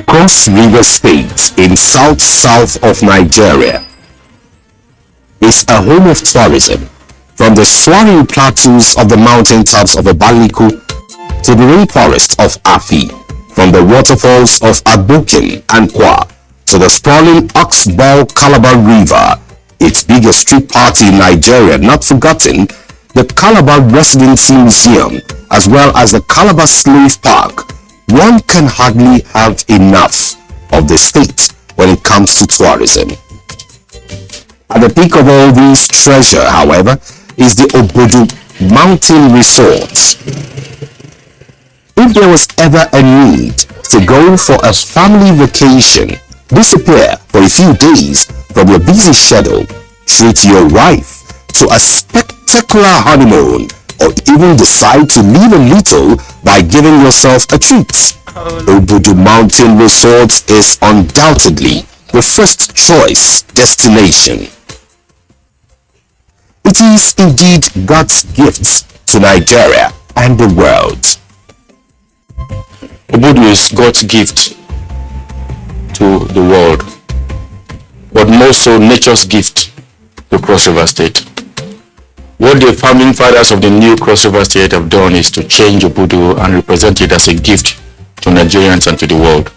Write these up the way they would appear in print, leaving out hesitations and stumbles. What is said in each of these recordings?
Cross River State in south of Nigeria is a home of tourism, from the soaring plateaus of the mountaintops of Obaliku to the rainforest of Afi, from the waterfalls of Abokim and Kwa to the sprawling Oxbow Calabar River, its biggest street party in Nigeria, not forgotten, the Calabar Residency Museum, as well as the Calabar Slave Park. One can hardly have enough of the state when it comes to tourism. At the peak of all these treasure, however, is the Obudu Mountain Resort. If there was ever a need to go for a family vacation, disappear for a few days from your busy schedule, treat your wife to a spectacular honeymoon, or even decide to leave a little by giving yourself a treat, Obudu Mountain Resort is undoubtedly the first choice destination. It is indeed God's gift to Nigeria and the world. Obudu is God's gift to the world, but more so nature's gift to Cross River State. What the founding fathers of the new Cross River State have done is to change Obudu and represent it as a gift to Nigerians and to the world.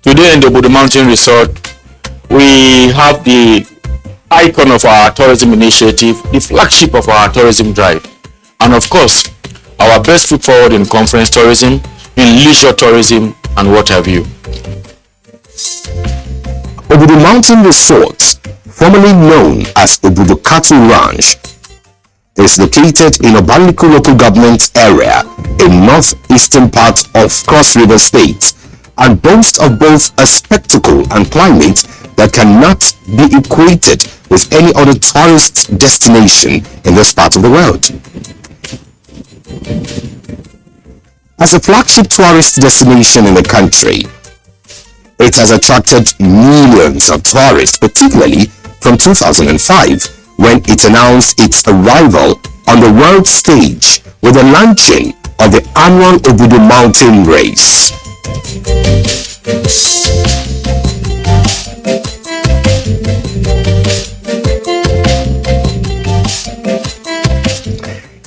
Today in the Obudu Mountain Resort, we have the icon of our tourism initiative, the flagship of our tourism drive, and of course, our best foot forward in conference tourism, in leisure tourism, and what have you. Obudu Mountain Resort, formerly known as Obudu Cattle Ranch, is located in Obaliku local government area in northeastern part of Cross River State and boasts of both a spectacle and climate that cannot be equated with any other tourist destination in this part of the world. As a flagship tourist destination in the country, it has attracted millions of tourists, particularly from 2005, when it announced its arrival on the world stage with the launching of the annual Obudu Mountain Race.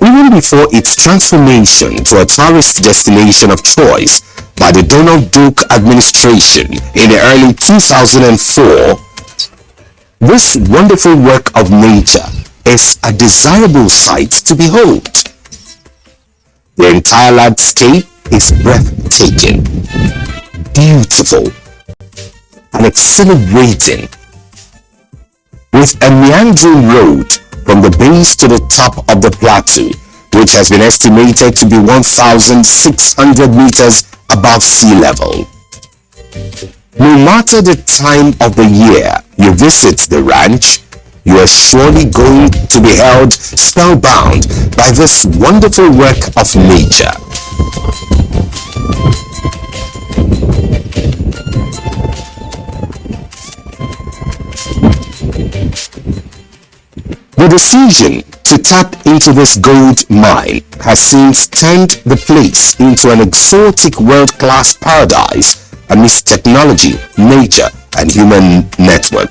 Even before its transformation to a tourist destination of choice by the Donald Duke administration in the early 2004, this wonderful work of nature is a desirable sight to behold. The entire landscape is breathtaking, beautiful, and exhilarating, with a meandering road from the base to the top of the plateau, which has been estimated to be 1,600 meters above sea level. No matter the time of the year you visit the ranch, you are surely going to be held spellbound by this wonderful work of nature. The decision to tap into this gold mine has since turned the place into an exotic world-class paradise amidst technology, nature, and human network.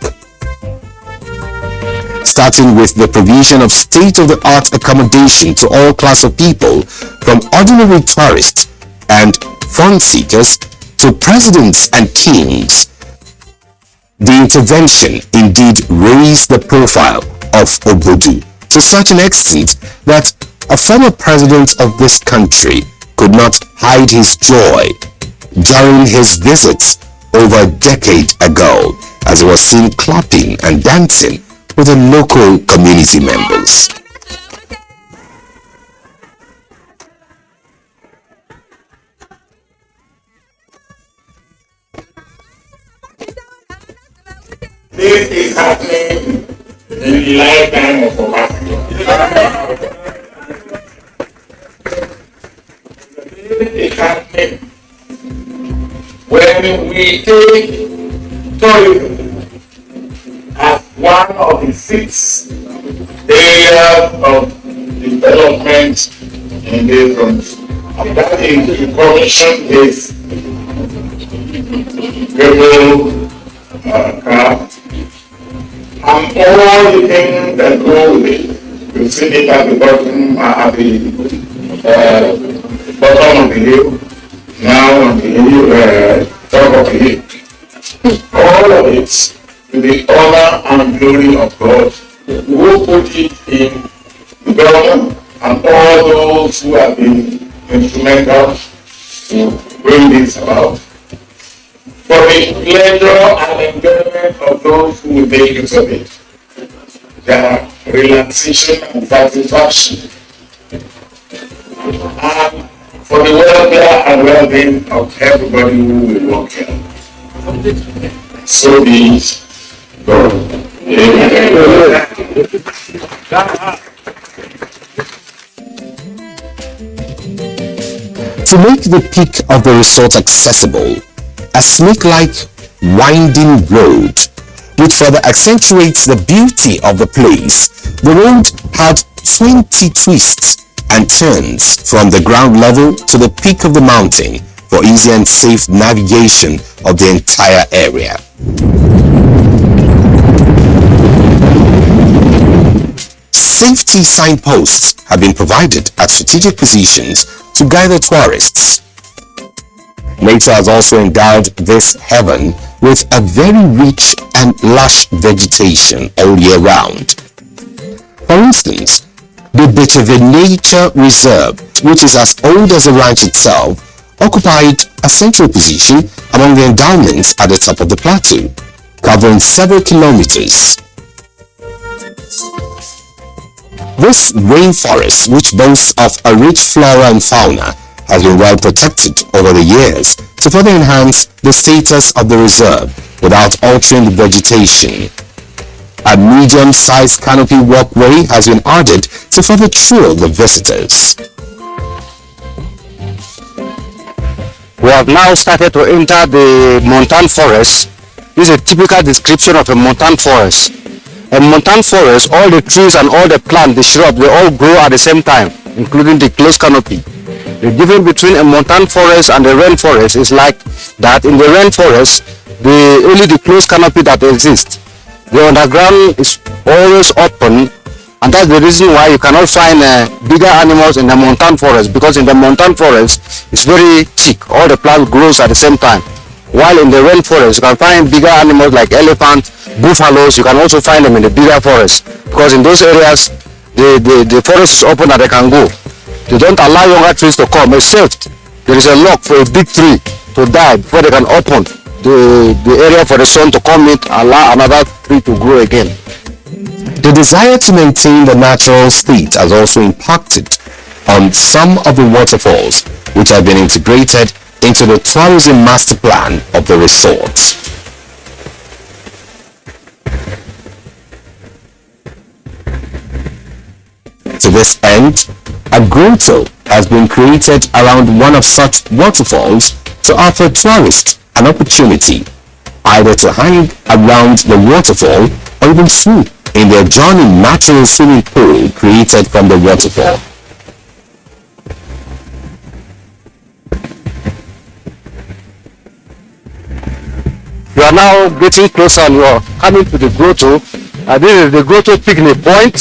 Starting with the provision of state-of-the-art accommodation to all class of people, from ordinary tourists and fun seekers to presidents and kings. The intervention indeed raised the profile of Obudu to such an extent that a former president of this country could not hide his joy during his visits over a decade ago, as he was seen clapping and dancing with the local community members. This is happening in the lifetime of Obasanjo. This is happening when we take tourism as one of the 6 areas of development in this country. And that is information-based global craft and all the things that go with it. You see it at the bottom, bottom of the hill, now on the hill, top of the hill. All of it to the honor and glory of God, who put it in the government and all those who have been instrumental to bring this about. For the pleasure and enjoyment of those who will make use of it, their relaxation and satisfaction, and for the welfare and well-being of everybody who will work here. So be it. God. Amen. To make the peak of the resort accessible, a snake-like winding road, which further accentuates the beauty of the place. The road had 20 twists and turns from the ground level to the peak of the mountain for easy and safe navigation of the entire area. Safety signposts have been provided at strategic positions to guide the tourists. Nature has also endowed this heaven with a very rich and lush vegetation all year round. For instance, the Beteve Nature Reserve, which is as old as the ranch itself, occupied a central position among the endowments at the top of the plateau, covering several kilometers. This rainforest, which boasts of a rich flora and fauna, has been well protected over the years to further enhance the status of the reserve without altering the vegetation. A medium-sized canopy walkway has been added to further thrill the visitors. We have now started to enter the montane forest. This is a typical description of a montane forest. A montane forest, all the trees and all the plants, the shrubs, they all grow at the same time, including the closed canopy. The difference between a montane forest and a rainforest is like that in the rainforest, only the closed canopy that exists. The underground is always open, and that's the reason why you cannot find bigger animals in the montane forest, because in the montane forest, it's very thick. All the plants grows at the same time. While in the rainforest, you can find bigger animals like elephants, buffaloes. You can also find them in the bigger forest, because in those areas, the forest is open and they can go. They don't allow younger trees to come, except there is a lock for a big tree to die before they can open the area for the sun to come in and allow another tree to grow again. The desire to maintain the natural state has also impacted on some of the waterfalls, which have been integrated into the tourism master plan of the resort. To this end, a grotto has been created around one of such waterfalls to offer tourists an opportunity either to hang around the waterfall or even swim in the adjoining natural swimming pool created from the waterfall. You are now getting closer and you are coming to the grotto. This is the grotto picnic point,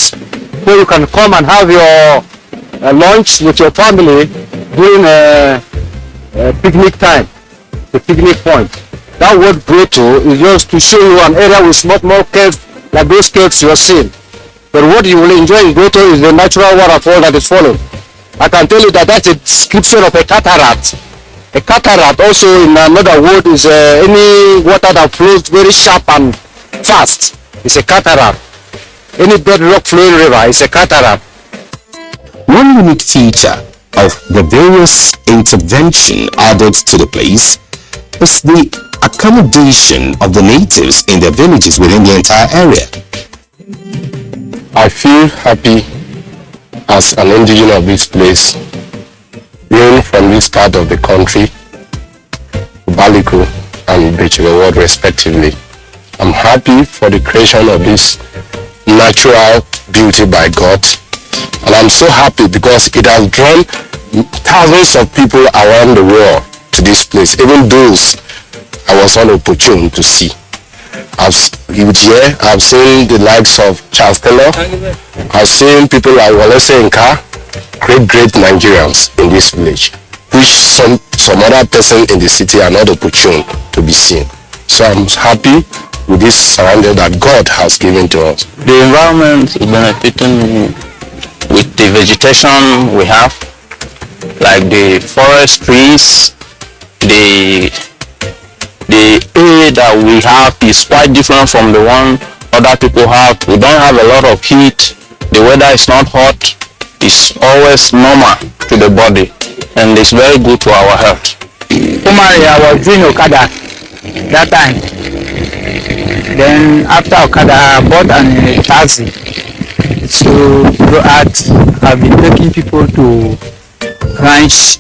where you can come and have your lunch with your family during picnic time, the picnic point. That word grotto is just to show you an area with much more caves, like those caves you are seeing. But what you will enjoy in grotto is the natural waterfall that is following. I can tell you that that's a description of a cataract. A cataract, also in another word, is any water that flows very sharp and fast. It's a cataract. Any bedrock flowing river is a cataract. One unique feature of the various intervention added to the place is the accommodation of the natives in their villages within the entire area. I feel happy as an indigenous of this place, being from this part of the country, Baliku and World respectively. I'm happy for the creation of this natural beauty by God, and I'm so happy because it has drawn thousands of people around the world to this place, even those I was not opportune to see. I've seen the likes of Charles Taylor. I've seen people like Walese Nka, great Nigerians in this village, which some other person in the city are not opportune to be seen. So I'm happy with this surrounding that God has given to us. The environment is benefiting with the vegetation we have, like the forest trees. The area that we have is quite different from the one other people have. We don't have a lot of heat. The weather is not hot. It's always normal to the body, and it's very good to our health. I was doing Okada that time. Then after Okada, I bought a taxi. So I've been taking people to ranch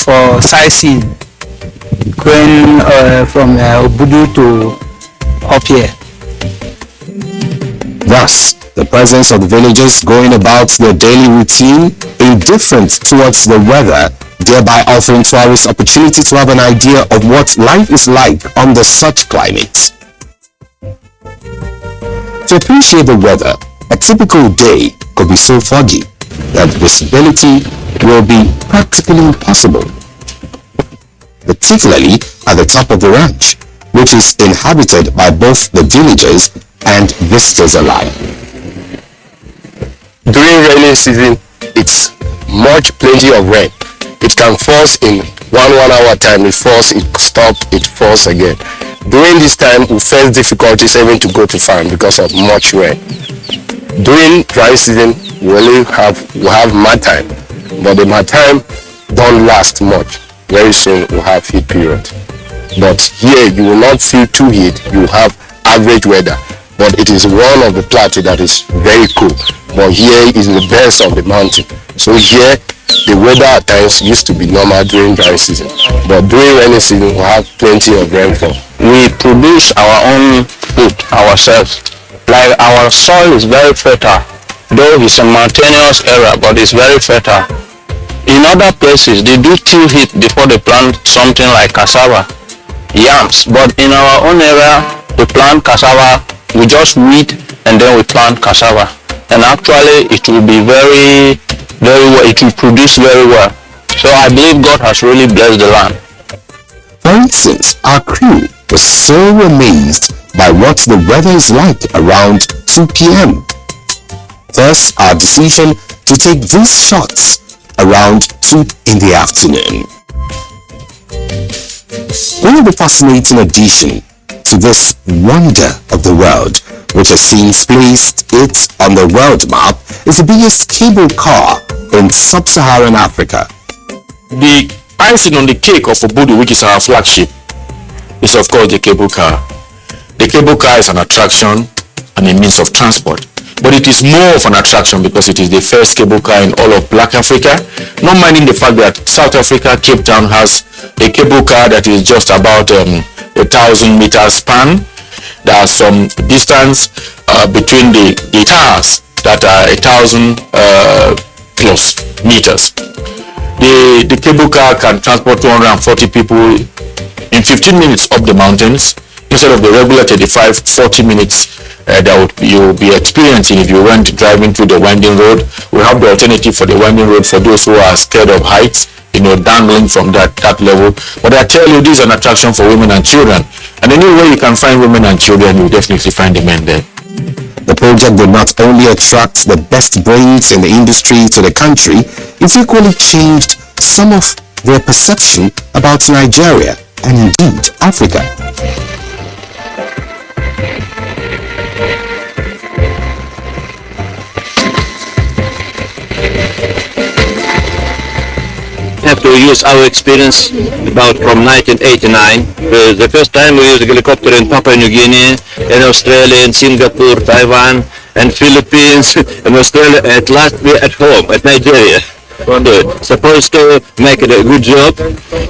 for sightseeing, going from Abuja to up here. Thus, the presence of the villagers going about their daily routine, indifferent towards the weather, thereby offering tourists opportunity to have an idea of what life is like under such climates. To appreciate the weather, a typical day could be so foggy that visibility will be practically impossible, particularly at the top of the ranch, which is inhabited by both the villagers and visitors alike. During rainy season, it's plenty of rain. It can fall in one hour time, it falls, it stops, it falls again. During this time, we face difficulties even to go to farm because of much rain. During dry season, we have mud time, but the mud time don't last much. Very soon we'll have heat period. But here you will not feel too heat, you have average weather. But it is one of the plateau that is very cool. But here is the base of the mountain. So here the weather at times used to be normal during dry season. But during rainy season we have plenty of rainfall. We produce our own food ourselves. Like our soil is very fertile, though it's a mountainous area, but it's very fertile. In other places, they do till heat before they plant something like cassava, yams. But in our own area, we plant cassava, we just weed and then we plant cassava. And actually, it will be very well, it will produce very well. So I believe God has really blessed the land. For instance, our crew was so amazed by what the weather is like around 2 p.m. Thus, our decision to take these shots around 2 in the afternoon. One of the fascinating addition to this wonder of the world, which has since placed it on the world map, is the biggest cable car in Sub-Saharan Africa. The icing on the cake of Obudu, which is our flagship, is of course the cable car. The cable car is an attraction and a means of transport. But it is more of an attraction because it is the first cable car in all of Black Africa, not minding the fact that South Africa, Cape Town, has a cable car that is just about 1,000 meters span. There are some distance between the towers that are 1,000 plus meters. The cable car can transport 240 people in 15 minutes up the mountains instead of the regular 35-40 minutes that you'll be experiencing if you went driving through the winding road. We have the alternative for the winding road for those who are scared of heights, dangling from that level. But I tell you, this is an attraction for women and children. And anywhere you can find women and children, you definitely find the men there. The project did not only attract the best brains in the industry to the country, it equally changed some of their perception about Nigeria and indeed Africa. to use our experience about from 1989. The first time we used a helicopter in Papua New Guinea, in Australia, in Singapore, Taiwan, and Philippines, and Australia. At last we're at home, at Nigeria. Supposed to make it a good job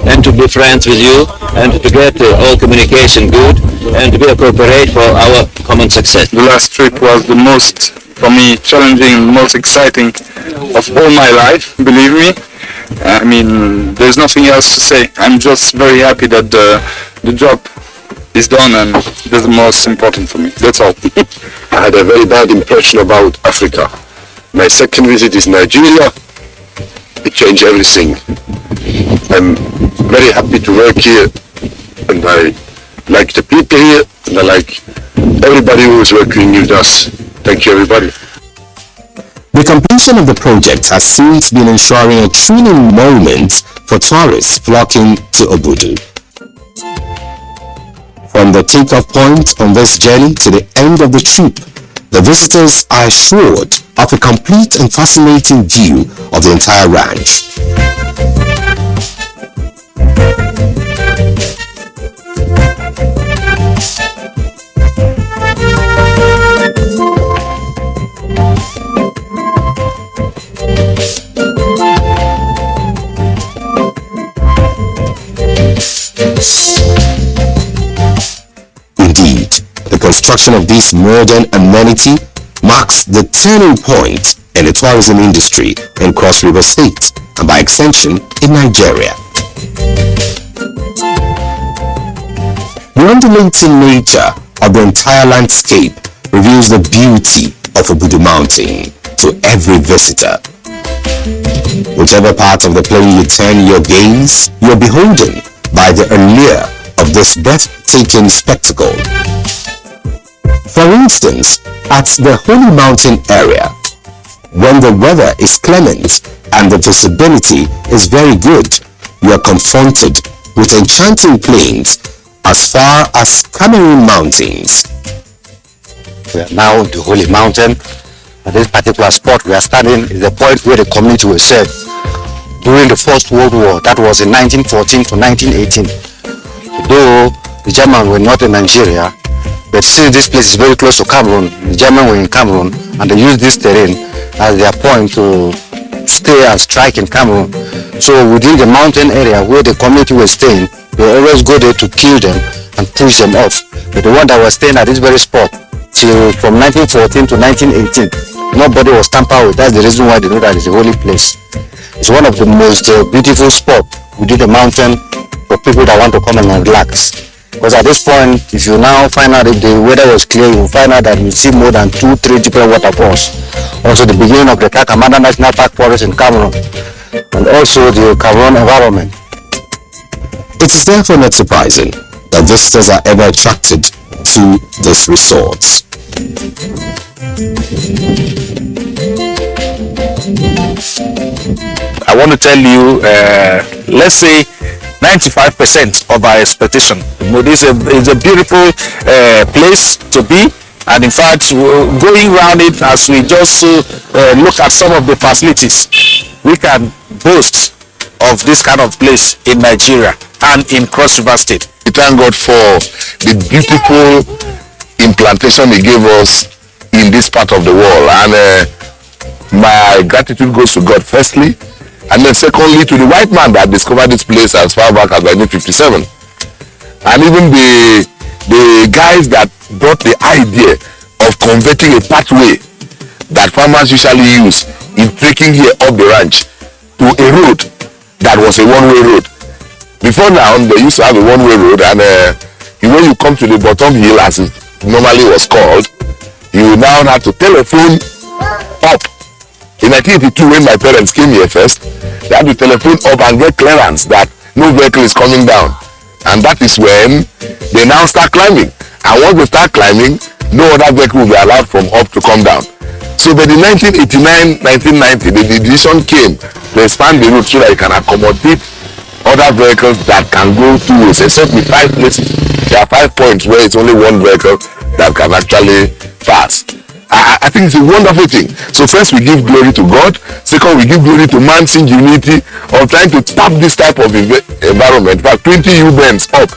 and to be friends with you and to get all communication good and to be a cooperate for our common success. The last trip was the most, for me, challenging, most exciting of all my life, believe me. I mean, there's nothing else to say. I'm just very happy that the job is done, and that's the most important for me. That's all. I had a very bad impression about Africa. My second visit is Nigeria. It changed everything. I'm very happy to work here, and I like the people here, and I like everybody who is working with us. Thank you, everybody. The completion of the project has since been ensuring a thrilling moment for tourists flocking to Abuja. From the takeoff point on this journey to the end of the trip, the visitors are assured of a complete and fascinating view of the entire ranch. Indeed, the construction of this modern amenity marks the turning point in the tourism industry in Cross River State and by extension in Nigeria. The undulating nature of the entire landscape reveals the beauty of Abuja Mountain to every visitor. Whichever part of the plain you turn your gaze, you're beholden by the allure of this breathtaking spectacle. For instance, at the Holy Mountain area, when the weather is clement and the visibility is very good, you are confronted with enchanting plains as far as Cameroon Mountains. We are now on the Holy Mountain. At this particular spot we are standing is the point where the community was served during the First World War. That was in 1914 to 1918. Though the Germans were not in Nigeria, but since this place is very close to Cameroon, the Germans were in Cameroon and they used this terrain as their point to stay and strike in Cameroon. So within the mountain area where the community was staying, they always go there to kill them and push them off. But the one that was staying at this very spot till from 1914 to 1918, nobody was tampered with. That's the reason why they know that it's a holy place. It's one of the most beautiful spots within the mountain for people that want to come and relax. Because at this point, if you now find out if the weather was clear, you will find out that you see more than 2-3 different waterfalls. Also the beginning of the Kakamada National Park Forest in Cameroon, and also the Cameroon environment. It is therefore not surprising that visitors are ever attracted to these resorts. I want to tell you, let's say 95% of our expectation. This is a beautiful place to be, and in fact, going around it as we just look at some of the facilities, we can boast of this kind of place in Nigeria and in Cross River State. We thank God for the beautiful implantation He gave us in this part of the world, and my gratitude goes to God firstly, and then secondly to the white man that discovered this place as far back as 1957, and even the guys that brought the idea of converting a pathway that farmers usually use in trekking here up the ranch to a road that was a one-way road. Before now, they used to have a one-way road, and when you come to the bottom hill, as it normally was called, you now have to telephone up. In 1982, when my parents came here first, they had to telephone up and get clearance that no vehicle is coming down. And that is when they now start climbing. And once they start climbing, no other vehicle will be allowed from up to come down. So by the 1989, 1990, the decision came to expand the route so that you can accommodate other vehicles that can go two ways, except with 5 places. There are 5 points where it's only one vehicle that can actually pass. I think it's a wonderful thing. So first we give glory to God. Second, we give glory to man's ingenuity of trying to tap this type of environment. In fact, 20 U-bends up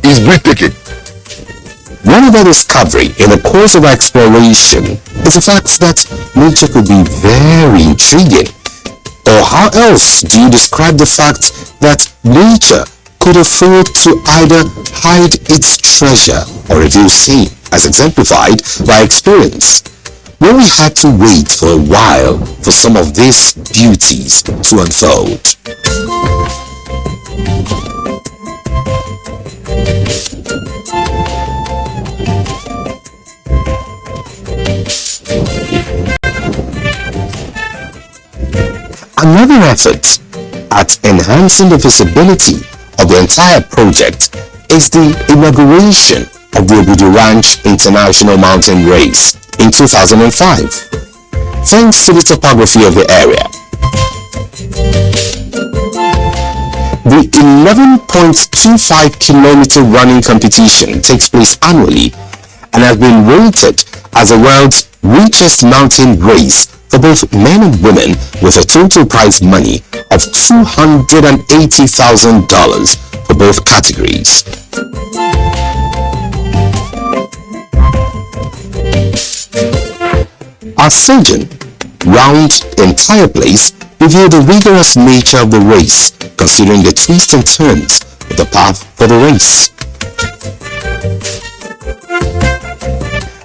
is breathtaking. One other discovery in the course of exploration is the fact that nature could be very intriguing. Or how else do you describe the fact that nature could afford to either hide its treasure or reveal sin, as exemplified by experience? When we had to wait for a while for some of these beauties to unfold. Another effort at enhancing the visibility of the entire project is the inauguration of the Abuja Ranch International Mountain Race in 2005. Thanks to the topography of the area, the 11.25 kilometer running competition takes place annually and has been rated as the world's richest mountain race for both men and women, with a total prize money of $280,000 for both categories. Our surgeon round the entire place revealed the rigorous nature of the race, considering the twists and turns of the path for the race.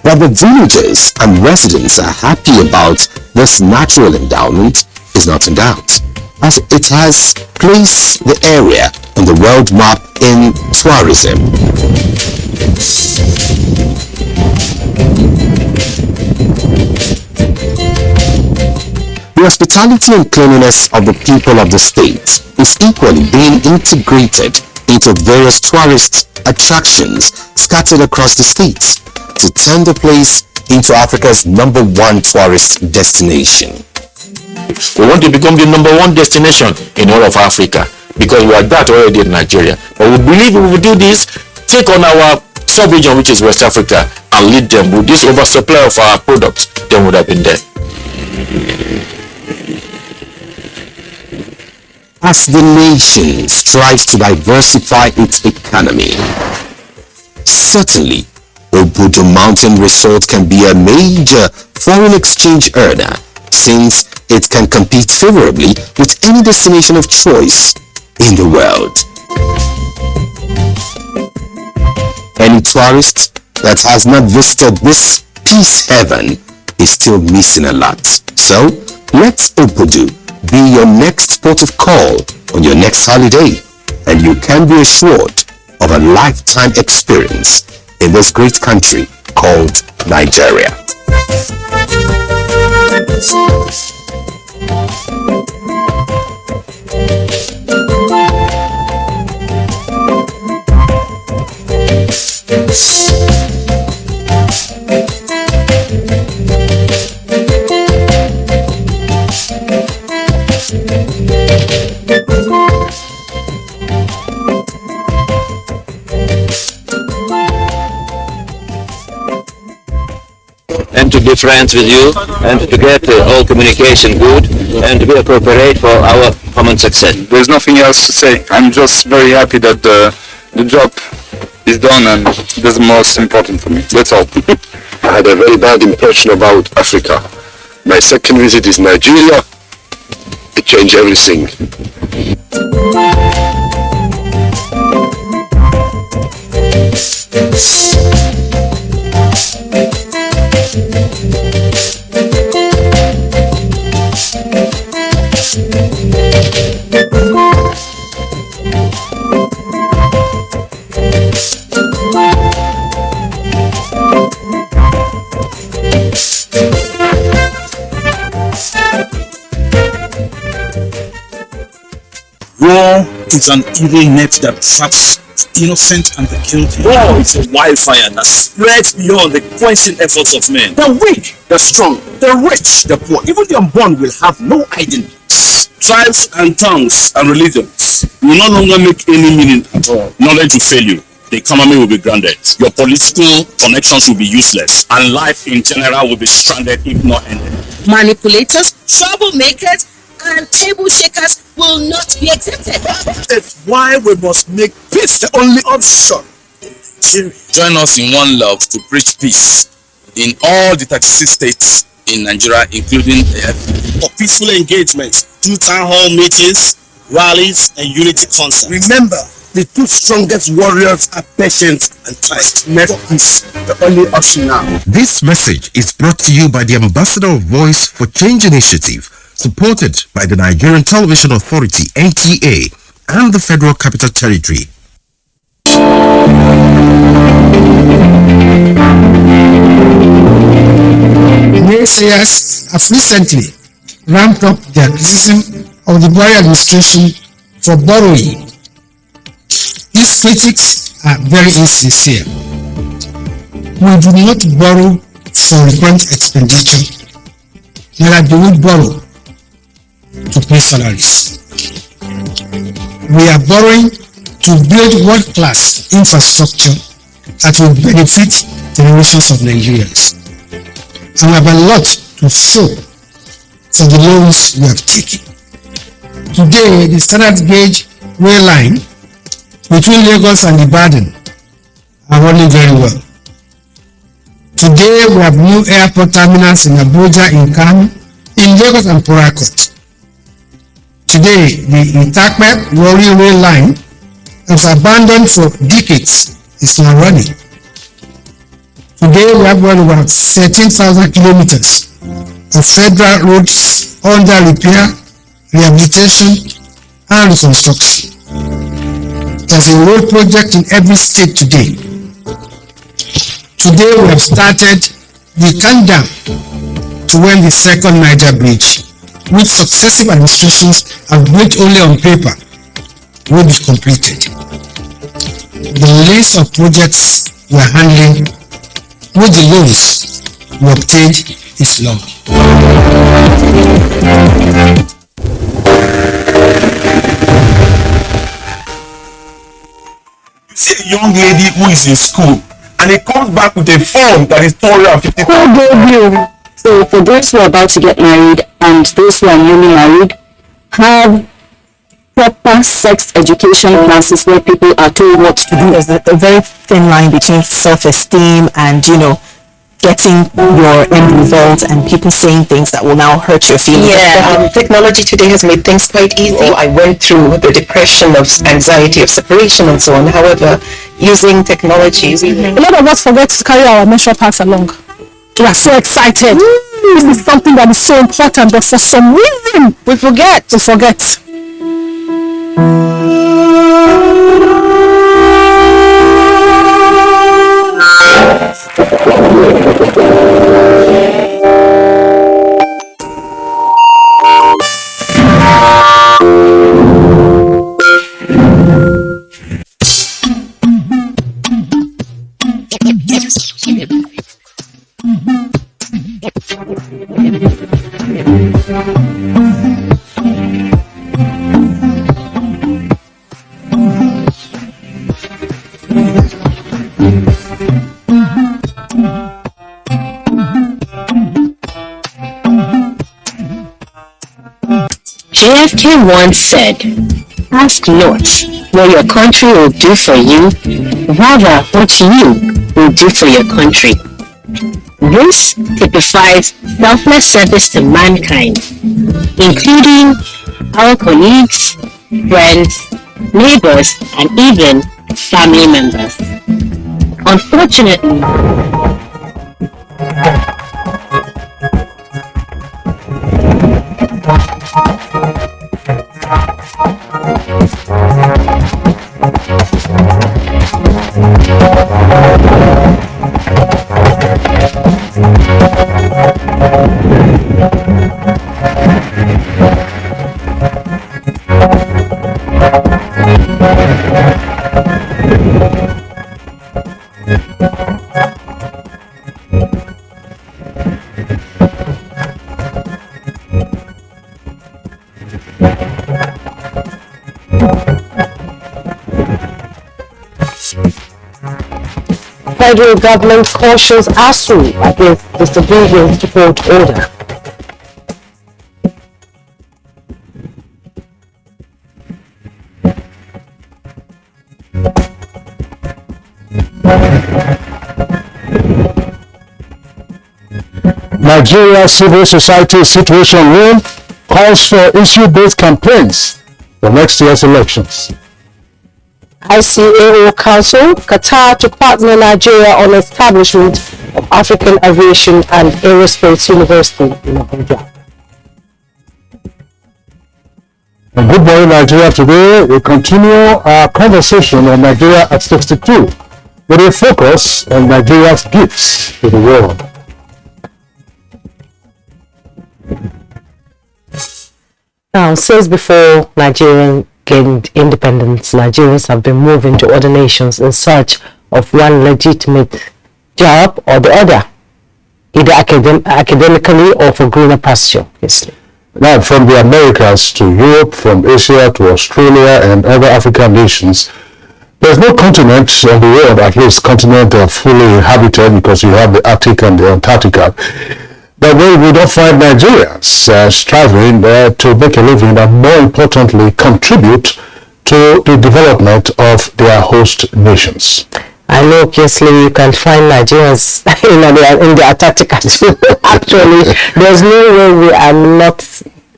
That the villagers and residents are happy about this natural endowment is not in doubt, as it has placed the area on the world map in tourism. The hospitality and cleanliness of the people of the state is equally being integrated into various tourist attractions scattered across the state to turn the place into Africa's #1 tourist destination. We want to become the #1 destination in all of Africa, because we are that already in Nigeria. But we believe if we do this, take on our sub-region, which is West Africa, and lead them with this oversupply of our products, then we would have been there. As the nation strives to diversify its economy, certainly Obudu Mountain Resort can be a major foreign exchange earner, since it can compete favorably with any destination of choice in the world. Any tourist that has not visited this peace heaven is still missing a lot. So let Obudu be your next port of call on your next holiday, and you can be assured of a lifetime experience in this great country called Nigeria. And to be friends with you, and to get all communication good, and to be appropriate for our common success. There's nothing else to say. I'm just very happy that the job is done, and that's the most important for me. That's all. I had a very bad impression about Africa. My second visit is Nigeria. It changed everything. War is an evil net that traps the innocent and the guilty. War is a wildfire that spreads beyond the quenching efforts of men. The weak, the strong, the rich, the poor, even the unborn will have no identity. Tribes and tongues and religions will no longer make any meaning at all. Knowledge will fail you. the economy will be grounded, your political connections will be useless, and life in general will be stranded if not ended. Manipulators, troublemakers, and table shakers will not be exempted. That's why we must make peace the only option. Join us in one love to preach peace in all the 36 states in Nigeria, including for peaceful engagements through town hall meetings, rallies, and unity concerts. Remember, the two strongest warriors are patient and trust. Make peace the only option now. This message is brought to you by the Ambassador of Voice for Change Initiative, supported by the Nigerian Television Authority, NTA, and the Federal Capital Territory. Naysayers have recently ramped up their criticism of the Buhari administration for borrowing. These critics are very insincere. We do not borrow for recurrent expenditure, neither do we borrow to pay salaries. We are borrowing to build world-class infrastructure that will benefit generations of Nigerians. And we have a lot to show for the loans we have taken. Today, the standard gauge rail line between Lagos and Ibadan are running very well. Today, we have new airport terminals in Abuja, in Kano, in Lagos and Port Harcourt. Today, the Itakpe-Warri rail line that was abandoned for decades is now running. Today, we have well over 13,000 kilometers of federal roads under repair, rehabilitation, and reconstruction. There's a road project in every state today. Today, we have started the countdown to when the second Niger Bridge, which successive administrations have built only on paper, will be completed. The list of projects we are handling with the loans we obtained is long. You see a young lady who is in school and he comes back with a phone that is 250. Who gave you? So for those who are about to get married and those who are newly married, have proper sex education classes where people are told what to do. There's a very thin line between self-esteem and, you know, getting your end result and people saying things that will now hurt your feelings. Yeah, technology today has made things quite easy. I went through the depression of anxiety of separation and so on. However, using technology, a lot of us forget to carry our menstrual pads along. We are so excited. This is something that is so important, but for some reason we forget. JFK once said, "Ask not what your country will do for you, rather what you will do for your country." This typifies selfless service to mankind, including our colleagues, friends, neighbors, and even family members. Unfortunately, federal government cautions ASU against disobedience to court order. Nigeria Civil Society Situation Room calls for issue-based campaigns for next year's elections. ICAO Council, Qatar to partner Nigeria on establishment of African Aviation and Aerospace University in Abuja. And good morning, Nigeria. Today we continue our conversation on Nigeria at 62 with a focus on Nigeria's gifts to the world. Now, since before Nigeria gained independence, Nigerians have been moving to other nations in search of one legitimate job or the other, either academically or for greener pasture. Yes. Now, from the Americas to Europe, from Asia to Australia and other African nations, there's no continent on the world, at least continent fully inhabited, because you have the Arctic and the Antarctica. But we don't find Nigerians striving to make a living and, more importantly, contribute to the development of their host nations. I know, obviously, you can find Nigerians in the Antarctica too. Actually, there's no way we are not,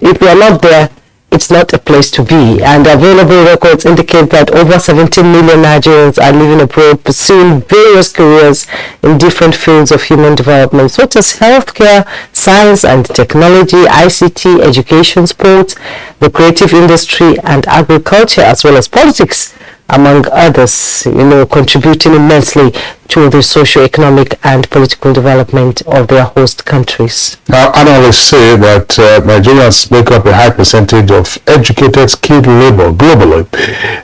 if we are not there, it's not a place to be. And available records indicate that over 17 million Nigerians are living abroad, pursuing various careers in different fields of human development, such as healthcare, science and technology, ICT, education, sports, the creative industry, and agriculture, as well as politics, among others, contributing immensely to the socio-economic and political development of their host countries. Now, analysts say that Nigerians make up a high percentage of educated, skilled labor globally,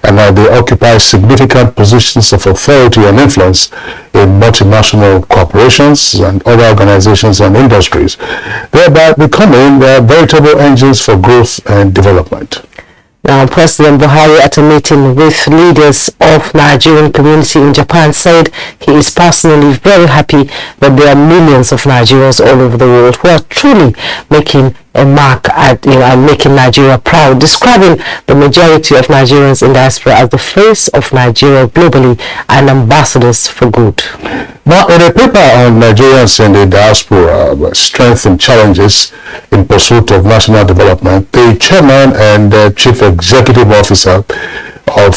and they occupy significant positions of authority and influence in multinational corporations and other organizations and industries, thereby becoming veritable engines for growth and development. Now, President Buhari, at a meeting with leaders of Nigerian community in Japan, said he is personally very happy that there are millions of Nigerians all over the world who are truly making a mark at making Nigeria proud, describing the majority of Nigerians in diaspora as the face of Nigeria globally and ambassadors for good. Now, in a paper on Nigerians in the diaspora, strengths and challenges in pursuit of national development, the chairman and chief executive officer of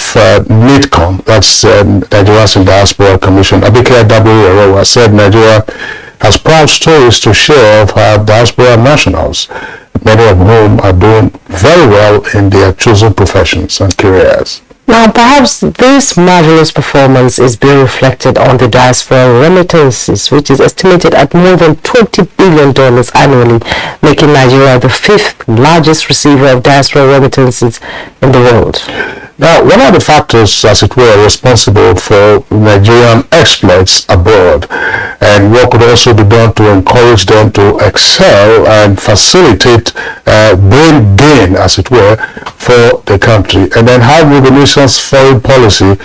NIDCOM, that's Nigerians in Diaspora Commission, Abike Adabu, said Nigeria has proud stories to share of our diaspora nationals, many of whom are doing very well in their chosen professions and careers. Now, perhaps this marvelous performance is being reflected on the Diaspora Remittances, which is estimated at more than $20 billion annually, making Nigeria the 5th largest receiver of diaspora remittances in the world. Now, what are the factors, as it were, responsible for Nigerian exploits abroad, and what could also be done to encourage them to excel and facilitate brain gain, as it were, for the country? And then how will the nation's foreign policy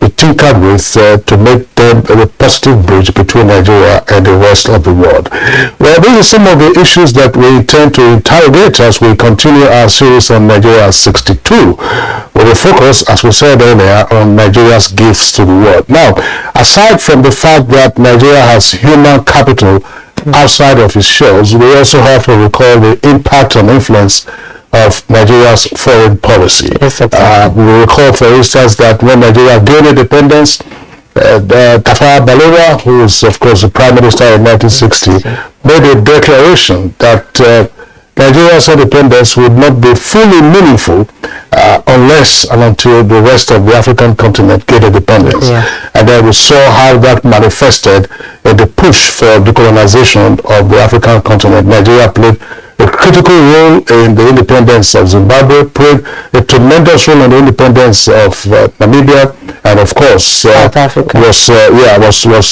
be tinkered with to make them a positive bridge between Nigeria and the rest of the world? Well, these are some of the issues that we intend to interrogate as we continue our series on Nigeria 62, with a focus, as we said earlier, on Nigeria's gifts to the world. Now, aside from the fact that Nigeria has human capital outside of its shores, we also have to recall the impact and influence of Nigeria's foreign policy. Yes, exactly. We recall, for instance, that when Nigeria gained independence, Tafawa Balewa, who was, of course, the Prime Minister in 1960, made a declaration that Nigeria's independence would not be fully meaningful unless and until the rest of the African continent gained independence. Yeah. And then we saw how that manifested in the push for decolonization of the African continent. Nigeria played a critical role in the independence of Zimbabwe, played a tremendous role in the independence of Namibia, and of course South Africa was also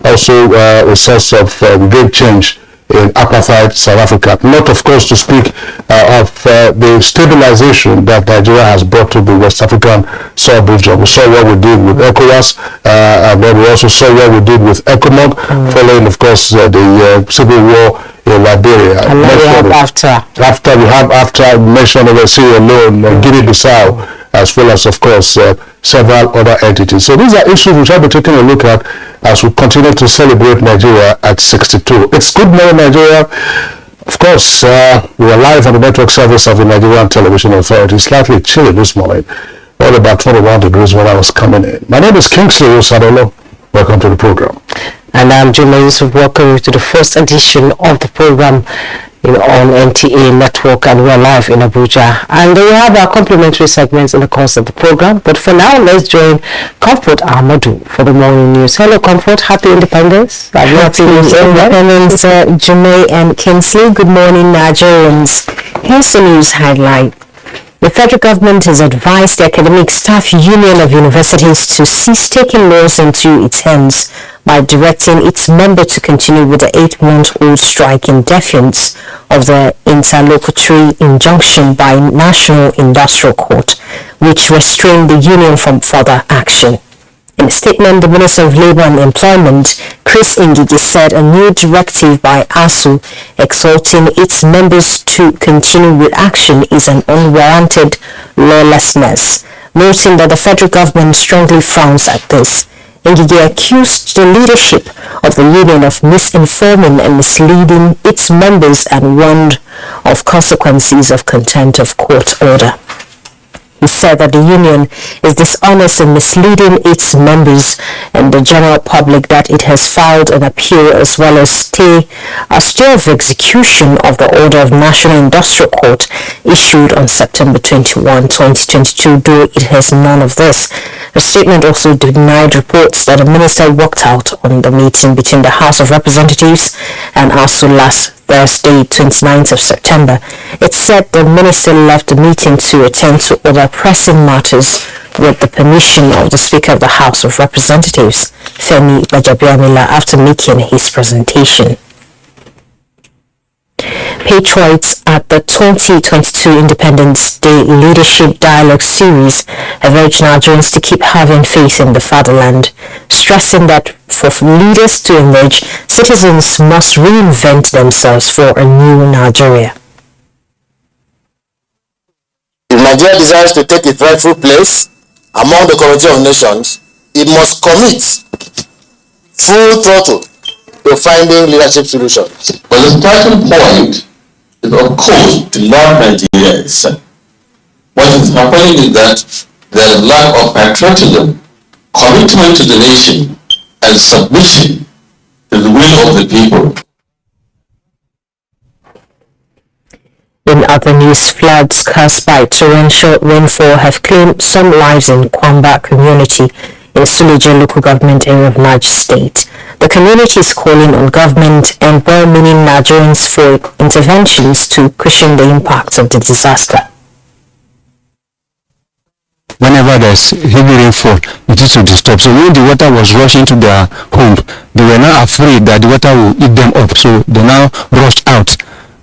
a source of great change in apartheid South Africa. Not, of course, to speak of the stabilization that Nigeria has brought to the West African sub-region. We saw what we did with ECOWAS, and then we also saw what we did with ECOMOG, following, of course, the civil war in Liberia. And then we have after mention of Sierra Leone, Guinea-Bissau, as well as, of course, several other entities. So these are issues we shall be taking a look at as we continue to celebrate Nigeria at 62. It's Good Morning Nigeria. Of course, we are live on the network service of the Nigerian Television Authority. Slightly chilly this morning, all about 21 degrees when I was coming in. My name is Kingsley Osadolo. Welcome to the program. And I'm Juma Yusuf. Welcome to the first edition of the program on NTA Network, and we're live in Abuja. And we have our complimentary segments in the course of the program. But for now, let's join Comfort Ahmadu for the morning news. Hello, Comfort. Happy Independence. Happy Independence, Jumay and Kingsley. Good morning, Nigerians. Here's the news highlight. The federal government has advised the Academic Staff Union of Universities to cease taking laws into its hands by directing its member to continue with the 8-month-old strike in defiance of the interlocutory injunction by National Industrial Court, which restrained the union from further action. In a statement, the Minister of Labour and Employment, Chris Ngigi, said a new directive by ASU exhorting its members to continue with action is an unwarranted lawlessness, noting that the federal government strongly frowns at this. Ngigi accused the leadership of the union of misinforming and misleading its members and warned of consequences of contempt of court order. He said that the union is dishonest in misleading its members and the general public, that it has filed an appeal as well as stay of execution of the order of National Industrial Court issued on September 21, 2022, though it has none of this. The statement also denied reports that the minister walked out on the meeting between the House of Representatives and ASU last Thursday, 29th of September. It said the minister left the meeting to attend to other pressing matters with the permission of the Speaker of the House of Representatives, Femi Gbajabiamila, after making his presentation. Patriots at the 2022 Independence Day Leadership Dialogue Series have urged Nigerians to keep having faith in the fatherland, stressing that for leaders to emerge, citizens must reinvent themselves for a new Nigeria. If Nigeria desires to take its rightful place among the community of nations, it must commit full throttle to finding leadership solutions. But the starting point is, of course, to love Nigeria itself. What is happening is that there is lack of patriotism, commitment to the nation, and submission to the will of the people. In other news, floods caused by torrential rainfall have claimed some lives in Kwamba community in Suleja local government area of Niger State. The community is calling on government and well-meaning Nigerians for interventions to cushion the impact of the disaster. Whenever there's heavy rainfall, it is to disturb. So when the water was rushing to their home, they were now afraid that the water will eat them up. So they now rushed out.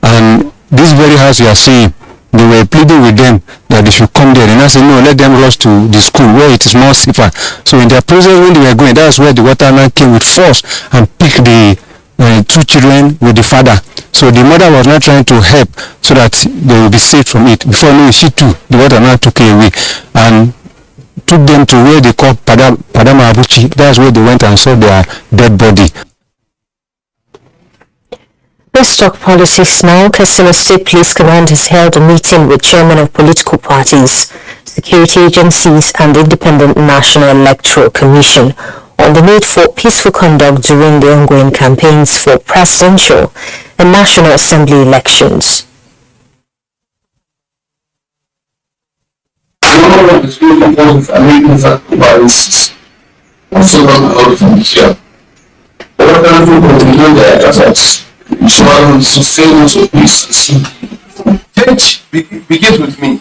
And this very house you are seeing, they were pleading with them that they should come there. And I said, no, let them rush to the school where it is more safer. So in their process, when they were going, that's where the water now came with force and picked the two children with the father. So the mother was not trying to help so that they will be safe from it. Before knowing, she too, the water now took her away and took them to where they call Padama Abuchi. That's where they went and saw their dead body. Let's talk politics now. Katsina State Police Command has held a meeting with chairmen of political parties, security agencies and the Independent National Electoral Commission on the need for peaceful conduct during the ongoing campaigns for presidential and National Assembly elections. Change begins with me.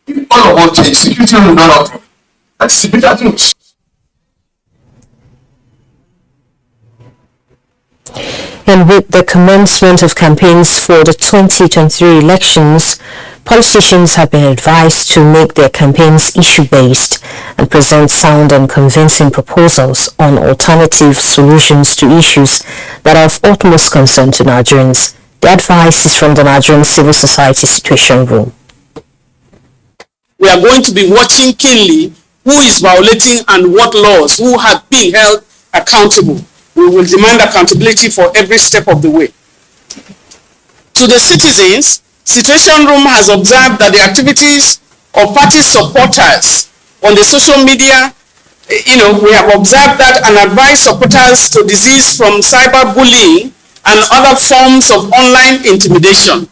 If all of us change, security will not happen. That's the bitter truth. And with the commencement of campaigns for the 2023 elections, politicians have been advised to make their campaigns issue-based and present sound and convincing proposals on alternative solutions to issues that are of utmost concern to Nigerians. The advice is from the Nigerian Civil Society Situation Room. We are going to be watching keenly who is violating and what laws, who have been held accountable. We will demand accountability for every step of the way. To the citizens, Situation Room has observed that the activities of party supporters on the social media, we have observed that and advised supporters to desist from cyberbullying and other forms of online intimidation.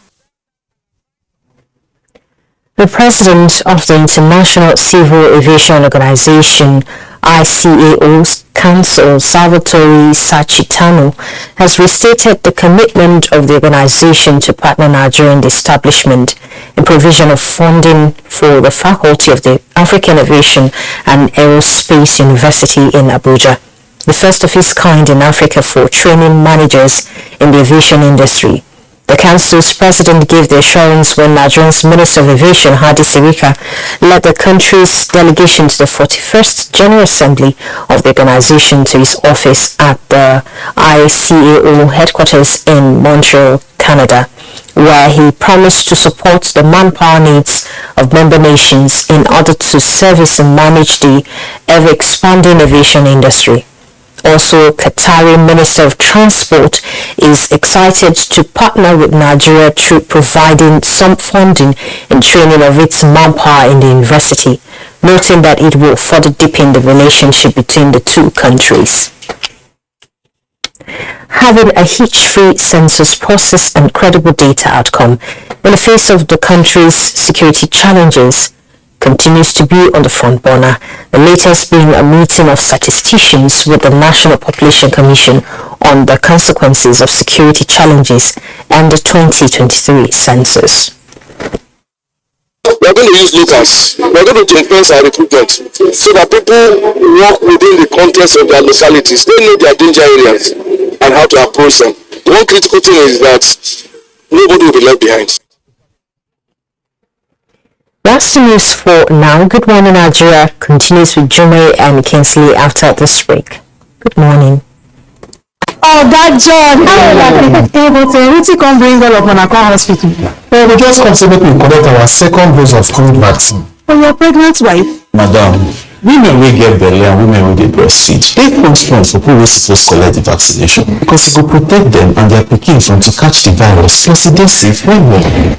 The president of the International Civil Aviation Organization, ICAO's Council, Salvatore Sacchitano, has restated the commitment of the organization to partner Nigeria in the establishment and provision of funding for the faculty of the African Aviation and Aerospace University in Abuja, the first of its kind in Africa for training managers in the aviation industry. The Council's president gave the assurance when Nigeria's Minister of Aviation, Hadi Sirika, led the country's delegation to the 41st General Assembly of the organization to his office at the ICAO headquarters in Montreal, Canada, where he promised to support the manpower needs of member nations in order to service and manage the ever-expanding aviation industry. Also, Qatari Minister of Transport is excited to partner with Nigeria through providing some funding and training of its manpower in the university, noting that it will further deepen the relationship between the two countries. Having a hitch-free census process and credible data outcome in the face of the country's security challenges continues to be on the front burner, the latest being a meeting of statisticians with the National Population Commission on the consequences of security challenges and the 2023 census. We are going to use locals. We are going to enhance our recruitment so that people work within the context of their localities. They know their danger areas and how to approach them. The one critical thing is that nobody will be left behind. That's the news for now. Good morning, Nigeria continues with Jume and Kinsley after this break. Good morning. Oh, that John, we can bring all up on our hospital. Well, we just come to make we collect our second dose of COVID vaccine. For your pregnant wife? Madam, women will get belly and women will get breastfeed. They postpone for people who supposed to collect the vaccination because it will protect them and their pikin from to catch the virus. Plus, it is safe when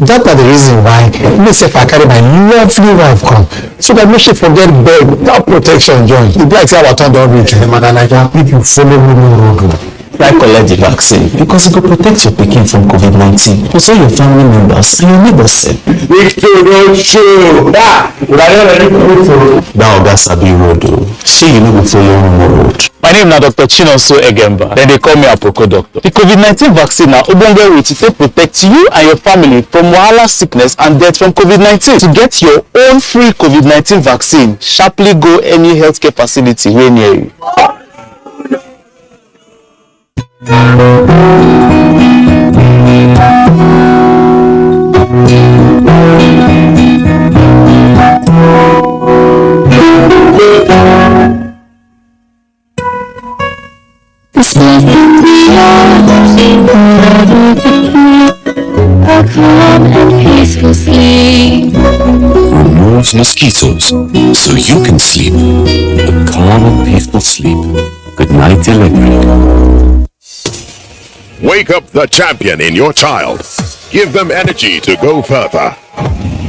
that are the reason why me say if I carry my lovely wife come so that me she forget bed without protection join. It be like say our turn don't reach. Madam, I can if you follow me no road. Try collect the vaccine because it will protect your pikin from COVID-19. Plus all your family members and your neighbors said. Now that's a big road though. See you know we follow one road. My name is Dr. Chinonso Egemba. Then they call me Aproko Doctor. The COVID-19 vaccine now obonge way to protect you and your family from wahala, sickness and death from COVID-19. To get your own free COVID-19 vaccine, sharply go any healthcare facility way near you. This life can be ours in order to keep a calm and peaceful sleep. Removes mosquitoes so you can sleep a calm and peaceful sleep. Good night, Electric. Wake up the champion in your child. Give them energy to go further.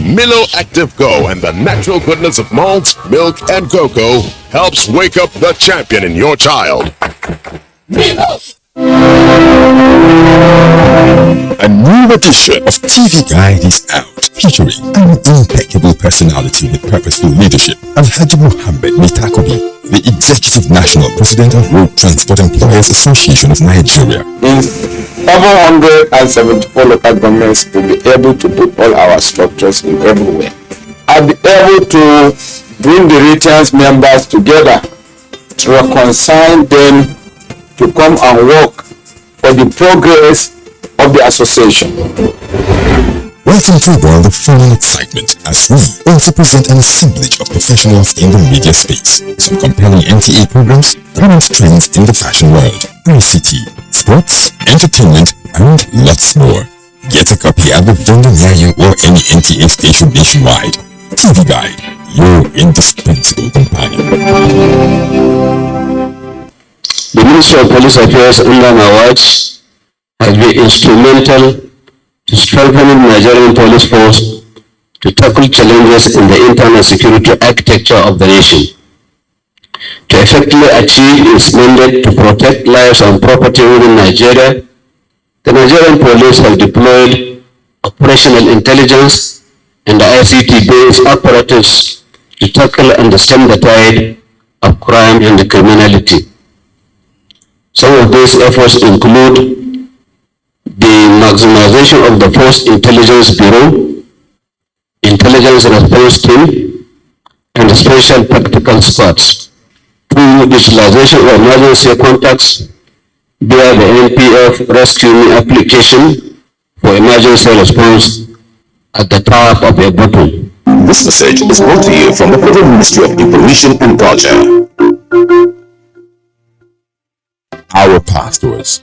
Milo Active Go and the natural goodness of malt, milk, and cocoa helps wake up the champion in your child. Milo! A new edition of TV Guide is out, featuring an impeccable personality with purposeful leadership, Alhaji Muhammad Mitakobi, the Executive National President of Road Transport Employers Association of Nigeria. In 774 local governments will be able to put all our structures in everywhere. I'll be able to bring the retained members together to reconcile them to come and work for by the progress of the association. Welcome to a world of fun and excitement as we also present an assemblage of professionals in the media space. Some compelling NTA programs, current trends in the fashion world, ICT, sports, entertainment, and lots more. Get a copy at the vendor near you or any NTA station nationwide. TV Guide, your indispensable companion. The Ministry of Police Affairs under my watch has been instrumental to strengthening Nigerian police force to tackle challenges in the internal security architecture of the nation. To effectively achieve its mandate to protect lives and property within Nigeria, the Nigerian police have deployed operational intelligence and the ICT-based apparatus to tackle and stem the tide of crime and criminality. Some of these efforts include the maximization of the Force Intelligence Bureau, Intelligence Response Team, and Special Tactical Squads through utilization of emergency contacts via the NPF Rescue Me application for emergency response at the top of a button. This message is brought to you from the Federal Ministry of Information and Culture. Our pastors,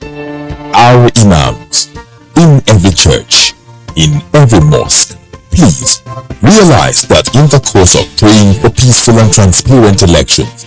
our imams, in every church, in every mosque, please realize that in the course of praying for peaceful and transparent elections,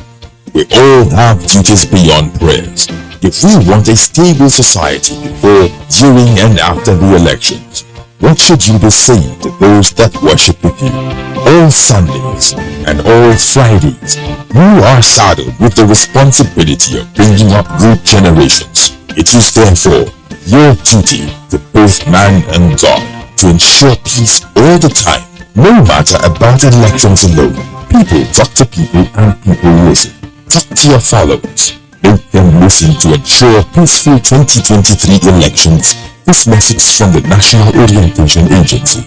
we all have duties beyond prayers. If we want a stable society before, during, and after the elections, what should you be saying to those that worship with you? All Sundays and all Fridays, you are saddled with the responsibility of bringing up good generations. It is therefore your duty to both man and God to ensure peace all the time, no matter about elections alone. People talk to people and people listen. Talk to your followers. Make them listen to ensure peaceful 2023 elections. This message is from the National Orientation Agency.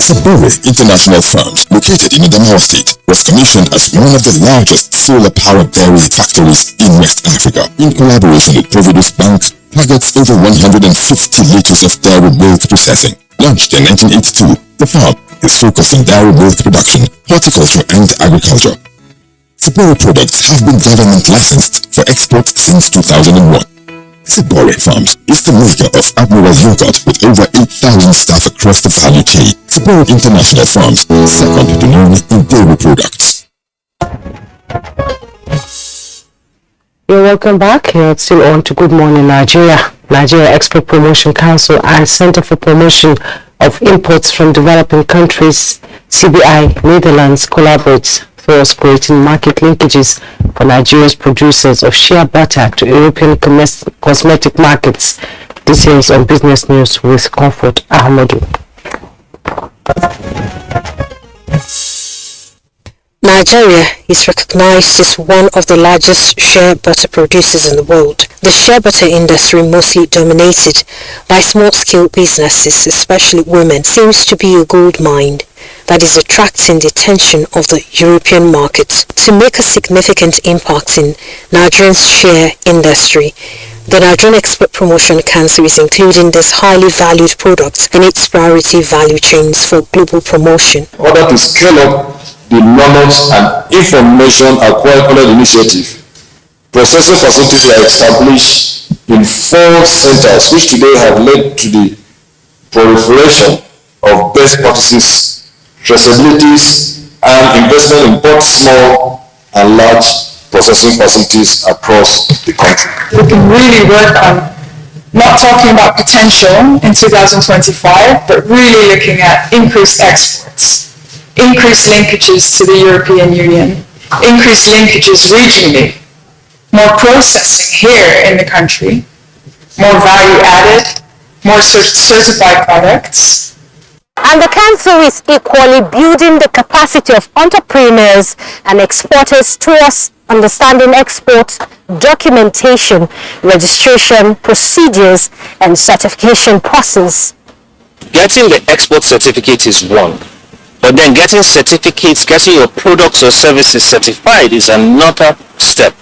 Sub-Saharan International Farms, located in Adamawa State, was commissioned as one of the largest solar-powered dairy factories in West Africa. In collaboration with Providus Bank, targets over 150 liters of dairy milk processing. Launched in 1982, the farm is focused on dairy milk production, horticulture, and agriculture. Sub-Saharan products have been government licensed for export since 2001. Sub-Saharan Farms is the maker of Admiral Yogurt with over 8,000 staff across the value chain. Sub-Saharan International Farms, second to none in dairy products. You're welcome back. You're still on to Good Morning Nigeria. Nigeria Export Promotion Council and Center for Promotion of Imports from Developing Countries, CBI Netherlands, collaborates towards creating market linkages for Nigeria's producers of shea butter to European cosmetic markets. Details on Business News with Comfort Ahmadu. Nigeria is recognized as one of the largest shea butter producers in the world. The shea butter industry, mostly dominated by small-scale businesses, especially women, seems to be a gold mine that is attracting the attention of the European markets. To make a significant impact in Nigeria's shea industry, the Nigerian Export Promotion Council is including this highly valued product in its priority value chains for global promotion. In order to scale up the knowledge and information acquired under the initiative, processing facilities were established in 4 centers, which today have led to the proliferation of best practices, traceabilities, and investment in both small and large processing facilities across the country. We can really work on not talking about potential in 2025, but really looking at increased exports, increased linkages to the European Union, increased linkages regionally, more processing here in the country, more value added, more certified products. And the Council is equally building the capacity of entrepreneurs and exporters towards understanding export, documentation, registration, procedures, and certification process. Getting the export certificate is one, but then getting certificates, getting your products or services certified is another step.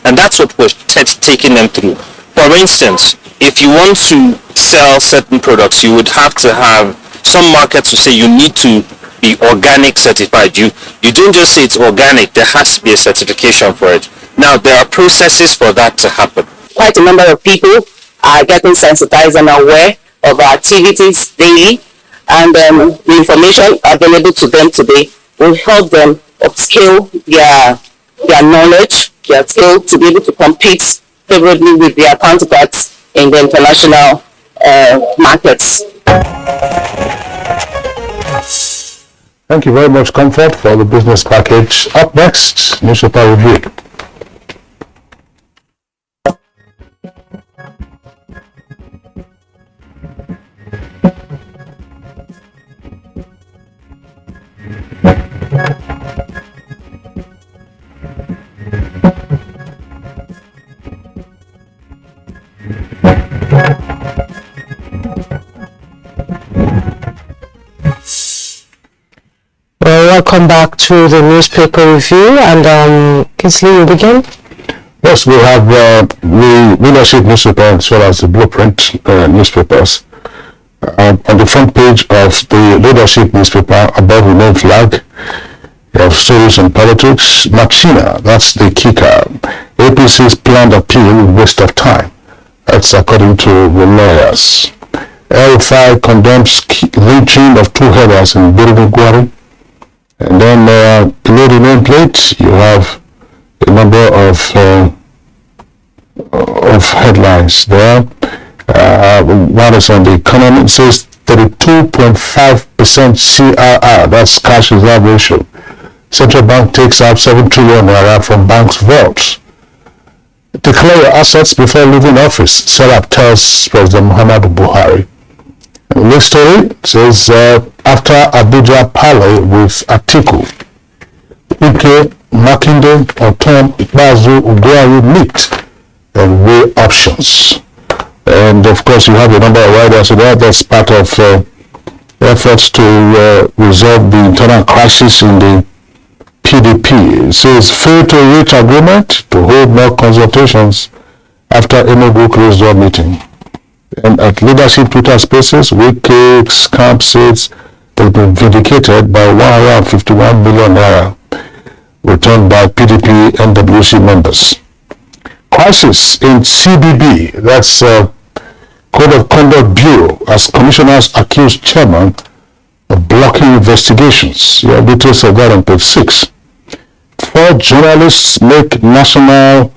And that's what we're taking them through. For instance, if you want to sell certain products, you would have to have some markets will say you need to be organic certified. You don't just say it's organic, there has to be a certification for it. Now, there are processes for that to happen. Quite a number of people are getting sensitized and aware of our activities daily, and the information available to them today will help them upskill their knowledge, their skill to be able to compete favorably with their counterparts in the international markets. Thank you very much, Comfort, for the business package. Up next, newspaper review. Welcome back to the newspaper review, and Kinsley, you begin? Yes, we have the leadership newspaper as well as the blueprint newspapers. On the front page of the leadership newspaper, above the main flag, you have stories on politics. Machina, that's the kicker. APC's planned appeal, waste of time. That's according to the lawyers. L5 condemns lynching of 2 headers in Birugwari. And then below the nameplate, you have a number of headlines there. One is on the economy. It says 32.5% CRR. That's cash reserve ratio. Central Bank takes out 7 trillion naira from banks' vaults. Declare your assets before leaving office, Serap tells President Muhammadu Buhari. The next story says, after Abuja parley with Atiku, UK, Makinde, Otom, Bazu, Uguayu meet and weigh options. And of course, you have a number of riders there. That's part of efforts to resolve the internal crisis in the PDP. It says, fail to reach agreement to hold more consultations after Enugu closed door meeting. And at leadership Twitter spaces, Wiki's camp says they've been vindicated by 151 million naira returned by PDP NWC members. Crisis in CBB, that's Code of Conduct Bureau, as commissioners accuse chairman of blocking investigations. You have details of that on page 6. 4 journalists make National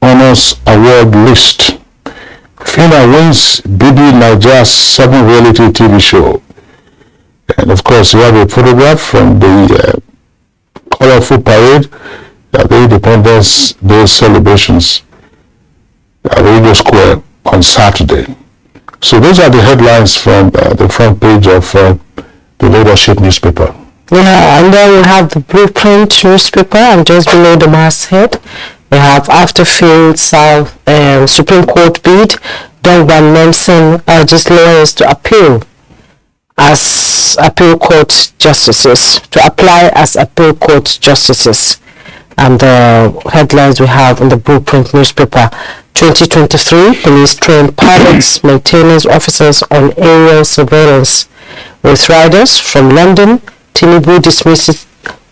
Honors Award list. Fina wins BB Nigeria's 7 reality TV show. And of course, you have a photograph from the colorful parade at the Independence Day celebrations at Radio Square on Saturday. So those are the headlines from the front page of the leadership newspaper. Yeah, and then we have the blueprint newspaper, and just below the masthead, we have after failed Supreme Court bid, Dongban Nelson urges lawyers to appeal as appeal court justices, to apply as appeal court justices. And the headlines we have in the blueprint newspaper: 2023, police train pilots, maintenance officers on aerial surveillance. With riders from London, Tinubu dismisses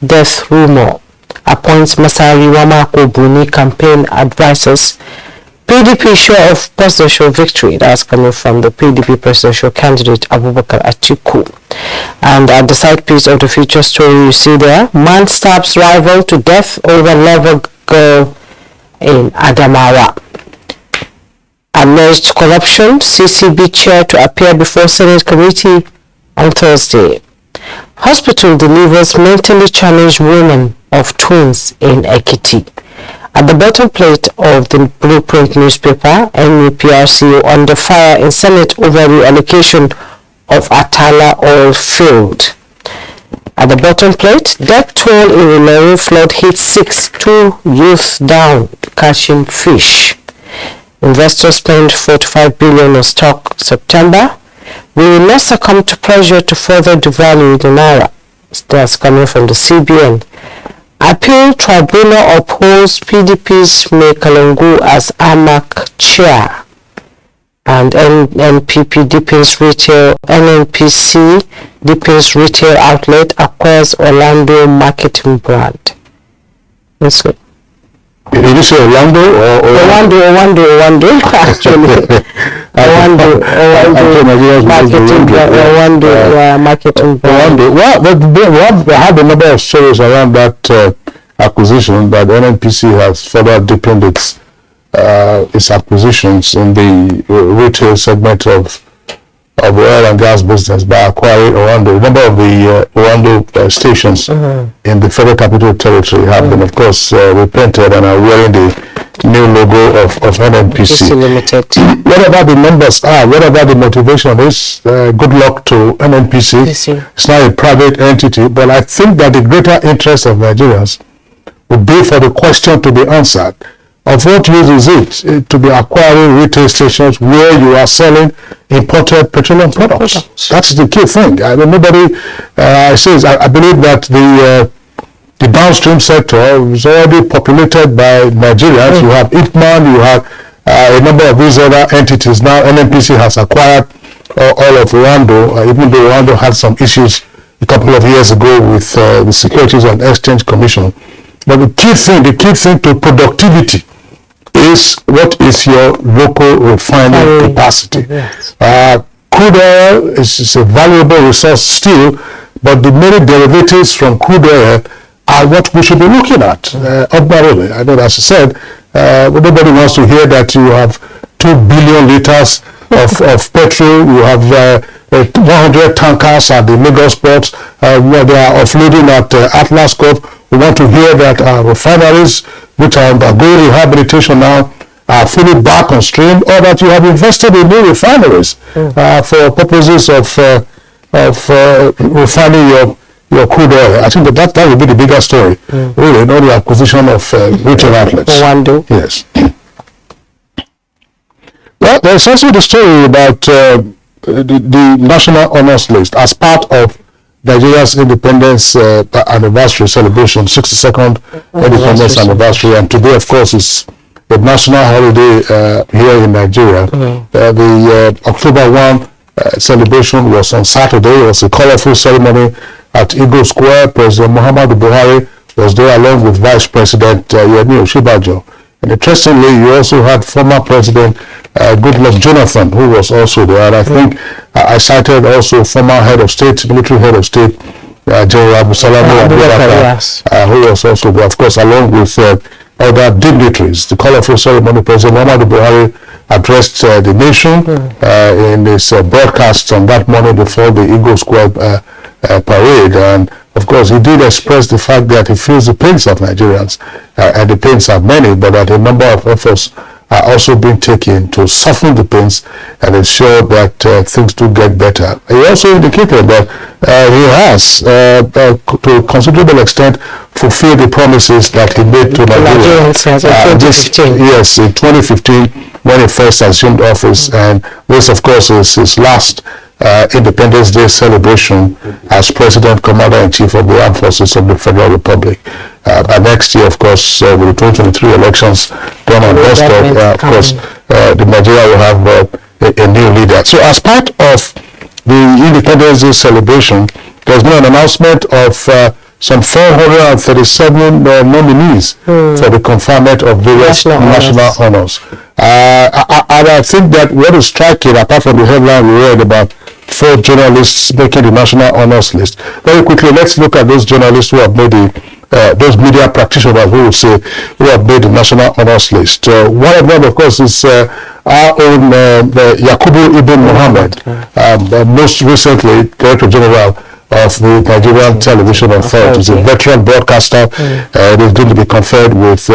death rumor, appoints Masari Wamako Buni campaign advisors. PDP sure of presidential victory. That's coming from the PDP presidential candidate Abubakar Atiku. And at the side piece of the feature story, you see there, man stabs rival to death over lover girl in Adamawa. Alleged corruption, CCB chair to appear before Senate committee on Thursday. Hospital delivers mentally challenged women of twins in Ekiti. At the bottom plate of the blueprint newspaper, NUPRC under fire in Senate over reallocation of Atala oil field. At the bottom plate, death toll in Ilori flood hit 6, 2 youth down catching fish. Investors spend 45 billion on stock September. We will not succumb to pressure to further devalue the naira. That's coming from the CBN. Appeal Tribunal upholds PDP's Mekalongo as AMAC chair. And NNPC deepens retail outlet, acquires Orlando marketing brand. Let's go. Did you say Orlando or Orlando, actually. Orlando marketing brand. Well, we have a number of stories around that acquisition, but NNPC has further deepened its acquisitions in the retail segment of oil and gas business by acquiring Orlando. A number of the Orlando stations in the Federal Capital Territory have been, of course, reprinted and are wearing the new logo of NNPC. Limited. Whatever the numbers are, whatever the motivation is, good luck to NNPC. It's not a private entity, but I think that the greater interest of Nigerians would be for the question to be answered. Of what use is it to be acquiring retail stations where you are selling imported petroleum products? That's the key thing. I mean, nobody says. I believe that the downstream sector is already populated by Nigerians. You have Ipman, you have a number of these other entities. Now NNPC has acquired all of Orlando, even though Orlando had some issues a couple of years ago with the Securities and Exchange Commission. But the key thing to productivity is what is your local refining capacity. Crude oil is a valuable resource still, but the many derivatives from crude oil are what we should be looking at. Ordinarily, I know, as I said, nobody wants to hear that you have 2 billion liters of petrol, you have 100 tankers at the Lagos ports, where they are offloading at Atlas Corp. We want to hear that refineries, which are undergoing rehabilitation now, are fully back on stream, or that you have invested in new refineries for purposes of refining your crude oil. I think that will be the bigger story, really, not the acquisition of retail outlets. Yes. Well, there's also the story about the National Honours List as part of Nigeria's independence anniversary celebration, 62nd independence anniversary, and today, of course, is a national holiday here in Nigeria. The October 1 celebration was on Saturday. It was a colorful ceremony at Eagle Square. President Muhammadu Buhari was there along with Vice President Yemi Osinbajo. And interestingly, you also had former President Goodluck Jonathan, who was also there. And I think I cited also former head of state, military head of state, General Abusalamu Abubakar, who was also there, of course, along with other dignitaries. The colorful ceremony, President Muhammadu Buhari addressed the nation in his broadcast on that morning before the Eagle Square parade. And of course, he did express the fact that he feels the pains of Nigerians, and the pains are many, but that a number of efforts are also being taken to soften the pains and ensure that things do get better. He also indicated that he has, to a considerable extent, fulfilled the promises that he made to Nigerians. Yes, in 2015, when he first assumed office, and this, of course, is his last Independence Day celebration as President, Commander-in-Chief of the Armed Forces of the Federal Republic. And next year, of course, with the 2023 elections done on doorstep, of course, the Nigeria will have a new leader. So as part of the Independence Day celebration, there's been an announcement of some 437 nominees for the conferment of various national honors. And I think that what is striking, apart from the headline we read about 4 journalists making the National Honors List, very quickly, let's look at those journalists who have made those media practitioners who will say, who have made the National Honors List. One of them, of course, is our own Yakubu Ibn Mohammed, most recently Director General of the Nigerian Television Authority. He's a veteran broadcaster, and is going to be conferred with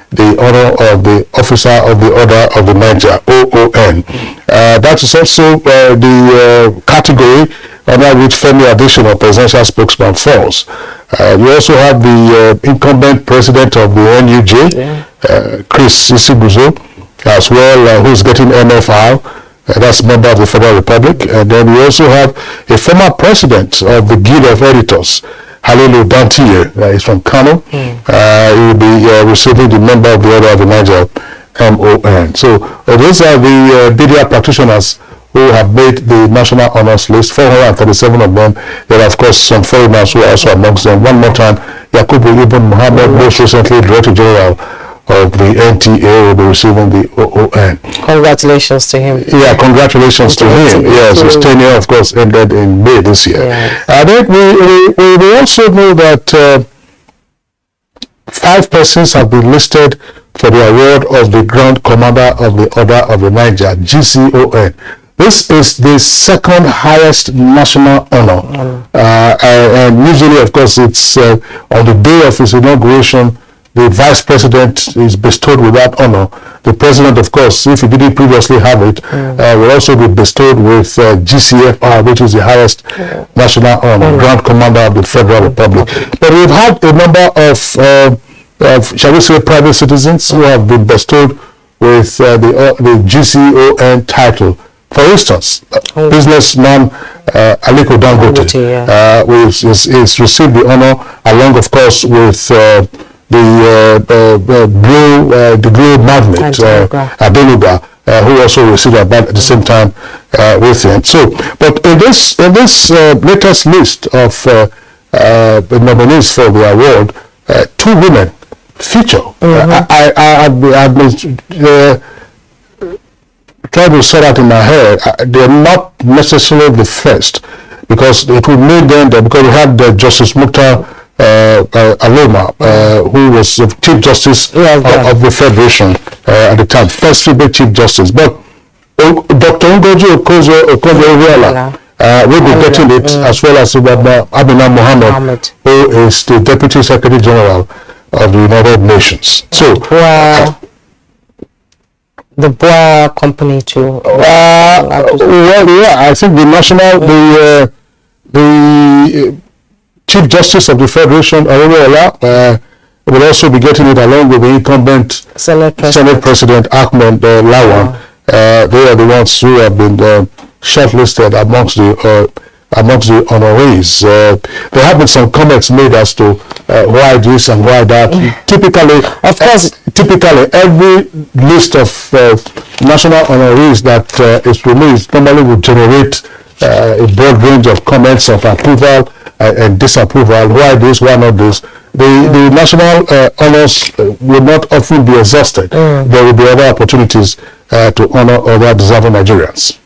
the honor of the Officer of the Order of the Niger, OON. That is also the category under which Femi Adesina, presidential spokesman, falls. You also have the incumbent president of the NUJ, Chris Isiguzo, as well, who's getting MFR. That's a member of the Federal Republic. And then we also have a former president of the Guild of Editors, Halilu Dantier. He's from Kano. He will be receiving the member of the Order of the Niger, MON. So these are the media practitioners who have made the national honors list, 437 of them. There are, of course, some foreigners who are also amongst them. One more time, Yakubu Ibn Muhammad, most recently Director General of the NTA, will be receiving the OON. Congratulations to him. Yeah, congratulations to him. Yes, his tenure, of course, ended in May this year. Yes. And then we also know that 5 persons have been listed for the award of the Grand Commander of the Order of the Niger, GCON. This is the second highest national honor. And usually, of course, it's on the day of his inauguration, the vice president is bestowed with that honor. The president, of course, if he didn't previously have it, will also be bestowed with GCFR, which is the highest national honor, Grand Commander of the Federal Republic. But we've had a number of shall we say, private citizens who have been bestowed with the GCON title. For instance, businessman Aliko Dangote is received the honor, along, of course, with the Globe magnate Adenuga, who also received about at the same time with him. So, but in this latest list of the nominees for the award, 2 women feature. I've been trying to sort out in my head. They're not necessarily the first, because it would make them that, because we had Justice Mukhtar Aloma, who was the Chief Justice of the Federation at the time, first female Chief Justice. But Dr. Ngozi Okonjo-Iweala will be getting it, as well as Abina Mohammed, who is the Deputy Secretary General of the United Nations. So the Boa company too. Well, yeah, I think the Chief Justice of the Federation, Areola, will also be getting it, along with the incumbent Senate President Ahmed Lawan. They are the ones who have been shortlisted amongst the honorees. There have been some comments made as to why this and why that. Typically, every list of national honorees that is released normally will generate a broad range of comments of approval and disapproval. Why this? Why not this? The national honors will not often be exhausted. There will be other opportunities to honor other deserving Nigerians.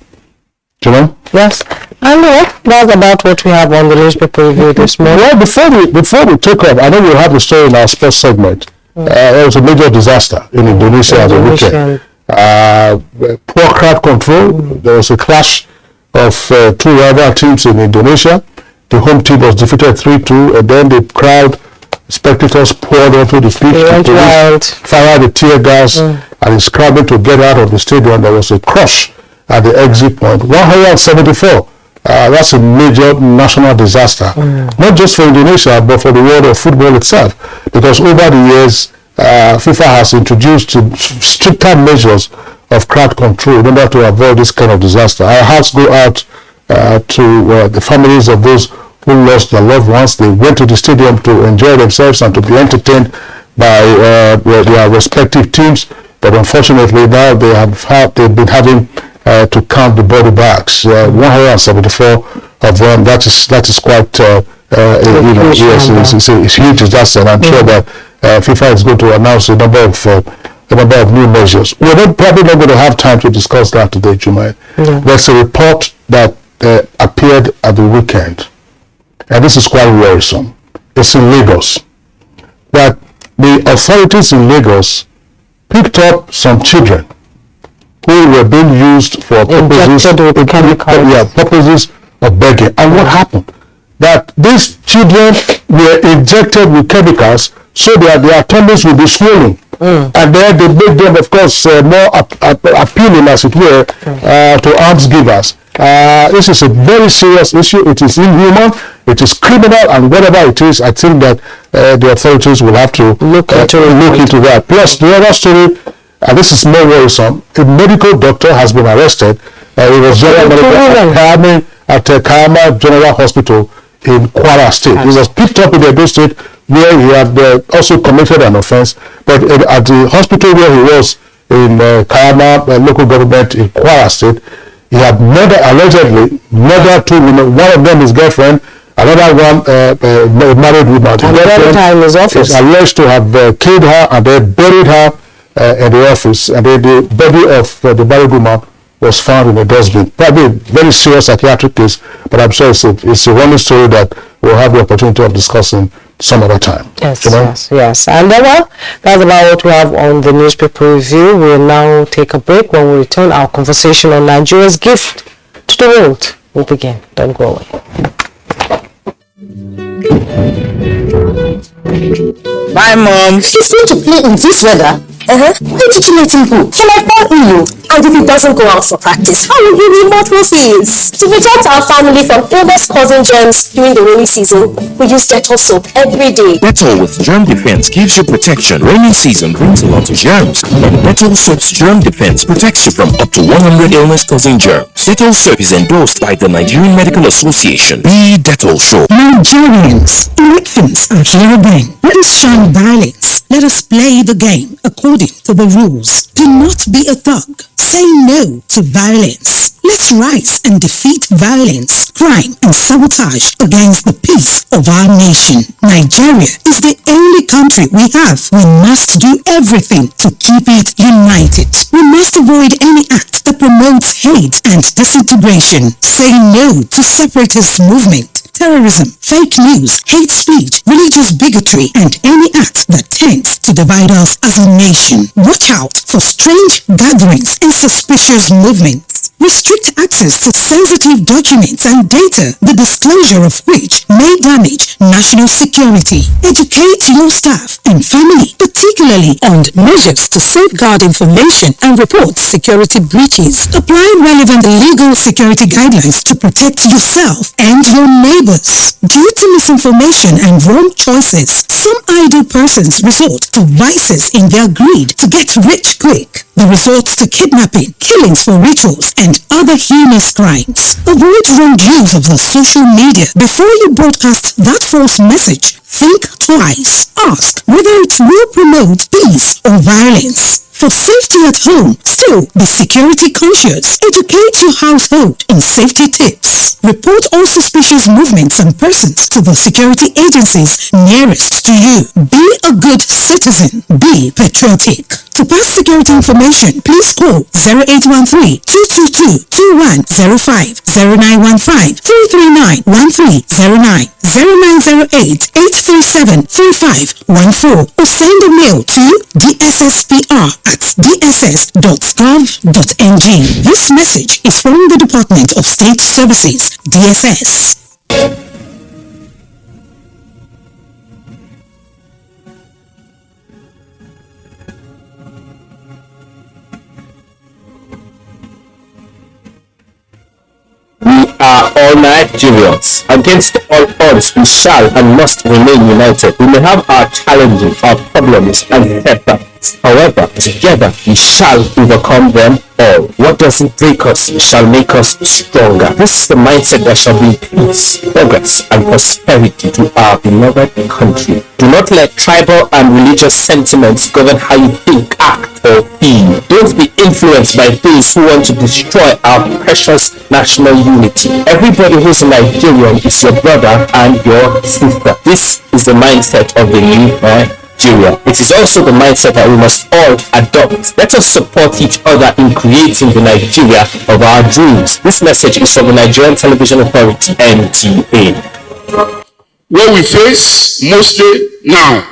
Do you know? Yes. I know. That's about what we have on the newspaper review this morning. Well, before we take off, I know we'll have the story in our sports segment. There was a major disaster in Indonesia at the weekend. Poor crowd control. There was a clash of 2 rival teams in Indonesia. The home team was defeated 3-2, and then the crowd, spectators poured onto the street. Fired the tear gas, and scrambled to get out of the stadium. There was a crush at the exit point. 174. That's a major national disaster, not just for Indonesia, but for the world of football itself. Because over the years, FIFA has introduced stricter measures of crowd control in order to avoid this kind of disaster. Our hearts go out to the families of those who lost their loved ones. They went to the stadium to enjoy themselves and to be entertained by their respective teams. But unfortunately, now they've been having to count the body bags. 174 of them. That is quite it's a huge disaster. And I'm sure that FIFA is going to announce a number of new measures. We're probably not going to have time to discuss that today, Jumai. There's a report that appeared at the weekend, and this is quite worrisome. It's in Lagos, that the authorities in Lagos picked up some children who were being used for purposes of begging. And what happened? That these children were injected with chemicals so that their tummies will be swollen. And then they made them, of course, more appealing, as it were, to alms givers. This is a very serious issue. It is inhuman, it is criminal, and whatever it is, I think that the authorities will have to look into that. Plus, the other story, and this is more worrisome, a medical doctor has been arrested. He was general manager at Kayama General Hospital in Kwara State. He was picked up in Edo State where he had also committed an offense, but at the hospital where he was in Kayama local government in Kwara State, he had allegedly murdered two women, one of them his girlfriend, another one married woman. And another time in his office. Is alleged to have killed her and then buried her in the office, and then the body of the married woman was found in a dustbin. Probably a very serious psychiatric case, but I'm sure it's a running story that we'll have the opportunity of discussing some other time. Yes. And well, that's about what we have on the newspaper review. We'll now take a break. When we return, our conversation on Nigeria's gift to the world will begin. Don't go away. Bye, Mom. He's going to play in this weather. Why did you let him go? He might fall ill. And if he doesn't go out for practice, how will he win more trophies? To protect our family from illness-causing germs during the rainy season, we use Dettol soap every day. Dettol with Germ Defense gives you protection. Rainy season brings a lot of germs, and Dettol soap's Germ Defense protects you from up to 100 illness-causing germs. Dettol soap is endorsed by the Nigerian Medical Association. Be Dettol soap. Nigerians, elections are here again. Let us shun violence. Let us play the game according to the rules. Do not be a thug. Say no to violence. Let's rise and defeat violence, crime, and sabotage against the peace of our nation. Nigeria is the only country we have. We must do everything to keep it united. We must avoid any act that promotes hate and disintegration. Say no to separatist movement, terrorism, fake news, hate speech, religious bigotry, and any act that tends to divide us as a nation. Watch out for strange gatherings and suspicious movements. Restrict access to sensitive documents and data, the disclosure of which may damage national security. Educate your staff and family, particularly on measures to safeguard information and report security breaches. Apply relevant legal security guidelines to protect yourself and your neighbors. Due to misinformation and wrong choices, some idle persons resort to vices in their greed to get rich quick. They resort to kidnapping, killings for rituals, and other heinous crimes. Avoid wrong use of the social media. Before you broadcast that false message, think twice. Ask whether it will promote peace or violence. For safety at home, still be security conscious. Educate your household in safety tips. Report all suspicious movements and persons to the security agencies nearest to you. Be a good citizen. Be patriotic. To pass security information, please call 0813-222-2105, 0915-339-1309, 0908-837-3514, or send a mail to dsspr@dss.gov.ng. This message is from the Department of State Services, DSS. We are all Nigerians. Against all odds, we shall and must remain united. We may have our challenges, our problems, and setbacks. However, together we shall overcome them all. What doesn't break us shall make us stronger. This is the mindset that shall bring peace, progress, and prosperity to our beloved country. Do not let tribal and religious sentiments govern how you think, act, or feel. Don't be influenced by those who want to destroy our precious national unity. Everybody who's a Nigerian is your brother and your sister. This is the mindset of the new Nigeria. It is also the mindset that we must all adopt. Let us support each other in creating the Nigeria of our dreams. This message is from the Nigerian Television Authority, NTA. What we face mostly now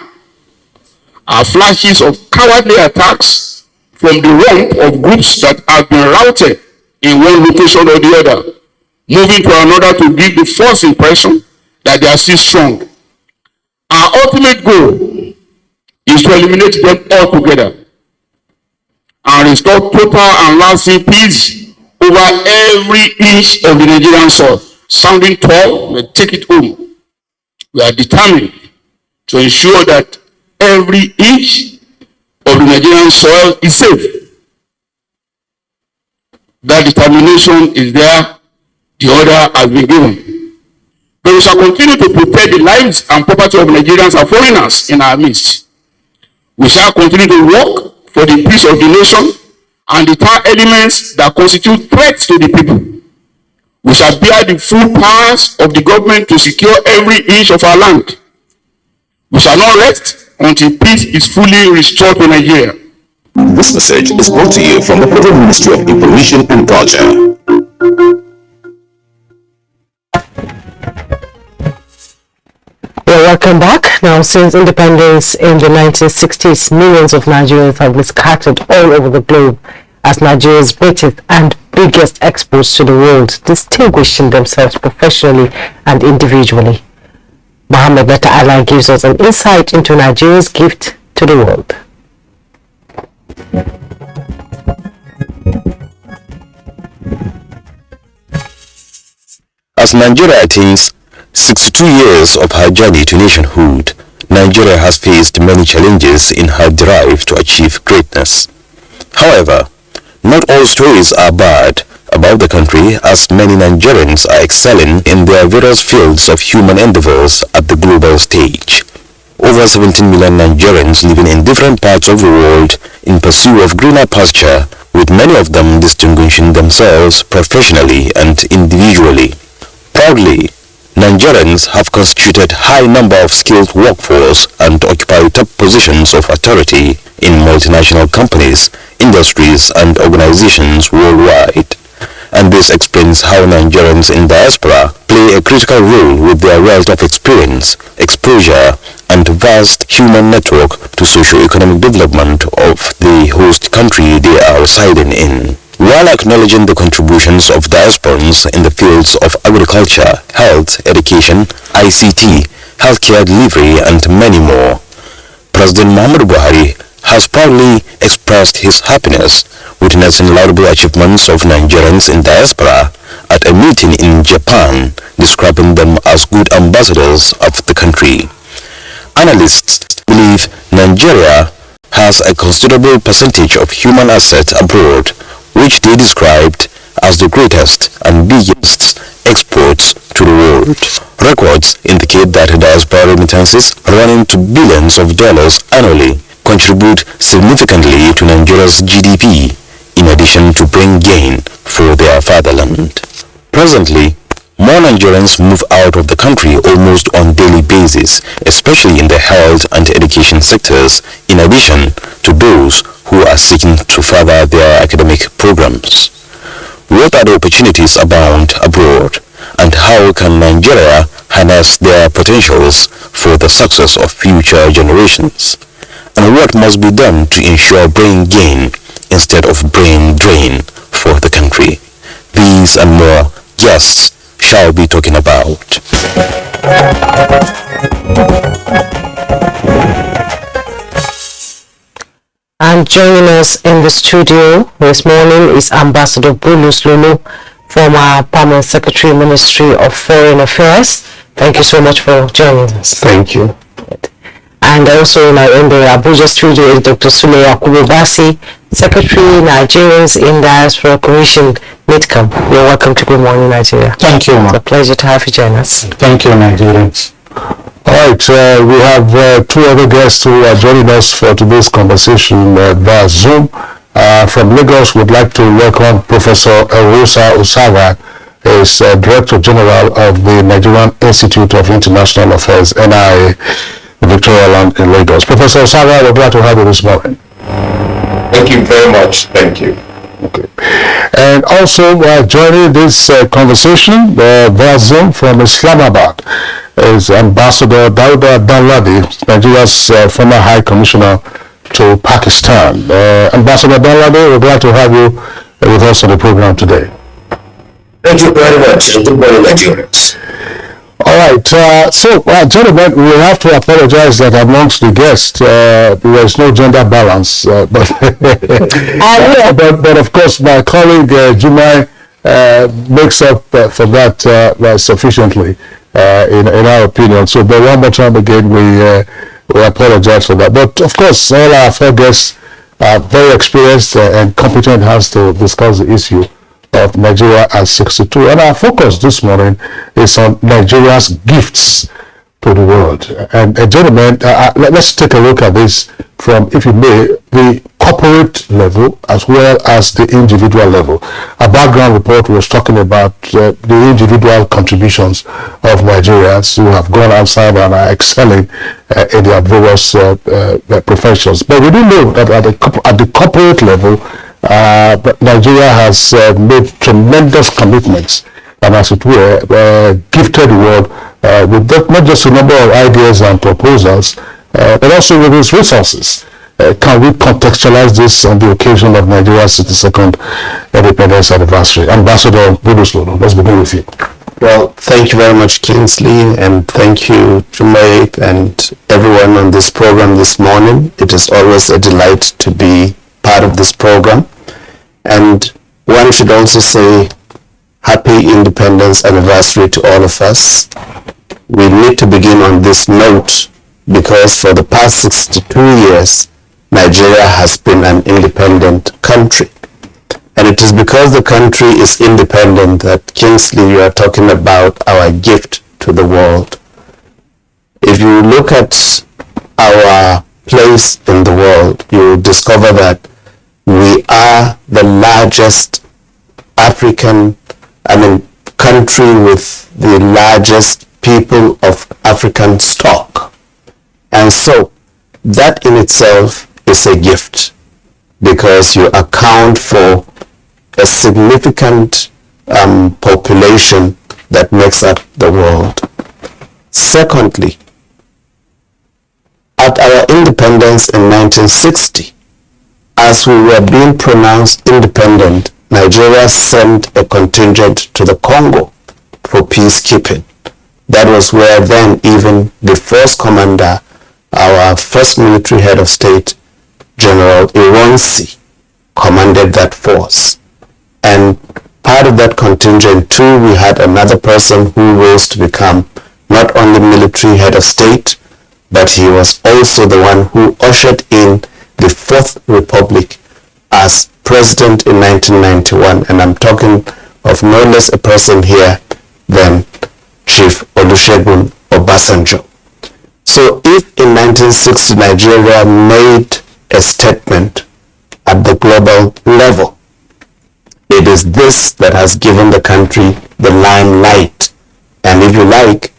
are flashes of cowardly attacks from the rump of groups that have been routed in one location or the other, moving to another to give the false impression that they are still strong. Our ultimate goal is to eliminate them altogether and restore total and lasting peace over every inch of the Nigerian soil. Sounding tall, we take it home. We are determined to ensure that every inch of the Nigerian soil is safe. That determination is there. The order has been given. But we shall continue to protect the lives and property of Nigerians and foreigners in our midst. We shall continue to work for the peace of the nation and deter elements that constitute threats to the people. We shall bear the full powers of the government to secure every inch of our land. We shall not rest until peace is fully restored to Nigeria. This message is brought to you from the Federal Ministry of Information and Culture. Welcome back. Now, since independence in the 1960s, millions of Nigerians have been scattered all over the globe as Nigeria's greatest and biggest exports to the world, distinguishing themselves professionally and individually. Mohammed Meta Allah gives us an insight into Nigeria's gift to the world. As Nigeria attains 62 years of her journey to nationhood, Nigeria has faced many challenges in her drive to achieve greatness. However, not all stories are bad about the country, as many Nigerians are excelling in their various fields of human endeavors at the global stage. Over 17 million Nigerians living in different parts of the world in pursuit of greener pasture, with many of them distinguishing themselves professionally and individually. Proudly, Nigerians have constituted high number of skilled workforce and occupy top positions of authority in multinational companies, industries and organizations worldwide. And this explains how Nigerians in diaspora play a critical role with their wealth of experience, exposure and vast human network to socio-economic development of the host country they are residing in. While acknowledging the contributions of diasporans in the fields of agriculture, health, education, ICT, healthcare delivery, and many more, President Muhammadu Buhari has proudly expressed his happiness witnessing laudable achievements of Nigerians in diaspora at a meeting in Japan, describing them as good ambassadors of the country. Analysts believe Nigeria has a considerable percentage of human assets abroad, which they described as the greatest and biggest exports to the world. Records indicate that diaspora remittances running to billions of dollars annually contribute significantly to Nigeria's GDP, in addition to bring gain for their fatherland. Presently, more Nigerians move out of the country almost on daily basis, especially in the health and education sectors, in addition to those who are seeking to further their academic programs. What are the opportunities abound abroad, and how can Nigeria harness their potentials for the success of future generations? And what must be done to ensure brain gain instead of brain drain for the country? These and more guests shall be talking about. And joining us in the studio this morning is Ambassador Bulus Lulu, former Permanent Secretary, Ministry of Foreign Affairs. Thank you so much for joining us. Thank you. And also in the Abuja studio is Dr. Sule Yakubu Basi, Secretary, Nigerians in Diaspora Commission, NITCOM. You're welcome to Good Morning Nigeria. Thank you, It's a pleasure to have you join us. Thank you, Nigerians. All right, we have two other guests who are joining us for today's conversation via Zoom. From Lagos, we'd like to welcome Professor Rosa Usaga, is Director General of the Nigerian Institute of International Affairs, NIA, Victoria Land in Lagos. Professor Usaga, we're glad to have you this morning. Thank you very much. Thank you. Okay. And also joining this conversation via Zoom from Islamabad is Ambassador Dauda Danladi, Nigeria's former High Commissioner to Pakistan. Ambassador Danladi, we're glad to have you with us on the program today. Thank you very much. Good morning, Nigerians. All right, gentlemen, we have to apologize that amongst the guests there is no gender balance, but of course my colleague Jumai makes up for that sufficiently in our opinion. So, but one more time again, we apologize for that. But of course, all our four guests are very experienced and competent hands to discuss the issue of Nigeria at 62. And our focus this morning is on Nigeria's gifts to the world. And gentlemen, let's take a look at this from, if you may, the corporate level as well as the individual level. A background report was talking about the individual contributions of Nigerians who have gone outside and are excelling in their various professions. But we do know that at the corporate level, Nigeria has made tremendous commitments and, as it were, gifted the world with not just a number of ideas and proposals, but also with its resources. Can we contextualize this on the occasion of Nigeria's 62nd independence anniversary? Ambassador Buduslodo, let's begin with you. Well, thank you very much, Kingsley, and thank you, Jumaid, and everyone on this program this morning. It is always a delight to be part of this program. And one should also say happy independence anniversary to all of us. We need to begin on this note because for the past 62 years, Nigeria has been an independent country. And it is because the country is independent that, Kingsley, you are talking about our gift to the world. If you look at our place in the world, you will discover that we are the largest country with the largest people of African stock. And so that in itself is a gift because you account for a significant population that makes up the world. Secondly, at our independence in 1960, as we were being pronounced independent, Nigeria sent a contingent to the Congo for peacekeeping. That was where then even the first commander, our first military head of state, General Ironsi, commanded that force. And part of that contingent too, we had another person who rose to become not only military head of state, but he was also the one who ushered in the Fourth Republic as president in 1991. And I'm talking of no less a person here than Chief Olusegun Obasanjo. So if in 1960 Nigeria made a statement at the global level, it is this that has given the country the limelight. And if you like,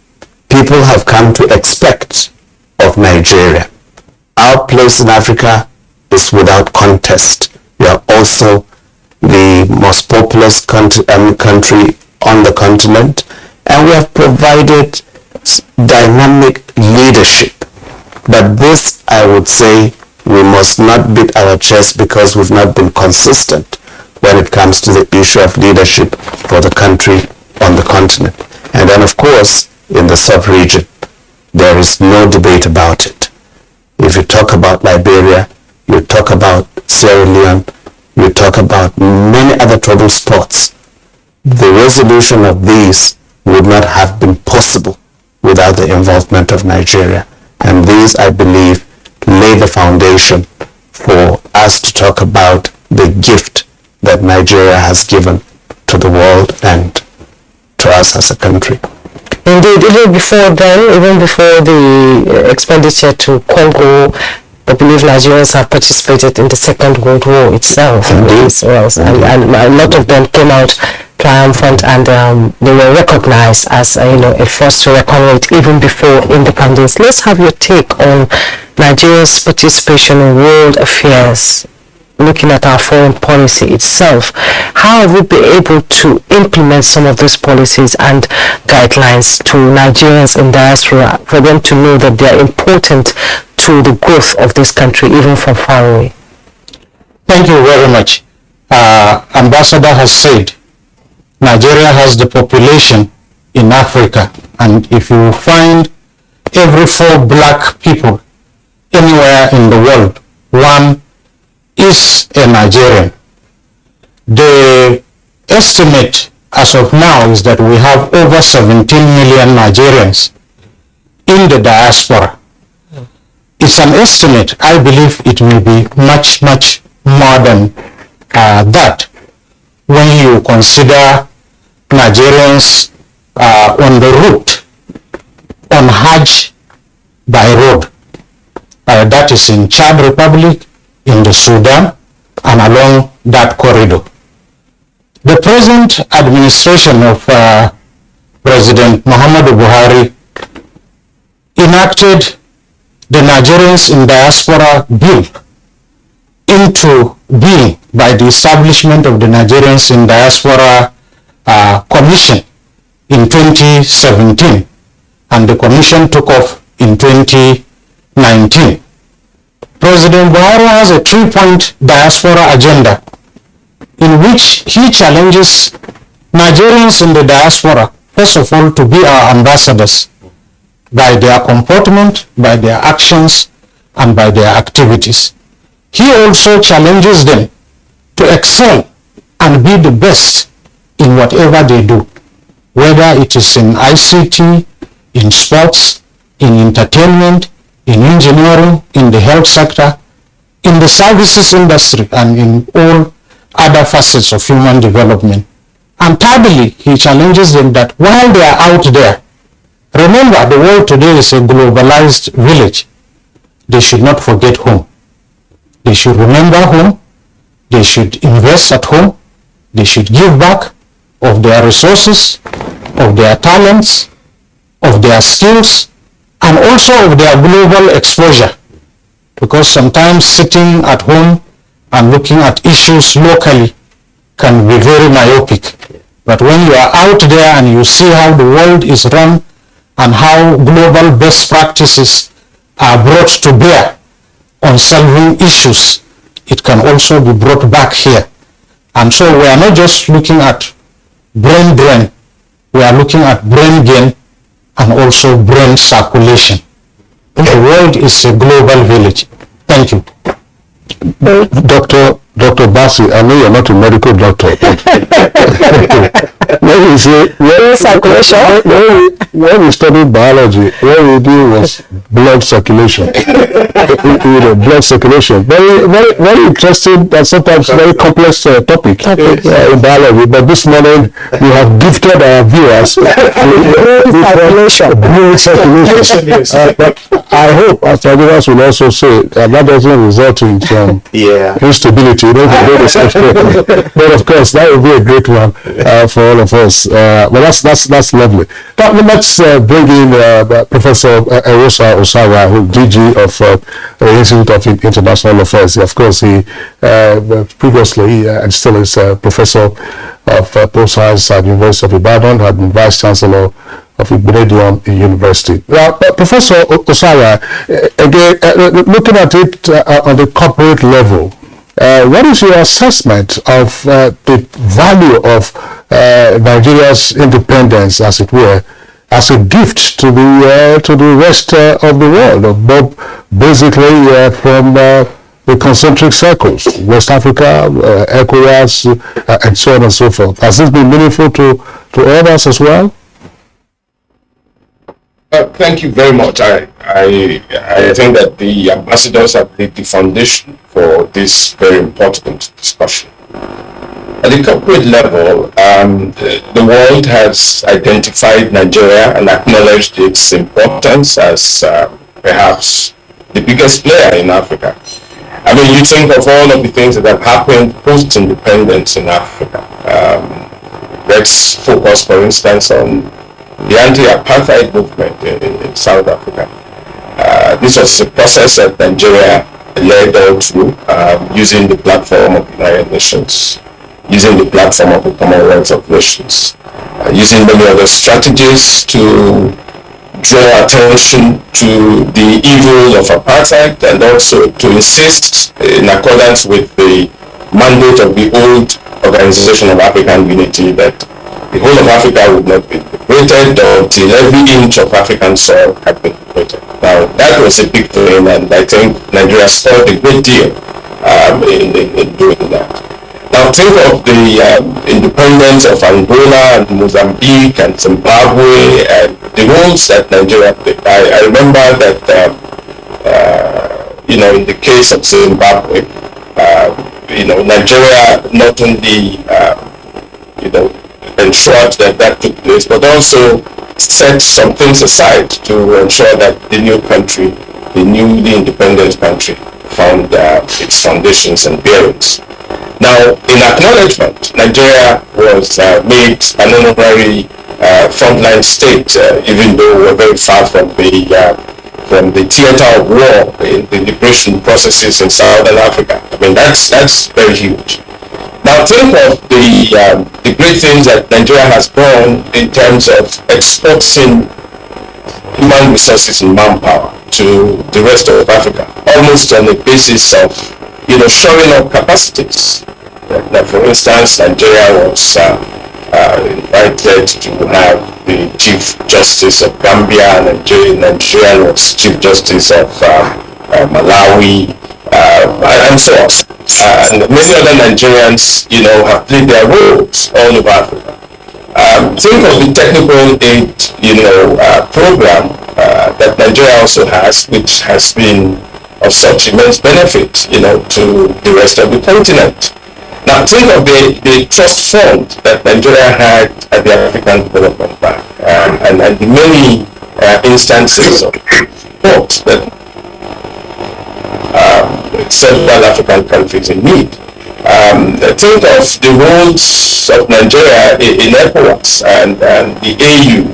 people have come to expect of Nigeria. Our place in Africa is without contest. We are also the most populous country on the continent, and we have provided dynamic leadership. But this, I would say, we must not beat our chest because we've not been consistent when it comes to the issue of leadership for the country on the continent. And then, of course, in the sub-region, there is no debate about it. If you talk about Liberia, you talk about Sierra Leone, you talk about many other troubled spots. The resolution of these would not have been possible without the involvement of Nigeria. And these, I believe, lay the foundation for us to talk about the gift that Nigeria has given to the world and to us as a country. Indeed, even before then, even before the expenditure to Congo, I believe Nigerians have participated in the Second World War itself. Indeed. And a lot of them came out triumphant, and they were recognized as a force to reckon with even before independence. Let's have your take on Nigeria's participation in world affairs, looking at our foreign policy itself. How have we been able to implement some of those policies and guidelines to Nigerians in diaspora for them to know that they are important to the growth of this country, even from far away? Thank you very much. Ambassador has said Nigeria has the population in Africa, and if you find every 4 black people anywhere in the world, one is a Nigerian. The estimate as of now is that we have over 17 million Nigerians in the diaspora. It's an estimate. I believe it will be much, much more than that. when you consider Nigerians on the route on Hajj by road. That is in Chad Republic, in the Sudan, and along that corridor. The present administration of President Muhammadu Buhari enacted the Nigerians in Diaspora Bill into being by the establishment of the Nigerians in Diaspora Commission in 2017, and the commission took off in 2019. President Buhari has a 3-point diaspora agenda in which he challenges Nigerians in the diaspora, first of all, to be our ambassadors by their comportment, by their actions, and by their activities. He also challenges them to excel and be the best in whatever they do, whether it is in ICT, in sports, in entertainment, in engineering, in the health sector, in the services industry, and in all other facets of human development. And thirdly, he challenges them that while they are out there, remember the world today is a globalized village, they should not forget home. They should remember home, they should invest at home, they should give back of their resources, of their talents, of their skills, and also of their global exposure. Because sometimes sitting at home and looking at issues locally can be very myopic. But when you are out there and you see how the world is run and how global best practices are brought to bear on solving issues, it can also be brought back here. And so we are not just looking at brain drain, we are looking at brain gain and also brain circulation. The world is a global village. Thank you. Dr. Bassi, I know you're not a medical doctor. When you say, when we studied biology, what we do was blood circulation. Blood circulation. Very, very, very interesting and sometimes very complex topic in biology. But this morning, we have gifted our viewers blood circulation. But I hope our viewers will also say that doesn't result in some instability. But of course, that would be a great one for all of us. But that's lovely. Now, let's bring in Professor Erosa Osawa, who DG of the Institute of International Affairs. Of course, he previously and still is Professor of Post-Science at the University of Ibadan, had been Vice Chancellor of Ibadan University. Now, Professor Osawa, again, looking at it on the corporate level, what is your assessment of the value of Nigeria's independence, as it were, as a gift to the rest of the world, basically from the concentric circles, West Africa, ECOWAS, and so on and so forth? Has this been meaningful to others as well? Thank you very much. I think that the ambassadors have laid the foundation for this very important discussion. At the corporate level, the world has identified Nigeria and acknowledged its importance as perhaps the biggest player in Africa. I mean, you think of all of the things that have happened post-independence in Africa. Let's focus, for instance, on the anti-apartheid movement in South Africa. This was a process that Nigeria led all through, using the platform of the United Nations, using the platform of the Commonwealth of Nations, using many other strategies to draw attention to the evil of apartheid, and also to insist, in accordance with the mandate of the old Organization of African Unity, that the whole of Africa would not be liberated until every inch of African soil had been liberated. Now, that was a big thing, and I think Nigeria scored a great deal in doing that. Now, think of the independence of Angola and Mozambique and Zimbabwe and the roles that Nigeria played. I remember that, in the case of Zimbabwe, Nigeria not only ensured that that took place, but also set some things aside to ensure that the new country, the newly independent country, found its foundations and bearings. Now, in acknowledgement, Nigeria was made an honorary frontline state, even though we're very far from the theater of war in the liberation processes in Southern Africa. I mean, that's very huge. Now, think of the great things that Nigeria has done in terms of exporting human resources and manpower to the rest of Africa, almost on the basis of, shoring up capacities. Now, for instance, Nigeria was invited to have the Chief Justice of Gambia, Nigerian was Chief Justice of Malawi, and so on. And many other Nigerians, have played their roles all over Africa. Think of the technical aid, program that Nigeria also has, which has been of such immense benefit, to the rest of the continent. Now think of the trust fund that Nigeria had at the African Development Bank, and the many instances of support that several African countries in need. Think of the roles of Nigeria in ECOWAS and the AU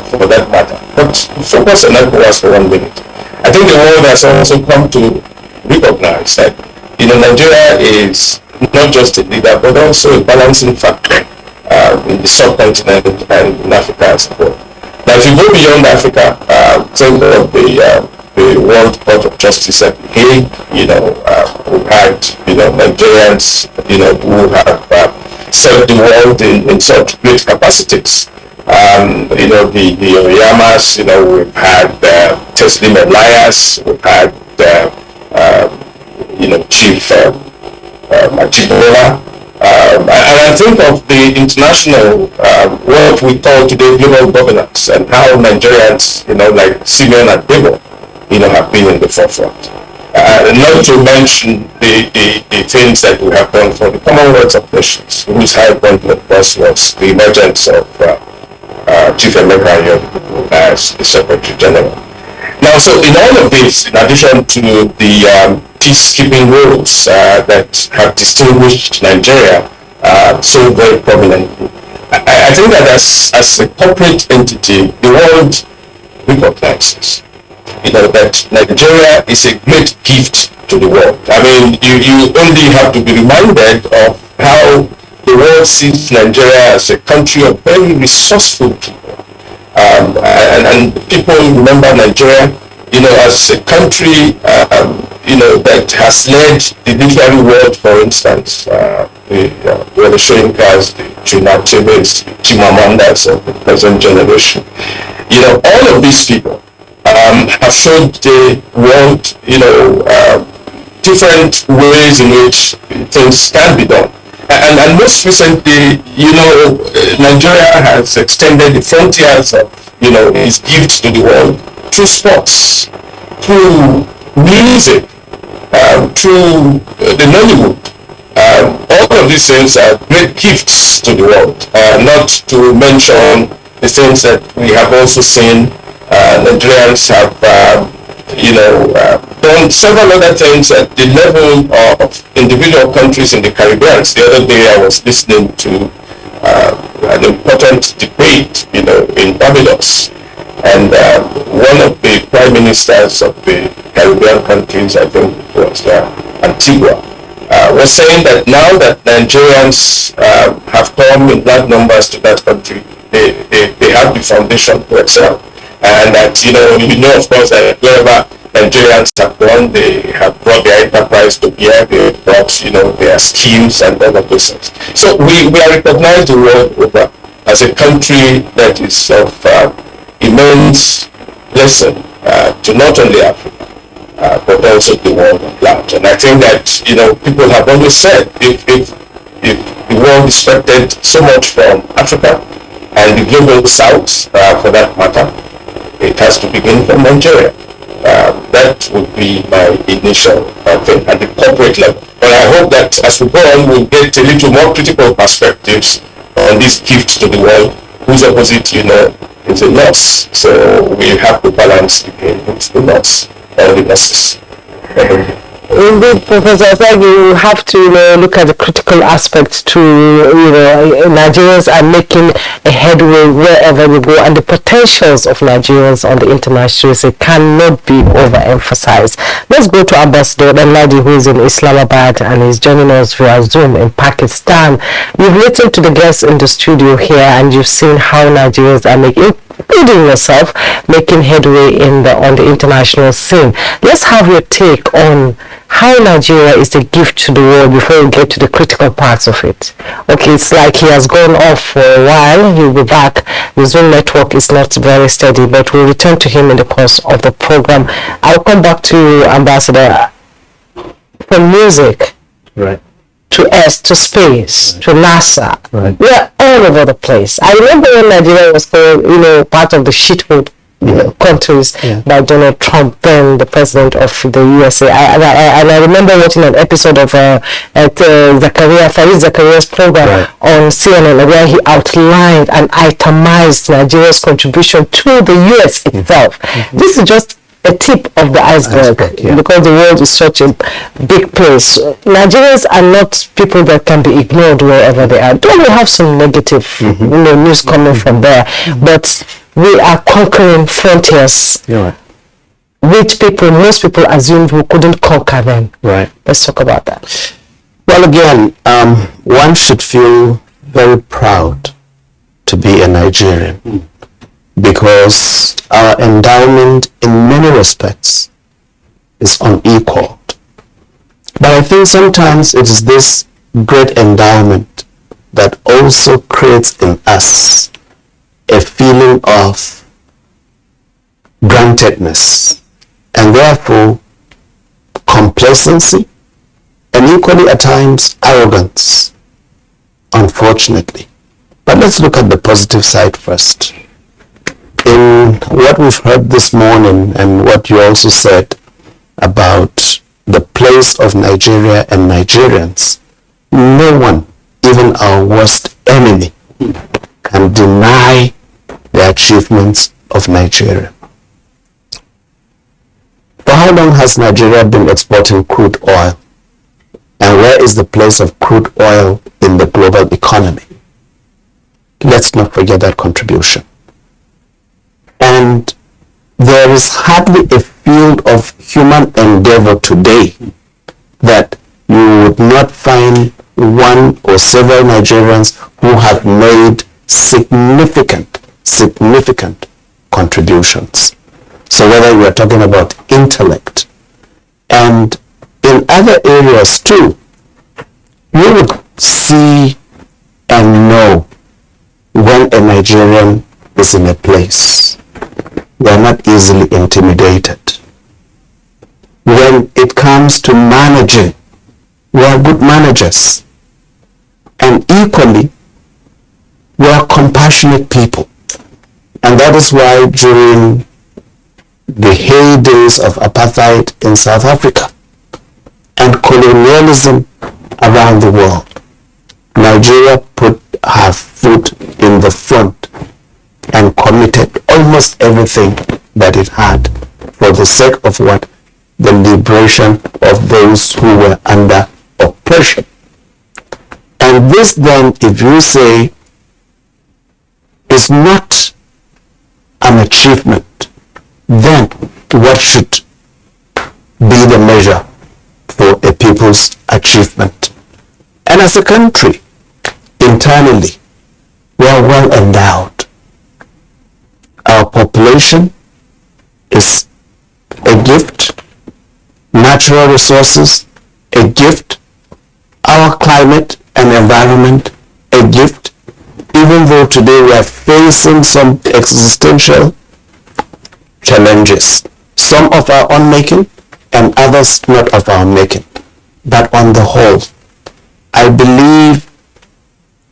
for that matter. But focus on ECOWAS for 1 minute. I think the world has also come to recognize that Nigeria is not just a leader but also a balancing factor in the subcontinent and in Africa as a whole. Now, if you go beyond Africa, think of the World Court of Justice at The Hague. We've had Nigerians who have served the world in such great capacities. The Oyamas, we've had Teslim Elias, we've had Chief Majibola, and I think of the international what we call today global governance, and how Nigerians, like Simeon and Debo, have been in the forefront. Not to mention the things that we have done for the Commonwealth of Nations, whose high point, of course, was the emergence of Chief Emeka Anyogu as the Secretary General. Now, so in all of this, in addition to the peacekeeping roles that have distinguished Nigeria so very prominently, I think that as a corporate entity, the world recognizes that Nigeria is a great gift to the world. I mean, you only have to be reminded of how the world sees Nigeria as a country of very resourceful people. And people remember Nigeria, as a country, that has led the literary world, for instance. The Shoyinkas, the Chinachebes, the Chimamandas of the present generation. All of these people have showed the world, different ways in which things can be done. And most recently, Nigeria has extended the frontiers of, its gifts to the world through sports, through music, through the Nollywood. All of these things are great gifts to the world. Not to mention the things that we have also seen. Nigerians have, done several other things at the level of individual countries in the Caribbean. The other day I was listening to an important debate, in Barbados, and one of the prime ministers of the Caribbean countries, I think it was Antigua, was saying that now that Nigerians have come in large numbers to that country, they have the foundation to excel. And that, of course, that wherever Nigerians have gone, they have brought their enterprise to bear, they brought, their skills and all of those things. So we are recognized the world over as a country that is of immense lesson to not only Africa, but also the world at large. And I think that, people have always said, if the world expected so much from Africa and the global south, for that matter, it has to begin from Nigeria. That would be my initial thing at the corporate level. But I hope that as we go on, we'll get a little more critical perspectives on this gift to the world, whose opposite, is a loss. So we have to balance between the loss and the losses. Indeed, Professor Osagi, you have to look at the critical aspects to, Nigerians are making a headway wherever they go, and the potentials of Nigerians on the international scene cannot be overemphasized. Let's go to Ambassador Ladi, who is in Islamabad and is joining us via Zoom in Pakistan. You've listened to the guests in the studio here, and you've seen how Nigerians are making, including yourself, making headway on the international scene. Let's have your take on how Nigeria is a gift to the world before we get to the critical parts of it. Okay, it's like he has gone off for a while. He'll be back. The Zoom network is not very steady, but we'll return to him in the course of the program. I'll come back to you, Ambassador. From music, right, to S, to space, to NASA, right, we are all over the place. I remember when Nigeria was called, part of the shithole countries by Donald Trump, then the president of the USA. I remember watching an episode of Farid Zakaria's program on CNN, where he outlined and itemized Nigeria's contribution to the US itself. This is just a tip of the iceberg, because the world is such a big place. Nigerians are not people that can be ignored wherever they are. Don't we have some negative news coming from there? But we are conquering frontiers, which most people assumed we couldn't conquer them. Right. Let's talk about that. Well, again, one should feel very proud to be a Nigerian, because our endowment in many respects is unequaled. But I think sometimes it is this great endowment that also creates in us a feeling of grantedness, and therefore complacency, and equally at times arrogance, unfortunately. But let's look at the positive side first. In what we've heard this morning, and what you also said about the place of Nigeria and Nigerians, no one, even our worst enemy, can deny the achievements of Nigeria. For how long has Nigeria been exporting crude oil? And where is the place of crude oil in the global economy? Let's not forget that contribution. And there is hardly a field of human endeavor today that you would not find one or several Nigerians who have made significant contributions. So whether you are talking about intellect, and in other areas too, you would see and know when a Nigerian is in a place. They are not easily intimidated. When it comes to managing, we are good managers. And equally, we are compassionate people. And that is why during the heydays of apartheid in South Africa and colonialism around the world, Nigeria put her foot in the front and committed almost everything that it had for the sake of what? The liberation of those who were under oppression. And this then, if you say, is not an achievement, then what should be the measure for a people's achievement? And as a country, internally, we are well endowed. Our population is a gift, natural resources, a gift, our climate and environment, a gift, even though today we are facing some existential challenges, some of our own making and others not of our making. But on the whole, I believe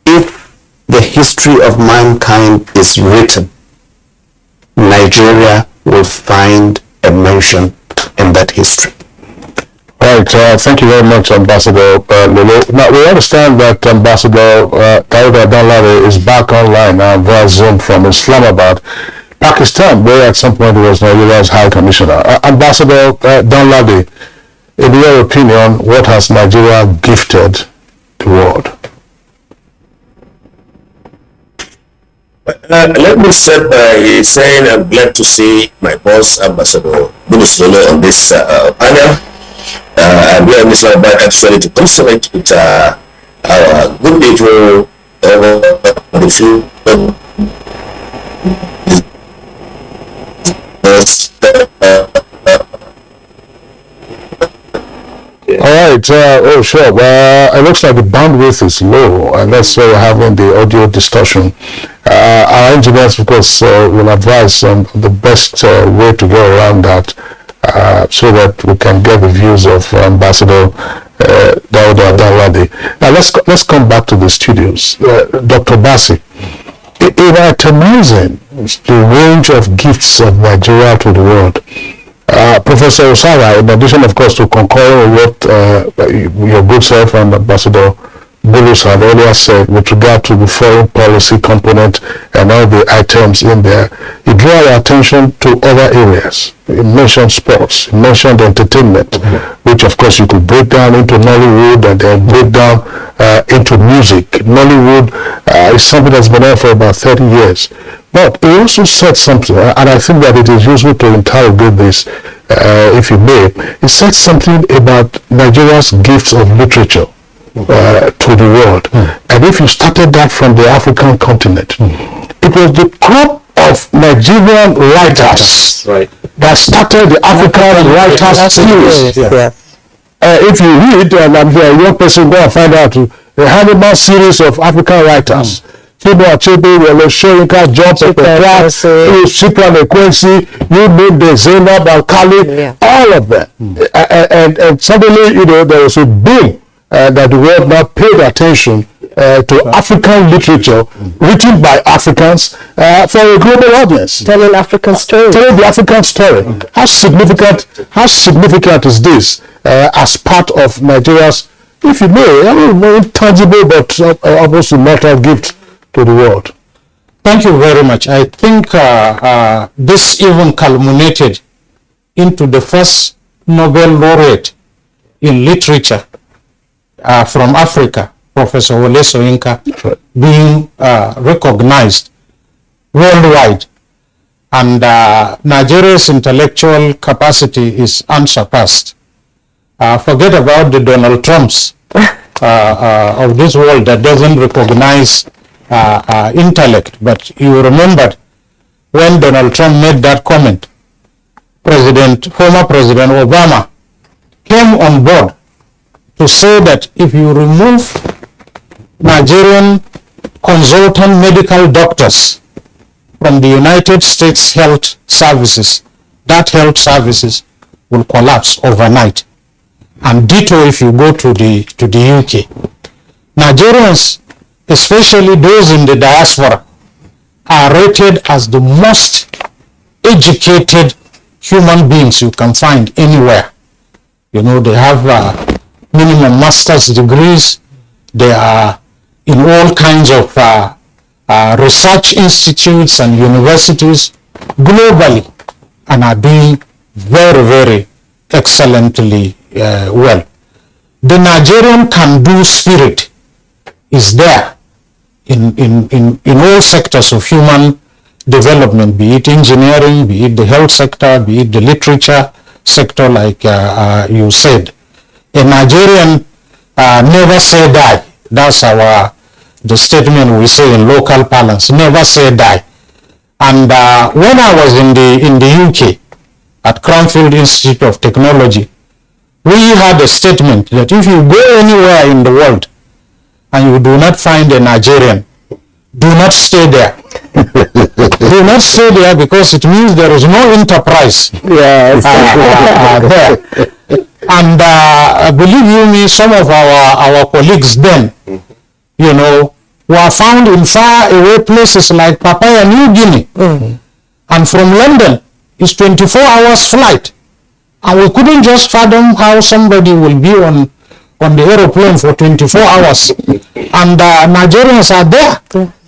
if the history of mankind is written, Nigeria will find a mention in that history. right. Thank you very much, Ambassador Lulu. Now, we understand that Ambassador Dauda Danladi is back online now via Zoom from Islamabad, Pakistan, where at some point he was Nigeria's High Commissioner. Ambassador Danladi, in your opinion, what has Nigeria gifted the world? Let me start by saying I'm glad to see my boss, Ambassador Bulus Lolo, on this panel. And we are in Islamabad actually to consummate with our good people the few. All right. Oh, sure. Well, it looks like the bandwidth is low, and that's why we're having the audio distortion. Our engineers, of course, will advise on the best way to go around that, so that we can get the views of Ambassador Dauda Danladi. Now, let's come back to the studios. Dr. Bassi, in itemizing the range of gifts of Nigeria to the world, Professor Osara, in addition, of course, to concurring with what your good self and Ambassador Bulus had earlier said with regard to the foreign policy component and all the items in there, he drew our attention to other areas. He mentioned sports, he mentioned entertainment, which of course you could break down into Nollywood and then break down into music. Nollywood is something that's been on for about 30 years. But he also said something, and I think that it is useful to interrogate this, if you may. He said something about Nigeria's gifts of literature to the world. And if you started that from the African continent, it was the crop of Nigerian writers that started the African writers series. If you read, and I'm here, a young person go and find out, the Hannibal series of African writers. Tibo Achebe, Wole Soyinka, John Pepper, Cyprian Ekwensi, you name the Zainab Alkali, all of them. And suddenly, there was a boom that the world now paid attention to African literature written by Africans for a global audience. Telling African story. Telling the African story. How significant is this as part of Nigeria's, if you may, intangible but almost immortal gift to the world? Thank you very much. I think this even culminated into the first Nobel laureate in literature from Africa, Professor Wole Soyinka, being recognized worldwide. And Nigeria's intellectual capacity is unsurpassed. Forget about the Donald Trumps of this world that doesn't recognize intellect. But you remembered when Donald Trump made that comment, former President Obama came on board to say that if you remove Nigerian consultant medical doctors from the United States health services, that health services will collapse overnight. And ditto if you go to the UK. Nigerians, especially those in the diaspora, are rated as the most educated human beings you can find anywhere. They have minimum master's degrees. They are in all kinds of research institutes and universities globally and are doing very, very excellently well. The Nigerian can-do spirit is there in all sectors of human development, be it engineering, be it the health sector, be it the literature sector, like you said. A Nigerian never say die. That's the statement we say in local parlance, never say die. And when I was in the UK at Cranfield Institute of Technology, we had a statement that if you go anywhere in the world and you do not find a Nigerian, do not stay there. Do not stay there, because it means there is no enterprise there. And believe you me, some of our colleagues then, were found in far away places like Papua New Guinea. And from London, it's 24 hours flight. And we couldn't just fathom how somebody will be on the aeroplane for 24 hours. And Nigerians are there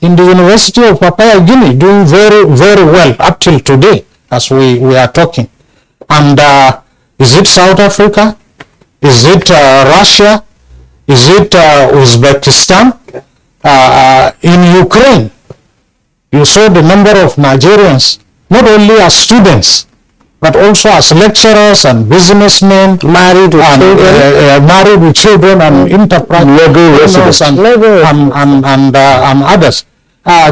in the University of Papua Guinea doing very, very well up till today as we are talking. And is it South Africa? Is it Russia? Is it Uzbekistan? In Ukraine, you saw the number of Nigerians, not only as students, but also as lecturers and businessmen, married with children and enterprise and others.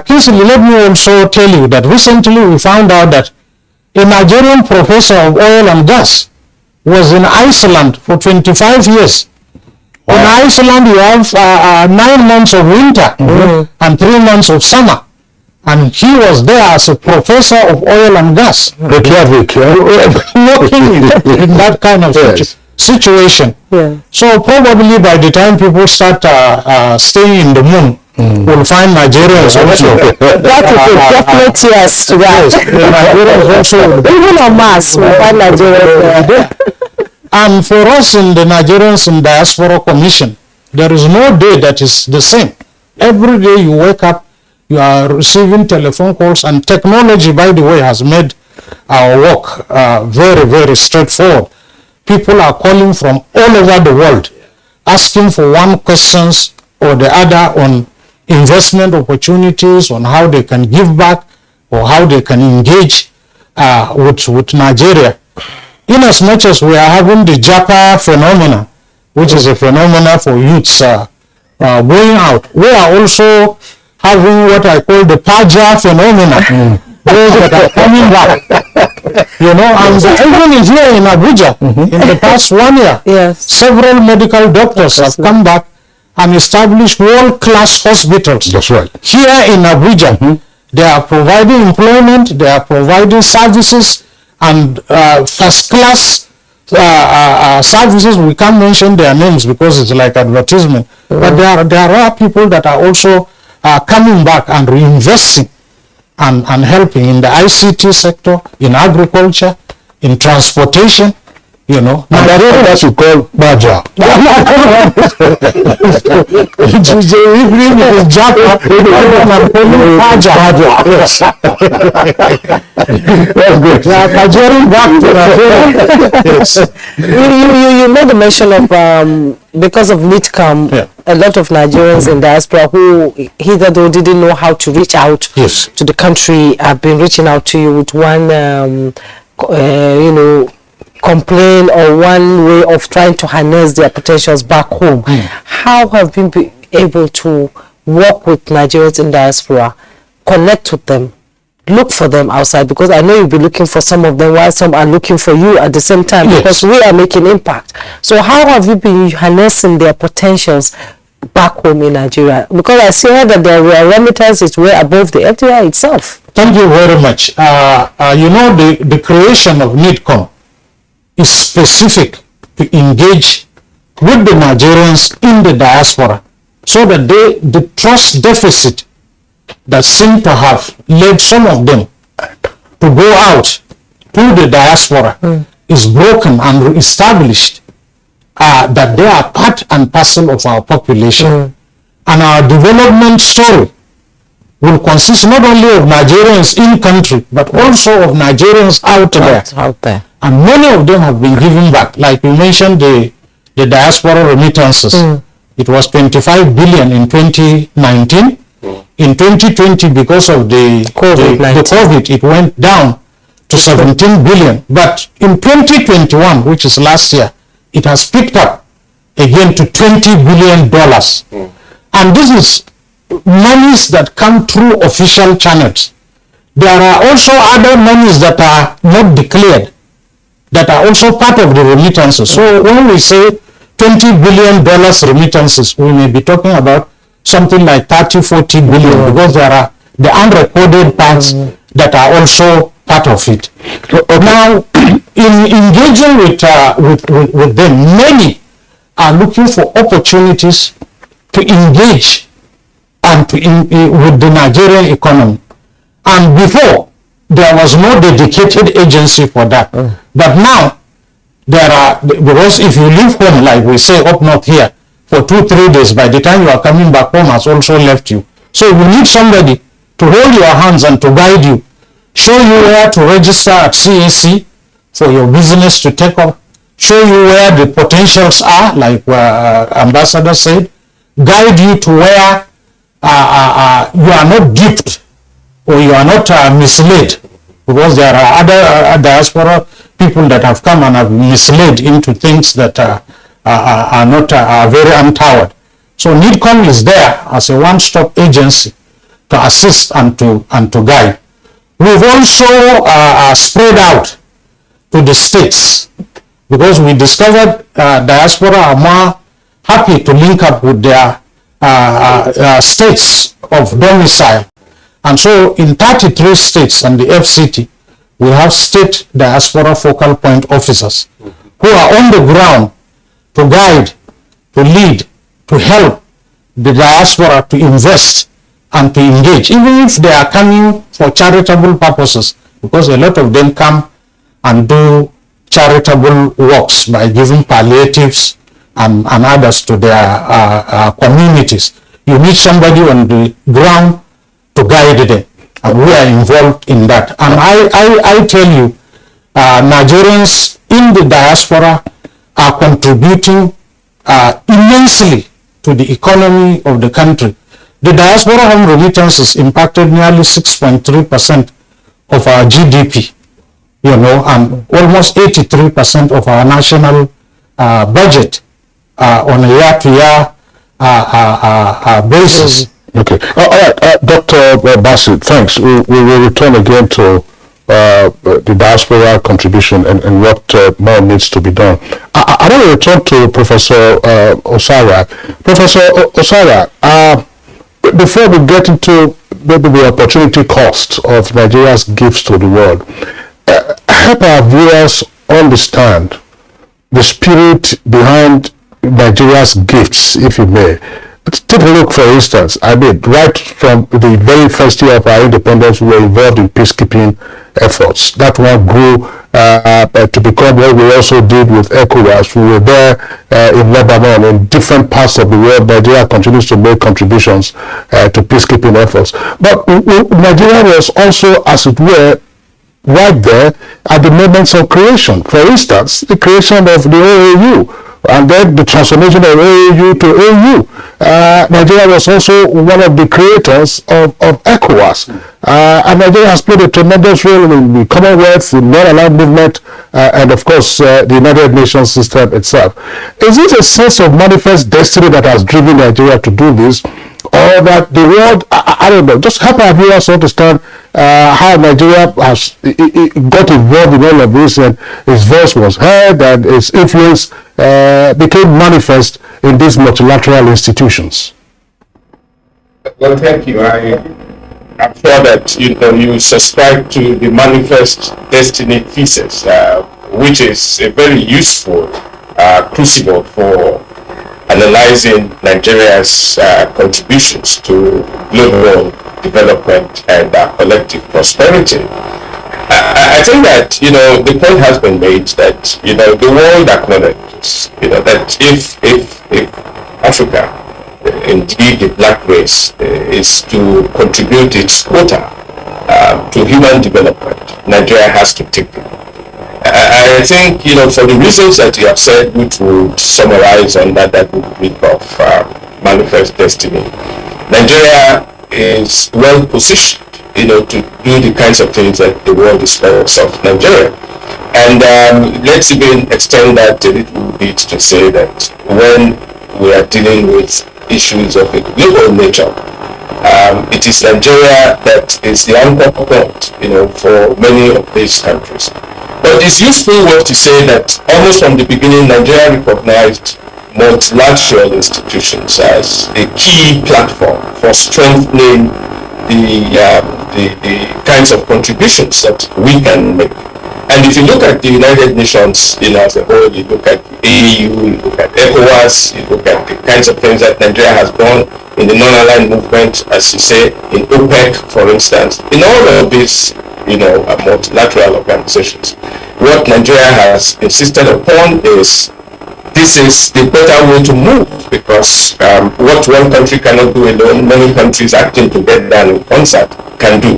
Kingsley, let me also tell you that recently we found out that a Nigerian professor of oil and gas was in Iceland for 25 years. Wow. In Iceland, you have 9 months of winter and 3 months of summer. And he was there as a professor of oil and gas. Working in that kind of situation. Yeah. So probably by the time people start staying in the moon, we'll find Nigerians also. That would be definite yes to that. Nigerians also. Even on Mars, we'll find Nigerians there. And for us in the Nigerians in Diaspora Commission, there is no day that is the same. Every day you wake up, you are receiving telephone calls, and technology, by the way, has made our work very, very straightforward. People are calling from all over the world, asking for one questions or the other on investment opportunities, on how they can give back or how they can engage with Nigeria. In as much as we are having the Japa phenomena, which is a phenomena for youths going out, we are also having what I call the Paja phenomena. Those that are coming back. And even here in Abuja, in the past 1 year, several medical doctors have come back and established world-class hospitals. That's right. Here in Abuja, they are providing employment, they are providing services, and first-class services. We can't mention their names because it's like advertisement. But there are people that are also coming back and reinvesting and helping in the ICT sector, in agriculture, in transportation, And that's what you call Baja. It is a evening with Japa, You made the mention of because of NITCAM, a lot of Nigerians in diaspora who hitherto didn't know how to reach out to the country have been reaching out to you with one, complaint or one way of trying to harness their potentials back home. How have you been able to work with Nigerians in diaspora, connect with them, look for them outside? Because I know you'll be looking for some of them while some are looking for you at the same time, because we are making impact. So how have you been harnessing their potentials back home in Nigeria? Because I see that their remittances were above the FDI itself. Thank you very much. The creation of NITCAM is specific to engage with the Nigerians in the diaspora, so that the trust deficit that seem to have led some of them to go out to the diaspora is broken and re-established, that they are part and parcel of our population. And our development story will consist not only of Nigerians in country, but also of Nigerians out there. And many of them have been given back. Like you mentioned, the Diaspora Remittances. It was 25 billion in 2019. In 2020, because of the COVID, it went down to 17 billion. But in 2021, which is last year, it has picked up again to $20 billion. And this is monies that come through official channels. There are also other monies that are not declared, that are also part of the remittances. So when we say $20 billion remittances, we may be talking about something like 30-40 billion, because there are the unrecorded parts that are also part of it. Now, in engaging with them, many are looking for opportunities to engage and with the Nigerian economy. And before, there was no dedicated agency for that. But now, because if you leave home, like we say up north here, for 2-3 days, by the time you are coming back home has also left you. So you need somebody to hold your hands and to guide you, show you where to register at CAC for your business to take off, show you where the potentials are, like Ambassador said, guide you to where you are not duped or you are not misled, because there are other diaspora people that have come and have misled into things that are very untoward. So NIDCOM is there as a one-stop agency to assist and to guide. We've also spread out to the states, because we discovered diaspora are more happy to link up with their states of domicile. And so in 33 states and the FCT, we have state diaspora focal point officers who are on the ground to guide, to lead, to help the diaspora to invest and to engage, even if they are coming for charitable purposes, because a lot of them come and do charitable works by giving palliatives and others to their communities. You need somebody on the ground to guide them, and we are involved in that. And I tell you, Nigerians in the diaspora are contributing immensely to the economy of the country. The diaspora home remittances impacted nearly 6.3% of our GDP, and almost 83% of our national budget on a year-to-year basis. Okay. All right, Dr. Bassett, thanks. We will return again to the diaspora contribution and what more needs to be done. I want to return to Professor Osara. Professor Osara, before we get into maybe the opportunity cost of Nigeria's gifts to the world, help our viewers understand the spirit behind Nigeria's gifts, if you may. Take a look, for instance, right from the very first year of our independence, we were involved in peacekeeping efforts. That one grew to become what we also did with ECOWAS. We were there in Lebanon, in different parts of the world. Nigeria continues to make contributions to peacekeeping efforts. But Nigeria was also, as it were, right there at the moments of creation. For instance, the creation of the OAU, and then the transformation of AAU to AU. Nigeria was also one of the creators of ECOWAS. And Nigeria has played a tremendous role in the Commonwealth, the non-aligned movement, and of course the United Nations system itself. Is it a sense of manifest destiny that has driven Nigeria to do this? Or that the world, I don't know, just help our viewers understand how Nigeria has got involved in all of this, and its voice was heard and its influence became manifest in these multilateral institutions. Well, thank you. I'm sure that you subscribe to the manifest destiny thesis, which is a very useful crucible for analyzing Nigeria's contributions to global development and collective prosperity. I think that the point has been made that the world acknowledges that if Africa, indeed the black race, is to contribute its quota to human development, Nigeria has to take it. I think, for the reasons that you have said, which would summarize under that rubric of manifest destiny, Nigeria is well positioned, to do the kinds of things that the world expects of Nigeria. And let's even extend that a little bit to say that when we are dealing with issues of a global nature, it is Nigeria that is the anchor point, for many of these countries. But it's useful to say that almost from the beginning, Nigeria recognized multilateral institutions as a key platform for strengthening the kinds of contributions that we can make. And if you look at the United Nations, as a whole, you look at the AU, you look at ECOWAS, you look at the kinds of things that Nigeria has done in the non-aligned movement, as you say, in OPEC, for instance, in all of these, multilateral organizations, what Nigeria has insisted upon is this is the better way to move, because what one country cannot do alone, many countries acting together in concert can do.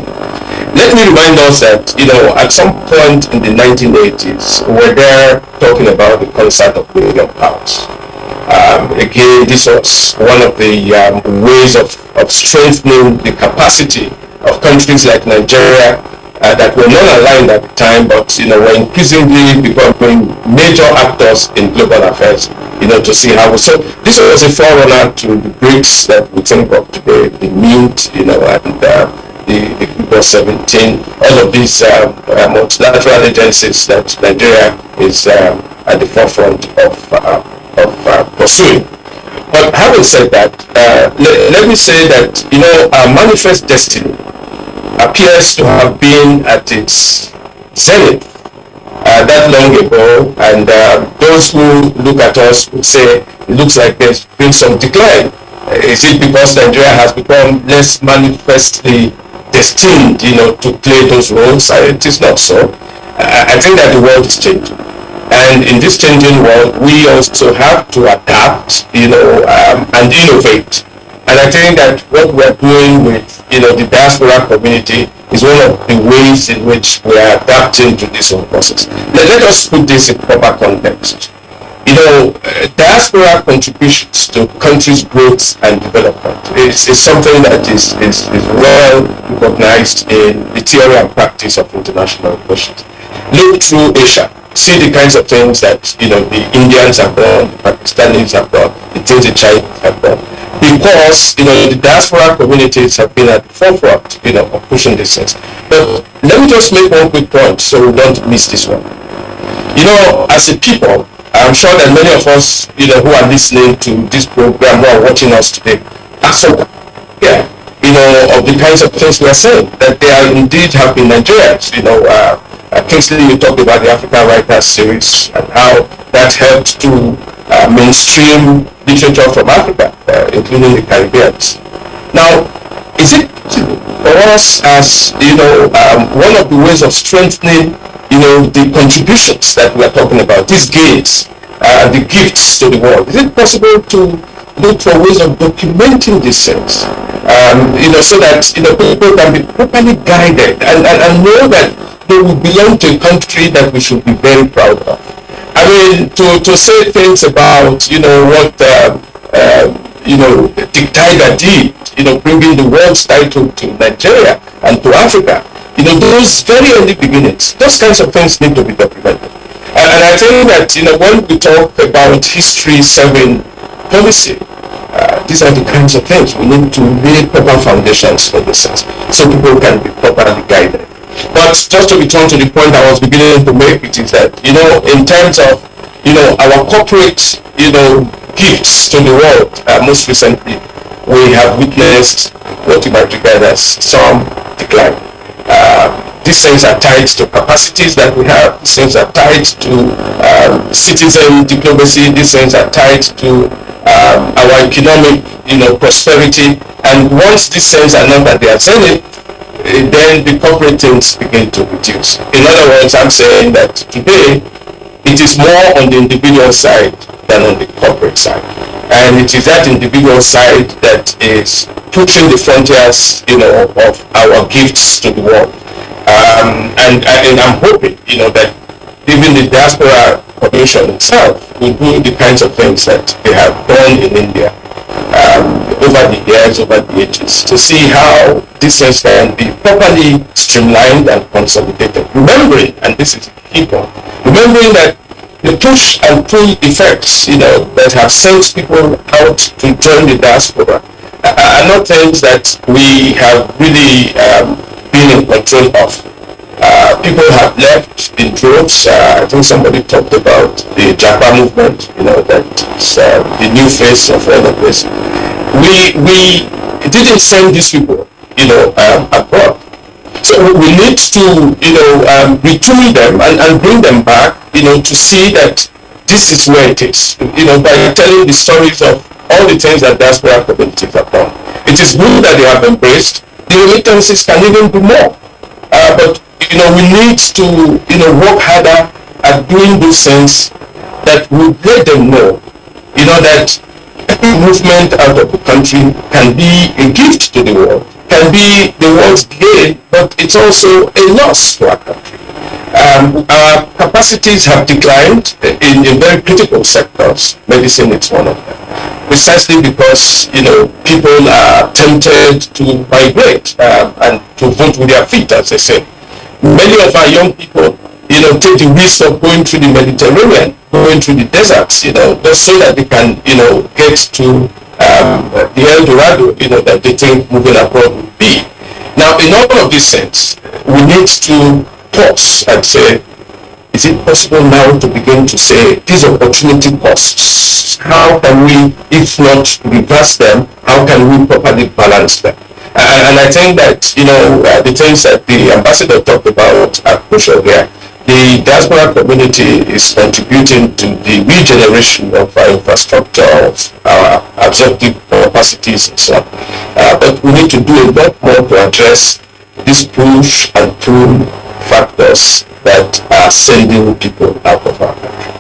Let me remind us that, at some point in the 1980s, we're there talking about the concept of William Powers. Again, this was one of the ways of strengthening the capacity of countries like Nigeria that were not aligned at the time, but were increasingly becoming major actors in global affairs. To see how. So this was a forerunner to the BRICS that we think of today, the Mint, and the Group of 17. All of these multilateral agencies that Nigeria is at the forefront of pursuing. But having said that, let me say that our manifest destiny appears to have been at its zenith that long ago, and those who look at us would say it looks like there's been some decline. Is it because Nigeria has become less manifestly destined, to play those roles? It is not so. I think that the world is changing, and in this changing world, we also have to adapt, and innovate. And I think that what we're doing with, the diaspora community is one of the ways in which we are adapting to this whole process. Let us put this in proper context. Diaspora contributions to countries' growth and development is something that is well recognized in the theory and practice of international relations. Look through Asia. See the kinds of things that the Indians have done, the Pakistanis have done, the things the Chinese have done, because the diaspora communities have been at the forefront of pushing this sense. But let me just make one quick point so we don't miss this one. As a people, I'm sure that many of us who are listening to this program, who are watching us today, are so of the kinds of things we are saying, that they are indeed have been Nigerians. Kingsley, you talked about the African Writers series and how that helped to mainstream literature from Africa, including the Caribbean. Now, is it for us as one of the ways of strengthening the contributions that we are talking about, these gains, the gifts to the world, is it possible to look for ways of documenting these things, so that people can be properly guided and know that they will belong to a country that we should be very proud of? I mean, to say things about what Dick Tiger did, bringing the world's title to Nigeria and to Africa, those very early beginnings, those kinds of things need to be documented. And I think that when we talk about history serving policy, these are the kinds of things we need to lay proper foundations for this sense, so people can be properly guided. But just to return to the point I was beginning to make, which is that in terms of our corporate gifts to the world, most recently we have witnessed what you might regard as some decline. These things are tied to capacities that we have. These things are tied to citizen diplomacy. These things are tied to our economic prosperity. And once these things are not at their zenith, then the corporate things begin to reduce. In other words, I'm saying that today it is more on the individual side than on the corporate side, and it is that individual side that is pushing the frontiers, of our gifts to the world. And I'm hoping, that even the Diaspora Commission itself will do the kinds of things that they have done in India over the years, over the ages, to see how these things can be properly streamlined and consolidated. Remembering, and this is the key point, remembering that the push and pull effects, that have sent people out to join the diaspora are not things that we have really been in control of. People have left in droves. I think somebody talked about the Japan movement, that's the new face of all of this. We didn't send these people, abroad. So we need to, retool them and bring them back, to see that this is where it is, by telling the stories of all the things that diaspora communities have done. It is good that they have embraced. The remittances can even do more. But, we need to, work harder at doing these things that would let them know, that every movement out of the country can be a gift to the world, can be the world's gain, but it's also a loss to our country. Our capacities have declined in very critical sectors. Medicine is one of them. Precisely because, people are tempted to migrate and to vote with their feet, as they say. Many of our young people, take the risk of going through the Mediterranean, going through the deserts, just so that they can, get to the El Dorado, that they think moving abroad would be. Now, in all of these things, we need to pause and say, is it possible now to begin to say these opportunity costs? How can we, if not reverse them, how can we properly balance them? And I think that, the things that the ambassador talked about are crucial here. The diaspora community is contributing to the regeneration of our infrastructure, of our absorptive capacities and so on. But we need to do a lot more to address these push and pull factors that are sending people out of our country.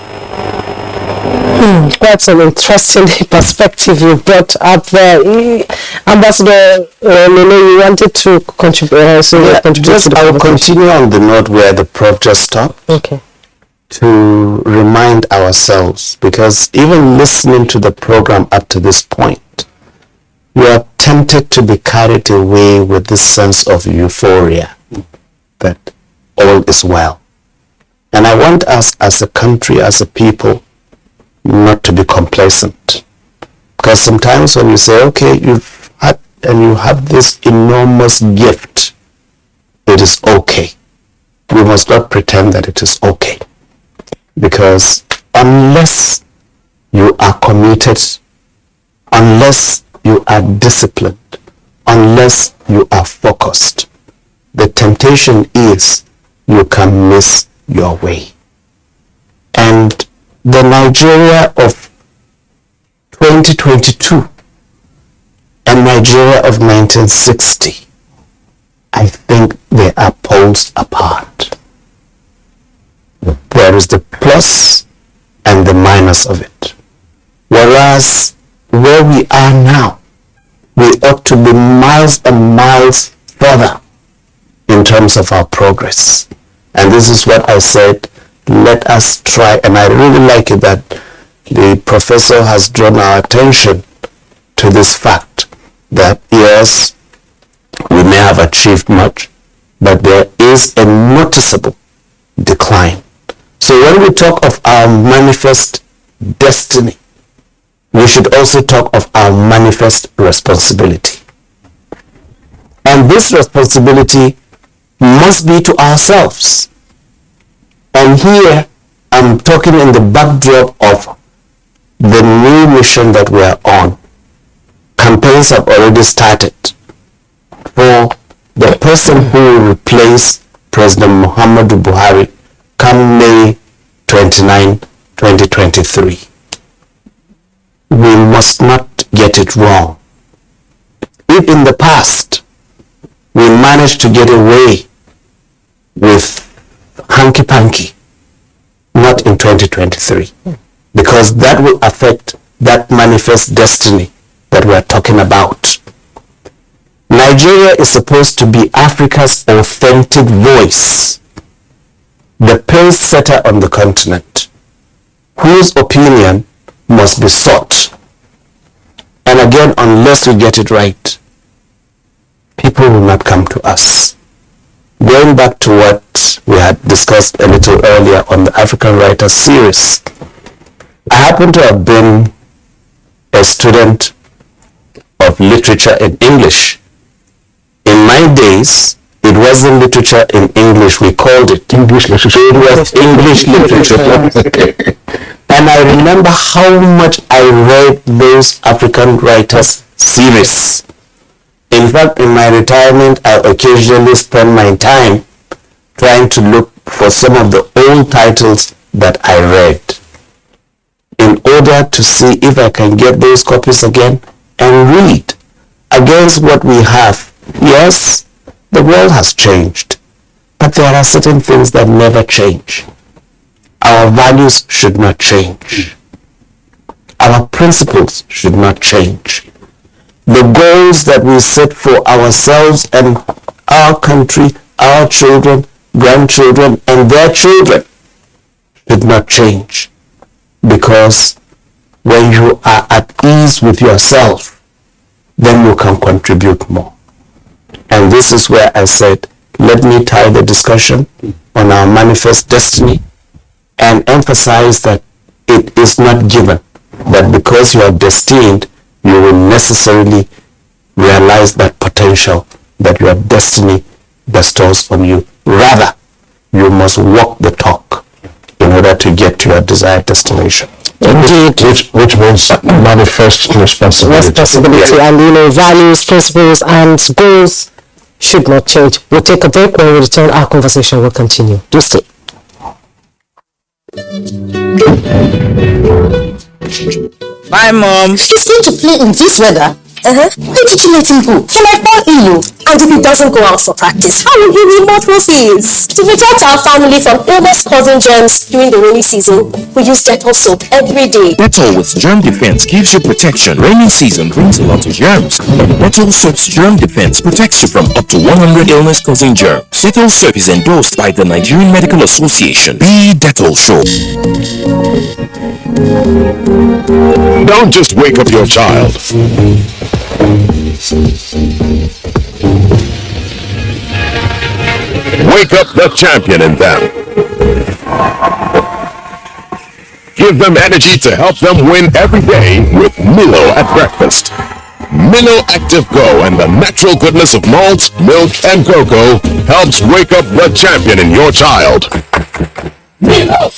Quite an interesting perspective you brought up there. Ambassador you wanted to contribute. I will continue on the note where the Prof just stopped. Okay. To remind ourselves, because even listening to the program up to this point, we are tempted to be carried away with this sense of euphoria that all is well. And I want us as a country, as a people, not to be complacent. Because sometimes when you say, okay, you've had and you have this enormous gift, it is okay. We must not pretend that it is okay. Because unless you are committed, unless you are disciplined, unless you are focused, the temptation is you can miss your way. And the Nigeria of 2022 and Nigeria of 1960, I think they are poles apart. There is the plus and the minus of it. Whereas where we are now, we ought to be miles and miles further in terms of our progress. And this is what I said, let us try, and I really like it that the professor has drawn our attention to this fact that yes, we may have achieved much, but there is a noticeable decline. So when we talk of our manifest destiny, we should also talk of our manifest responsibility. And this responsibility must be to ourselves. And here I'm talking in the backdrop of the new mission that we are on. Campaigns have already started for the person who will replace President Muhammadu Buhari come May 29, 2023. We must not get it wrong. If in the past we managed to get away with hanky-panky, not in 2023, because that will affect that manifest destiny that we're talking about. Nigeria is supposed to be Africa's authentic voice, the pace setter on the continent, whose opinion must be sought. And again, unless we get it right, people will not come to us. Going back to what we had discussed a little earlier on the African Writers series, I happen to have been a student of literature in English. In my days, it wasn't literature in English, we called it English literature. It was English literature. And I remember how much I read those African Writers series. In fact, in my retirement, I occasionally spend my time trying to look for some of the old titles that I read in order to see if I can get those copies again and read against what we have. Yes, the world has changed. But there are certain things that never change. Our values should not change. Our principles should not change. The goals that we set for ourselves and our country, our children, grandchildren, and their children should not change. Because when you are at ease with yourself, then you can contribute more. And this is where I said, let me tie the discussion on our manifest destiny and emphasize that it is not given that because you are destined, you will necessarily realize that potential that your destiny bestows on you. Rather, you must walk the talk in order to get to your desired destination. Indeed. Which means manifest responsibility. Responsibility, and values, principles, and goals should not change. We'll take a break. When we return, our conversation will continue. Do stay. Bye, Mom. He's going to play in this weather. Why did you let him go? He might fall ill. And if he doesn't go out for practice, how will he win more trophies? To protect our family from illness-causing germs during the rainy season, we use Dettol soap every day. Dettol with germ defense gives you protection. Rainy season brings a lot of germs. And Dettol soap's germ defense protects you from up to 100 illness-causing germs. Dettol soap is endorsed by the Nigerian Medical Association. Be Dettol soap. Don't just wake up your child. Wake up the champion in them. Give them energy to help them win every day with Milo at breakfast. Milo Active Go and the natural goodness of malt, milk, and cocoa helps wake up the champion in your child. Milo!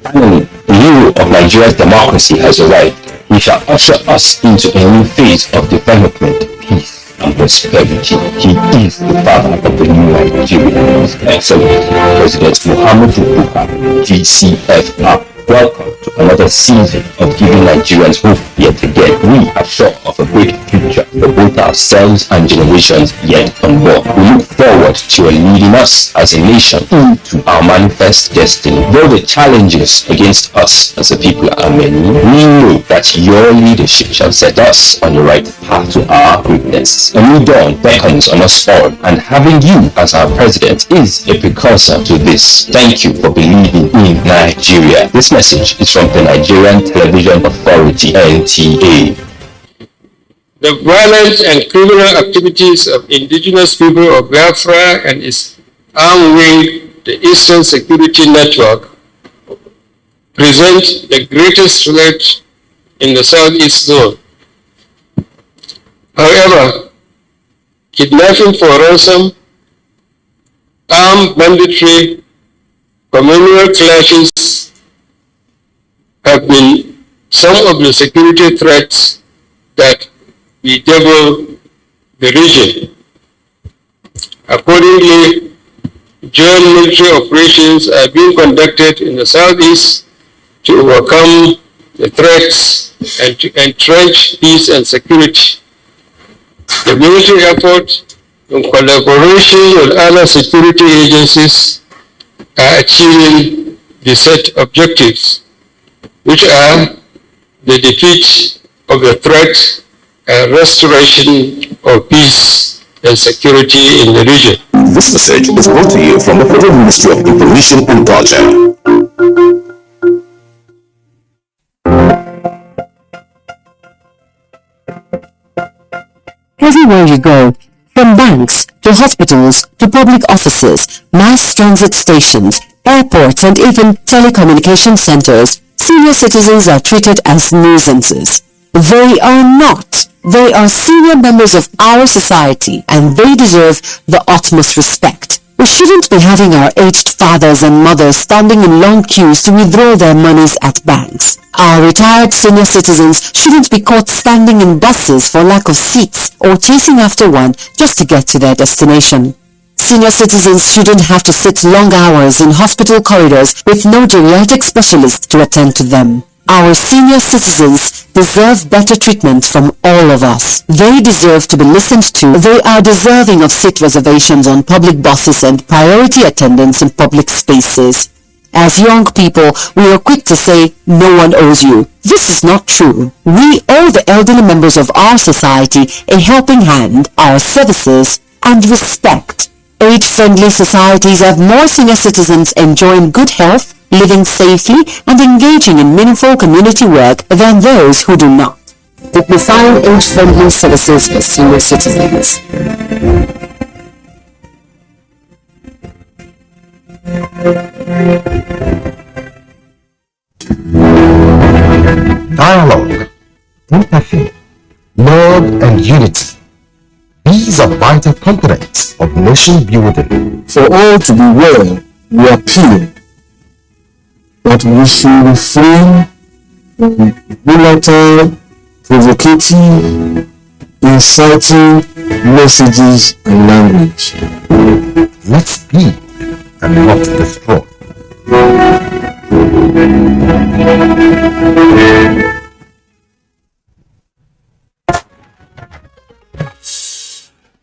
Finally, the hero of Nigeria's democracy has arrived. He shall usher us into a new phase of development, peace, and prosperity. He is the father of the new Nigeria, His Excellency President Muhammadu Buhari, GCFR. Welcome to another season of giving Nigerians hope yet again. We are sure of a great future for both ourselves and generations yet unborn. We look forward to your leading us as a nation into our manifest destiny. Though the challenges against us as a people are many, we know that your leadership shall set us on the right path to our greatness. A new dawn beckons on us all, and having you as our president is a precursor to this. Thank you for believing in Nigeria. This message is from the Nigerian Television Authority, NTA. The violent and criminal activities of indigenous people of Biafra and its armed wing, the Eastern Security Network, present the greatest threat in the Southeast zone. However, kidnapping for ransom, armed banditry, communal clashes have been some of the security threats that bedevil the region. Accordingly, joint military operations are being conducted in the southeast to overcome the threats and to entrench peace and security. The military effort, in collaboration with other security agencies, are achieving the set objectives, which are the defeat of the threat and restoration of peace and security in the region. This message is brought to you from the Federal Ministry of Information and Culture. Everywhere you go, from banks to hospitals to public offices, mass transit stations, airports, and even telecommunication centers, senior citizens are treated as nuisances. They are not. They are senior members of our society, and they deserve the utmost respect. We shouldn't be having our aged fathers and mothers standing in long queues to withdraw their monies at banks. Our retired senior citizens shouldn't be caught standing in buses for lack of seats or chasing after one just to get to their destination. Senior citizens shouldn't have to sit long hours in hospital corridors with no geriatric specialist to attend to them. Our senior citizens deserve better treatment from all of us. They deserve to be listened to. They are deserving of seat reservations on public buses and priority attendance in public spaces. As young people, we are quick to say, no one owes you. This is not true. We owe the elderly members of our society a helping hand, our services, and respect. Age-friendly societies have more senior citizens enjoying good health, living safely, and engaging in meaningful community work than those who do not. Dignifying age-friendly services for senior citizens. Dialogue, empathy, love, and unity. These are vital components of nation building. For all to be well, we appeal that we should refrain from volatile, provocative, inciting messages and language. Let's build and not destroy.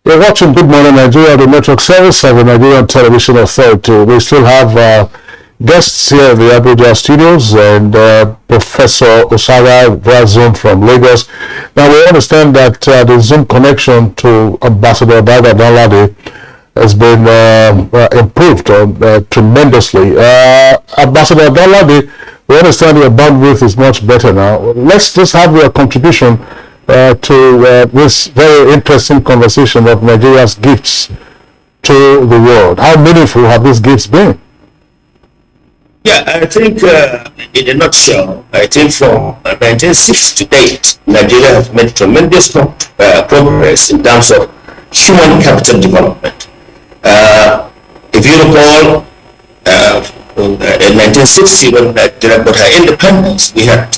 You're watching Good Morning Nigeria, the network service of the Nigerian Television Authority. We still have guests here in the Abuja studios and Professor Osaga via Zoom from Lagos. Now we understand that the Zoom connection to Ambassador Dada Danladi has been improved tremendously. Ambassador Danladi, we understand your bandwidth is much better now. Let's just have your contribution to this very interesting conversation of Nigeria's gifts to the world. How meaningful have these gifts been? Yeah, I think in a nutshell, I think from 1960 to date, Nigeria has made tremendous progress in terms of human capital development. If you recall, in 1960, when Nigeria got her independence, we had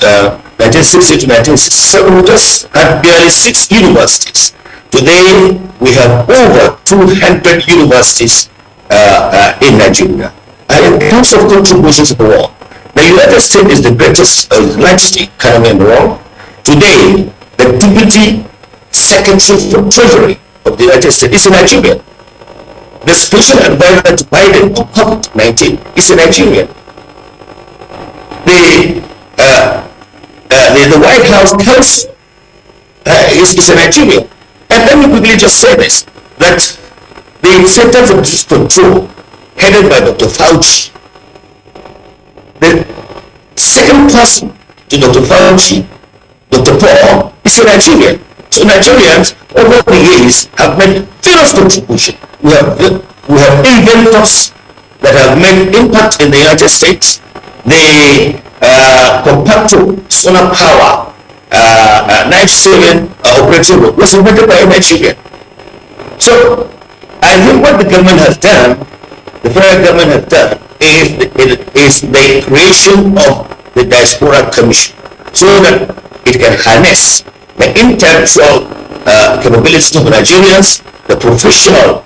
1960 to 1967, we just had barely 6 universities. Today, we have over 200 universities in Nigeria. And in terms of contributions to the world, the United States is the greatest, largest economy in the world. Today, the Deputy Secretary for Treasury of the United States is a Nigerian. The Special Advisor to Biden on COVID-19 is a Nigerian. The White House Counsel is a Nigerian. And let me quickly just say this, that the Center for Disease Control, headed by Dr. Fauci, the second person to Dr. Fauci, Dr. Paul, is a Nigerian. So Nigerians over the years have made various contributions. We have inventors that have made impact in the United States. The compacto solar power night-saving operating was invented by a Nigerian. So I think what the government has done, the federal government has done, is the creation of the Diaspora Commission, so that it can harness the intellectual capabilities of Nigerians, the professionalism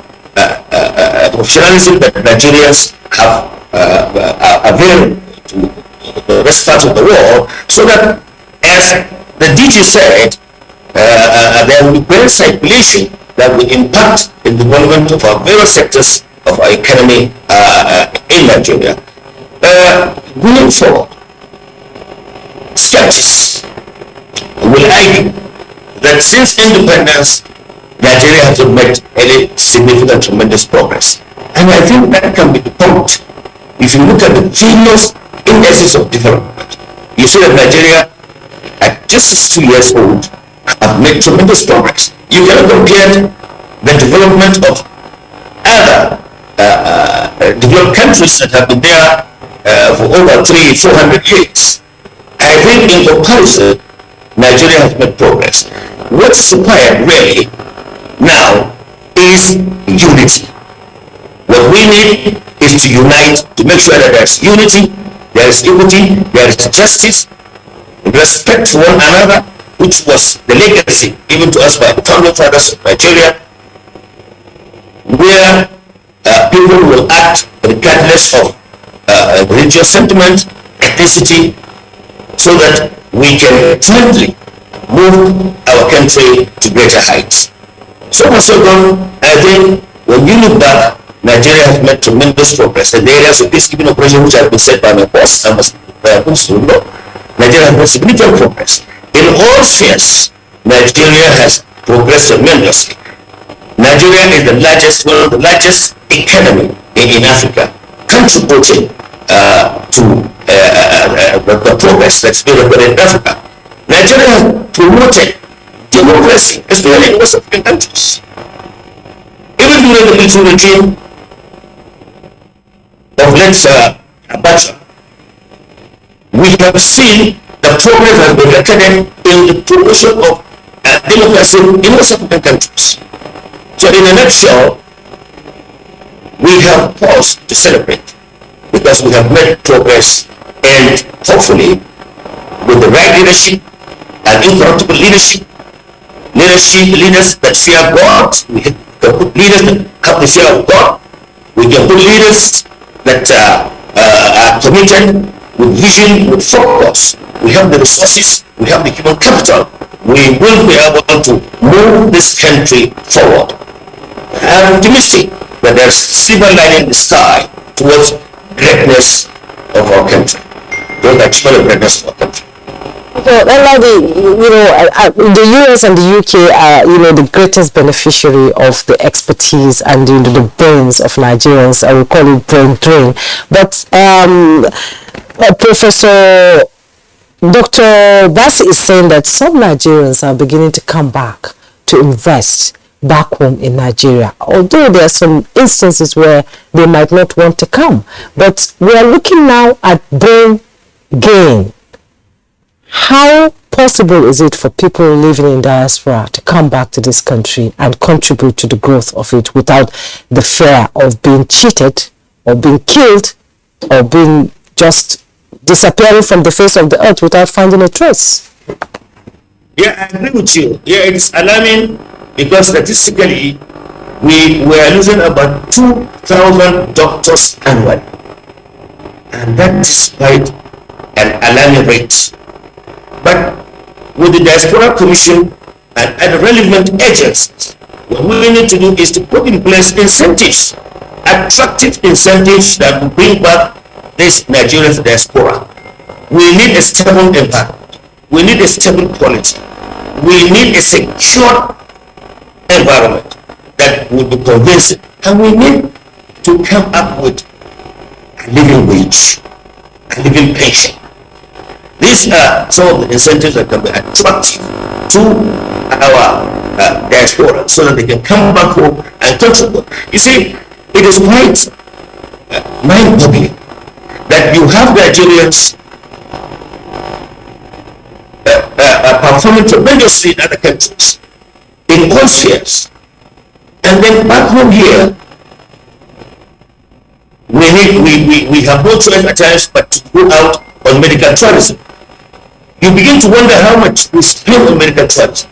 that Nigerians have available to the rest parts of the world, so that, as the DG said, there will be better circulation that will impact in the development of our various sectors of our economy in Nigeria. Going forward, skeptics will argue that since independence, Nigeria has not made any significant, tremendous progress. And I think that can be debunked. If you look at the various indexes of development, you see that Nigeria, at just 2 years old, have made tremendous progress. You cannot compare the development of other developed countries that have been there for over 300-400 years. I think in comparison, Nigeria has made progress. What's required really now is unity. What we need is to unite to make sure that there's unity, there is equity, there is justice, respect for one another, which was the legacy given to us by the founding fathers of Nigeria, where people will act regardless of religious sentiment, ethnicity, so that we can jointly move our country to greater heights. So far so good. I think when you look back, Nigeria has made tremendous progress in the areas of peacekeeping operation which have been said by my boss. I must know. Nigeria has made significant progress. In all spheres, Nigeria has progressed tremendously. Nigeria is the largest, one of the largest economy in Africa, contributing to the progress that's been recorded in Africa. Nigeria has promoted democracy, especially in West African countries. Even during the military regime of Abuja, we have seen the progress has been recorded in the promotion of democracy in West African countries. So in a nutshell, we have cause to celebrate because we have made progress, and hopefully with the right leadership and incorruptible leaders that fear God, we can put leaders that have the fear of God, we can put leaders that are committed with vision, with focus. We have the resources, we have the human capital. We will be able to move this country forward. I'm optimistic that there's silver lining in the sky towards greatness of our country, towards achievement of greatness of our country. So, the US and the UK are, the greatest beneficiary of the expertise and the brains of Nigerians. I will call it brain drain. But Professor Dr. Bassi is saying that some Nigerians are beginning to come back to invest back home in Nigeria, although there are some instances where they might not want to come. But we are looking now at brain gain. How possible is it for people living in diaspora to come back to this country and contribute to the growth of it without the fear of being cheated or being killed or being just disappearing from the face of the earth without finding a trace? Yeah, I agree with you. Yeah, it's alarming because statistically we were losing about 2,000 doctors annually, and that despite an alarming rate. But with the Diaspora Commission and other relevant agencies, what we need to do is to put in place incentives, attractive incentives that will bring back this Nigerian diaspora. We need a stable environment. We need a stable quality. We need a secure environment that will be convincing. And we need to come up with a living wage, a living pension. These are some of the incentives that can be attractive to our diaspora so that they can come back home and contribute. You see, it is quite mind-boggling that you have Nigerians performing tremendously in other countries, in all spheres, and then back home here, we have no choice at times but to go out on medical tourism. You begin to wonder how much we spend on medical tourism.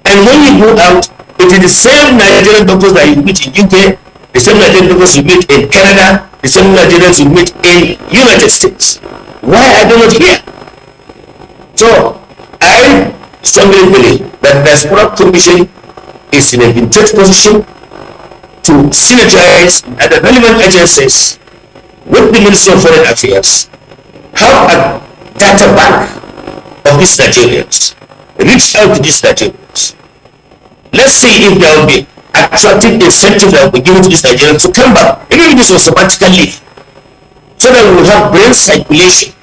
And when you go out, it is the same Nigerian doctors that you meet in UK, the same Nigerian doctors you meet in Canada, the same Nigerians you meet in United States. Why are they not here? So, I strongly believe that the Diaspora Commission is in a vintage position to synergize at the relevant agencies with the Ministry of Foreign Affairs, have a data bank of these Nigerians, reach out to these Nigerians. Let's see if there will be attractive incentives that will be given to these Nigerians to come back, even if this was sabbatical leave, so that we will have brain circulation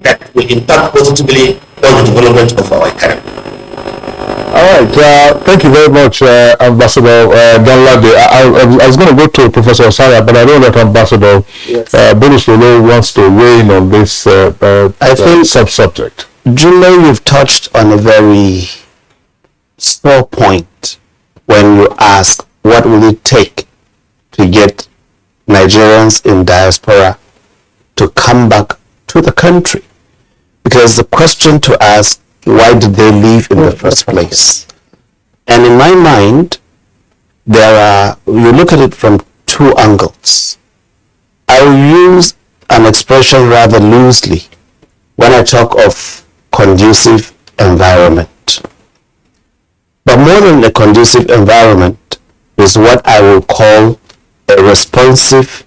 that will impact positively on the development of our economy. All right, thank you very much, Ambassador Danladi. I was going to go to Professor Osaya, but I know that Ambassador Bulus Lolo wants to weigh in on this I think sub-subject. Julie, you've touched on a very small point when you ask what will it take to get Nigerians in diaspora to come back to the country. Because the question to ask, why did they leave in the first place? And in my mind, you look at it from two angles. I will use an expression rather loosely. when I talk of conducive environment. But more than a conducive environment is what I will call a responsive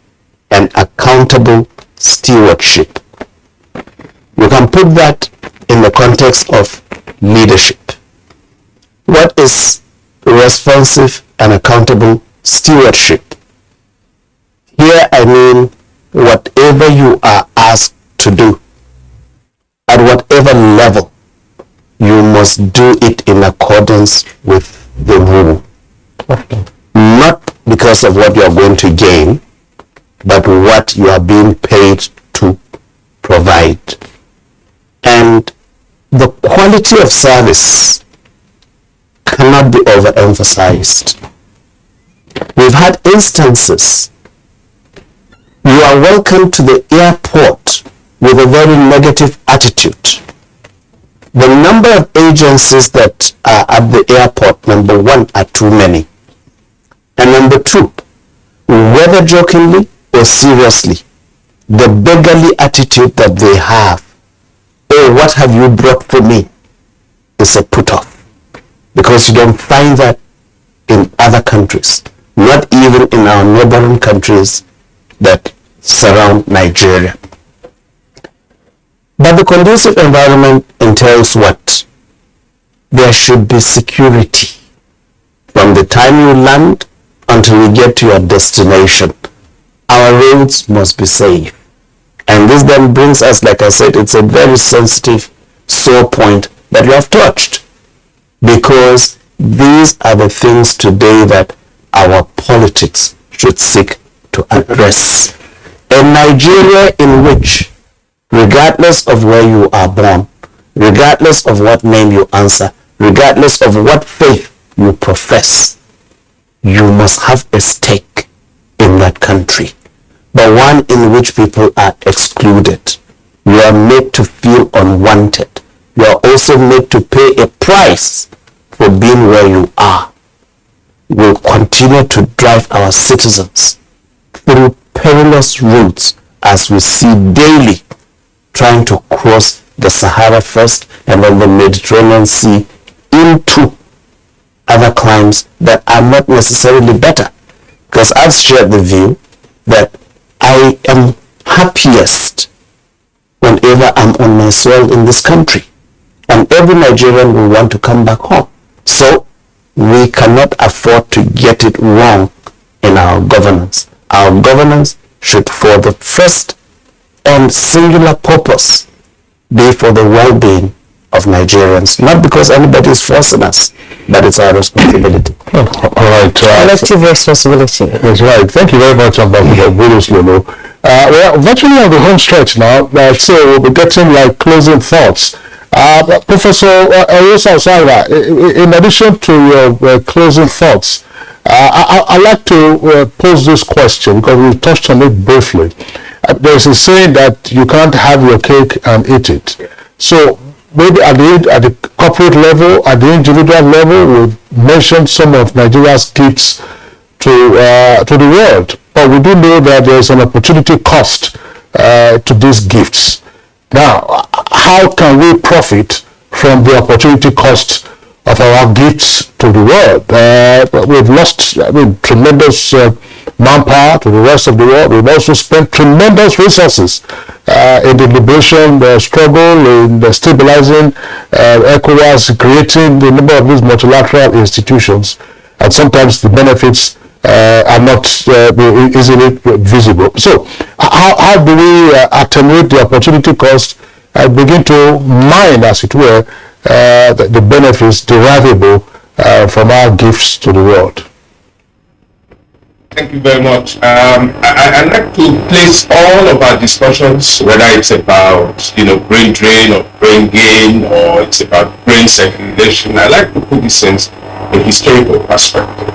and accountable stewardship. You can put that in the context of leadership. What is responsive and accountable stewardship? Here I mean whatever you are asked to do, at whatever level, you must do it in accordance with the rule. Not because of what you are going to gain, but what you are being paid to provide. And the quality of service cannot be overemphasized. We've had instances. You are welcome to the airport with a very negative attitude. The number of agencies that are at the airport, number one, are too many. And number two, whether jokingly or seriously, the beggarly attitude that they have, oh, what have you brought for me, is a put-off. Because you don't find that in other countries, not even in our neighboring countries that surround Nigeria. But the conducive environment entails what? There should be security from the time you land until you get to your destination. Our roads must be safe. And this then brings us, like I said, it's a very sensitive, sore point that you have touched. Because these are the things today that our politics should seek to address. A Nigeria in which, regardless of where you are born, regardless of what name you answer, regardless of what faith you profess, you must have a stake in that country. But one in which people are excluded. You are made to feel unwanted. You are also made to pay a price for being where you are. Will continue to drive our citizens through perilous routes as we see daily trying to cross the Sahara first and then the Mediterranean Sea into other climes that are not necessarily better. Because I've shared the view that I am happiest whenever I'm on my soil in this country. And every Nigerian will want to come back home. So we cannot afford to get it wrong in our governance. Our governance should, for the first and singular purpose, be for the well-being of Nigerians. Not because anybody is forcing us, but it's our responsibility. All right. Collective responsibility. That's right. Thank you very much, Ambassador Bulus Lolo. We're virtually on the home stretch now, so we'll be getting like closing thoughts. Professor Ayosa Osara, in addition to your closing thoughts, I'd like to pose this question because we touched on it briefly. There's a saying that you can't have your cake and eat it. So maybe at the corporate level, at the individual level, we mentioned some of Nigeria's gifts to the world, but we do know that there's an opportunity cost to these gifts. Now, how can we profit from the opportunity cost of our gifts to the world? We've lost tremendous manpower to the rest of the world. We've also spent tremendous resources in the liberation struggle, in the stabilizing ECOWAS, creating the number of these multilateral institutions, and sometimes the benefits are not easily visible. So how do we attenuate the opportunity cost and begin to mine, as it were, the benefits derivable from our gifts to the world? Thank you very much. I'd like to place all of our discussions, whether it's about brain drain or brain gain, or it's about brain circulation, I like to put this in a historical perspective.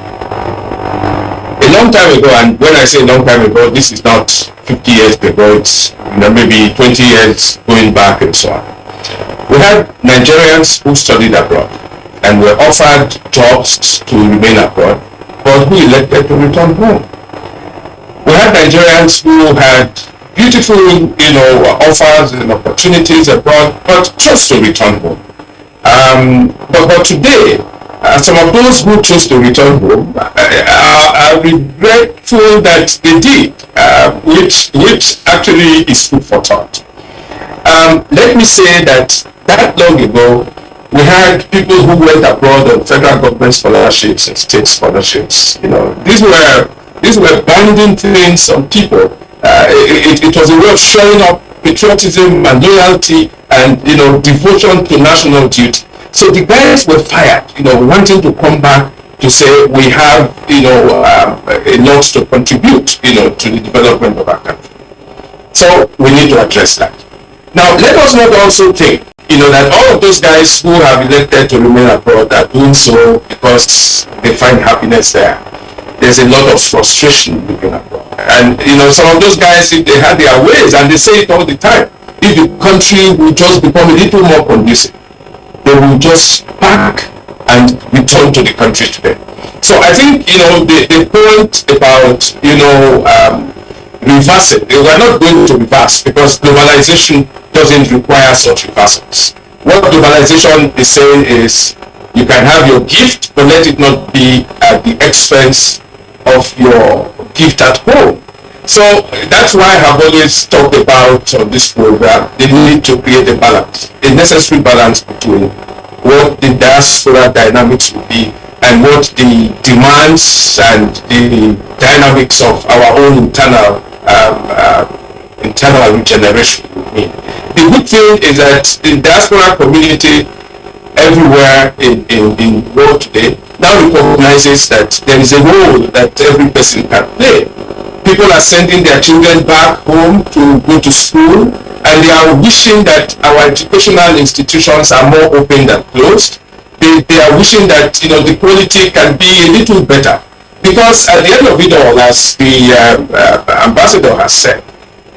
A long time ago, and when I say long time ago, this is not 50 years ago, it's maybe 20 years going back and so on. We had Nigerians who studied abroad and were offered jobs to remain abroad, but who elected to return home. We had Nigerians who had beautiful, offers and opportunities abroad, but chose to return home. But today, some of those who chose to return home are regretful that they did, which actually is food for thought. Let me say that long ago, we had people who went abroad on federal government scholarships and state scholarships. These were binding things on people. It was a way of showing up patriotism and loyalty and devotion to national duty. So the guys were fired, wanting to come back to say we have a lot to contribute to the development of our country. So we need to address that. Now let us not also think that all of those guys who have elected to remain abroad are doing so because they find happiness there. There's a lot of frustration living abroad. And some of those guys, if they had their ways, and they say it all the time, if the country will just become a little more conducive, they will just pack and return to the country today. So I think the point about reversing, we are not going to reverse because globalization doesn't require such reversals. What globalization is saying is you can have your gift, but let it not be at the expense of your gift at home. So that's why I have always talked about on this program the need to create a balance, a necessary balance between what the diaspora dynamics will be and what the demands and the dynamics of our own internal regeneration will mean. The good thing is that the diaspora community everywhere in the world today now recognizes that there is a role that every person can play. People are sending their children back home to go to school, and they are wishing that our educational institutions are more open than closed. They are wishing that the quality can be a little better, because at the end of it all, as the ambassador has said,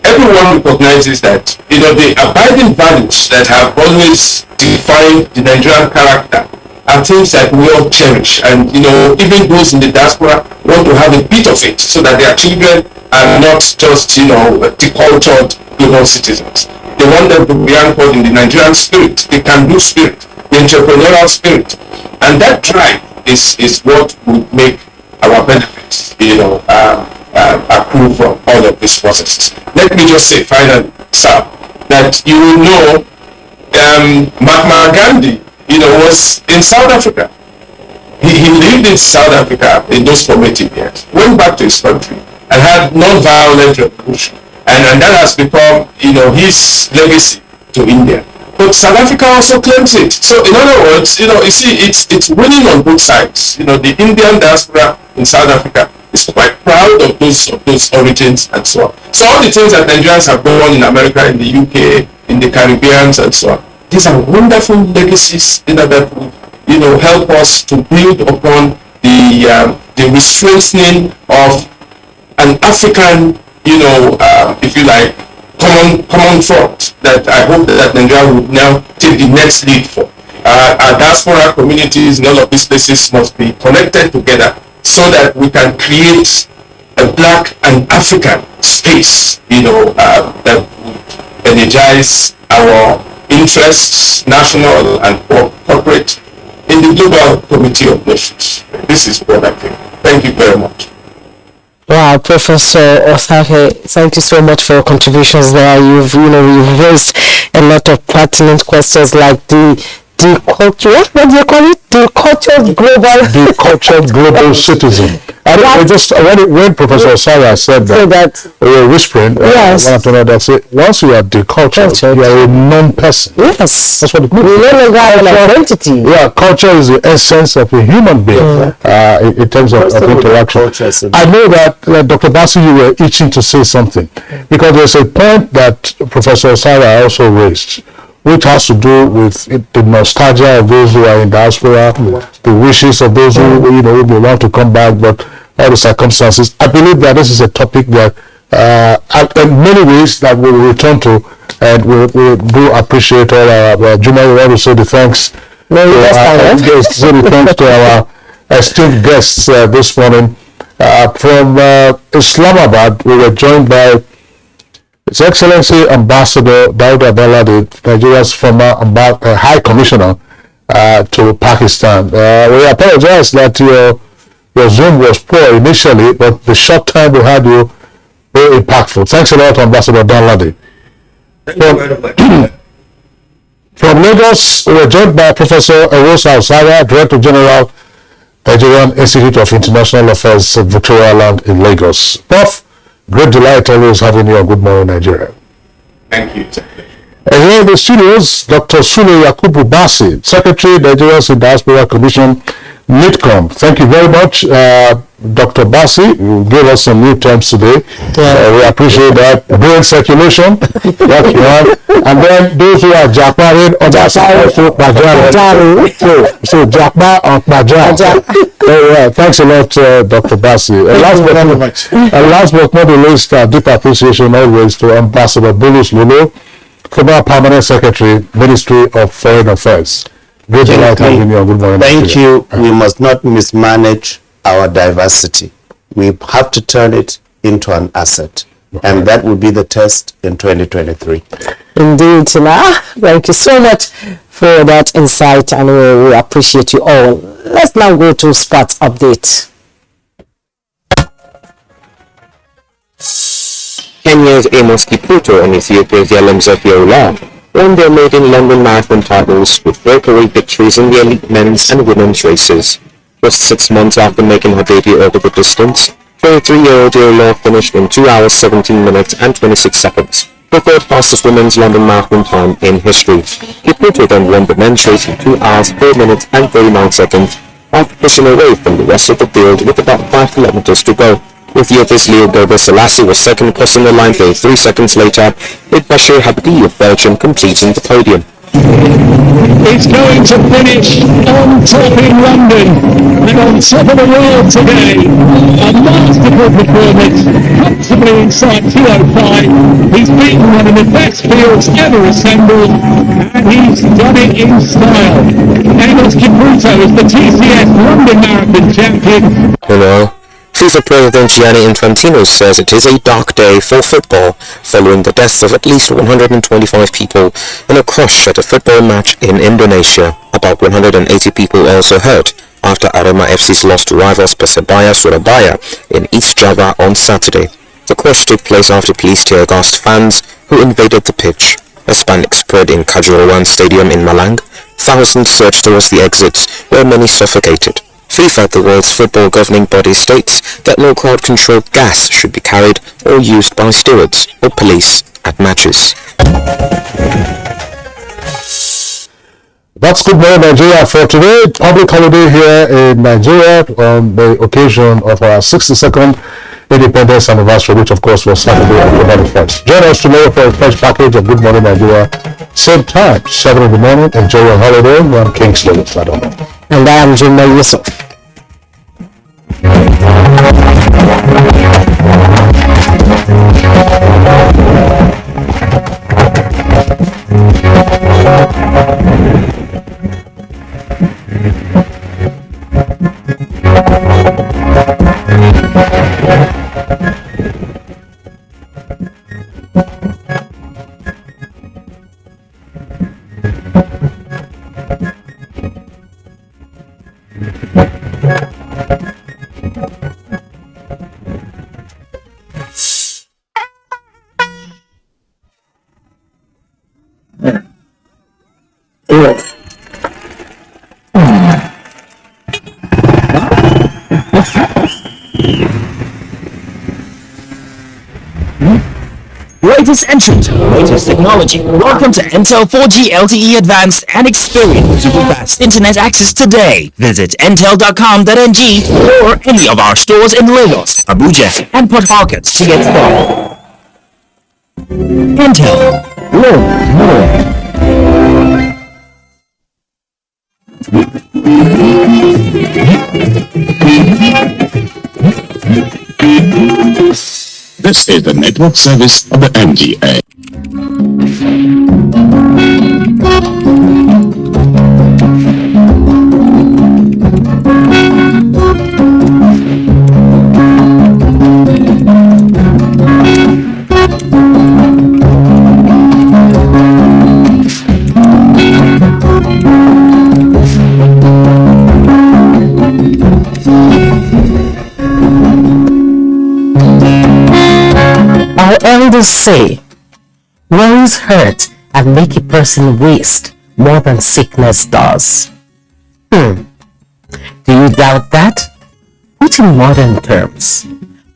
everyone recognizes that the abiding values that have always defined the Nigerian character are things that we all cherish, and even those in the diaspora want to have a bit of it so that their children are not just decultured global citizens. They want them to be anchored in the Nigerian spirit, the can-do spirit, the entrepreneurial spirit, and that drive is what would make our benefits accrue from all of these processes. Let me just say finally, sir, that you will know Mahatma Gandhi was in South Africa. He lived in South Africa in those formative years, went back to his country and had non-violent revolution, and that has become his legacy to India. But South Africa also claims it. So in other words, you see, it's winning on both sides. The Indian diaspora in South Africa is quite proud of those origins and so on. So all the things that Nigerians have done in America, in the UK, in the Caribbean and so on, these are wonderful legacies that will help us to build upon the restrengthening of an African, if you like, common front that I hope that Nigeria would now take the next lead for. Our diaspora communities in all of these places must be connected together so that we can create a black and African space, that would energize our interests, national and corporate, in the global community of nations. This is what I think. Thank you very much. Wow, Professor Osahe, thank you so much for your contributions there. You've raised a lot of pertinent questions like the culture, what do you call it? The cultured global citizen. When Professor Osahe said that we were whispering, yes. One after another, say, once you are decultured, you are a non-person. Yes. That's what it means. We no longer have an identity. Yeah, culture is the essence of a human being in terms of interaction. I know that Dr. Basu, you were itching to say something, because there's a point that Professor Osahe also raised, which has to do with the nostalgia of those who are in diaspora, the wishes of those who who want to come back, but all the circumstances. I believe that this is a topic that in many ways that we will return to, and we do appreciate all our Juma. We want to say the thanks. Say the thanks to our esteemed guests this morning from Islamabad. We were joined by His Excellency Ambassador Dauda Baladi, Nigeria's former High Commissioner to Pakistan. We apologize that your Zoom was poor initially, but the short time we had you very impactful. Thanks a lot, Ambassador Baladi. Thank you very much. From Lagos, we're joined by Professor Erosa Osaya, Director General, Nigerian Institute of International Affairs, Victoria Land in Lagos. Prof, great delight always having you on Good Morning Nigeria. Thank you. And here in the studios, Dr. Sule Yakubu Basi, Secretary, Nigerians in Diaspora Commission, NITCOM. Thank you very much, Dr. Basi. You gave us some new terms today. We appreciate that. Brain circulation, that's one. And then those who are Jakmarin on that side, so Jakma on Bajar. Thanks a lot, Dr. Basi. Last but not the least, deep appreciation always to Ambassador Bulus Lulu, former Permanent Secretary, Ministry of Foreign Affairs. Good morning. Thank you. We must not mismanage our diversity. We have to turn it into an asset. And that will be the test in 2023. Indeed, Tina. Thank you so much for that insight, and we appreciate you all. Let's now go to sports update. Kenya's Amos Kipruto and Ethiopia's Yalem Zefiola won their maiden London Marathon titles with breakaway victories in the elite men's and women's races. Just 6 months after making her debut over the distance, 23-year-old Yola finished in 2 hours 17 minutes and 26 seconds, the third fastest women's London Marathon time in history. Kipruto then won the men's race in 2 hours 4 minutes and 39 seconds, after pushing away from the rest of the field with about 5 kilometers to go. Ethiopia's Leo Gerber Selassie was second, crossing the line 33 seconds later, with Bashir Habdi of Belgium completing the podium. It's going to finish on top in London and on top of the world today. A masterful performance, comfortably inside 2:05. He's beaten one of the best fields ever assembled, and he's done it in style. Amos Kipruto is the TCS London Marathon champion. Hello. FIFA President Gianni Infantino says it is a dark day for football following the death of at least 125 people in a crash at a football match in Indonesia. About 180 people also hurt after Arema FC's loss to rivals Persebaya Surabaya in East Java on Saturday. The crash took place after police tear-gassed fans who invaded the pitch. As panic spread in Kanjuruhan Stadium in Malang, thousands surged towards the exits where many suffocated. FIFA, the world's football governing body, states that no crowd-controlled gas should be carried or used by stewards or police at matches. That's Good Morning Nigeria for today. Public holiday here in Nigeria on the occasion of our 62nd Independence Anniversary, which of course was Saturday, October the 1st. Join us tomorrow for a fresh package of Good Morning Nigeria. Same time, 7 in the morning. Enjoy your holiday. I'm Kingsley Sadoma. And I am Jimmy Yusuf. Latest entrant, latest technology. Welcome to Intel 4G LTE Advanced and experience super fast internet access today. Visit intel.com.ng or any of our stores in Lagos, Abuja, and Port Harcourt to get started. Intel. Learn more. This is the network service of the NTA. elders say, worries hurt and make a person waste more than sickness does. Do you doubt that? Put in modern terms,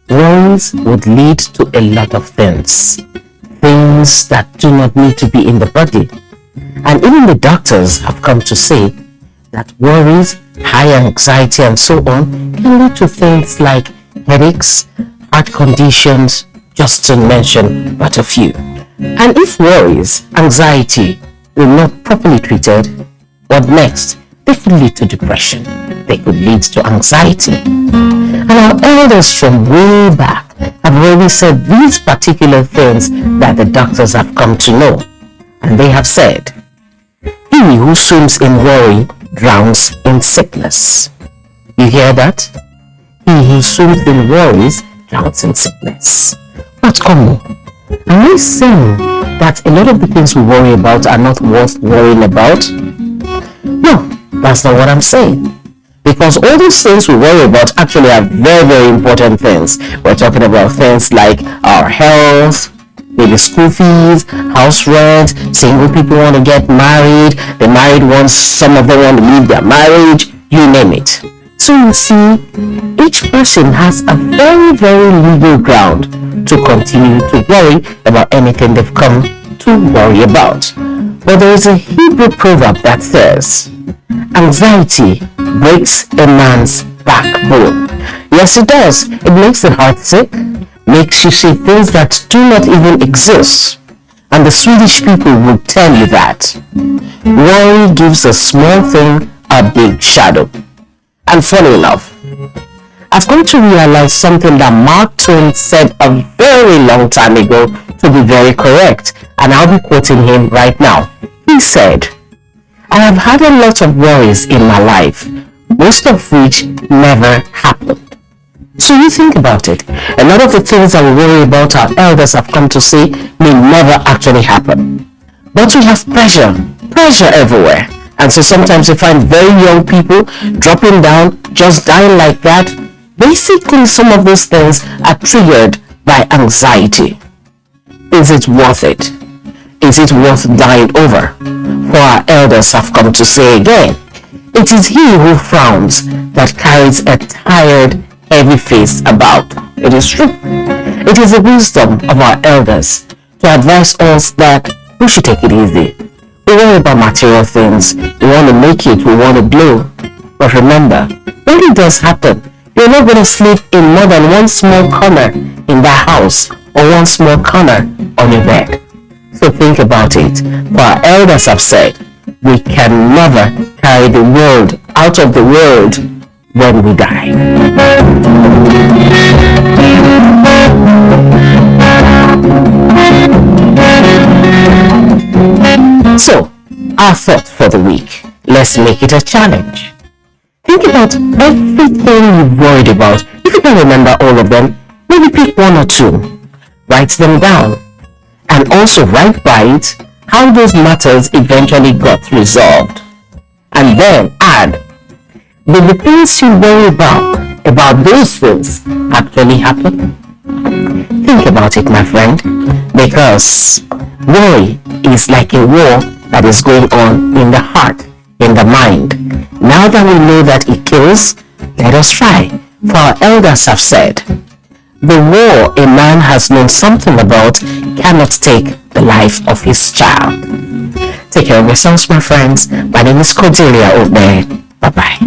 worries would lead to a lot of things. Things that do not need to be in the body. And even the doctors have come to say that worries, high anxiety and so on can lead to things like headaches, heart conditions, just to mention but a few. And if worries, anxiety were not properly treated, what next? They could lead to depression. They could lead to anxiety. And our elders from way back have already said these particular things that the doctors have come to know. And they have said, he who swims in worry drowns in sickness. You hear that? He who swims in worries drowns in sickness. But come on, am I saying that a lot of the things we worry about are not worth worrying about? No, that's not what I'm saying. Because all those things we worry about actually are very, very important things. We're talking about things like our health, maybe school fees, house rent, single people want to get married, the married ones, some of them want to leave their marriage, you name it. So you see, each person has a very, very legal ground to continue to worry about anything they've come to worry about. But there is a Hebrew proverb that says, anxiety breaks a man's backbone. Yes, it does. It makes the heart sick, makes you see things that do not even exist. And the Swedish people will tell you that worry gives a small thing a big shadow. And funny enough, I've come to realize something that Mark Twain said a very long time ago to be very correct, and I'll be quoting him right now. He said, I have had a lot of worries in my life, most of which never happened. So you think about it, a lot of the things that we worry about our elders have come to say may never actually happen. But we have pressure everywhere. And so sometimes you find very young people dropping down, just dying like that. Basically, some of those things are triggered by anxiety. Is it worth it? Is it worth dying over? For our elders have come to say again, it is he who frowns that carries a tired, heavy face about. It is true. It is the wisdom of our elders to advise us that we should take it easy. We worry about material things. We want to make it. We want to blow. But remember, when it does happen, you're not going to sleep in more than one small corner in that house or one small corner on your bed. So think about it. For our elders have said, we can never carry the world out of the world when we die. So, our thought for the week. Let's make it a challenge. Think about everything you've worried about. If you don't remember all of them, maybe pick one or two. Write them down. And also write by it how those matters eventually got resolved. And then add, did the things you worry about those things actually happen? Think about it, my friend, because worry is like a war that is going on in the heart, in the mind. Now that we know that it kills, let us try. For our elders have said, the war a man has known something about cannot take the life of his child. Take care of yourselves, my friends. My name is Cordelia Obe. Bye-bye.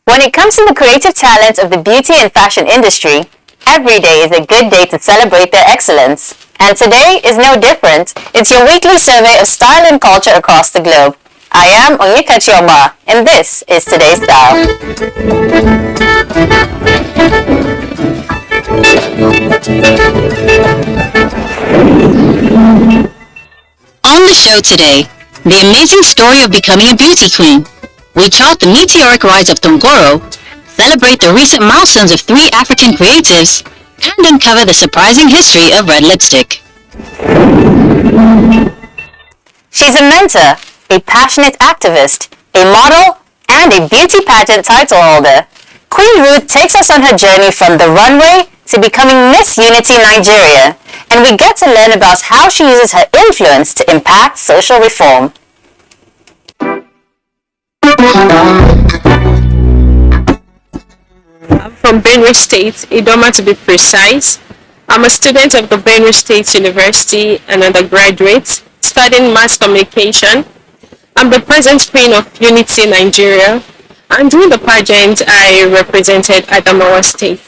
When it comes to the creative talents of the beauty and fashion industry, every day is a good day to celebrate their excellence. And today is no different. It's your weekly survey of style and culture across the globe. I am Onyeka Chioma, and this is Today's Style. On the show today, the amazing story of becoming a beauty queen. We chart the meteoric rise of Tongoro, celebrate the recent milestones of 3 African creatives, and uncover the surprising history of red lipstick. She's a mentor, a passionate activist, a model, and a beauty pageant title holder. Queen Ruth takes us on her journey from the runway to becoming Miss Unity Nigeria, and we get to learn about how she uses her influence to impact social reform. I'm from Benue State, Idoma to be precise. I'm a student of the Benue State University, an undergraduate, studying mass communication. I'm the present Queen of Unity Nigeria, and during the pageant I represented Adamawa State.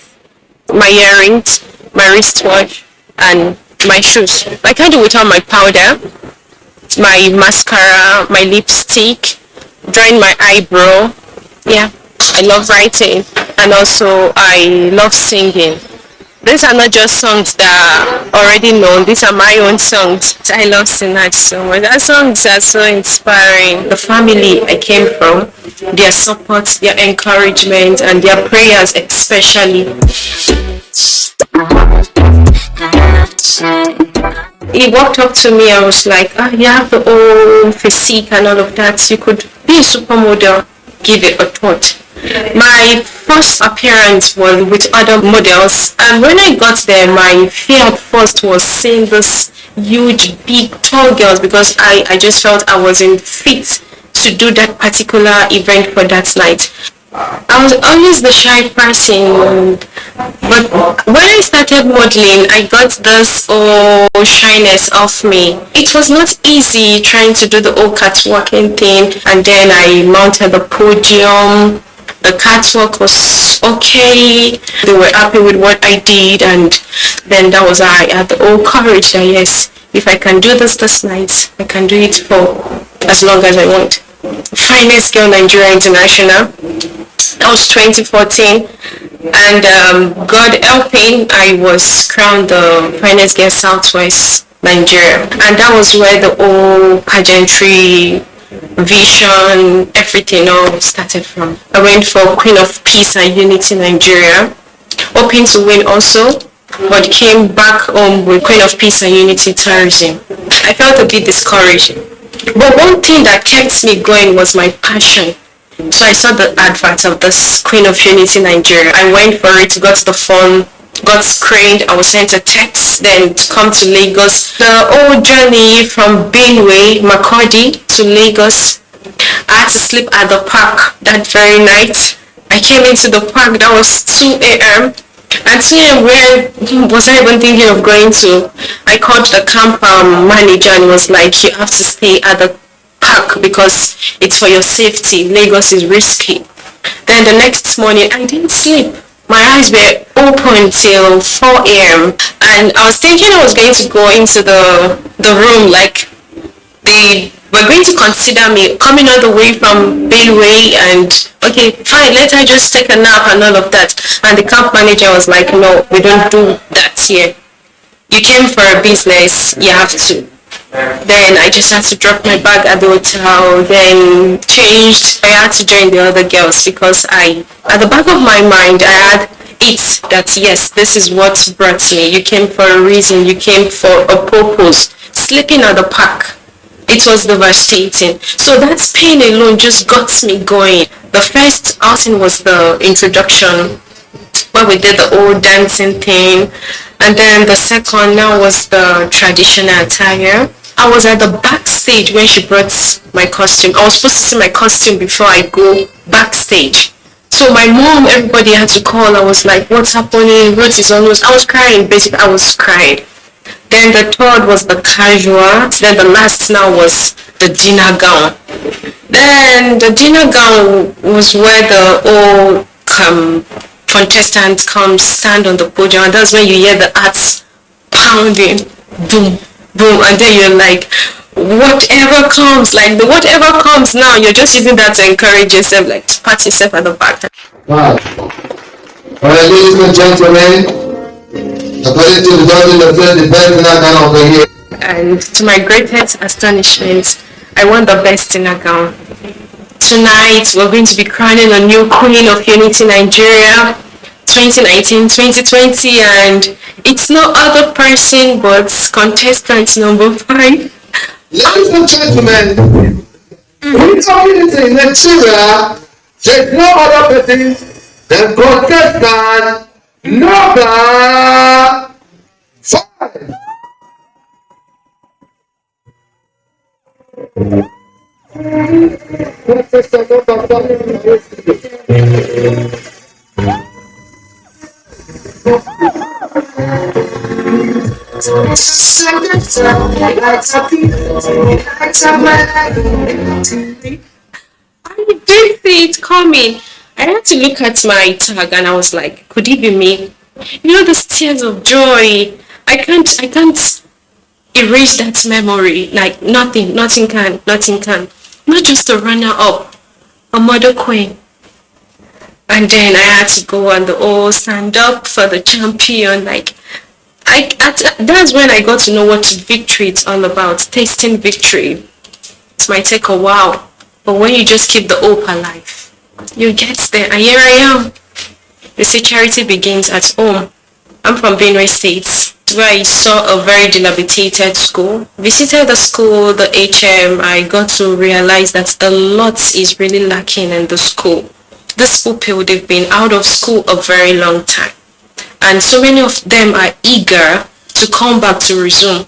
My earrings, my wristwatch, and my shoes. I can't do without my powder, my mascara, my lipstick, drawing my eyebrow. Yeah, I love writing, and also I love singing. These are not just songs that are already known, these are my own songs. I love Sinach so much. Our songs are so inspiring. The family I came from, their support, their encouragement, and their prayers especially. He walked up to me and was like, you have the old physique and all of that. You could be a supermodel. Give it a thought. My first appearance was with other models, and when I got there, my fear at first was seeing this huge, big, tall girls, because I just felt I wasn't fit to do that particular event for that night. I was always the shy person, but when I started modeling, I got this shyness off me. It was not easy trying to do the whole catwalking thing, and then I mounted the podium. The catwalk was okay. They were happy with what I did, and then that was I had the whole courage that yes, if I can do this night, I can do it for as long as I want. Finest Girl Nigeria International. That was 2014, and God helping, I was crowned the finest girl Southwest Nigeria, and that was where the whole pageantry, vision, everything all started from. I went for Queen of Peace and Unity Nigeria, hoping to win also, but came back home with Queen of Peace and Unity Tourism. I felt a bit discouraged, but one thing that kept me going was my passion. So I saw the advert of this Queen of Unity Nigeria. I went for it, got the phone, got screened. I was sent a text, then to come to Lagos. The whole journey from Benue, Makurdi to Lagos, I had to sleep at the park that very night. I came into the park, that was 2 a.m. At 2 a.m., where was I even thinking of going to? I called the camp manager and was like, you have to stay at the park because it's for your safety. Lagos is risky. Then the next morning, I didn't sleep. My eyes were open till 4 a.m. and I was thinking I was going to go into the room, like they were going to consider me coming all the way from Benue, and okay, fine, let her just take a nap and all of that. And the camp manager was like, no, we don't do that here. You came for a business, you have to. Then I just had to drop my bag at the hotel, then changed. I had to join the other girls because at the back of my mind, I had it that yes, this is what brought me. You came for a reason, you came for a purpose. Sleeping at the park, it was devastating. So that pain alone just got me going. The first outing was the introduction, where we did the old dancing thing. And then the second now was the traditional attire. I was at the backstage when she brought my costume. I was supposed to see my costume before I go backstage. So my mom, everybody had to call. I was like, what's happening? Ruth is almost... I was crying, basically. I was crying. Then the third was the casual. Then the last now was the dinner gown. Then the dinner gown was where the all contestants come stand on the podium, and that's when you hear the hearts pounding, boom, boom, and then you're like, whatever comes, like the whatever comes now, you're just using that to encourage yourself, like to pat yourself at the back. Wow. All right, ladies and gentlemen, according to the judging of the best dinner gown of the year. And to my greatest astonishment, I won the best dinner gown. Tonight, we're going to be crowning a new Queen of Unity Nigeria 2019-2020, and it's no other person but contestant number 5. Ladies and gentlemen, in community in Nigeria, there's no other person than contestant number 5. I did see it coming. I had to look at my tag and I was like, could it be me? You know, those tears of joy. I can't erase that memory. Like nothing can. Not just a runner up, a mother queen. And then I had to go and stand up for the champion. Like that's when I got to know what victory it's all about. Tasting victory. It might take a while, but when you just keep the hope alive, you get there. And here I am. They say charity begins at home. I'm from Benue State, where I saw a very dilapidated school. Visited the school, the HM, I got to realize that a lot is really lacking in the school. These people, they've been out of school a very long time. And so many of them are eager to come back to resume.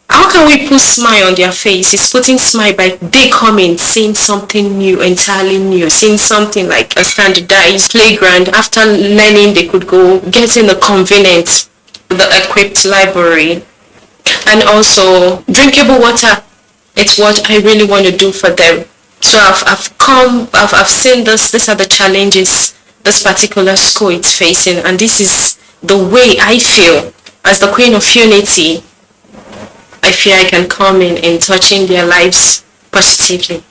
How can we put smile on their face? It's putting smile by they coming, seeing something new, entirely new, seeing something like a standardized playground. After learning, they could go getting the convenient, the equipped library, and also drinkable water. It's what I really want to do for them. So I've seen this. These are the challenges this particular school is facing, and this is the way I feel as the Queen of Unity. I feel I can come in touching their lives positively.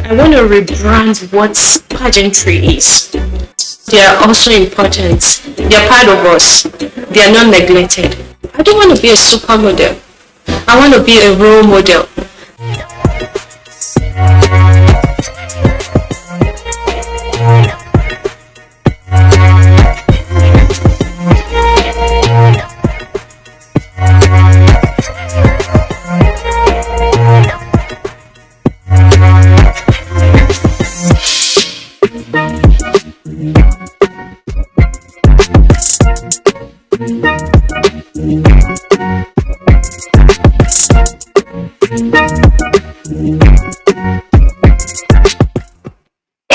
I want to rebrand what pageantry is. They are also important. They are part of us. They are not neglected. I don't want to be a supermodel. I want to be a role model.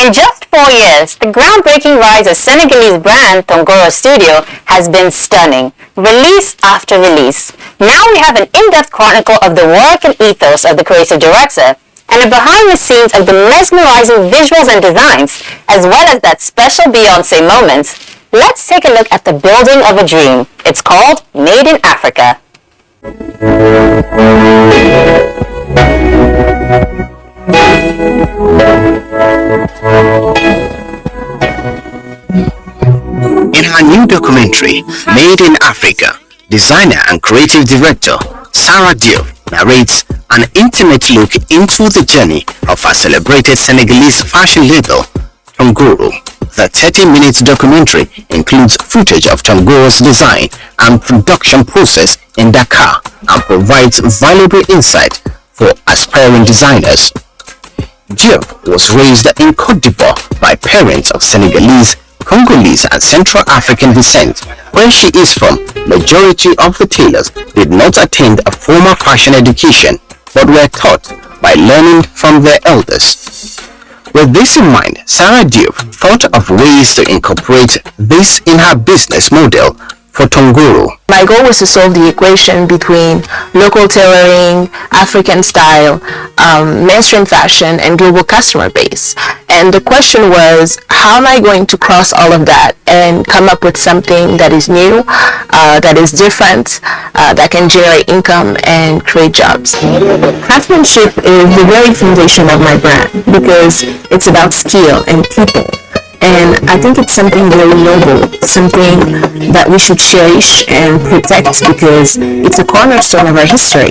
In just 4 years, the groundbreaking rise of Senegalese brand Tongoro Studio has been stunning, release after release. Now we have an in-depth chronicle of the work and ethos of the creative director, and a behind the scenes of the mesmerizing visuals and designs, as well as that special Beyoncé moment. Let's take a look at the building of a dream. It's called Made in Africa. In her new documentary, Made in Africa, designer and creative director Sarah Diop narrates an intimate look into the journey of her celebrated Senegalese fashion label, Tongoro. The 30-minute documentary includes footage of Tongoro's design and production process in Dakar and provides valuable insight for aspiring designers. Diop was raised in Côte d'Ivoire by parents of Senegalese, Congolese and Central African descent. Where she is from, majority of the tailors did not attend a formal fashion education. but were taught by learning from their elders. With this in mind, Sarah Diop thought of ways to incorporate this in her business model for Tongoro. My goal was to solve the equation between local tailoring, African style, mainstream fashion, and global customer base. And the question was, how am I going to cross all of that and come up with something that is new, that is different, that can generate income and create jobs? Craftsmanship is the very foundation of my brand because it's about skill and people. And I think it's something very noble, something that we should cherish and protect because it's a cornerstone of our history.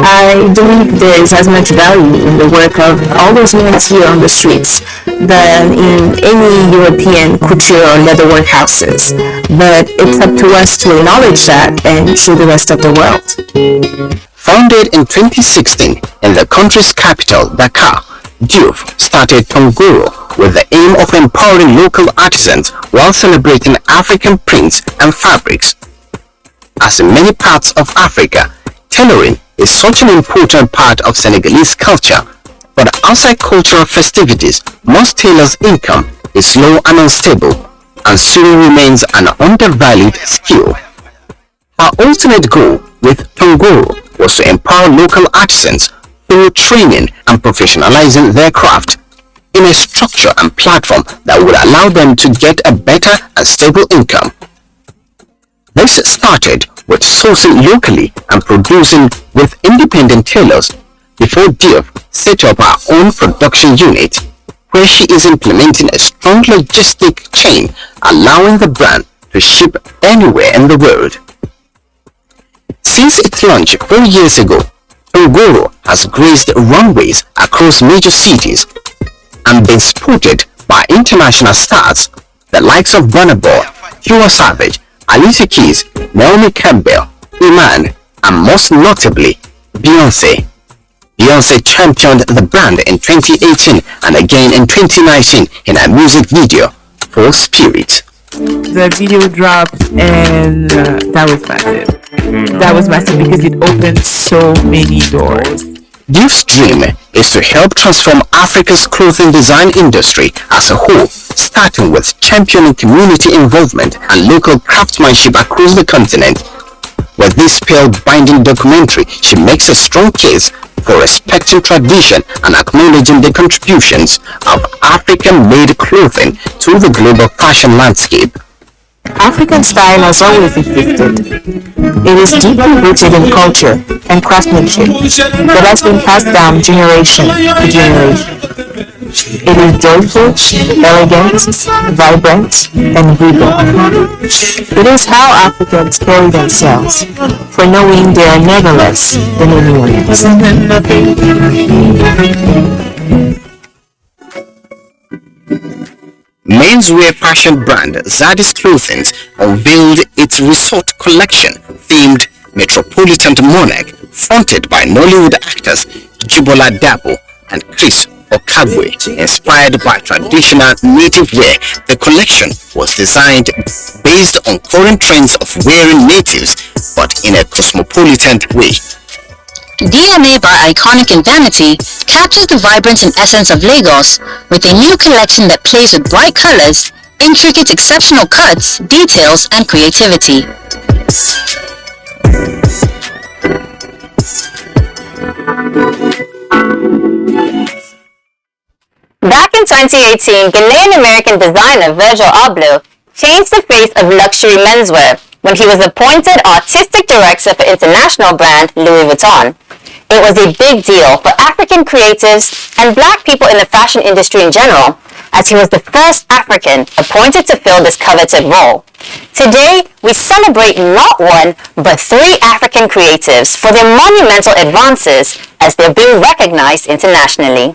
I believe there is as much value in the work of all those hands here on the streets than in any European couture or leatherwork houses. But it's up to us to acknowledge that and show the rest of the world. Founded in 2016 in the country's capital, Dakar, Diop started Tongoro with the aim of empowering local artisans while celebrating African prints and fabrics. As in many parts of Africa, tailoring is such an important part of Senegalese culture, but outside cultural festivities, most tailors' income is low and unstable, and sewing remains an undervalued skill. Her ultimate goal with Tongoro was to empower local artisans through training and professionalizing their craft in a structure and platform that would allow them to get a better and stable income. This started with sourcing locally and producing with independent tailors before Diop set up her own production unit where she is implementing a strong logistic chain allowing the brand to ship anywhere in the world. Since its launch 4 years ago, Tongoro has graced runways across major cities and been spotted by international stars, the likes of Burna Boy, Tiwa Savage, Alicia Keys, Naomi Campbell, Iman, and most notably, Beyonce. Beyonce championed the brand in 2018 and again in 2019 in her music video for Spirit. The video dropped and that was massive. That was massive because it opened so many doors. Diop's dream is to help transform Africa's clothing design industry as a whole, starting with championing community involvement and local craftsmanship across the continent. With this spellbinding documentary, she makes a strong case for respecting tradition and acknowledging the contributions of African-made clothing to the global fashion landscape. African style has always existed. It is deeply rooted in culture and craftsmanship that has been passed down generation to generation. It is joyful, elegant, vibrant, and regal. It is how Africans carry themselves, for knowing they are never less than anyone else. Menswear fashion brand Zadis Clothing unveiled its resort collection themed Metropolitan Monarch, fronted by Nollywood actors Jibola Dabo and Chris Okagwe. Inspired by traditional native wear, the collection was designed based on current trends of wearing natives but in a cosmopolitan way. DNA by Iconic and Vanity captures the vibrance and essence of Lagos with a new collection that plays with bright colors, intricate exceptional cuts, details, and creativity. Back in 2018, Ghanaian-American designer Virgil Abloh changed the face of luxury menswear when he was appointed artistic director for international brand Louis Vuitton. It was a big deal for African creatives and black people in the fashion industry in general, as he was the first African appointed to fill this coveted role. Today, we celebrate not one, but 3 African creatives for their monumental advances as they're being recognized internationally.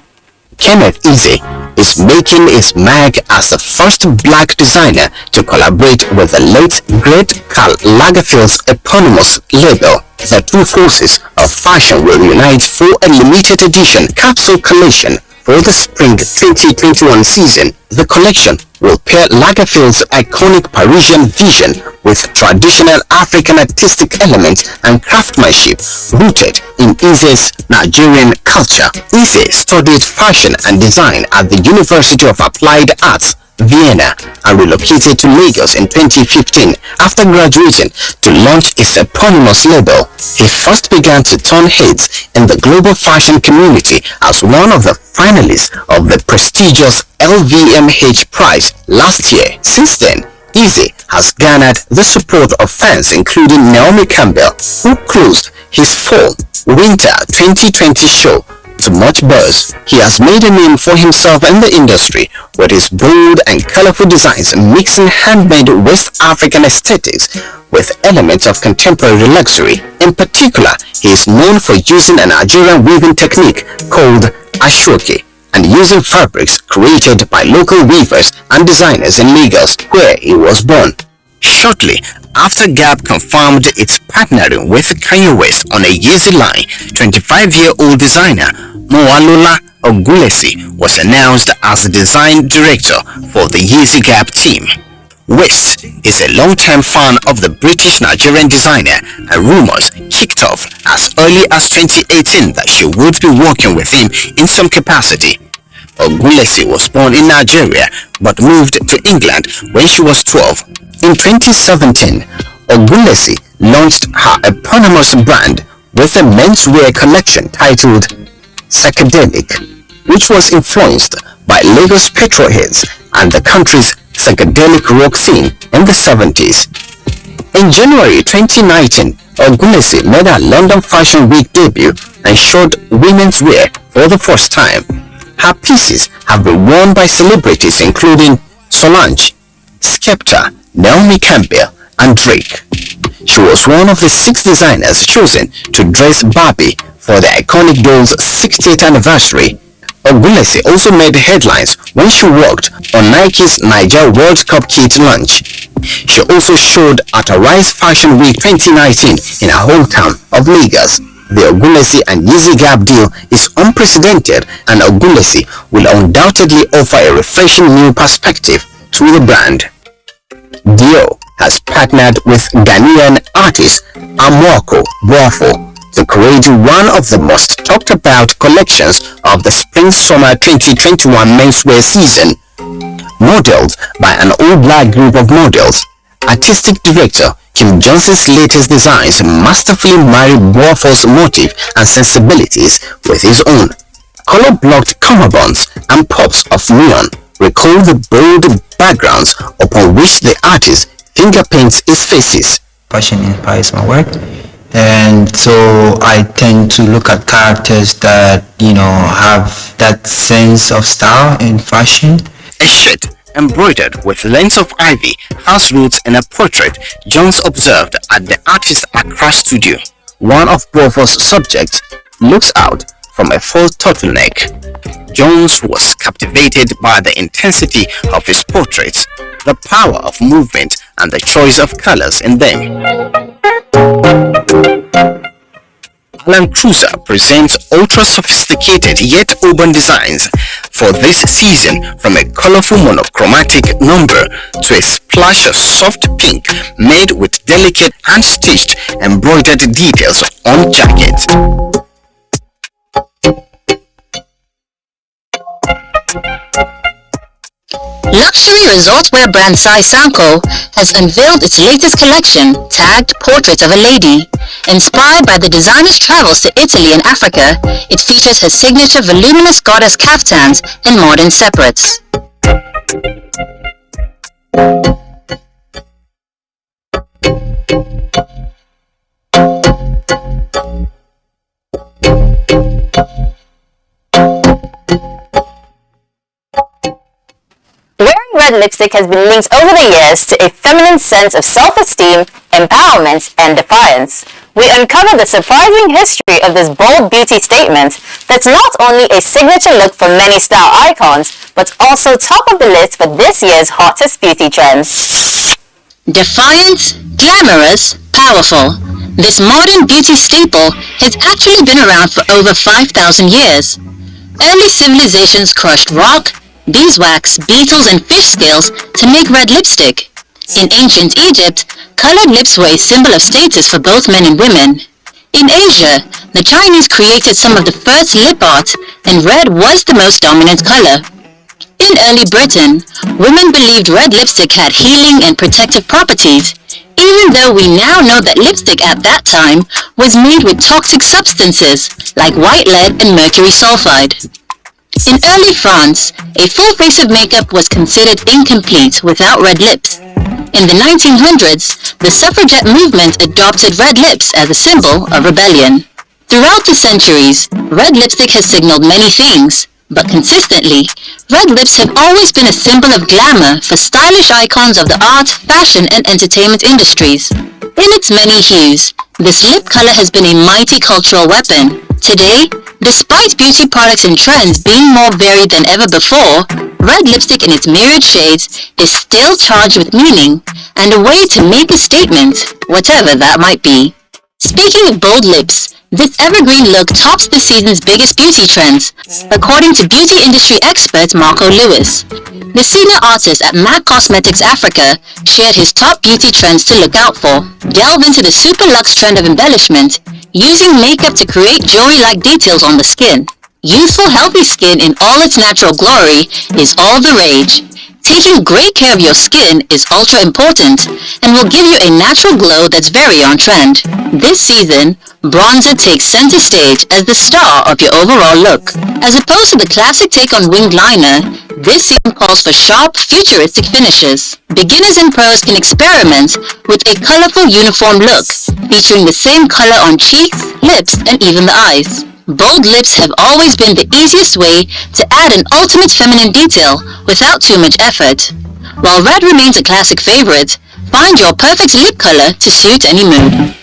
Kenneth Eze is making his mark as the first black designer to collaborate with the late great Karl Lagerfeld's eponymous label. The two forces of fashion will unite for a limited edition capsule collection For the spring 2021 season, the collection will pair Lagerfeld's iconic Parisian vision with traditional African artistic elements and craftsmanship rooted in Ize's Nigerian culture. Ize studied fashion and design at the University of Applied Arts, Vienna, and relocated to Lagos in 2015 after graduating to launch his eponymous label. He first began to turn heads in the global fashion community as one of the finalists of the prestigious LVMH prize last year. Since then, Ize has garnered the support of fans including Naomi Campbell, who closed his fall-winter 2020 show to much buzz. He has made a name for himself in the industry with his bold and colorful designs mixing handmade West African aesthetics with elements of contemporary luxury. In particular, he is known for using a Nigerian weaving technique called ashoke and using fabrics created by local weavers and designers in Lagos, where he was born. Shortly after Gap confirmed its partnering with Kanye West on a Yeezy line, 25-year-old designer Moalola Ogulesi was announced as the design director for the Yeezy Gap team. West is a long-time fan of the British Nigerian designer, and rumors kicked off as early as 2018 that she would be working with him in some capacity. Ogulesi was born in Nigeria but moved to England when she was 12. In 2017, Ogulesi launched her eponymous brand with a menswear collection titled Psychedelic, which was influenced by Lagos petrolheads and the country's psychedelic rock scene in the 70s. In January 2019, Ogulesi made her London Fashion Week debut and showed women's wear for the first time. Her pieces have been worn by celebrities including Solange, Skepta, Naomi Campbell, and Drake. She was one of the 6 designers chosen to dress Barbie for the iconic doll's 60th anniversary. Ogulesi also made headlines when she worked on Nike's Niger World Cup kit launch. She also showed at a Rise Fashion Week 2019 in her hometown of Lagos. The Ogulesi and Yeezy Gap deal is unprecedented, and Ogulesi will undoubtedly offer a refreshing new perspective to the brand. Dio has partnered with Ghanaian artist Amoako Boafo to create one of the most talked about collections of the Spring-Summer 2021 menswear season. Modeled by an all-black group of models, artistic director Kim Johnson's latest designs masterfully marry Boafo's motif and sensibilities with his own. Color-blocked cummerbunds and pops of neon recall the bold backgrounds upon which the artist fingerpaints his faces. Fashion inspires my work, and so I tend to look at characters that, have that sense of style in fashion. A shirt embroidered with lengths of ivy has roots in a portrait Jones observed at the artist's Accra studio. One of Boafo's subjects looks out from a full turtleneck. Jones was captivated by the intensity of his portraits, the power of movement, and the choice of colors in them. Alan Cruiser presents ultra-sophisticated yet urban designs for this season, from a colorful monochromatic number to a splash of soft pink made with delicate hand-stitched embroidered details on jackets. Luxury resortwear brand Sanko has unveiled its latest collection, tagged Portrait of a Lady. Inspired by the designer's travels to Italy and Africa, it features her signature voluminous goddess kaftans and modern separates. Wearing red lipstick has been linked over the years to a feminine sense of self-esteem, empowerment, and defiance. We uncover the surprising history of this bold beauty statement that's not only a signature look for many style icons, but also top of the list for this year's hottest beauty trends. Defiant, glamorous, powerful. This modern beauty staple has actually been around for over 5,000 years. Early civilizations crushed rock, beeswax, beetles, and fish scales to make red lipstick. In ancient Egypt, colored lips were a symbol of status for both men and women. In Asia, the Chinese created some of the first lip art, and red was the most dominant color. In early Britain, women believed red lipstick had healing and protective properties, even though we now know that lipstick at that time was made with toxic substances like white lead and mercury sulfide. In early France, a full face of makeup was considered incomplete without red lips. In the 1900s, the suffragette movement adopted red lips as a symbol of rebellion. Throughout the centuries, red lipstick has signaled many things, but consistently, red lips have always been a symbol of glamour for stylish icons of the art, fashion, and entertainment industries. In its many hues, this lip color has been a mighty cultural weapon. Today, despite beauty products and trends being more varied than ever before, red lipstick in its myriad shades is still charged with meaning and a way to make a statement, whatever that might be. Speaking of bold lips, this evergreen look tops the season's biggest beauty trends, according to beauty industry expert Marco Lewis. The senior artist at MAC Cosmetics Africa shared his top beauty trends to look out for. Delve into the super luxe trend of embellishment, using makeup to create jewelry-like details on the skin. Youthful, healthy skin in all its natural glory is all the rage. Taking great care of your skin is ultra important and will give you a natural glow that's very on trend. This season, bronzer takes center stage as the star of your overall look. As opposed to the classic take on winged liner, this season calls for sharp, futuristic finishes. Beginners and pros can experiment with a colorful uniform look, featuring the same color on cheeks, lips, and even the eyes. Bold lips have always been the easiest way to add an ultimate feminine detail without too much effort. While red remains a classic favorite, find your perfect lip color to suit any mood.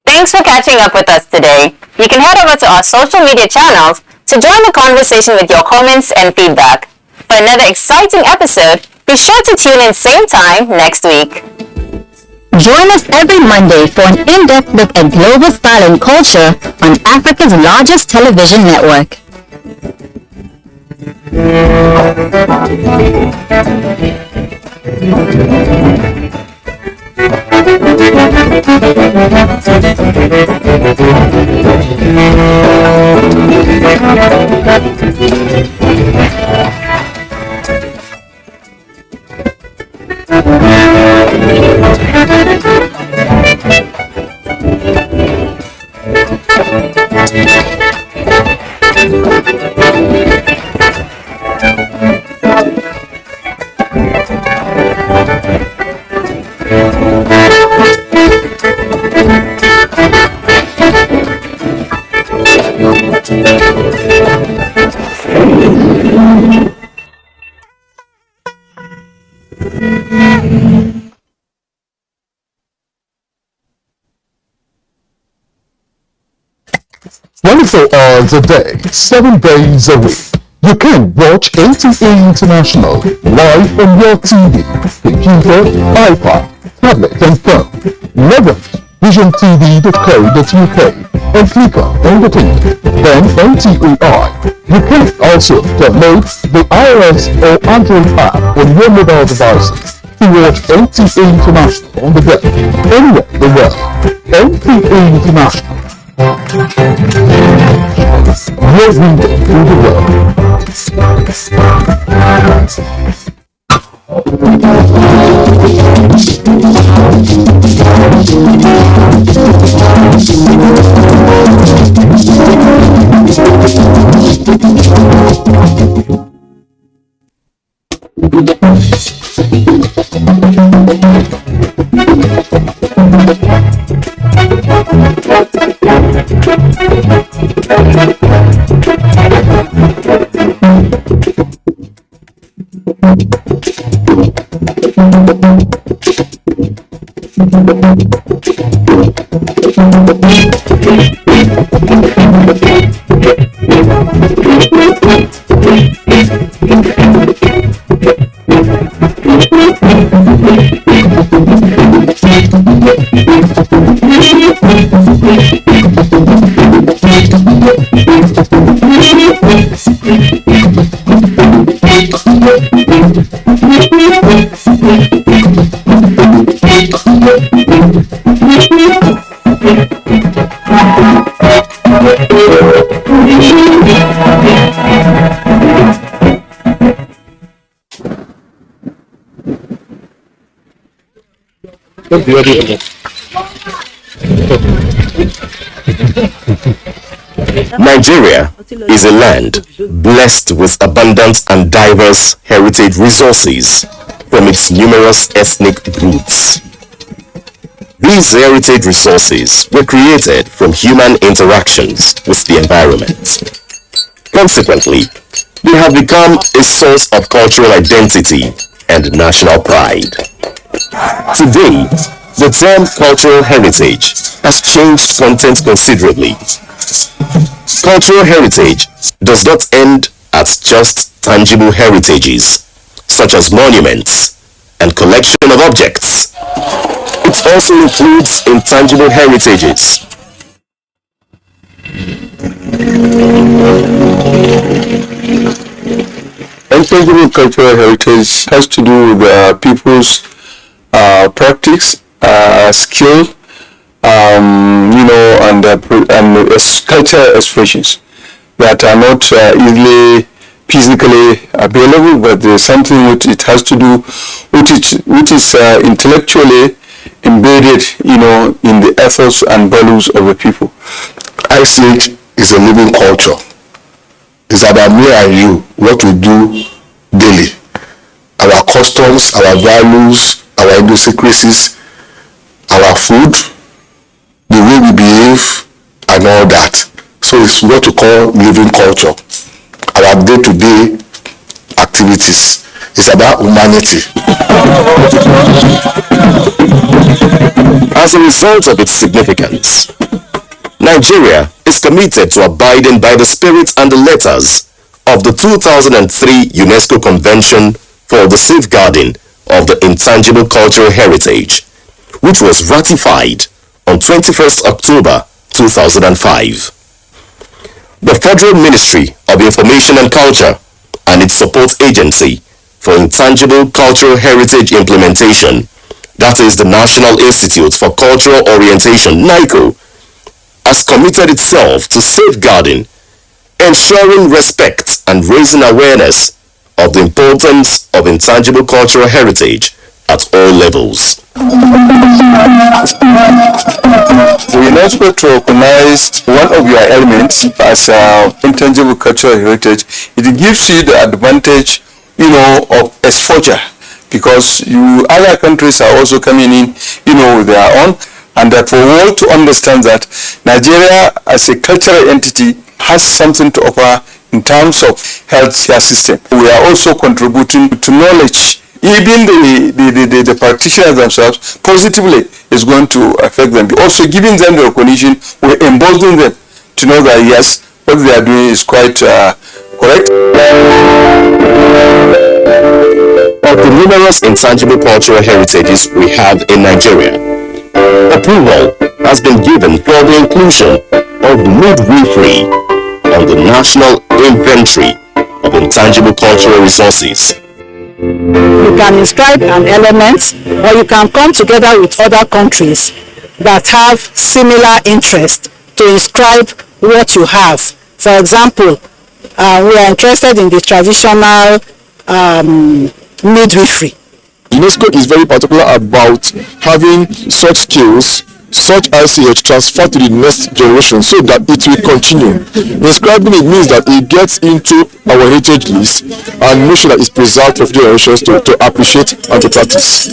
Thanks for catching up with us today. You can head over to our social media channels to join the conversation with your comments and feedback. For another exciting episode, be sure to tune in same time next week. Join us every Monday for an in-depth look at global style and culture on Africa's largest television network. Hours a day, 7 days a week. You can watch NTA International live on your TV, computer, iPad, tablet and phone. Leverage visiontv.co.uk and click on Entertainment, then NTAI. You can also download the iOS or Android app on your mobile devices to watch NTA International on the go, anywhere in the world. NTA International. Your window through the world. Nigeria is a land blessed with abundant and diverse heritage resources from its numerous ethnic roots. These heritage resources were created from human interactions with the environment. Consequently, they have become a source of cultural identity and national pride. Today, the term cultural heritage has changed content considerably. Cultural heritage does not end at just tangible heritages, such as monuments and collection of objects. It also includes intangible heritages. Intangible cultural heritage has to do with people's practice, skill, and cultural expressions that are not easily physically available, but there's something which it has to do, which is intellectually embedded, in the ethos and values of the people. I see it is a living culture. It's about me and you, what we do daily, our customs, our values, our idiosyncrasies, our food, the way we behave, and all that. So it's what we call living culture. Our day-to-day activities. It's about humanity. As a result of its significance, Nigeria is committed to abiding by the spirit and the letters of the 2003 UNESCO Convention for the Safeguarding of the Intangible Cultural Heritage, which was ratified on 21st October 2005. The Federal Ministry of Information and Culture and its support agency for Intangible Cultural Heritage Implementation, that is the National Institute for Cultural Orientation, NICO, has committed itself to safeguarding, ensuring respect and raising awareness of the importance of intangible cultural heritage at all levels. We are not supposed to recognize one of your elements as intangible cultural heritage. It gives you the advantage, of exposure, because other countries are also coming in, with their own, and that for all to understand that Nigeria as a cultural entity has something to offer in terms of healthcare system. We are also contributing to knowledge. Even the practitioners themselves positively is going to affect them. Also giving them the recognition, we're emboldening them to know that yes, what they are doing is quite correct. Of the numerous intangible cultural heritages we have in Nigeria, approval has been given for the inclusion of midwifery on the National Inventory of Intangible Cultural Resources. You can inscribe an element, or you can come together with other countries that have similar interest to inscribe what you have. For example, we are interested in the traditional midwifery. UNESCO is very particular about having such skills such ICH transferred to the next generation so that it will continue. Inscribing it means that it gets into our heritage list and make sure that it's preserved for future generations to appreciate and to practice.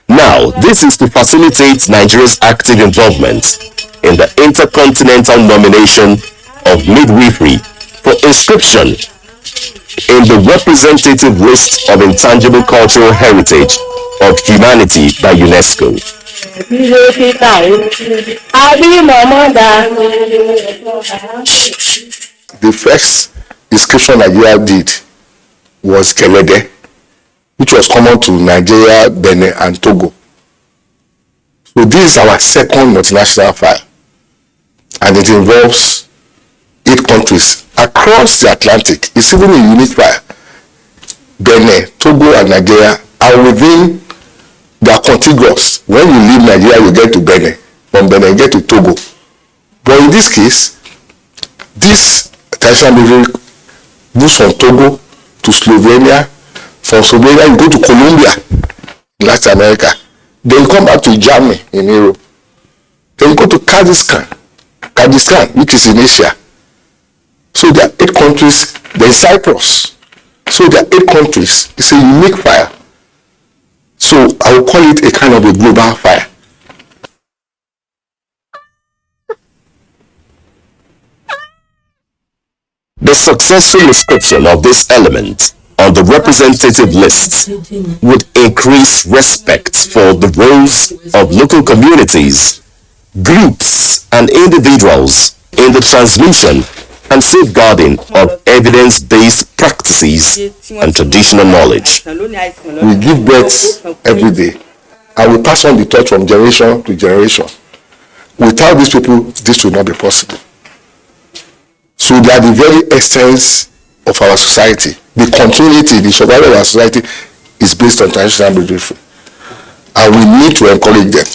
Now, this is to facilitate Nigeria's active involvement in the intercontinental nomination of midwifery for inscription in the representative list of intangible cultural heritage of humanity by UNESCO. The first inscription Nigeria did was Kelede, which was common to Nigeria, Benin, and Togo. So this is our second multinational file, and it involves 8 countries across the Atlantic. It's even a unique file. Benin, Togo, and Nigeria are within their contiguous. When you leave Nigeria, you get to Benin. From Benin, you get to Togo. But in this case, this traditional midwifery moves from Togo to Slovenia. From Slovenia, you go to Colombia, Latin America. Then you come back to Germany in Europe. Then you go to Kyrgyzstan, which is in Asia. So there are 8 countries. Then Cyprus. So there are 8 countries. It's a unique fire. So I will call it a kind of a global fire. The successful inscription of this element on the representative list would increase respect for the roles of local communities, groups, and individuals in the transmission and safeguarding of evidence-based practices and traditional knowledge. We give birth every day, and we pass on the torch from generation to generation. Without these people, this would not be possible. So they are the very essence of our society. The continuity, the survival of our society is based on traditional midwifery, and we need to encourage them.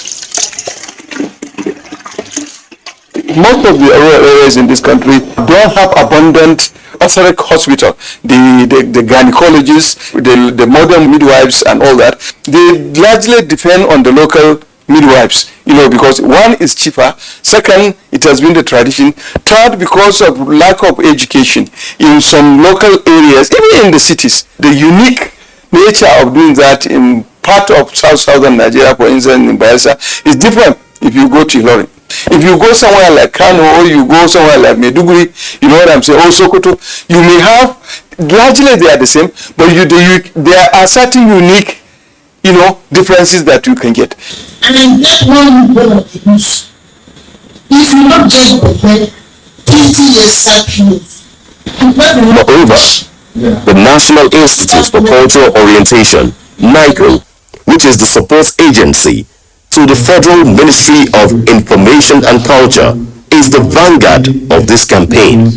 Most of the rural areas in this country don't have abundant authoric hospital. The gynecologists, the modern midwives and all that, they largely depend on the local midwives, because one is cheaper, second, it has been the tradition, third, because of lack of education in some local areas, even in the cities. The unique nature of doing that in part of southern Nigeria, for instance, in Bayelsa, is different if you go to Ilorin. If you go somewhere like Kano or you go somewhere like Maiduguri, you know what I'm saying, or Sokoto, you may have, largely they are the same, but there are certain unique, differences that you can get. And that one going to use. If you not get prepared, 50 years sacrifice. Moreover, the National Institute for Cultural Orientation, NICO, which is the support agency to the Federal Ministry of Information and Culture, is the vanguard of this campaign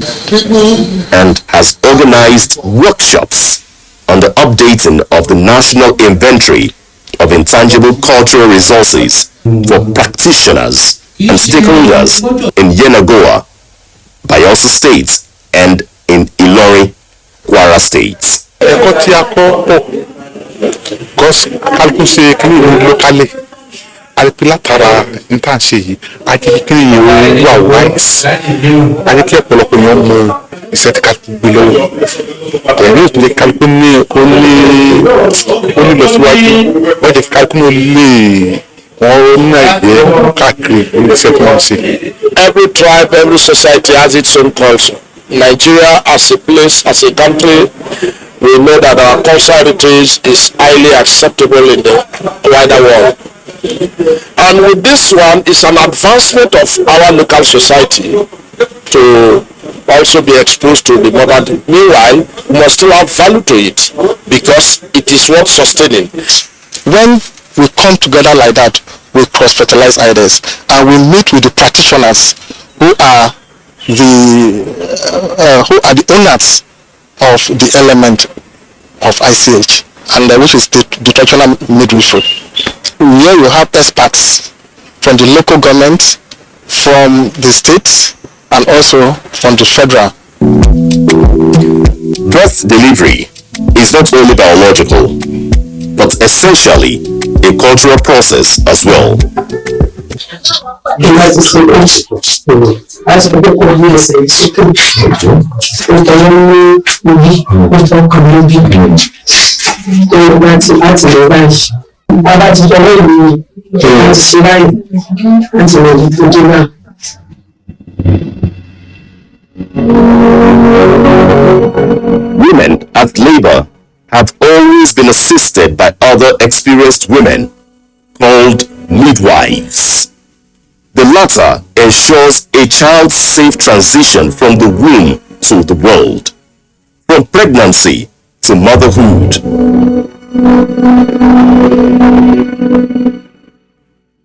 and has organized workshops on the updating of the National Inventory of Intangible Cultural Resources for practitioners and stakeholders in Yenagoa, Bayelsa State, and in Ilorin, Kwara State. Látara nǹkan ṣe yìí ajẹ́kíkiri yìí wà wáìsì ajẹ́kí ọ̀pọ̀lọpọ̀ yẹn mú iṣẹ́ tí kálukú gbé lọ́wọ́ ẹ̀rí òtún lè kálukú ní onílọsíwájú wọ́n jẹ́ kálukú ní olè wọ́n ní àìgbé káàkiri iṣẹ́ tí wọ́n ṣe. Every tribe, every society has its own culture. Nigeria as a place, as a country, we know that our cultural heritage is highly acceptable in the wider world. And with this one, it's an advancement of our local society to also be exposed to the modern. Meanwhile, we must still have value to it because it is worth sustaining. When we come together like that, we cross-fertilize ideas and we meet with the practitioners who are the owners of the element of ICH, and which is the traditional midwifery. Here you have experts from the local government, from the states, and also from the federal. Birth delivery is not only biological, but essentially a cultural process as well. Women at labor have always been assisted by other experienced women called midwives. The latter ensures a child's safe transition from the womb to the world, from pregnancy to motherhood.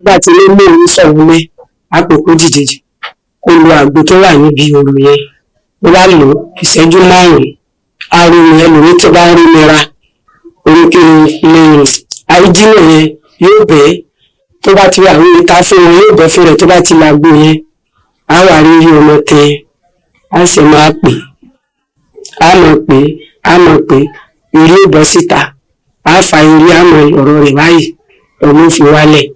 Láti lé mú orí sọ̀rọ̀ mẹ́ àpòkò dìde kó lo àgbo tó wà níbi oru yẹn ó wá lò ìṣẹ́jú 5 ariwo yẹn lórí tó bá rí nira oríkèé lẹ́yìn àìjínà yẹn yóò bẹ́ tó bá ti àwọn ìta fún wọn yóò bẹ́ fún rẹ̀ tó bá ti máa gbó yẹn á wà rí ọmọ tẹ á sì máa pè á mọ̀ pé eré ò bọ́ síta á fa eré àmọ́ ọ̀rọ̀ rẹ̀ báyìí ọ̀rọ̀ fi wálẹ̀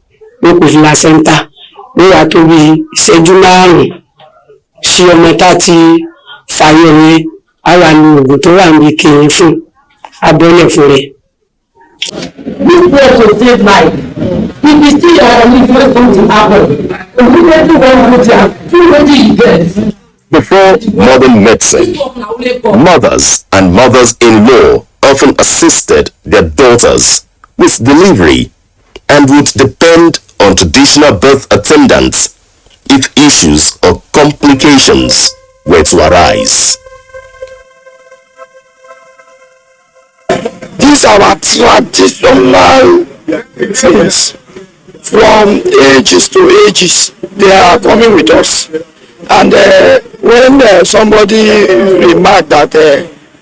ó kò fi la sẹ́ńtà ó wà tó bí ìṣẹ́jú 5 sí ọmọ tá ti fàyọ yẹn á wà ní oògùn tó wà níbi kìíní fún abọ́lẹ̀ fún rẹ̀. This way to save life. If you see if something happen, immediately one put your you get. Before modern medicine, mothers and mothers-in-law often assisted their daughters with delivery and would depend on traditional birth attendants if issues or complications were to arise. These are our traditional things from ages to ages. They are coming with us. And when somebody remarked that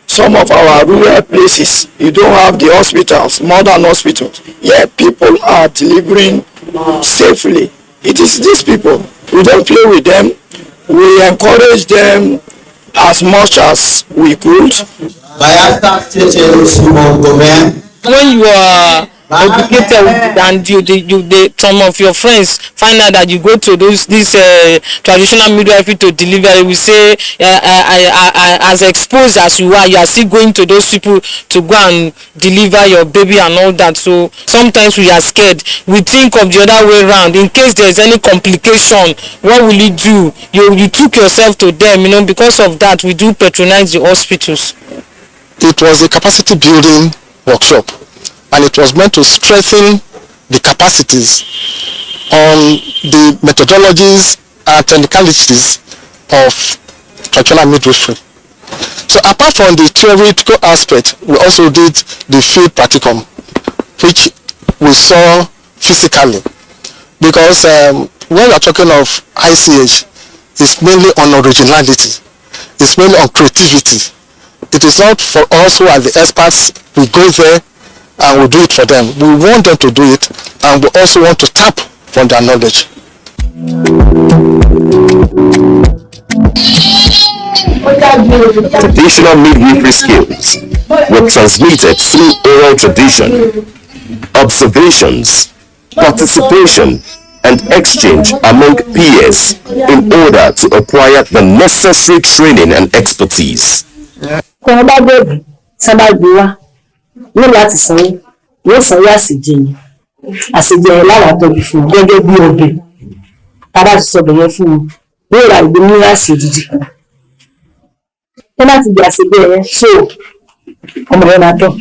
some of our rural places, you don't have the hospitals, modern hospitals, yet people are delivering safely. It is these people. We don't play with them. We encourage them as much as we could. When you are educated and some of your friends find out that you go to this traditional midwifery to deliver, we say as exposed as you are still going to those people to go and deliver your baby and all that. So sometimes we are scared. We think of the other way around. In case there is any complication, what will you do? You took yourself to them, because of that we do patronize the hospitals. It was a capacity building workshop, and it was meant to strengthen the capacities on the methodologies and technicalities of traditional midwifery. So apart from the theoretical aspect, we also did the field practicum, which we saw physically, because when we are talking of ICH, it's mainly on originality, it's mainly on creativity. It is not for us who are the experts. We go there and we do it for them. We want them to do it, and we also want to tap from their knowledge. Traditional midwifery skills were transmitted through oral tradition, observations, participation, and exchange among peers in order to acquire the necessary training and expertise. Kọ́ bá bẹ̀rù sábà gbé wá ní láti sanwó yóò sanwó àṣejẹ lára tọ́jú fún gẹ́gẹ́ bí ọbẹ̀ tábà ti sọ̀bẹ̀ yẹn fún un yóò ra ìgbé ní àṣejìjì kan tó láti gbé àṣejẹ yẹn so ọmọ yẹn máa tọ̀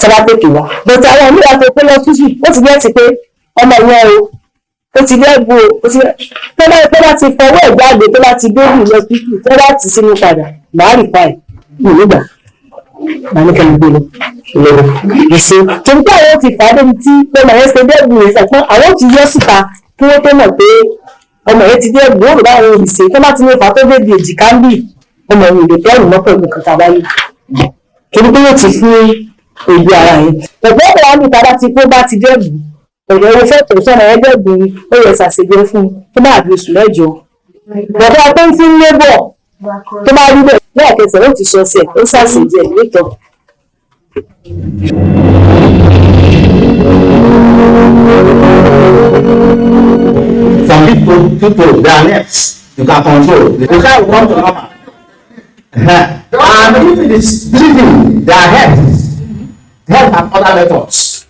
sábà tètè wá bẹ̀tẹ̀ àwọn oníwà tó pé lọ tútù ó ti bẹ́ẹ̀ ti pé ọmọ yẹn o ó ti dẹ́gbò ó ti tó bá ti fọwọ́ ẹ̀ jáde tó bá ti débù lọ tútù tó bá ti sínú padà láàrín fáì ní ìlúgbà máa ní kẹ́lẹ́ gbé lọ èso tó ń pẹ́ àwọn ti fà á débi tí ọmọ yẹn ṣe dẹ́gbù rẹ̀ sàpọ́n àwọn ti yọ síta kí wọ́n tó mọ̀ pé ọmọ yẹn ti dẹ́gbù ó rò bá àwọn olùsè tó bá ti ní ìfà tó débi èjìká ń bì ọmọ yẹn lè tẹ́rù mọ́pọ̀ ìlú kan tàbáyé torí pé yóò ti fún ojú ara yẹn ọ̀pọ̀ ọ̀pọ̀ wọn níta bá ti kó bá ti dẹ́gbù ọ̀dọ̀ owó fẹ́ tó sọ́nà ẹgbẹ̀gbù ó yẹ ṣàṣejẹ fún tó bá àbí oṣù mẹ́jọ bọ̀dọ̀ tó ń fún lébọ̀ tó bá rí bẹ́ẹ̀ lẹ́ẹ̀kẹsẹ̀ ó ti sọ ọ̀sẹ̀ ó ṣàṣejẹ nítọ̀ Some people, they are nerves. You can control. The child will come to normal. And if it is breathing, they are heads. Head and other methods.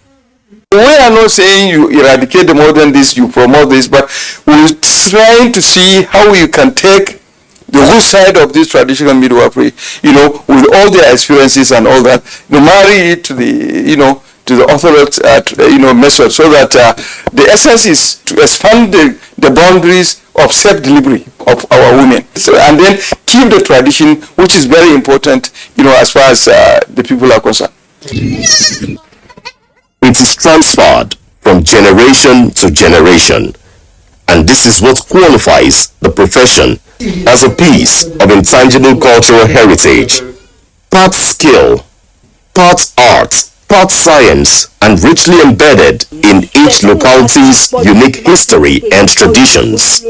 We are not saying you eradicate the modern this, you promote this, but we're trying to see how you can take the good side of this traditional midwifery, with all their experiences and all that, marry it to the, to the orthodox, method, so that the essence is to expand the boundaries of self-delivery of our women, and then keep the tradition, which is very important, as far as the people are concerned. It is transferred from generation to generation, and this is what qualifies the profession as a piece of intangible cultural heritage, part skill, part art, part science, and richly embedded in each locality's unique history and traditions.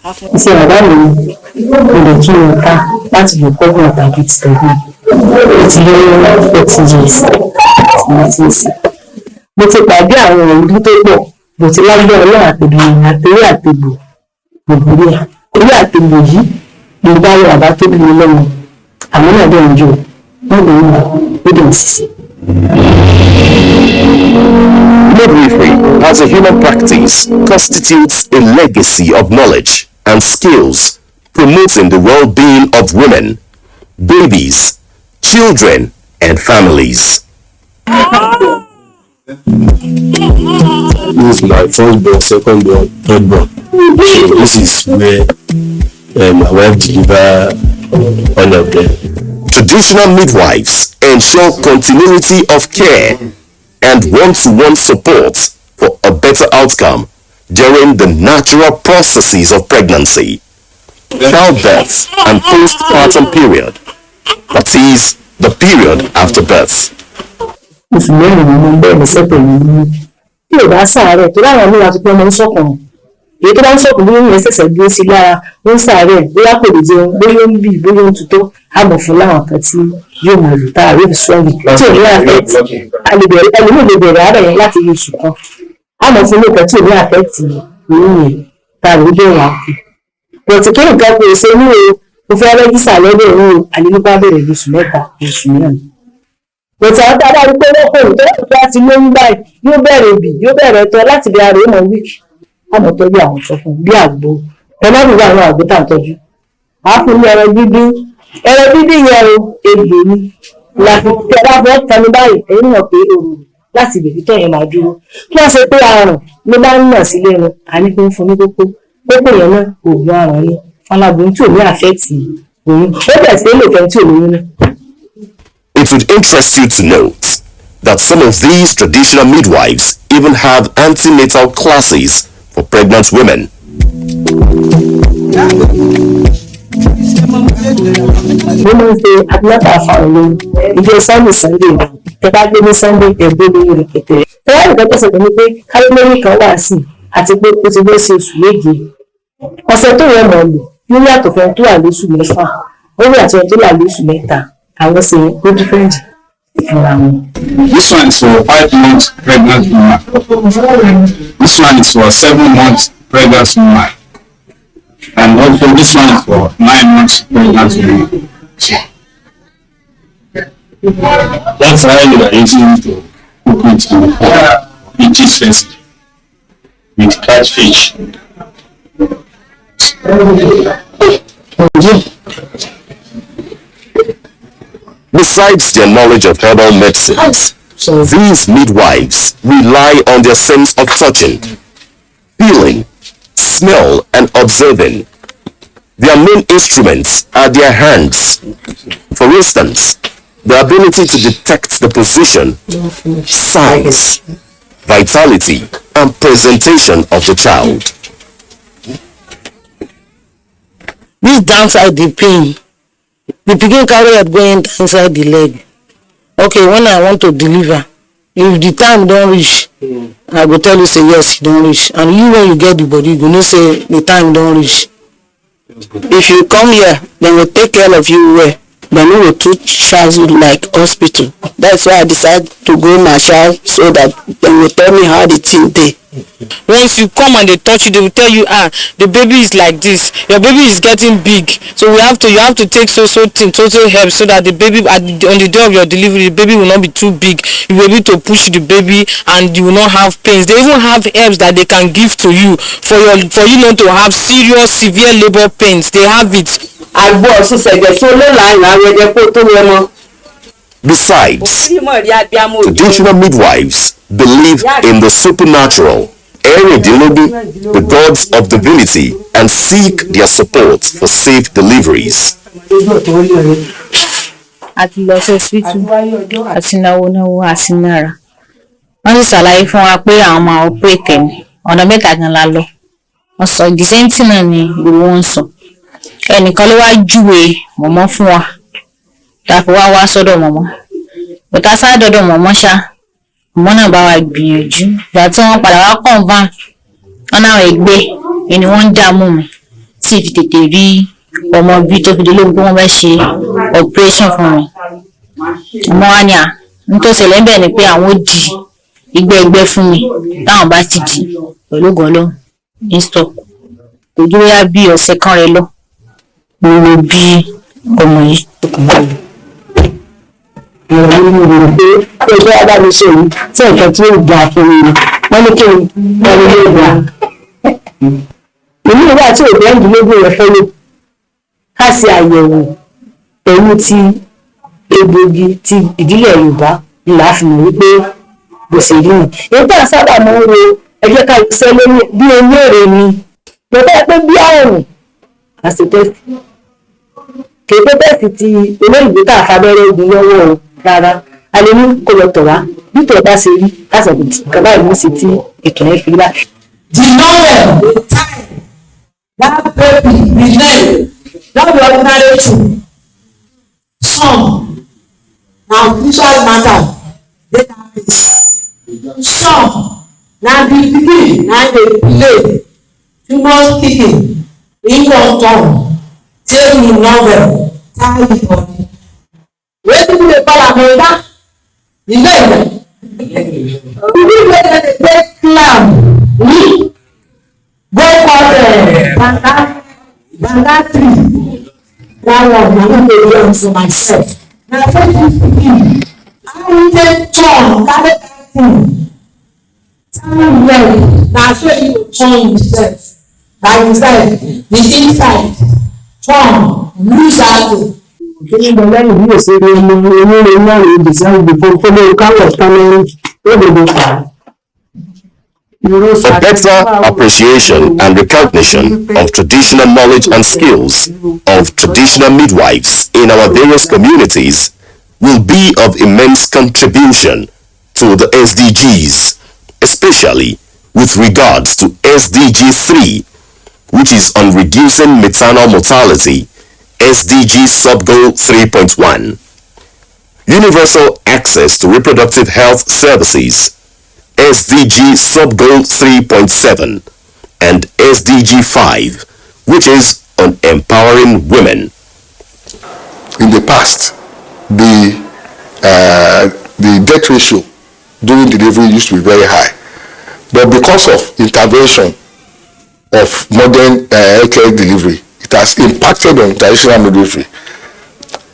Iṣẹ́ bàbá mi kò lè kí n ká láti lè kọ́ bọ̀ tàbí ti tẹ̀lé. Ó ti lé 40 years láti ṣe. Mo ti pàdé àwọn ìlú tó pọ̀, mo ti lágbára ọlọ́run àtẹ̀lé àtẹ̀gbò gbogbo rẹ̀. Orí àtẹ̀gbò yìí ni bá wọ àbá tó bí mi lọ́wọ́. Àwọn náà dẹ̀ ń jò, wọ́n lè mú ó dẹ̀ ń ṣiṣẹ́. Midwifery, as a human practice, constitutes a legacy of knowledge and skills, promoting the well-being of women, babies, children, and families. This is my first born, second born, third born. So this is where my wife deliver all of them. Traditional midwives ensure continuity of care and one-to-one support for a better outcome during the natural processes of pregnancy, childbirth, and postpartum period, that is, the period after birth. Oṣù mẹ́rin ni mo ń bẹ̀rẹ̀ sẹ́pẹ̀ yìí tí ò bá ṣàárẹ̀ tó láwọn ọmọ àti pé ọmọ ń sọ̀kàn èyí tó bá ń sọ̀kàn bóyá ìyẹn ṣẹ̀ṣẹ̀ dúró sí lára ó ń ṣàárẹ̀ bóyá kò lè jẹun bóyá ó ń bì bóyá ó ń tutọ́ àmọ̀ fún láwọn kan tí yóò máa lò tá àárẹ̀ ìṣọ́ọ̀gì tí ò ní àfẹ́tì ẹlòmíì lè bẹ̀rẹ̀ àárẹ̀ yẹn láti rí oṣù kan àmọ̀ fún lóòkàn tí ò ní àfẹ́tì òun yẹn tá àrò bẹ̀rẹ̀ àpò pọ̀tù kí nǹkan kò ṣe ní o fẹ́ rẹ́gísà lọ́dọ̀ òun o àlélúbá bẹ̀rẹ̀ oṣù mẹ́ta oṣù mẹ́rin. Bọ̀tí àwọn tábà rí pé lọ́kùnrin tó yàtọ̀ láti lóyún báyìí yóò bẹ̀rẹ̀ ìbí yóò bẹ̀rẹ̀ tọ́ láti bí ara ìmọ̀ wíìkì àmọ́ tọ́jú àwọn tó fún bí àgbo ẹlọ́dún àwọn àgbo tá à ń tọ́jú. Àáfún ní ẹran dídín yẹn o egbò ni láti tẹ bá fẹ́ tẹnu báyìí ẹ̀yìn náà pé òru láti bèbí tẹ̀ yẹn máa dúró. Kí wọ́n ṣe pé àrùn ló bá ń nà sílé wọn àní kó ń fún ní kókó yẹn náà oògùn àrùn ni aláboyún tí ò ní àfẹ́ẹ̀tì oyún ó bẹ̀rẹ̀ sí lè fẹ́ tí ò lóyún náà. It would interest you to note that some of these traditional midwives even have antenatal classes for pregnant women. Mo máa ń ṣe àdínátà fáwọn olóyún ìjọ Sunday tẹ bá gbé ní Sunday ẹgbẹ́ lórí rẹpẹtẹ. Tẹ́lá nìkan tó ṣẹ̀tẹ̀ ni pé kálímẹ́rì kan wà sí àti pé ó ti gbé sí oṣù méje. Ọ̀sẹ̀ tó yẹ mọ̀ lò yóò yàtọ̀ fún ẹni tó wà lóṣù mẹ́fà ó rí àti ẹni tó wà lóṣù mẹ́ta. I was saying good friend. This one is for 5 months pregnant woman. This one is for 7 months pregnant woman. And also this one is for 9 months pregnant woman. That's how you are using to cook it in each recipe with catfish. Besides their knowledge of herbal medicines, these midwives rely on their sense of touching, feeling, smell, and observing. Their main instruments are their hands. For instance, the ability to detect the position, size, vitality, and presentation of the child. This downside the pain. The pikin carry head going inside the leg. Okay, when I want to deliver, if the time don't reach, I go tell you say yes, you don't reach. And you when you get the body, you know say the time don't reach. If you come here, then we'll take care of you well. but no go too travel like hospital. That's why I decided to go marshal so that they will tell me how the thing dey. Once you come and they touch you, they will tell you, the baby is like this, your baby is getting big, so you have to take so thing, total help, so that the baby on the day of your delivery, the baby will not be too big. You will be able to push the baby and you will not have pains. They even have herbs that they can give to you for you not to have serious severe labor pains. They have it. Besides, traditional midwives believe in the supernatural, the gods of divinity, and seek their support for safe deliveries. Àti lọ sí hospital àti náwó àti náírà. Wọ́n sì ṣàlàyé fún wa pé àwọn máa operate ẹ̀mí ọ̀nà mẹ́ta gan la lọ. Wọ́n sọ dìsẹ́ntì náà ni gbogbo wọn sọ. Ẹnìkan ló wá júwe mọ̀mọ́ fún wa. Dàpọ̀ wá sọ́dọ̀ mọ̀mọ́. Bùtá sá dọ́dọ̀ mọ̀mọ́ ṣá. Mọ̀mọ́ náà bá wa gbìyànjú. Ìgbà tí wọ́n padà wá confirm, wọ́n náà ẹgbẹ́ ẹni wọ́n ń dààmú mi. Tí fi tètè rí ọmọ bí tó fi dé lóhùn pé wọ́n fẹ́ ṣe operation fún mi. Ọmọ wa ni nítorí ṣẹlẹ̀ bẹ́ẹ̀ ni pé àwọn ò di ìgbẹ́ fún mi táwọn bá ti di pẹ̀lú gọ́lọ́ ní stock. Kò dúró yá bí ọ̀sẹ̀ kan rẹ lọ. Mo lo bí ọmọ yìí. Ìrọ̀lẹ́ mi rò pé kí ẹjọ́ wá bá mi ṣe yìí tí nǹkan tí ó gbà fún mi wọ́n ní kí n wọ́n lè gbà. Èmi ìwà tí òbí ẹ̀ńdínlógún rẹ̀ fẹ́ lò ká ṣe àyẹ̀wò pẹ̀lú ti egbògi ti ìdílé Yorùbá ńlá fi mọ̀ wípé bó ṣe rí mi. Èyí tá a sábà máa ń wo ẹjẹ́ ká ṣe lórí bí olóore ni mo fẹ́ pé bí àrùn àṣetẹ́sì kì í pé tẹ́sì ti olóyìnbó tá a fabẹ́rẹ́ ogun lọ́wọ́ rárá a lè ní kó lọ tọ̀ wá nítorí bá ṣe rí kásàbí kàbá ìlú sí tí ètò yẹn fi rí bá. The novel, the time, that baby, the name, that be ordinary thing. Some na visual matter dey that place. Some na the pikin na dey play too much pikin in come turn take the novel tie the body. Wetin we dey call am oga? The name. The people wey dey take clam. Go for banga tree. That one na me dey learn for myself. Na for this pikin, how we take turn carry that thing. Stand well, na so you go turn yourself. By yourself, the inside, turn, lose out. Kí ló lẹ́yìn bí èsì rí olóore náà lè dìsáì gbogbo tó lórí káwọ̀ tánẹ́rì ó lè lè fà á. For better appreciation and recognition of traditional knowledge and skills of traditional midwives in our various communities will be of immense contribution to the SDGs, especially with regards to SDG 3, which is on reducing maternal mortality, SDG Sub-Goal 3.1, universal access to reproductive health services, SDG Sub-Goal 3.7, and SDG 5, which is on empowering women. In the past, the death ratio during delivery used to be very high, but because of intervention of modern healthcare delivery, it has impacted on traditional midwifery.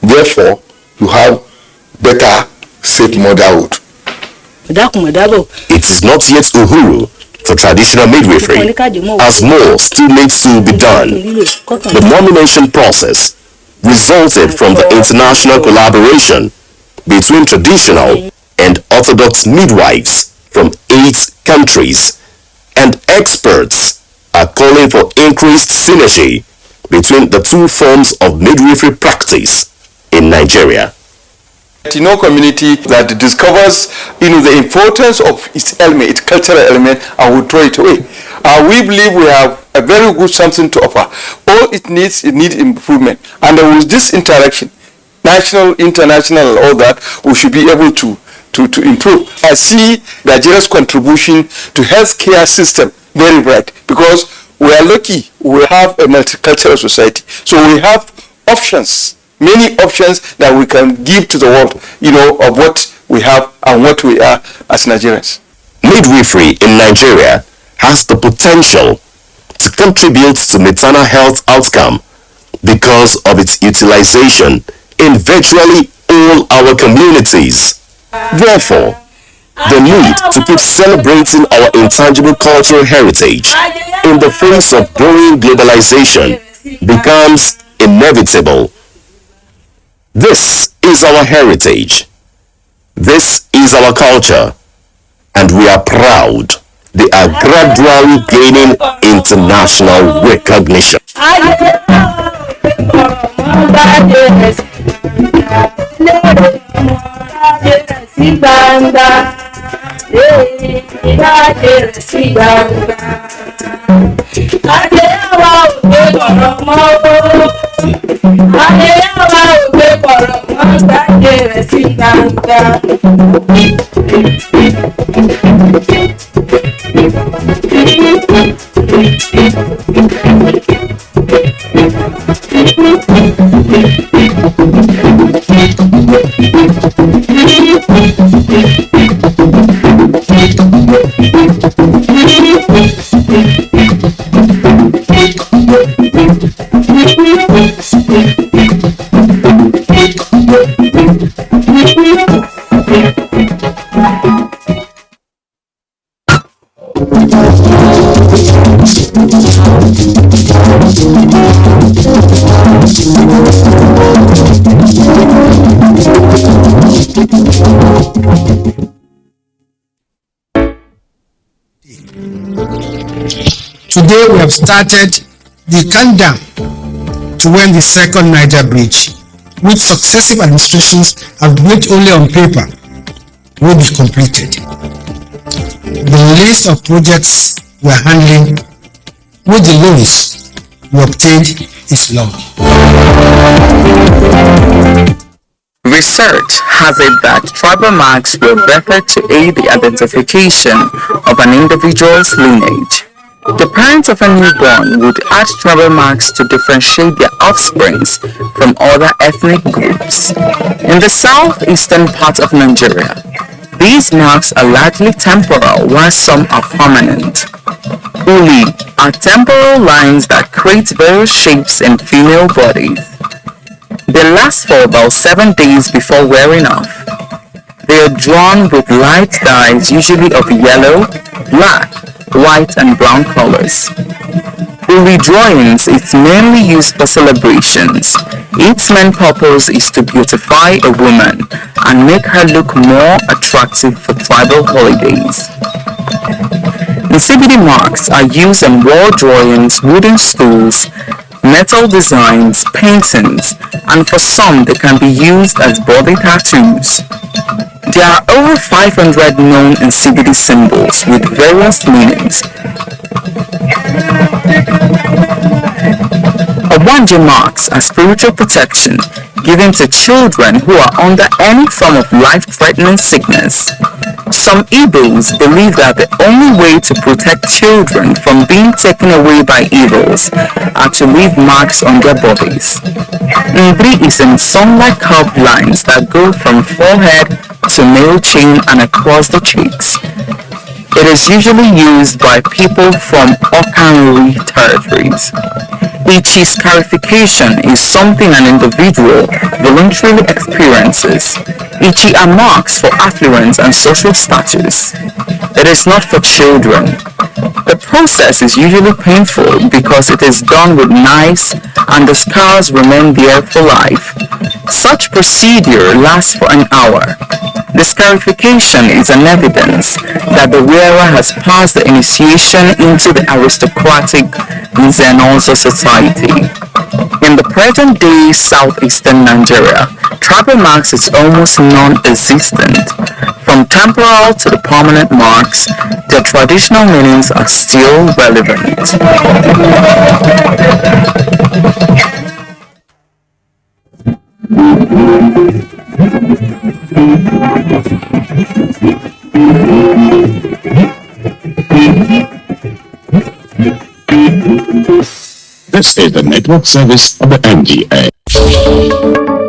Therefore, you have better safe motherhood. It is not yet uhuru for traditional midwifery, as more still needs to be done. The nomination process resulted from the international collaboration between traditional and orthodox midwives from 8 countries, and experts are calling for increased synergy between the two forms of midwifery practice in Nigeria. Community that discovers, the importance of its element, its cultural element, and will throw it away. We believe we have a very good something to offer. All it needs improvement. And with this interaction, national, international, all that, we should be able to improve. I see Nigeria's contribution to healthcare system very bright, because we are lucky we have a multicultural society. So we have options, many options that we can give to the world, of what we have and what we are as Nigerians. Midwifery in Nigeria has the potential to contribute to maternal health outcome because of its utilization in virtually all our communities. Therefore, the need to keep celebrating our intangible cultural heritage in the face of growing globalization becomes inevitable. This is our heritage. This is our culture. And we are proud they are gradually gaining international recognition. Today we have started the countdown to when the second Niger Bridge, which successive administrations have built only on paper, will be completed. The list of projects we are handling with the loans we obtained is long. Research has it that tribal marks were bettered to aid the identification of an individual's lineage. The parents of a newborn would add tribal marks to differentiate their offsprings from other ethnic groups. In the southeastern part of Nigeria, these marks are largely temporal while some are permanent. Uli are temporal lines that create various shapes in female bodies. They last for about 7 days before wearing off. They are drawn with light dyes, usually of yellow, black, white and brown colors. Uli drawings is mainly used for celebrations. Its main purpose is to beautify a woman and make her look more attractive for tribal holidays. CBD marks are used on wall drawings, wooden stools, metal designs, paintings, and for some they can be used as body tattoos. There are over 500 known CBD symbols with various meanings. Obanje marks are spiritual protection given to children who are under any form of life-threatening sickness. Some Igbos believe that the only way to protect children from being taken away by evils are to leave marks on their bodies. Mbri is in sun-like curved lines that go from forehead to nail chain and across the cheeks. It is usually used by people from Okanri territories. Ichi scarification is something an individual voluntarily experiences. Ichi are marks for affluence and social status. It is not for children. The process is usually painful because it is done with knives and the scars remain there for life. Such procedure lasts for an hour. The scarification is an evidence that the wearer has passed the initiation into the aristocratic Nzenozo society. In the present-day southeastern Nigeria, tribal marks is almost non-existent. From temporal to the permanent marks, their traditional meanings are still relevant. This is the network service of the NTA.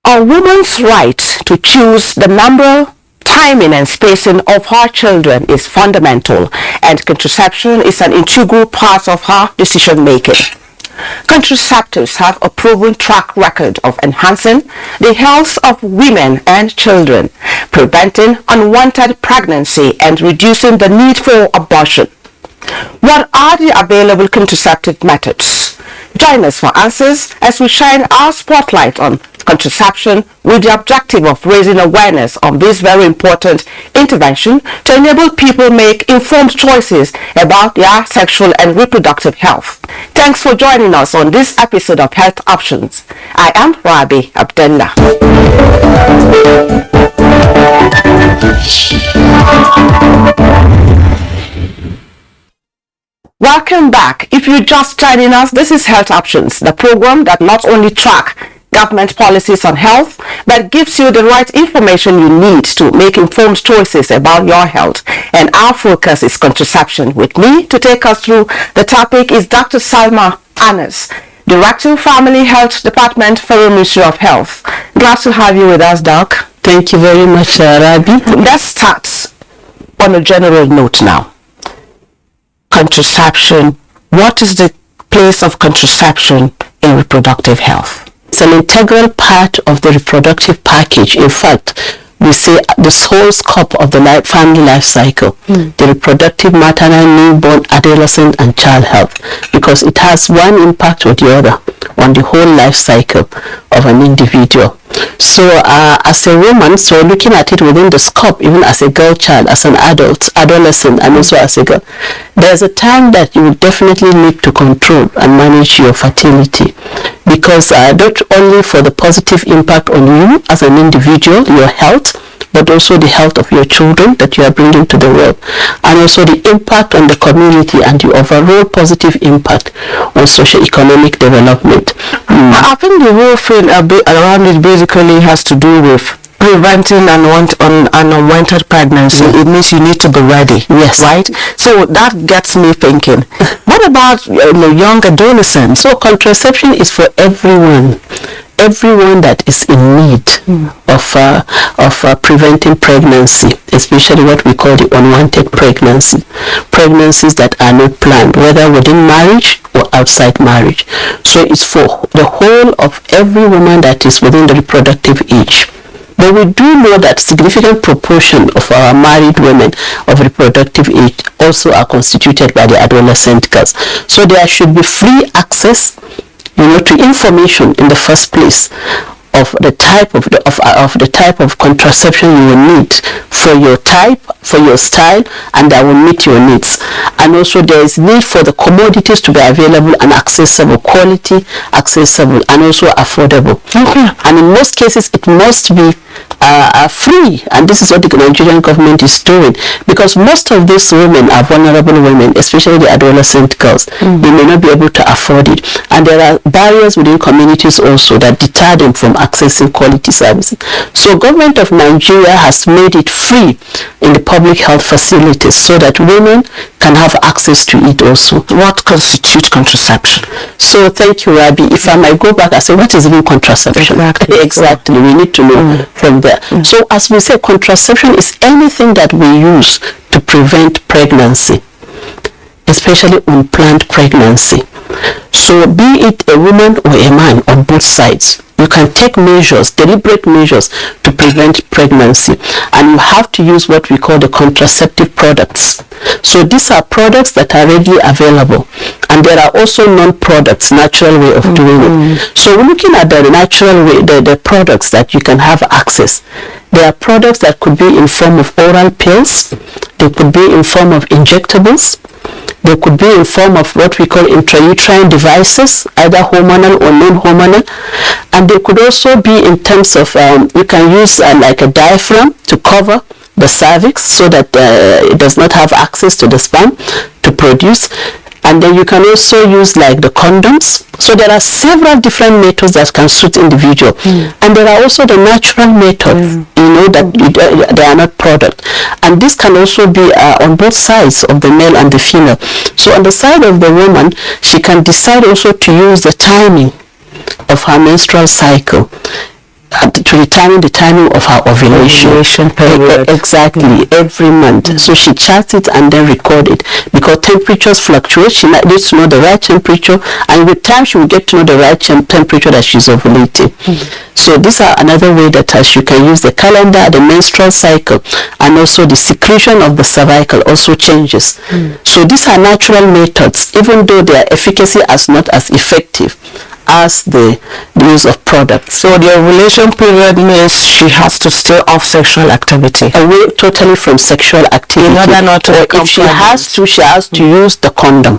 A woman's right to choose the number, timing and spacing of her children is fundamental, and contraception is an integral part of her decision-making. Contraceptives have a proven track record of enhancing the health of women and children, preventing unwanted pregnancy and reducing the need for abortion. What are the available contraceptive methods? Join us for answers as we shine our spotlight on contraception with the objective of raising awareness on this very important intervention to enable people make informed choices about their sexual and reproductive health. Thanks for joining us on this episode of Health Options. I am Rabi Abdullah. Welcome back. If you're just joining us, this is Health Options, the program that not only tracks government policies on health, but gives you the right information you need to make informed choices about your health. And our focus is contraception. With me to take us through the topic is Dr. Salma Anas, Director of Family Health Department, Federal Ministry of Health. Glad to have you with us, Doc. Thank you very much, Rabi. Let's start on a general note now. Contraception. What is the place of contraception in reproductive health? It's an integral part of the reproductive package. In fact, we say the whole scope of the family life cycle, the reproductive, maternal, newborn, adolescent, and child health, because it has one impact or the other on the whole life cycle of an individual. So as a woman, so looking at it within the scope, even as a girl child, as an adult, adolescent, and also as a girl, there's a time that you will definitely need to control and manage your fertility, because not only for the positive impact on you as an individual, your health, but also the health of your children that you are bringing to the world, and also the impact on the community and the overall positive impact on socio-economic development. I think the whole thing around it basically has to do with preventing an unwanted pregnancy. It means you need to be ready. Yes. Right? So that gets me thinking. What about young adolescents? So contraception is for everyone that is in need of preventing pregnancy, especially what we call the unwanted pregnancy, pregnancies that are not planned, whether within marriage or outside marriage. So it's for the whole of every woman that is within the reproductive age. But we do know that significant proportion of our married women of reproductive age also are constituted by the adolescent girls. So there should be free access, to information in the first place of the type of contraception you will need for your type, for your style, and that will meet your needs. And also there is need for the commodities to be available and accessible, quality, accessible, and also affordable. Okay. And in most cases it must be free, and this is what the Nigerian government is doing, because most of these women are vulnerable women, especially the adolescent girls. They may not be able to afford it, and there are barriers within communities also that deter them from accessing quality services. So government of Nigeria has made it free in the public health facilities so that women can have access to it also. What constitutes contraception? So thank you, Rabi. If I might go back, I say, what is even contraception? Exactly. We need to know from there. So as we say, contraception is anything that we use to prevent pregnancy, especially unplanned pregnancy. So be it a woman or a man on both sides, you can take measures, deliberate measures to prevent pregnancy, and you have to use what we call the contraceptive products. So these are products that are readily available, and there are also non-products, natural way of doing it. So we're looking at the natural way, the products that you can have access. There are products that could be in form of oral pills, they could be in form of injectables, They could be in form of what we call intrauterine devices, either hormonal or non-hormonal. And they could also be in terms of, you can use like a diaphragm to cover the cervix so that it does not have access to the sperm to produce. And then you can also use like the condoms. So there are several different methods that can suit individual. And there are also the natural methods, that they are not product. And this can also be on both sides of the male and the female. So on the side of the woman, she can decide also to use the timing of her menstrual cycle to determine the timing of her ovulation period. Exactly, every month. So she charts it and then record it, because temperatures fluctuate. She needs to know the right temperature, and with time she will get to know the right temperature that she's ovulating. So these are another way that she can use the calendar, the menstrual cycle, and also the secretion of the cervical also changes. So these are natural methods, even though their efficacy is not as effective as the use of products. So the ovulation period means she has to stay off sexual activity, away totally from sexual activity. In order not to become pregnant. She has to use the condom,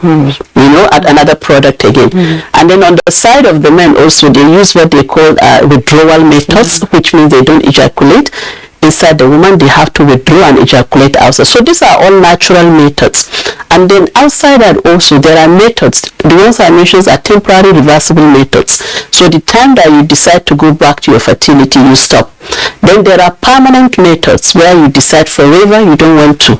at another product again. And then on the side of the men also, they use what they call withdrawal methods, which means they don't ejaculate inside the woman, they have to withdraw and ejaculate outside. So these are all natural methods. And then outside that also, there are methods. The ones I mentioned are temporary reversible methods. So the time that you decide to go back to your fertility, you stop. Then there are permanent methods where you decide forever you don't want to.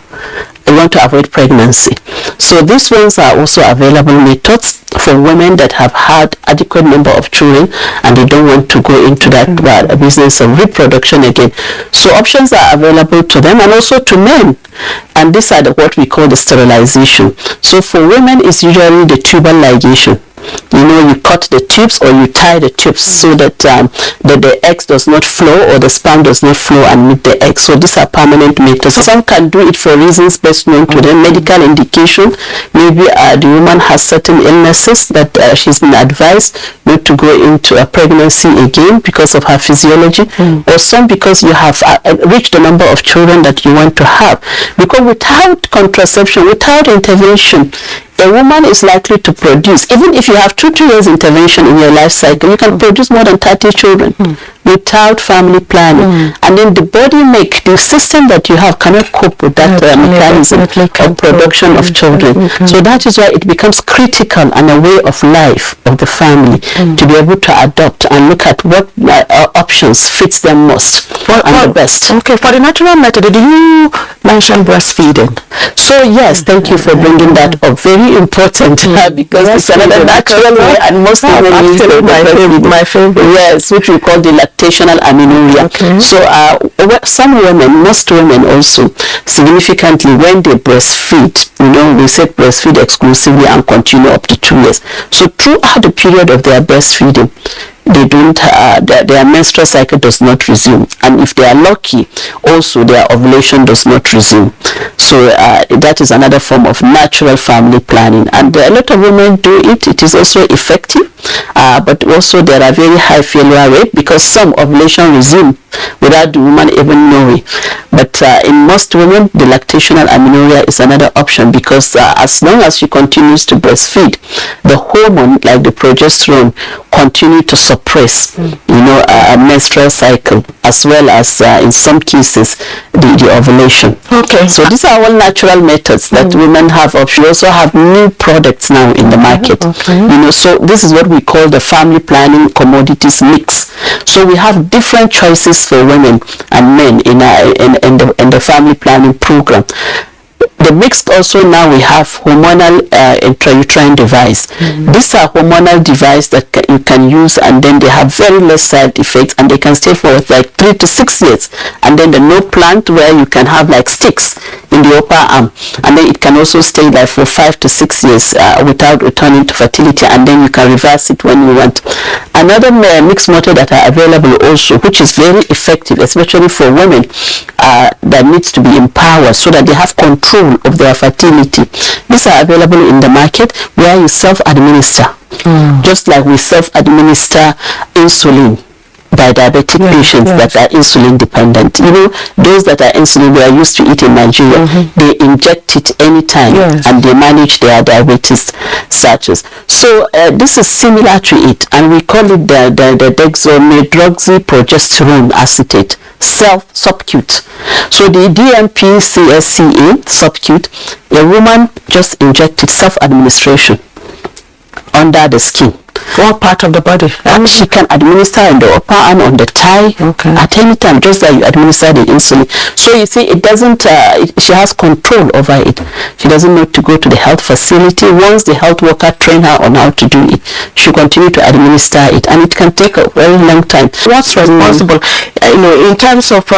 You want to avoid pregnancy. So these ones are also available methods for women that have had adequate number of children and they don't want to go into that business of reproduction again. So options are available to them and also to men. And these are what we call the sterilization. So for women, it's usually the tubal ligation. You cut the tubes or you tie the tubes so that the eggs does not flow or the sperm does not flow and meet the egg. So these are permanent methods. Some can do it for reasons best known to them, medical indication. Maybe the woman has certain illnesses that she's been advised not to go into a pregnancy again because of her physiology, or some because you have reached the number of children that you want to have. Because without contraception, without intervention, a woman is likely to produce, even if you have 2 years intervention in your life cycle, you can produce more than 30 children without family planning. And then the the system that you have cannot cope with that mechanism of production of children. So that is why it becomes critical and a way of life of the family to be able to adopt and look at what options fits them most and the best. Okay, for the natural method, did you mention breastfeeding? So yes, thank you for bringing that up. Very important because it's another natural way, and most women use my favorite. Yes, which we call the lactational amenorrhea. So some women, most women also, significantly when they breastfeed, we said breastfeed exclusively and continue up to 2 years. So throughout the period of their breastfeeding, they don't their menstrual cycle does not resume, and if they are lucky also their ovulation does not resume. So that is another form of natural family planning, and a lot of women do it. It is also effective, but also there are very high failure rate because some ovulation resume without the woman even knowing. But in most women, the lactational amenorrhea is another option because as long as she continues to breastfeed, the hormone like the progesterone continue to suppress a menstrual cycle, as well as in some cases the ovulation. So these are all natural methods that women have options. We also have new products now in the market. So this is what we call the family planning commodities mix. So we have different choices for women and men in the family planning program. The mixed also now we have hormonal intrauterine device. These are hormonal device that you can use, and then they have very less side effects, and they can stay for like 3 to 6 years. And then the no plant where you can have like sticks in the upper arm, and then it can also stay like for 5 to 6 years without returning to fertility, and then you can reverse it when you want. Another mixed method that are available also, which is very effective, especially for women that needs to be empowered so that they have control of their fertility. These are available in the market where you self-administer, just like we self-administer insulin by diabetic patients that are insulin dependent. You know, those that are insulin, we are used to it in Nigeria. They inject it anytime and they manage their diabetes status. So this is similar to it, and we call it the dexamethasone acetate subcute. So the DMP-CSCA subcute, a woman just injected self-administration under the skin. What part of the body? She can administer in the upper arm, on the thigh, at any time, just like you administer the insulin. So you see, it doesn't, she has control over it. She doesn't need to go to the health facility. Once the health worker train her on how to do it, she continue to administer it, and it can take a very long time. What's responsible, you know, in terms of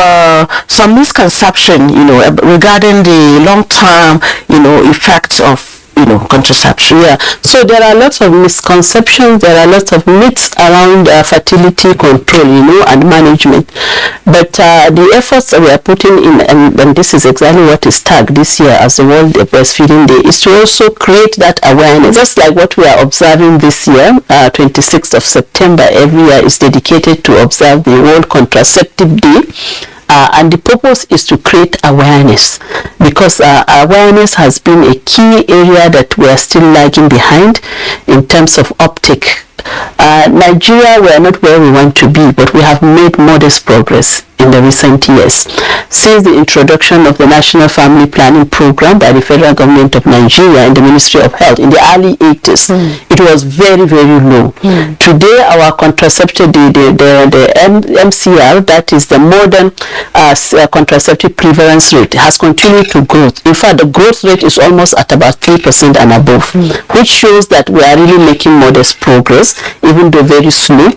some misconception, you know, regarding the long-term, you know, effects of, you know, contraception? Yeah, so there are lots of misconceptions, there are lots of myths around fertility control, you know, and management. But the efforts that we are putting in, and this is exactly what is tagged this year as the World Breastfeeding Day, is to also create that awareness. Just like what we are observing this year, 26th of September every year is dedicated to observe the World Contraceptive Day. And the purpose is to create awareness, because awareness has been a key area that we are still lagging behind in terms of uptake. Nigeria, we are not where we want to be, but we have made modest progress in the recent years. Since the introduction of the National Family Planning Program by the Federal Government of Nigeria and the Ministry of Health in the early 80s, it was very, very low. Today, our contraceptive, the MCR, that is the modern contraceptive prevalence rate, has continued to grow. In fact, the growth rate is almost at about 3% and above, which shows that we are really making modest progress, even though very slow.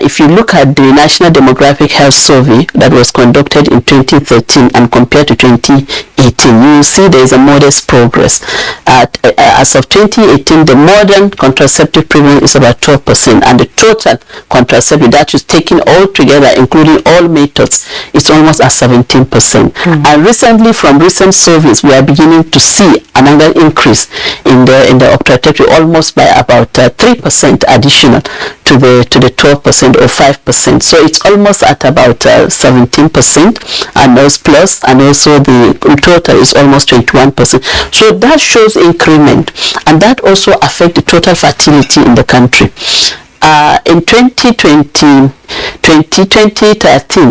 If you look at the National Demographic Health Survey that was conducted in 2013 and compared to 2018, you will see there is a modest progress. As of 2018, the modern contraceptive prevalence is about 12%, and the total contraceptive, that is taken all together, including all methods, is almost at 17%. And recently, from recent surveys, we are beginning to see another increase in the contraceptive, almost by about 3% additional to the 12% or 5%. So it's almost at about 17%, and those plus, and also the total is almost 21%. So that shows increment, and that also affects the total fertility in the country. In 2013,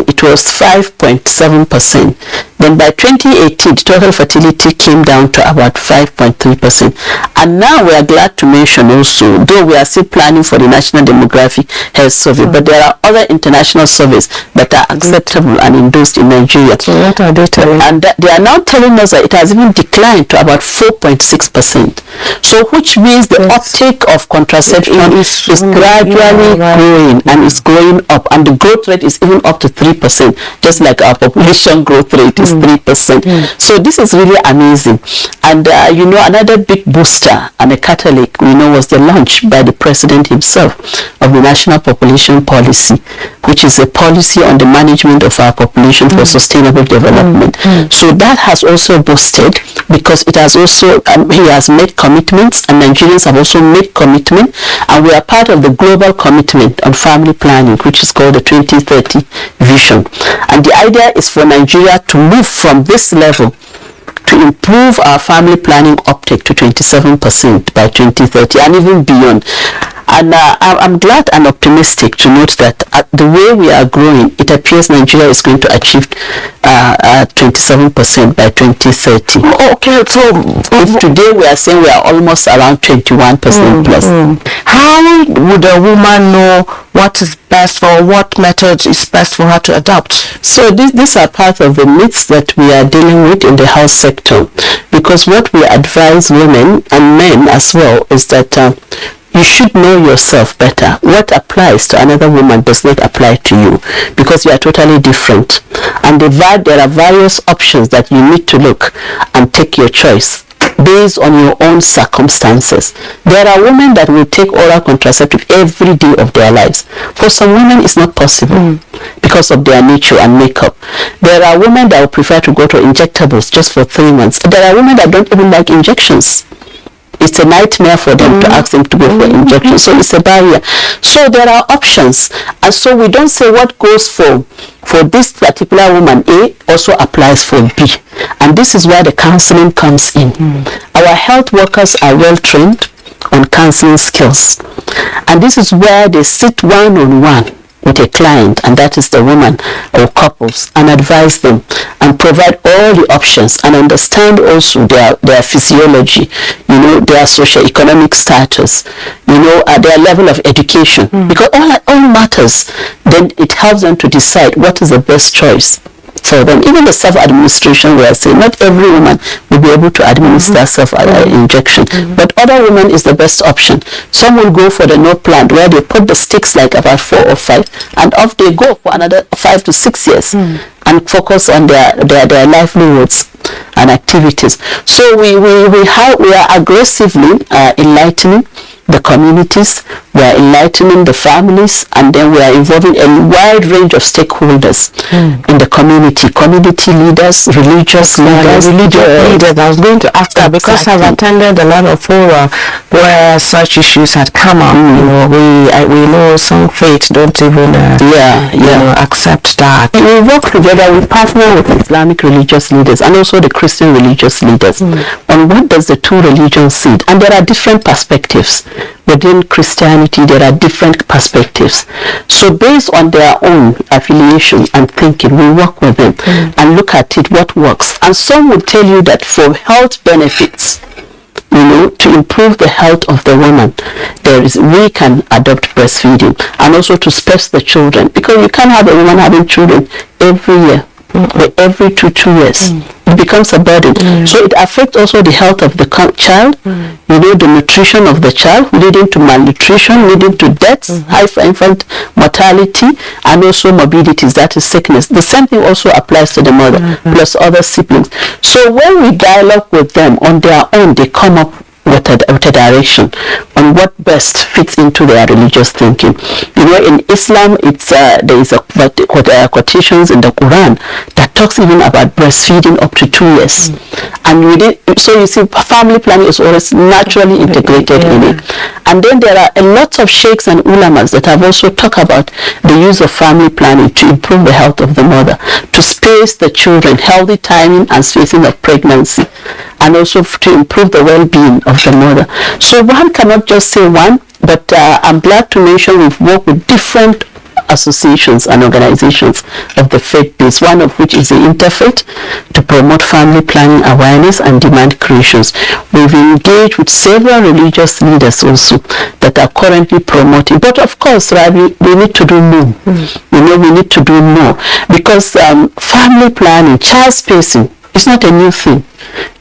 it was 5.7%. Then by 2018, the total fertility came down to about 5.3%. And now we are glad to mention also, though we are still planning for the National Demographic Health Survey, but there are other international surveys that are acceptable and endorsed in Nigeria. So what are they telling? And they are now telling us that it has even declined to about 4.6%. So which means the uptake of contraception is gradually growing, and it's going up, and the growth rate is even up to 3%, just like our population growth rate is 3%. So this is really amazing. And you know, another big booster and a catalyst, we know, was the launch by the president himself of the National Population Policy, which is a policy on the management of our population for sustainable development. So that has also boosted, because it has also, he has made commitments, and Nigerians have also made commitment, and we are part of the global commitment on family planning, which is called the 2030 vision. And the idea is for Nigeria to move from this level to improve our family planning uptake to 27% by 2030 and even beyond. And I'm glad and optimistic to note that the way we are growing, it appears Nigeria is going to achieve 27% by 2030. Okay, so if today we are saying we are almost around 21% plus. How would a woman know what is best, or what method is best for her to adopt? So these are part of the myths that we are dealing with in the health sector, because what we advise women and men as well is that you should know yourself better. What applies to another woman does not apply to you, because you are totally different. And there are various options that you need to look and take your choice based on your own circumstances. There are women that will take oral contraceptive every day of their lives. For some women, it's not possible because of their nature and makeup. There are women that will prefer to go to injectables just for 3 months. There are women that don't even like injections. It's a nightmare for them to ask them to go for injection. So it's a barrier. So there are options. And so we don't say what goes for this particular woman A also applies for B. And this is where the counseling comes in. Our health workers are well trained on counseling skills. And this is where they sit one-on-one with a client, and that is the woman or couples, and advise them and provide all the options and understand also their physiology, their socio-economic status, their level of education, because all matters. Then it helps them to decide what is the best choice for them. Even the self-administration, we are saying not every woman will be able to administer self-injection, but other women is the best option. Some will go for the no plant, where they put the sticks like about 4 or 5, and off they go for another 5 to 6 years and focus on their livelihoods and activities. So we are aggressively enlightening the communities, we are enlightening the families, and then we are involving a wide range of stakeholders in the community leaders, religious leaders. I was going to ask that because I've attended a lot of fora where such issues had come up. We know some faiths don't even accept that. We work together, we partner with Islamic religious leaders and also the Christian religious leaders on what does the two religions see. And there are different perspectives. Within Christianity, there are different perspectives. So based on their own affiliation and thinking, we work with them and look at it, what works. And some will tell you that for health benefits, to improve the health of the woman, we can adopt breastfeeding, and also to space the children, because you can't have a woman having children every year. Every 2 years, it becomes a burden. So it affects also the health of the child, the nutrition of the child, leading to malnutrition, leading to deaths, high infant mortality, and also morbidities, that is sickness. The same thing also applies to the mother, plus other siblings. So when we dialogue with them on their own, they come up with a direction on what best fits into their religious thinking. In Islam, there is quotations in the Quran that talks even about breastfeeding up to 2 years. And so you see, family planning is always naturally integrated in it. And then there are a lot of sheikhs and ulamas that have also talked about the use of family planning to improve the health of the mother, to space the children, healthy timing and spacing of pregnancy, and also to improve the well-being of the mother. So one cannot just say one, but I'm glad to mention we've worked with different associations and organizations of the faith base, one of which is the Interfaith, to promote family planning awareness and demand creations. We've engaged with several religious leaders also that are currently promoting, but of course, right, we need to do more. We need to do more, because family planning, child spacing, it's not a new thing.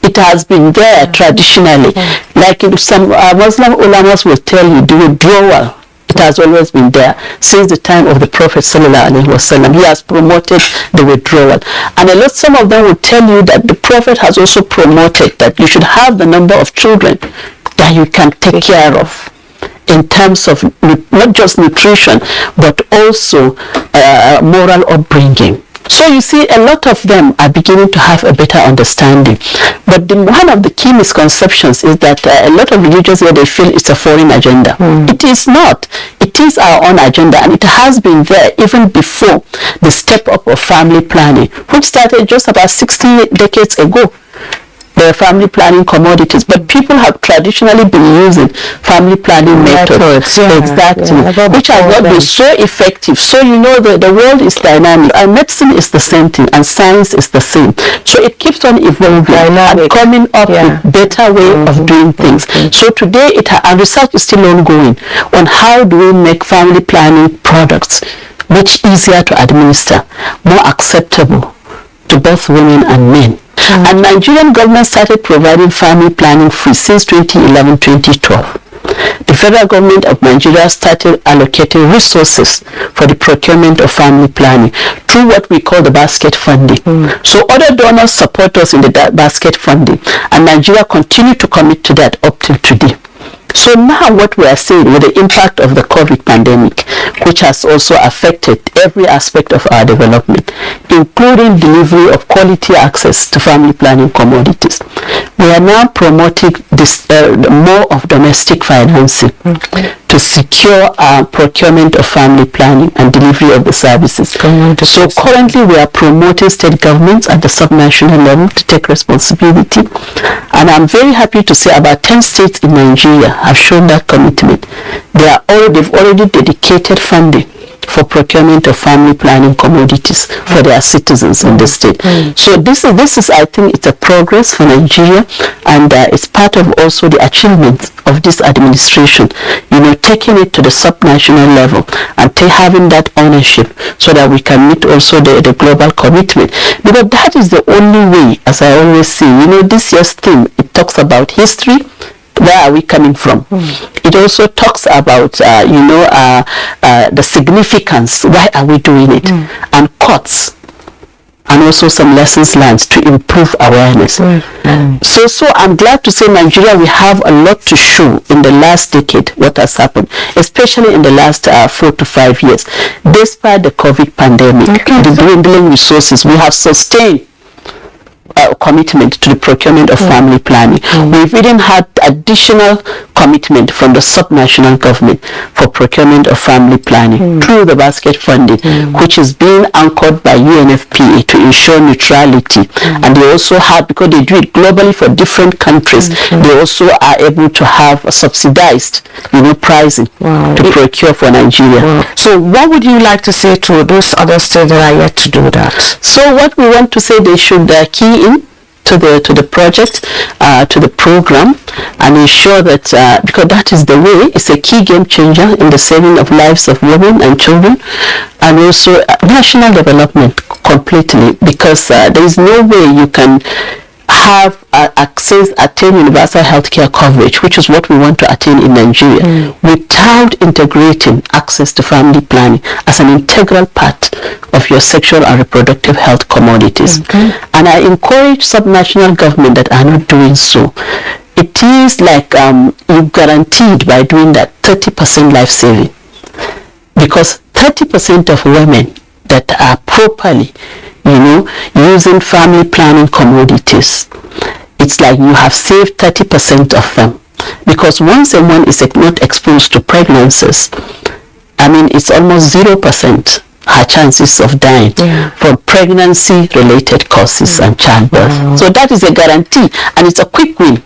It has been there traditionally. Like some Muslim ulamas will tell you, the withdrawal, it has always been there since the time of the Prophet ﷺ. He has promoted the withdrawal. And some of them will tell you that the Prophet has also promoted that you should have the number of children that you can take care of, in terms of not just nutrition, but also moral upbringing. So you see, a lot of them are beginning to have a better understanding. But one of the key misconceptions is that a lot of religions here, they feel it's a foreign agenda. It is not. It is our own agenda, and it has been there even before the step up of family planning, which started just about 60 decades ago. The family planning commodities, but people have traditionally been using family planning methods, which have not been so effective. So the world is dynamic, and medicine is the same thing, and science is the same. So it keeps on evolving and coming up with better way of doing things. So today, and research is still ongoing on how do we make family planning products much easier to administer, more acceptable to both women and men. And Nigerian government started providing family planning free since 2011-2012. The federal government of Nigeria started allocating resources for the procurement of family planning through what we call the basket funding. So other donors support us in the basket funding, and Nigeria continued to commit to that up till today. So now what we are seeing with the impact of the COVID pandemic, which has also affected every aspect of our development, including delivery of quality access to family planning commodities, We are now promoting this more of domestic financing to secure procurement of family planning and delivery of the services. So currently we are promoting state governments at the subnational level to take responsibility, and I'm very happy to say about 10 states in Nigeria have shown that commitment. They've already dedicated funding for procurement of family planning commodities for their citizens in the state. So this is, I think, it's a progress for Nigeria, and it's part of also the achievement of this administration, taking it to the subnational level and having that ownership so that we can meet also the global commitment. Because that is the only way, as I always say, this year's theme, it talks about history. Where are we coming from? It also talks about, the significance. Why are we doing it? And courts. And also some lessons learned to improve awareness. So I'm glad to say Nigeria, we have a lot to show in the last decade, what has happened, especially in the last 4 to 5 years. Despite the COVID pandemic, the dwindling resources, we have sustained commitment to the procurement of family planning. We've even had additional commitment from the subnational government for procurement of family planning through the basket funding, which is being anchored by UNFPA to ensure neutrality. And they also have, because they do it globally for different countries, they also are able to have a subsidized, pricing to procure for Nigeria. So what would you like to say to those other states that are yet to do that? So what we want to say, they should key in to the project, to the program, and ensure that because that is the way, it's a key game changer in the saving of lives of women and children, and also national development completely, because there is no way you can have attain universal healthcare coverage, which is what we want to attain in Nigeria, without integrating access to family planning as an integral part of your sexual and reproductive health commodities. And I encourage subnational government that are not doing so. It is like you guaranteed by doing that 30% life saving, because 30% of women that are properly using family planning commodities, it's like you have saved 30% of them. Because once a woman is not exposed to pregnancies, it's almost 0% her chances of dying from pregnancy-related causes and childbirth. So that is a guarantee, and it's a quick win.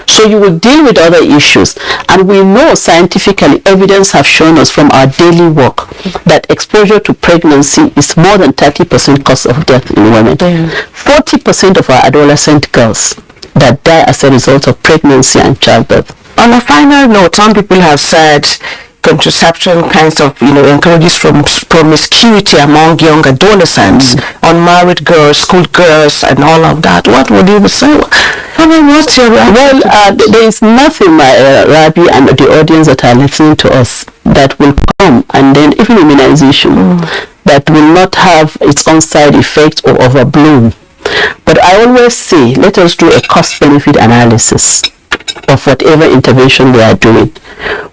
So you will deal with other issues. And we know scientifically, evidence have shown us from our daily work that exposure to pregnancy is more than 30% cause of death in women. 40% of our adolescent girls that die as a result of pregnancy and childbirth. On a final note, some people have said contraception kinds of, encourages from promiscuity among young adolescents, unmarried girls, school girls, and all of that. What would you say? What's your Well, there is nothing, Rabi, and the audience that are listening to us, that will come, and then even immunization, that will not have its own side effects or overblown. But I always say, let us do a cost-benefit analysis of whatever intervention we are doing.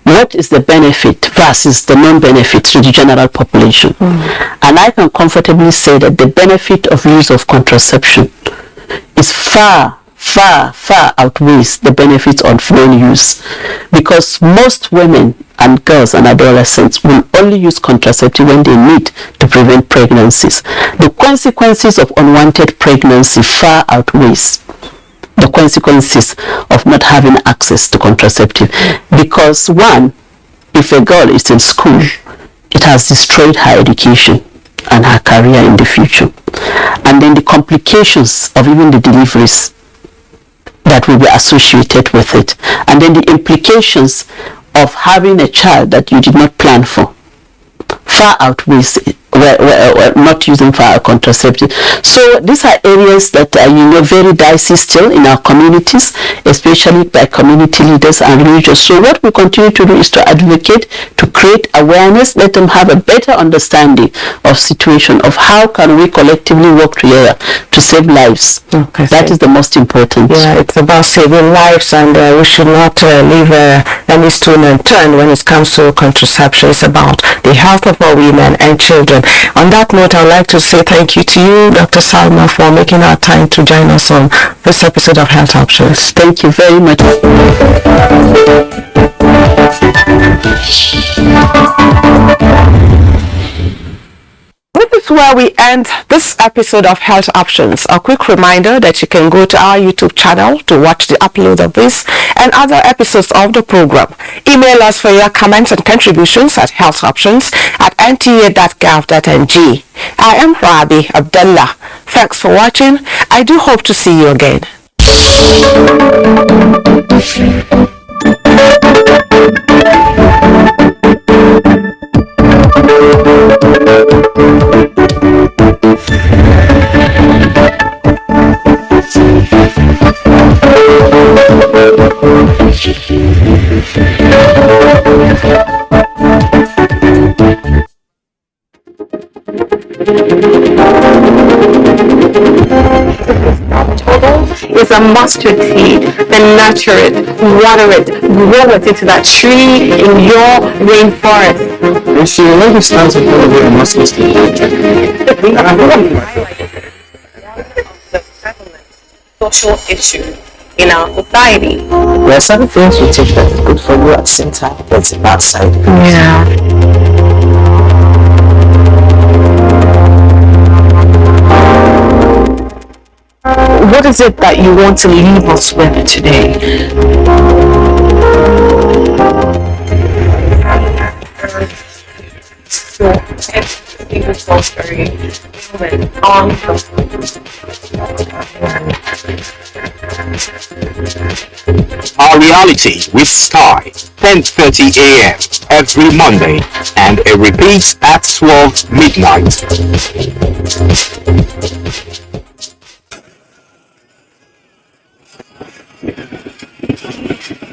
What is the benefit versus the non-benefit to the general population? And I can comfortably say that the benefit of use of contraception is far outweighs the benefits of non-use, because most women and girls and adolescents will only use contraceptive when they need to prevent pregnancies. The consequences of unwanted pregnancy far outweighs the consequences of not having access to contraceptive, because one, if a girl is in school, it has destroyed her education and her career in the future, and then the complications of even the deliveries that will be associated with it, and then the implications of having a child that you did not plan for far outweighs not using contraceptive. So these are areas that are very dicey still in our communities, especially by community leaders and religious. So what we continue to do is to advocate, to create awareness, let them have a better understanding of situation, of how can we collectively work together to save lives. Okay, that is the most important. Yeah, it's about saving lives, and we should not leave any stone unturned when it comes to contraception. It's about the health of our women and children. On that note, I'd like to say thank you to you, Dr. Salma, for making our time to join us on this episode of Health Options. Thank you very much. This is where we end this episode of Health Options. A quick reminder that you can go to our YouTube channel to watch the upload of this and other episodes of the program. Email us for your comments and contributions at healthoptions@nta.gov.ng. I am Rabi Abdullah. Thanks for watching. I do hope to see you again. Is a mustard seed, then nurture it, water it, grow it into that tree in your rainforest. And she already stands in front of a mustard seed. Social issue in our society. There are certain things you take that is good for you at the same time, that's a bad side. Yeah. What is it that you want to leave us with today? Our reality with Sky, 10:30 a.m. every Monday, and it repeats at 12 midnight.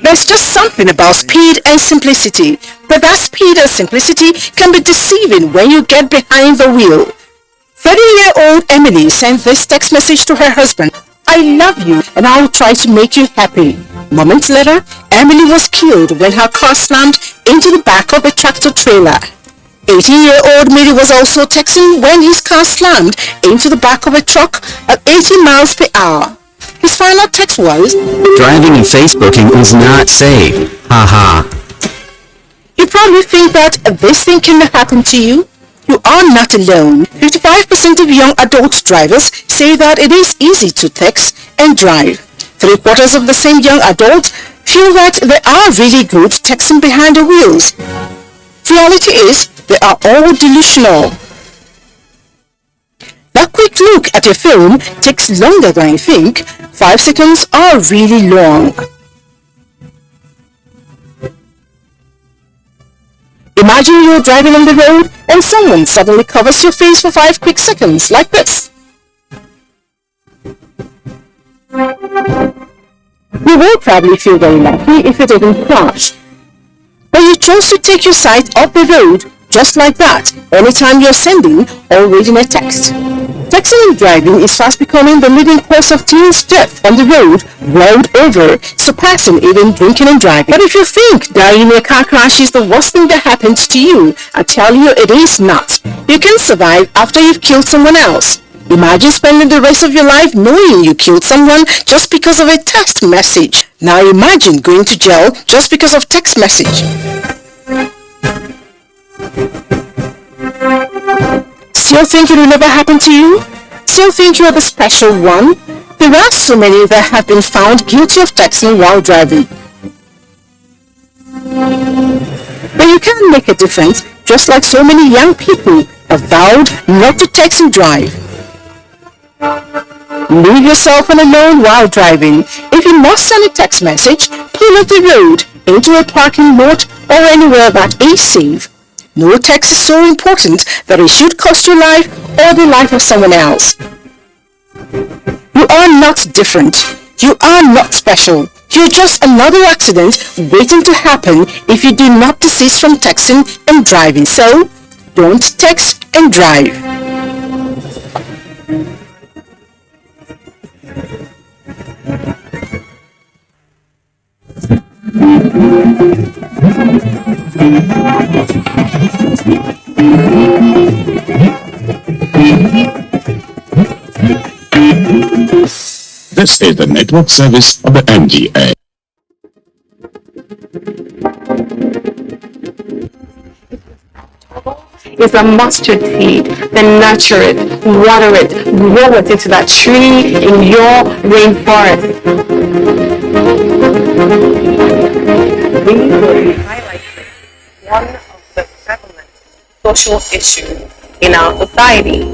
There's just something about speed and simplicity, but that speed and simplicity can be deceiving when you get behind the wheel. 30-year-old Emily sent this text message to her husband: "I love you and I'll try to make you happy." Moments later, Emily was killed when her car slammed into the back of a tractor trailer. 18-year-old Mary was also texting when his car slammed into the back of a truck at 80 miles per hour. His final text was, Driving and Facebooking is not safe. Haha. You probably think that this thing can happen to you. You are not alone. 55% of young adult drivers say that it is easy to text and drive. 3/4 of the same young adults feel that they are really good texting behind the wheels. Reality is, they are all delusional. That quick look at a film takes longer than you think. 5 seconds are really long. Imagine you're driving on the road and someone suddenly covers your face for 5 quick seconds, like this. You will probably feel very lucky if you didn't crash. But you chose to take your sight off the road just like that anytime you're sending or reading a text. Texting and driving is fast becoming the leading cause of teens' death on the road world over, surpassing even drinking and driving. But if you think dying in a car crash is the worst thing that happens to you, I tell you it is not. You can survive after you've killed someone else. Imagine spending the rest of your life knowing you killed someone just because of a text message. Now imagine going to jail just because of text message. Still think it will never happen to you? Still think you're the special one? There are so many that have been found guilty of texting while driving. But you can make a difference, just like so many young people have vowed not to text and drive. Leave your cell phone alone while driving. If you must send a text message, pull off the road into a parking lot or anywhere that is safe. No text is so important that it should cost your life or the life of someone else. You are not different. You are not special. You're just another accident waiting to happen if you do not desist from texting and driving. So, don't text and drive. This is the network service of the NTA. Is a mustard seed, then nurture it, water it, grow it into that tree in your rainforest. We will highlight one of the prevalent social issues in our society.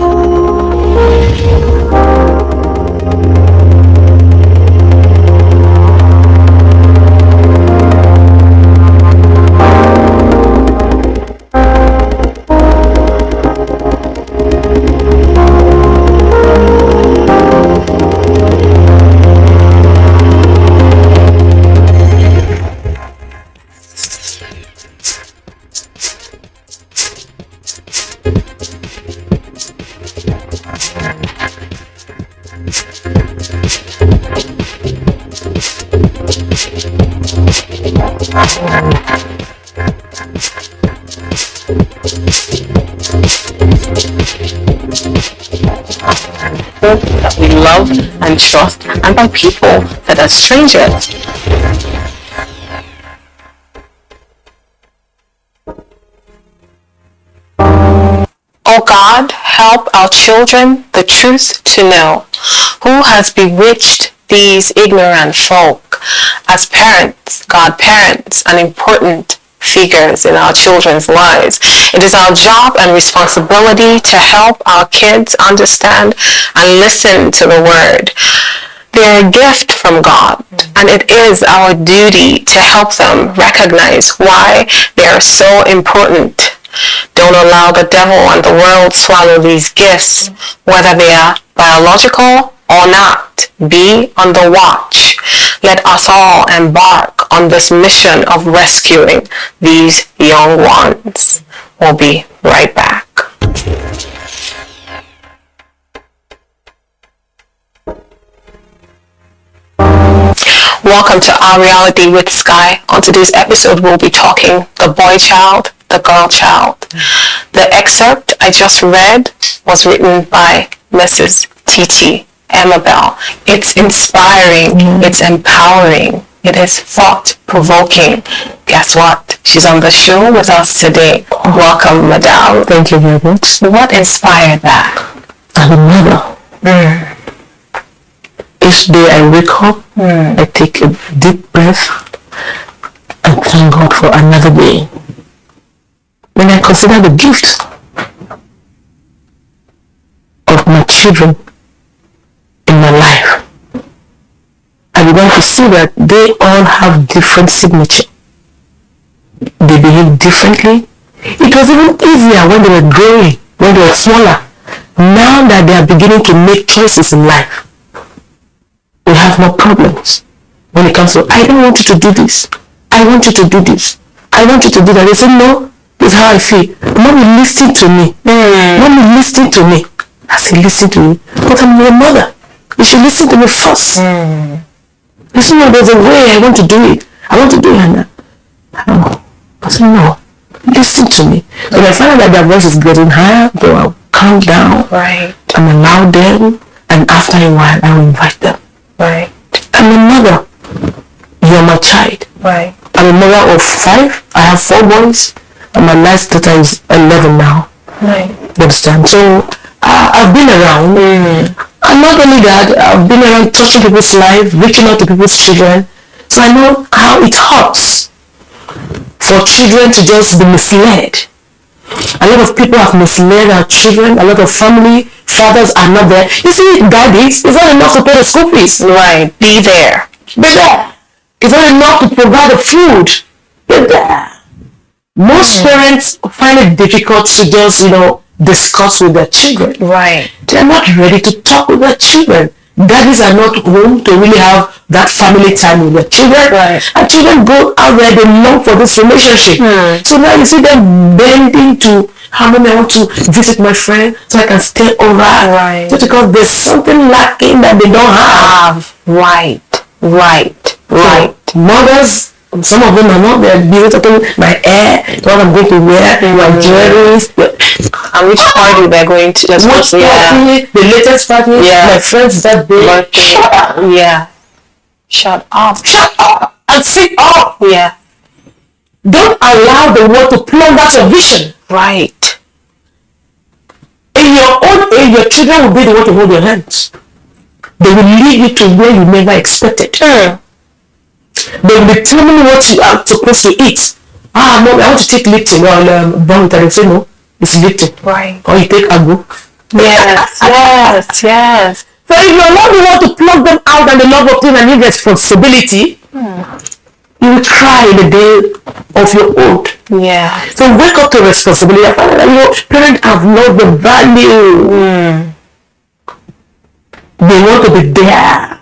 That we love and trust, and by people that are strangers. Oh God, help our children the truth to know. Who has bewitched these ignorant folk? As parents, godparents, and important figures in our children's lives, it is our job and responsibility to help our kids understand and listen to the word. They are a gift from God, and it is our duty to help them recognize why they are so important. Don't allow the devil and the world swallow these gifts, whether they are biological or not. Be on the watch. Let us all embark on this mission of rescuing these young ones. We'll be right back. Welcome to Our Reality with Sky. On today's episode, we'll be talking the boy child, the girl child. The excerpt I just read was written by Mrs. Titi Amabel. It's inspiring, it's empowering, it is thought-provoking. Guess what? She's on the show with us today. Welcome, Madame. Thank you very much. What inspired that? I'm a mother. Each day I wake up, I take a deep breath and thank God for another day. When I consider the gift of my children in my life, I began to see that they all have different signature. They behave differently. It was even easier when they were growing, when they were smaller. Now that they are beginning to make choices in life, we have more problems when it comes to, I don't want you to do this. I want you to do this. I want you to do that. They say, no, this is how I feel. Mommy, listen to me. Mommy, listen to me. I say, listen to me. But I'm your mother. You should listen to me first. You say, no, there's a way I want to do it. I want to do it. And I say, no, listen to me. When I find out that their voice is getting higher, then I'll calm down. Right. And allow them. And after a while, I will invite them. Right. I'm a mother. You're my child. Right. I'm a mother of 5. I have 4 boys. And my last daughter is 11 now. Right. You understand? So I've been around. And not only that, I've been around touching people's lives, reaching out to people's children. So I know how it hurts for children to just be misled. A lot of people have misled our children. A lot of family fathers are not there. You see, daddies, it's not enough to pay the school fees. Right. Be there. Be there. It's not enough to provide the food. Be there. Most parents find it difficult to just, discuss with their children. Right. They're not ready to talk with their children. Daddies are not home to really have that family time with their children. Right. And children go out there, they long for this relationship. So now you see them bending to, how many I want to visit my friend so I can stay over. Right. Just because there's something lacking that they don't have. Right. So mothers, Some of them are not. They're talking my hair, what I'm going to wear, my jewelry, and which party they're going to. Which party, the latest party, my friend's birthday. Shut up. Yeah. Shut up. Shut up and sit up. Yeah. Don't allow the world to plumb out your vision. Right. In your own age, your children will be the one to hold your hands. They will lead you to where you never expected. They will determine what you are supposed to eat. Mom, I want to take Lipton or Bonita. Say no, it's Lipton. Right. Or you take Agu. Yes, yes. So if you allow the world to plug them out and the love of them and irresponsibility, you will cry in the day of your old. Yeah. So wake up to responsibility. Your parents have loved the value. They want to be there.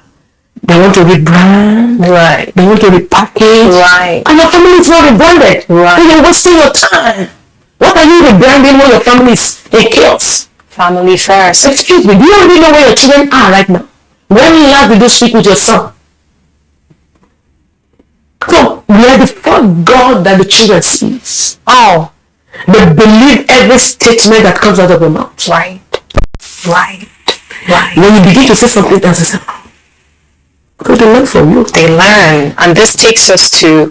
They want to rebrand. Right. They want to repackage. Right. And your family is not rebranded. Right. So you're wasting your time. What are you rebranding when your family is in chaos? Family first. Excuse me, do you already know where your children are right now? When last did you speak with your son? So we are the first God that the children sees. Oh. They believe every statement that comes out of their mouth. Right. Right. Right. When you begin to say something else, they say, so they learn from you. They learn. And this takes us to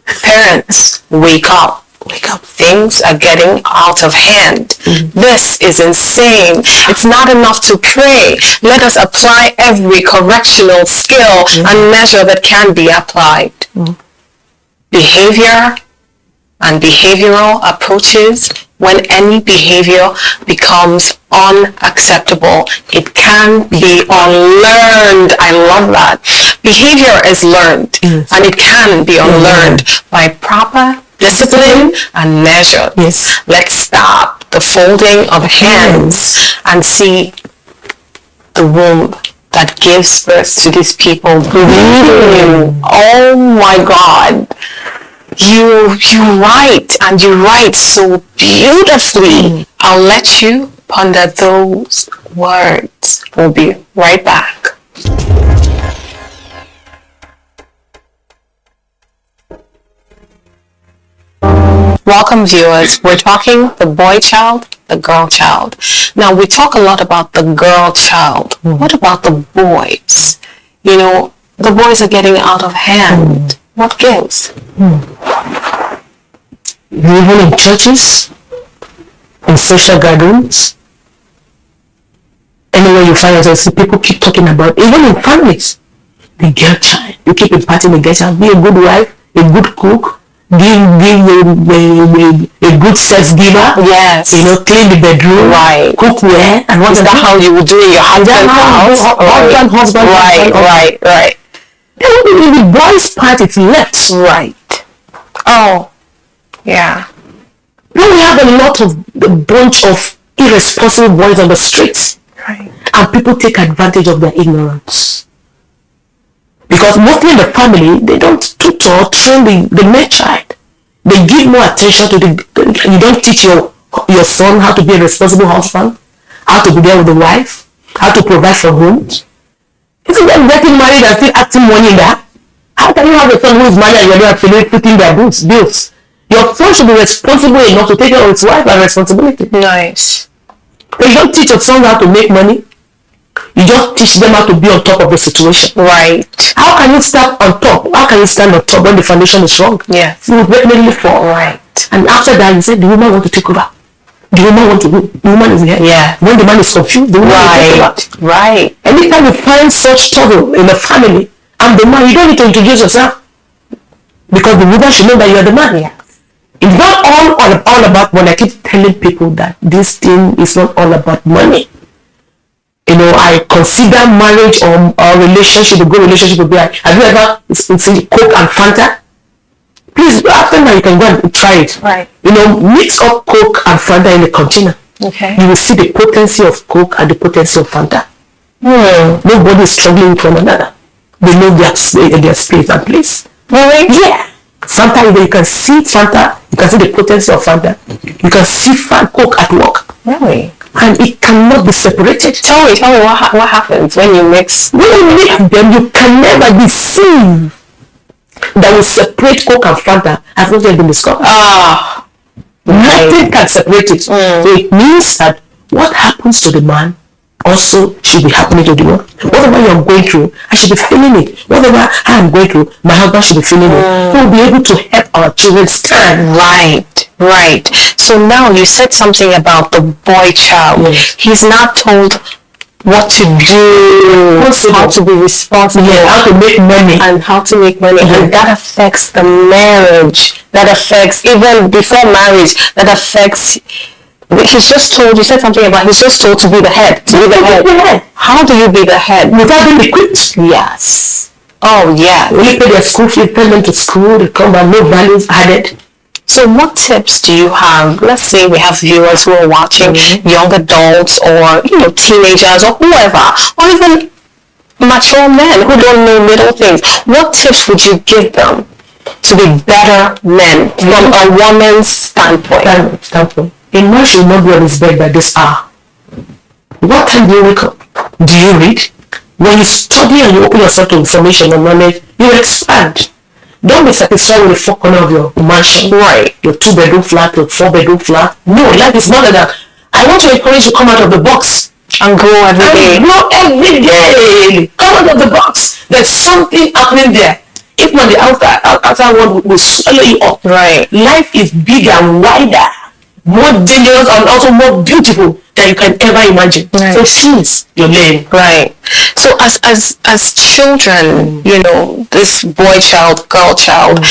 parents. Wake up. Wake up. Things are getting out of hand. This is insane. It's not enough to pray. Let us apply every correctional skill and measure that can be applied. Behavior and behavioral approaches. When any behavior becomes unacceptable, it can be unlearned. I love that. Behavior is learned, and it can be unlearned by proper discipline and measure. Yes. Let's stop the folding of hands and see the womb that gives birth to these people breathing. Oh my God. You write, and you write so beautifully. I'll let you ponder those words. We'll be right back. Welcome, viewers. We're talking the boy child, the girl child. Now, we talk a lot about the girl child. What about the boys? You know, the boys are getting out of hand. What gives? Even in churches, in social gatherings, anywhere you find yourself, people keep talking about, even in families, the girl child. You keep imparting the girl child. Be a good wife, a good cook, give a good sex giver. Yes. You know, clean the bedroom. Right. Cook well. And what's that how you would do in your husband's house? Husband. Right. The boys' part is left. Right. Oh. Yeah. Now we have a lot of a bunch of irresponsible boys on the streets. Right. And people take advantage of their ignorance. Because mostly in the family, they don't tutor or train the male child. They give more attention to you don't teach your son how to be a responsible husband, how to be there with the wife, how to provide for homes. Isn't them getting married and still acting money in that? How can you have a son who is married and you're not actually putting their bills? Your son should be responsible enough to take care of his wife and responsibility. Nice. But you don't teach your son how to make money. You just teach them how to be on top of the situation. Right. How can you stand on top? How can you stand on top when the foundation is wrong? Yes. You will definitely fall. Right. And after that, you said the woman want to take over. The woman want to do. The woman is here. Yeah. When the man is confused, the woman will take over. Right. Anytime you find such trouble in the family, and the man, you don't need to introduce yourself. Because the woman should know that you are the man. Yeah. It's not all about money. I keep telling people that this thing is not all about money. You know, I consider marriage or relationship, a good relationship would be like, have you ever seen Coke and Fanta? Please, after now you can go and try it. Right. You know, mix up Coke and Fanta in a container. Okay. You will see the potency of Coke and the potency of Fanta. Nobody is struggling with one another. They know their space and place. Really? Yeah. Fanta, you can see Fanta, you can see the potency of Fanta. You can see Coke at work. Really? And it cannot be separated. Tell me what happens when you mix? When you mix them, you can never deceive. that will separate Coke and Fanta has not yet been discovered. Nothing can separate it. So it means that what happens to the man also should be happening to the woman. Whatever you're going through, I should be feeling it. Whatever I am going through, my husband should be feeling it. So we'll be able to help our children stand. Right. So now you said something about the boy child. Yes. He's not told what to do, how to be responsible, how to make money, and that affects the marriage. That affects even before marriage. That affects. He's just told. You said something about he's just told to be the head. To be the head. How do you be the head without being equipped? Yes. Oh yeah. We pay their school fees, pay them to school. They come back, no values added. So what tips do you have? Let's say we have viewers who are watching, young adults or teenagers or whoever, or even mature men who don't know little things. What tips would you give them to be better men from a woman's standpoint? A man should not be on his bed by this hour. What time do you wake up? Do you read? When you study and you open yourself to information and knowledge, you expand. Don't be satisfied with the four corners of your mansion. Right. Your 2-bedroom flat, your 4-bedroom flat. No, life is more than that. I want to encourage you to come out of the box. And grow every day. Come out of the box. There's something happening there. If not, the outside world will swallow you up. Right. Life is bigger and wider, more dangerous and also more beautiful than you can ever imagine. Right. So choose your lane. Right. So as children, this boy child, girl child,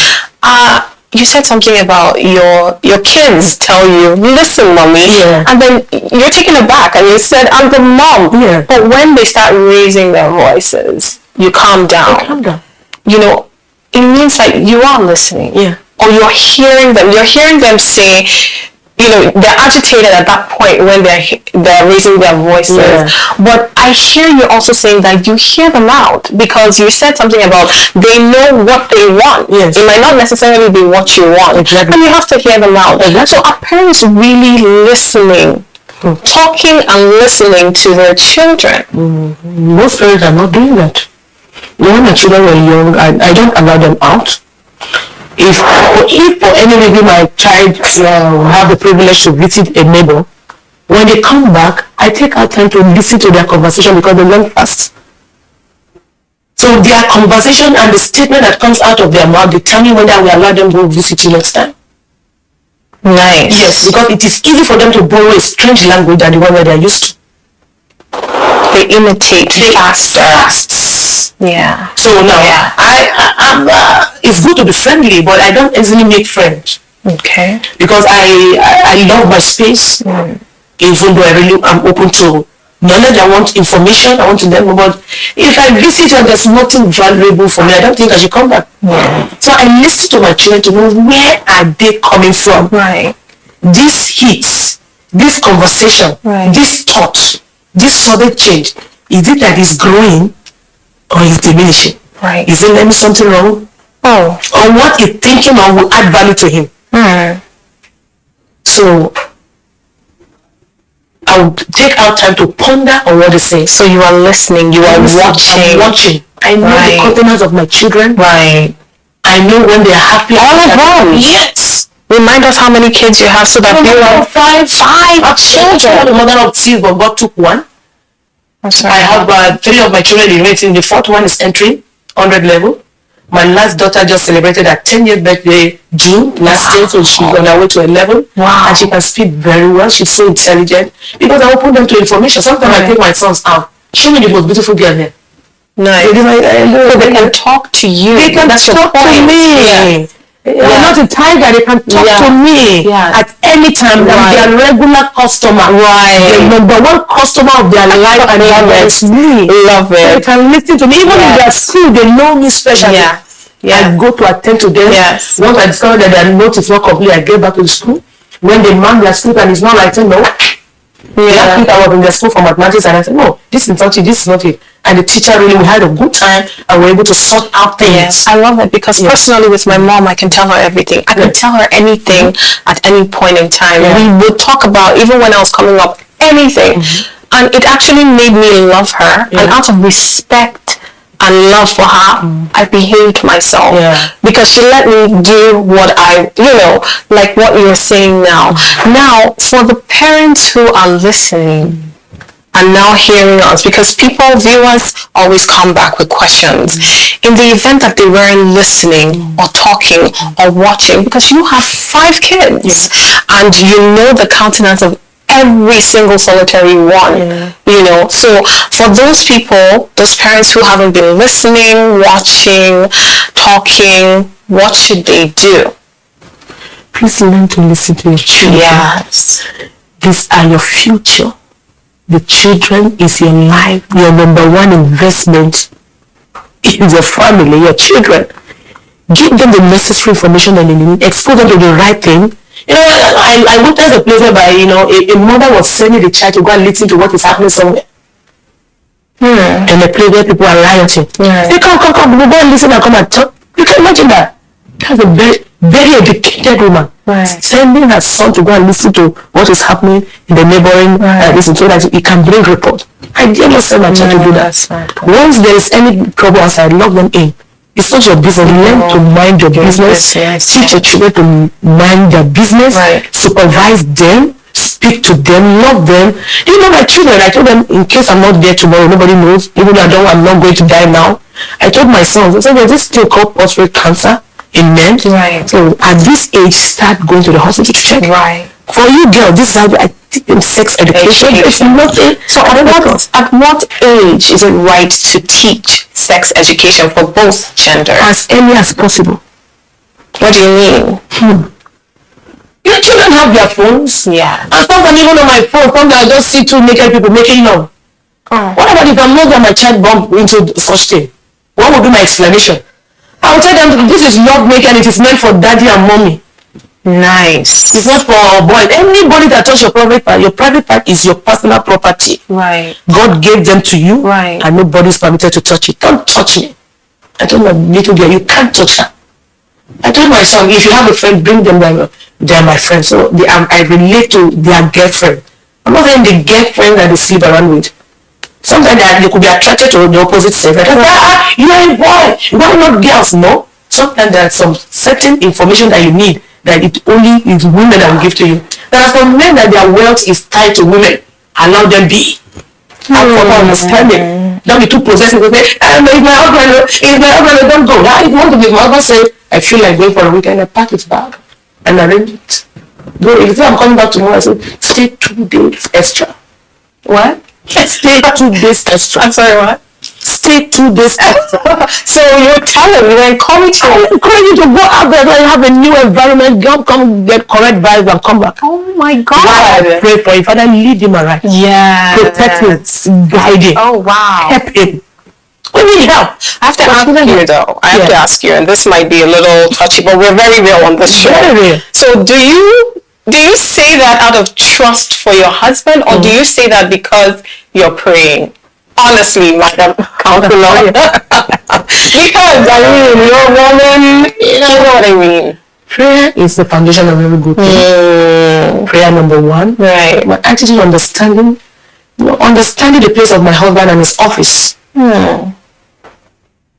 you said something about your kids tell you, listen, mommy, and then you're taken aback and you said, I'm the mom. But when they start raising their voices, you calm down. It means that you are listening. Or you're hearing them say, they're agitated at that point when they're raising their voices. But I hear you also saying that you hear them out, because you said something about they know what they want. It might not necessarily be what you want. Exactly. And you have to hear them out. So are parents really listening, talking and listening to their children? Most parents are not doing that. When my children were young, I don't allow them out. If for any reason my child have the privilege to visit a neighbor, when they come back, I take out time to listen to their conversation because they learn fast. So their conversation and the statement that comes out of their mouth determine whether we allow them to visit you next time. Nice. Yes, because it is easy for them to borrow a strange language than the one that they're used to. They imitate fast. Yeah. So now, I'm it's good to be friendly, but I don't easily make friends. Okay. Because I love my space. Even though I'm open to knowledge, I want information, I want to learn more. But if I visit and there's nothing valuable for me, I don't think I should come back. So I listen to my children to know where are they coming from. Right. This heat, this conversation, this thought, this sudden change, is it that it's growing or is diminishing? Right. Is there maybe something wrong? Or what is thinking or will add value to him? So I would take out time to ponder on what they say. So you are listening, you are watching. I know the countenance of my children. Right. I know when they are happy. All of them. Yes. Remind us how many kids you have so that you have five children. I'm the mother of 2, but God took one. I have 3 of my children in waiting. The 4th one is entering 100 level. My last daughter just celebrated her 10th birthday June last year, so she's on her way to a level. Wow. And she can speak very well. She's so intelligent because I open them to information. Sometimes I take my sons out. Show me the most beautiful girl there. Nice. So they can talk to you. They can talk to me. They're not a tiger, they can talk to me at any time. I'm their regular customer. The number 1 customer of their life, and it's me. Love it. So they can listen to me. Even in their school, they know me specially. I go to attend to them. Once I discover that their note is not complete, I get back to the school. When they mark their script and it's not writing, no. Last week I was in the school for mathematics and I said, no, this is not it, this is not it. And the teacher we had a good time and we were able to sort out things. Yes, I love it because personally with my mom, I can tell her everything. I can tell her anything at any point in time. We would talk about, even when I was coming up, anything. And it actually made me love her. And out of respect and love for her, I behaved myself. Because she let me do what like what you're saying now. Now, for the parents who are listening and now hearing us, because viewers always come back with questions. In the event that they weren't listening or talking or watching, because you have 5 kids and you know the countenance of every single solitary one, so for those people, those parents who haven't been listening, watching, talking, what should they do? Please learn to listen to your children. Yes. These are your future. The children is your life, your number one investment in your family, your children. Give them the necessary information that they need, expose them to the right thing. I witnessed a place whereby, a mother was sending the child to go and listen to what is happening somewhere. And a place where people are rioting. Say, come, we'll go and listen and come and talk. You can imagine that. That's a very, very educated woman. Sending her son to go and listen to what is happening in the neighboring listen so that he can bring report. I dare not send my child to do that. Once there is any trouble outside, lock them in. It's not your business. Learn to mind your business. Teach your children to mind their business. Supervise them. Speak to them. Love them. My children, I told them, in case I'm not there tomorrow, nobody knows. Even though I'm not going to die now. I told my sons, I said, there's this thing called prostate cancer in men. So at this age, start going to the hospital to check. For you girl, this is how I teach them sex education. It's nothing. So at what age is it right to teach sex education for both genders? As early as possible. What do you mean? Your children have their phones. And sometimes even on my phone, sometimes I just see 2 naked people making love. What about if I'm not that my child bump into such thing? What would be my explanation? I will tell them this is love making, it is meant for daddy and mommy. Nice. It's not for a boy. Anybody that touches your private part is your personal property. God gave them to you, and nobody is permitted to touch it. Don't touch me. I told my little girl, you can't touch her. I told my son, if you have a friend, bring them down. They are my friends. So I relate to their girlfriend. I'm not saying the girlfriend that they sleep around with. Sometimes they could be attracted to the opposite sex. You are a boy. Why not girls? No. Sometimes there are some certain information that you need that it only is women that will give to you. There are some men that their wealth is tied to women. Allow them be. Have proper understanding. Don't be too possessive. Say, if my husband, don't go. If you want to be my husband, say, I feel like going for a weekend. I pack his bag and arrange it. Go. If you say I'm coming back tomorrow, I say, stay 2 days extra. What? Stay 2 days extra. I'm sorry, what? Stay 2 days extra. So you're telling me, you're encouraging me. I'm encouraging you to go out there and have a new environment. Come get correct vibes and come back. Oh my God. I pray for you. Father, lead him aright. Protect him. Guide him. Oh wow. Help him. We need help. I have to ask you though. I have to ask you, and this might be a little touchy, but we're very real on this show. Very real. So do you say that out of trust for your husband, or do you say that because you're praying? Honestly, Madam Counselor. Because you're a woman, you know what I mean. Prayer is the foundation of every good thing. Prayer number 1. My attitude, understanding the place of my husband and his office.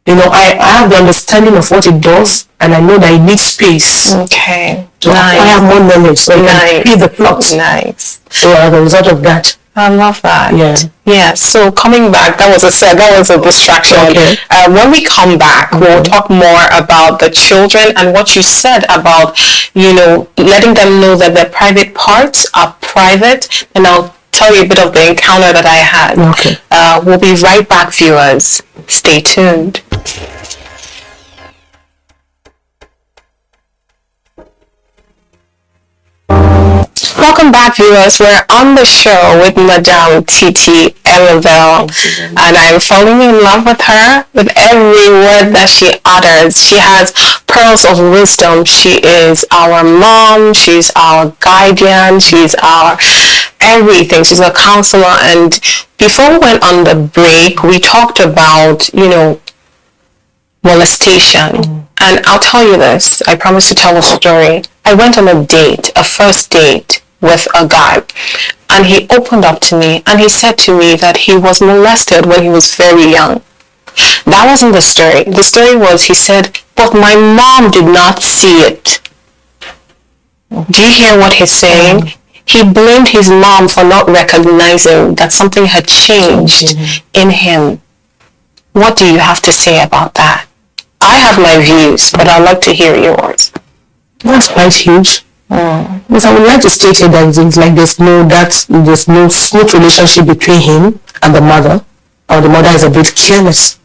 I have the understanding of what it does, and I know that it needs space. Okay. So I have more knowledge, so I can see the plot. Nice. So as a result of that. I love that. Yeah. So coming back, that was a distraction. Okay. When we come back, we'll talk more about the children and what you said about, letting them know that their private parts are private. And I'll tell you a bit of the encounter that I had. Okay. We'll be right back, viewers. Stay tuned. Welcome back, viewers. We're on the show with Madame Titi Elavel, and I'm falling in love with her, with every word that she utters. She has pearls of wisdom. She is our mom. She's our guardian. She's our everything. She's a counselor. And before we went on the break, we talked about, molestation. And I'll tell you this. I promise to tell a story. I went on a first date with a guy, and he opened up to me and he said to me that he was molested when he was very young. That wasn't the story. The story was, he said, but my mom did not see it. Do you hear what he's saying? He blamed his mom for not recognizing that something had changed in him. What do you have to say about that? I have my views, but I'd like to hear yours. That's quite huge. Because I would like to state here that it's like there's no smooth relationship between him and the mother, or the mother is a bit careless.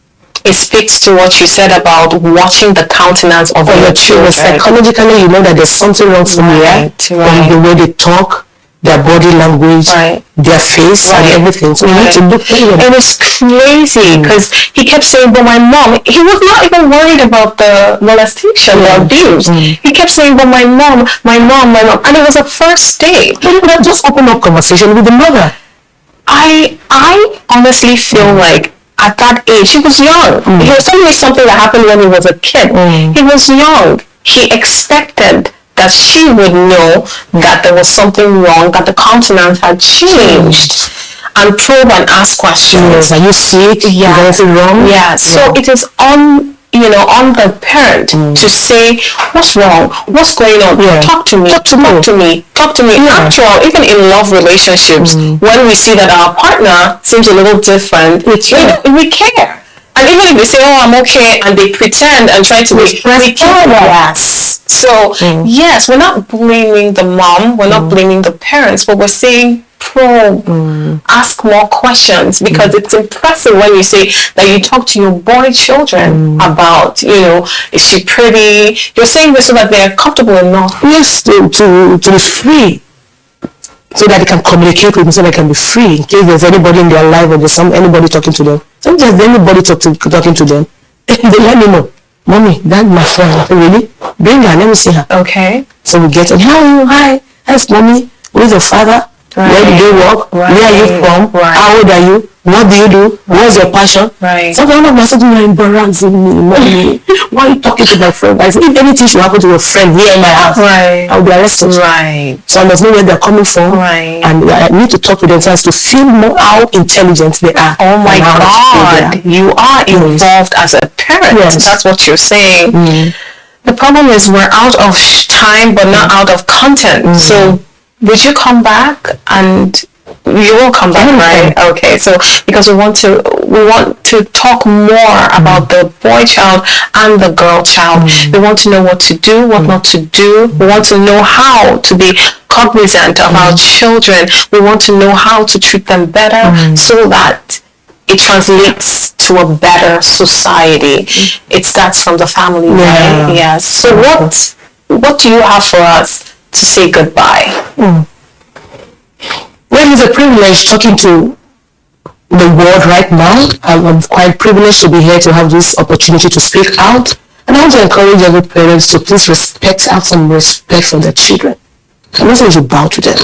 It speaks to what you said about watching the countenance of your children. Psychologically, you know that there's something wrong somewhere. Right. The way they talk, their body language, their face, and everything. So you need to look at it. It was crazy because he kept saying, but my mom, he was not even worried about the molestation or abuse. He kept saying, but my mom. And it was a first date. But you could have just opened up conversation with the mother. I honestly feel like at that age, he was young. He was telling me something that happened when he was a kid. He was young. He expected that she would know that there was something wrong, that the countenance had changed, and probe and ask questions. Are you sick? Yeah. Is anything wrong? Yeah. So it is on the parent to say, what's wrong? What's going on? Talk to me. Talk to me. After all, even in love relationships, when we see that our partner seems a little different, we care. And even if they say, oh, I'm okay, and they pretend and try to be, we care. Yes. So, yes, we're not blaming the mom, we're not blaming the parents, but we're saying probe, ask more questions, because it's impressive when you say that you talk to your boy children about, is she pretty? You're saying this so that they're comfortable enough. Yes, to be free. So that they can communicate with me, so they can be free in case there's anybody in their life or there's anybody talking to them. Sometimes there's anybody talking to them, they let me know. Mommy, that's my friend. I said, really? Bring her, let me see her. Okay. So we get on. How are you? Hi. That's mommy. Who's your father? Right. Where do you work? Right. Where are you from? Right. How old are you? What do you do? What's your passion? Right. So one of my sons are embarrassing me. Mommy, why are you talking to my friend? I said, if anything should happen to your friend here in my house, I'll be arrested. Right. So I must know where they're coming from. Right. And I need to talk to them first to feel more how intelligent they are. Oh my God. You are involved as a parent. Yes. That's what you're saying. The problem is we're out of time, but not out of content. So would you come back? And you will come back, right? Okay, so because we want to talk more about the boy child and the girl child. We want to know what to do, what not to do. We want to know how to be cognizant of our children. We want to know how to treat them better so that it translates to a better society. It starts from the family, right? Yes. So what do you have for us to say goodbye? Well, it's a privilege talking to the world right now. I'm quite privileged to be here to have this opportunity to speak out. And I want to encourage every parent to please have some respect for their children. I'm not going to bow to them.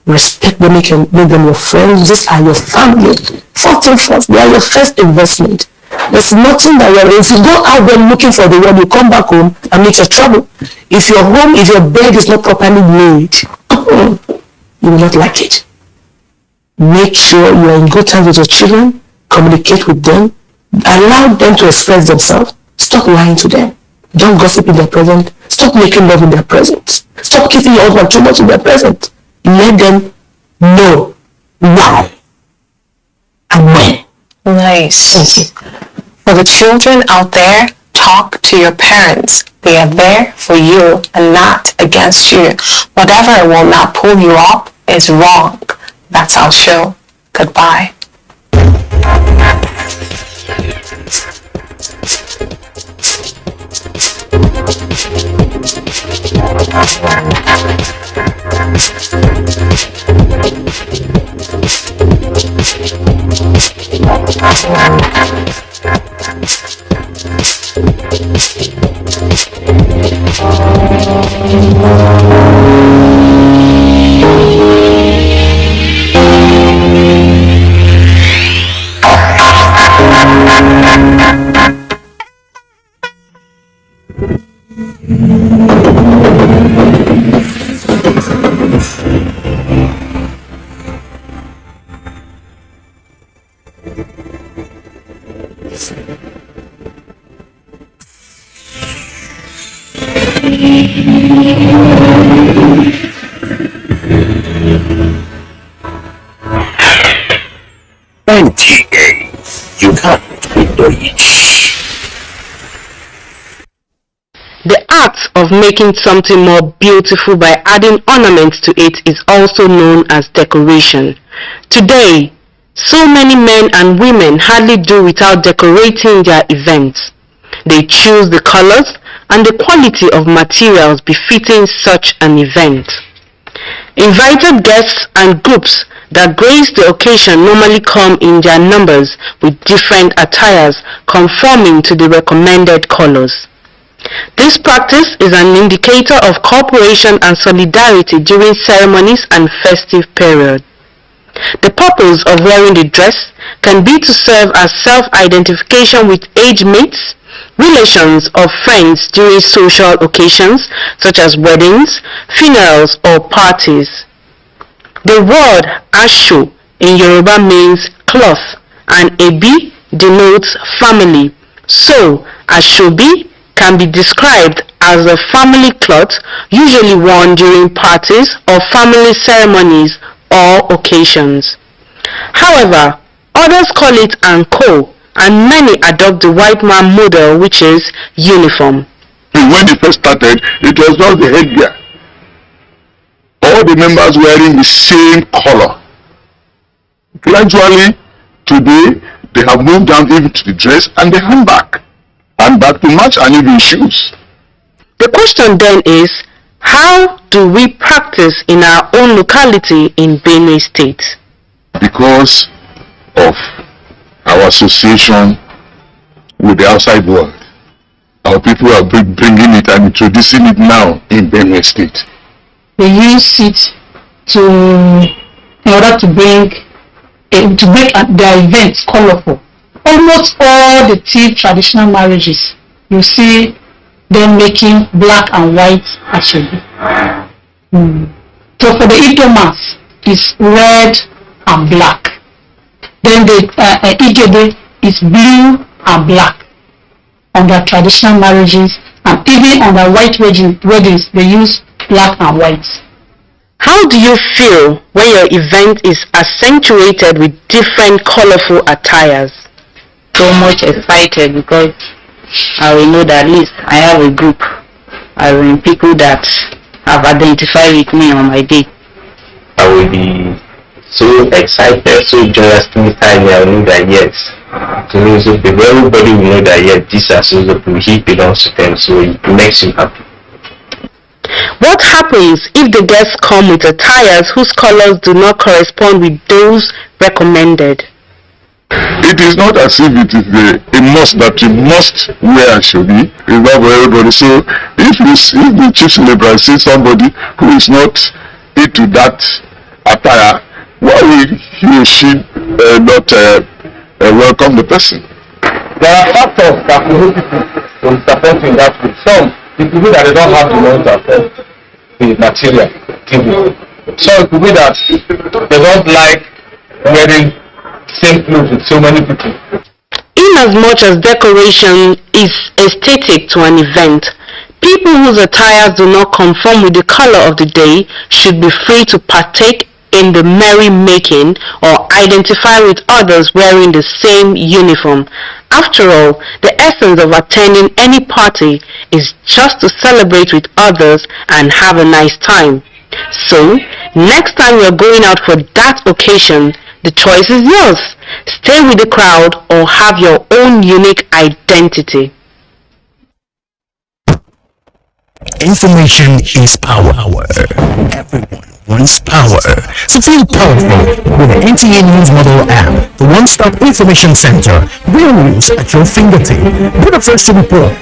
Respect them, make them your friends. These are your family. First and first, they are your first investment. There's nothing that if you go out there looking for the world, you come back home and meet your trouble. If your bed is not properly made, you will not like it. Make sure you are in good time with your children, communicate with them, allow them to express themselves. Stop lying to them. Don't gossip in their presence. Stop making love in their presence. Stop kissing your husband too much in their presence. Let them know why and when. Nice. For the children out there, talk to your parents. They are there for you and not against you. Whatever will not pull you up is wrong. That's our show. Goodbye. NTA, you can't ignore it. The act of making something more beautiful by adding ornaments to it is also known as decoration. Today, so many men and women hardly do without decorating their events. They choose the colors and the quality of materials befitting such an event. Invited guests and groups that grace the occasion normally come in their numbers with different attires conforming to the recommended colors. This practice is an indicator of cooperation and solidarity during ceremonies and festive period. The purpose of wearing the dress can be to serve as self-identification with age mates, relations or friends during social occasions such as weddings, funerals or parties. The word Asho in Yoruba means cloth and Ebi denotes family. So, Ashobi can be described as a family cloth usually worn during parties or family ceremonies or occasions. However, others call it anko, and many adopt the white man model, which is uniform. When it first started, it was not the headgear. All the members wearing the same color. Gradually, today, they have moved down even to the dress and the handbag to match, and even shoes. The question then is, how do we practice in our own locality in Benue State? Because of our association with the outside world, our people are bringing it and introducing it now in Benue State. They use it in order to make their events colorful. Almost all the tea traditional marriages, you see them making black and white actually. So for the Idomas, it's red and black. Then the Igede is blue and black on their traditional marriages, and even on their white weddings, they use black and white. How do you feel when your event is accentuated with different colorful attires? So much excited because I will know that at least I have a group. I will people that have identified with me on my day. I will be so excited, so joyous anytime I know that yes. To me, so everybody will know that yes, this is he belongs to them, so it makes you happy. What happens if the guests come with attires whose colors do not correspond with those recommended? It is not as if it is a must that you must wear Ashobi. It's not for everybody. So if the chief celebrant sees somebody who is not into that attire, why will he or she not welcome the person? There are factors that will people from supporting that way. Some people that they don't have the money to afford the material. So it could be that they don't like wearing same clothes with so many people. Inasmuch as decoration is aesthetic to an event, people whose attires do not conform with the color of the day should be free to partake in the merry-making or identify with others wearing the same uniform. After all, the essence of attending any party is just to celebrate with others and have a nice time. So, next time you're going out for that occasion, the choice is yours. Stay with the crowd or have your own unique identity. Information is power. Everyone wants power. So feel powerful with the NTA News Mobile app, the one-stop information center. Real news at your fingertip. Be the first to report.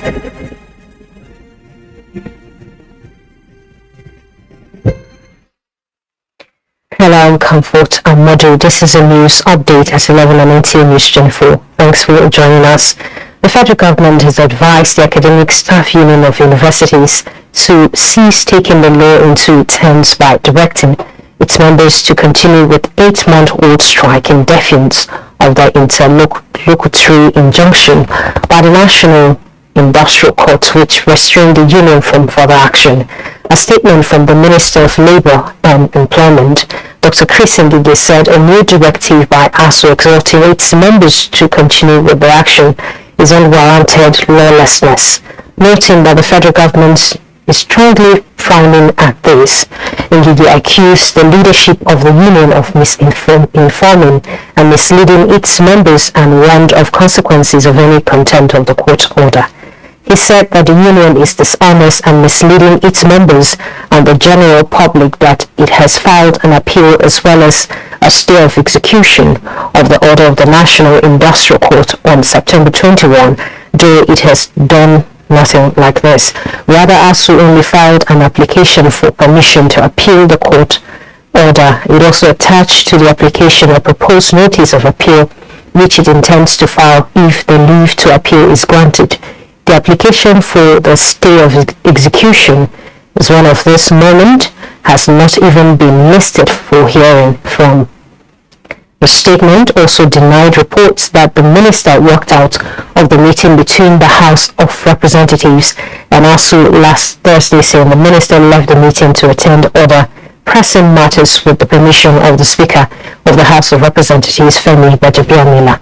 Hello, I'm Comfort. I'm Modu. This is a news update at 11 on NTA News 24. Thanks for joining us. The federal government has advised the Academic Staff Union of Universities to cease taking the law into its hands by directing its members to continue with 8-month-old strike in defiance of of the interlocutory injunction by the National Industrial Court, which restrained the union from further action. A statement from the Minister of Labour and Employment, Dr. Chris Ngige, said a new directive by ASU exhorting its members to continue with the action is unwarranted lawlessness, noting that the federal government is strongly frowning at this. Ngige accused the leadership of the union of misinforming and misleading its members and warned of consequences of any contempt of the court order. He said that the union is dishonest and misleading its members and the general public, that it has filed an appeal as well as a stay of execution of the order of the National Industrial Court on September 21, though it has done nothing like this. Rather, ASU only filed an application for permission to appeal the court order. It also attached to the application a proposed notice of appeal, which it intends to file if the leave to appeal is granted. The application for the stay of execution is one of this moment has not even been listed for hearing from. The statement also denied reports that the minister walked out of the meeting between the House of Representatives and ASU last Thursday, saying the minister left the meeting to attend other pressing matters with the permission of the Speaker of the House of Representatives, Femi Gbajabiamila.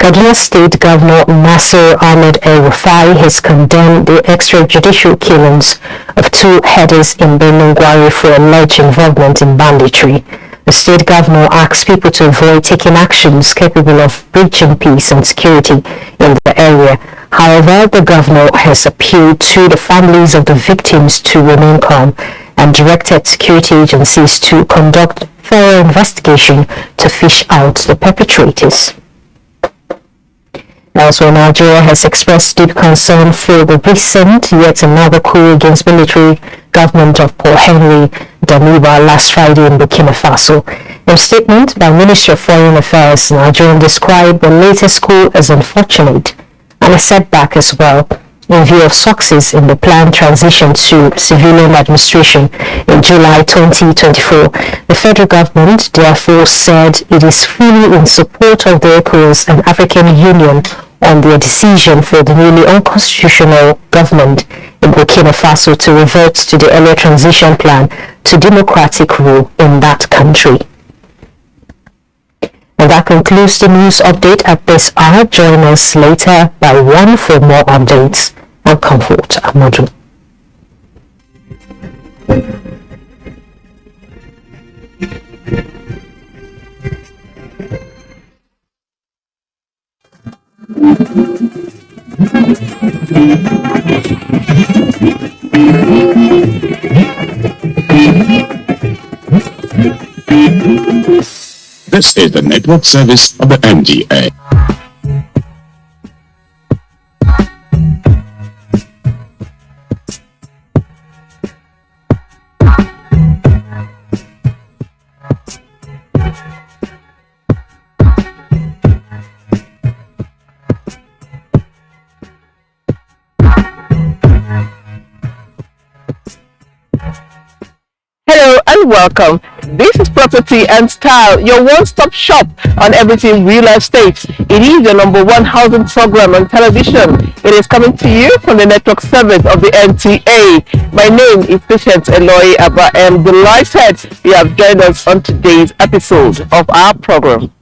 Kaduna State Governor Nasir Ahmed El-Rufai has condemned the extrajudicial killings of two headers in Birnin Gwari for alleged involvement in banditry. The state governor asks people to avoid taking actions capable of breaching peace and security in the area. However, the governor has appealed to the families of the victims to remain calm and directed security agencies to conduct thorough investigation to fish out the perpetrators. Elsewhere, Nigeria has expressed deep concern for the recent yet another coup against military government of Paul Henry Damiba last Friday in Burkina Faso. In a statement by Ministry of Foreign Affairs, Nigerian described the latest coup as unfortunate and a setback as well, in view of success in the planned transition to civilian administration in July 2024. The federal government therefore said it is fully in support of the ECOWAS and African Union on their decision for the newly unconstitutional government in Burkina Faso to revert to the earlier transition plan to democratic rule in that country. And that concludes the news update at this hour. Join us later by 1 for more updates. And Comfort Amadu. This is the network service of the NTA. Welcome. This is Property and Style, your one-stop shop on everything real estate. It is your #1 housing program on television. It is coming to you from the network service of the NTA. My name is Patience Eloy Abba. I am delighted you have joined us on today's episode of our program.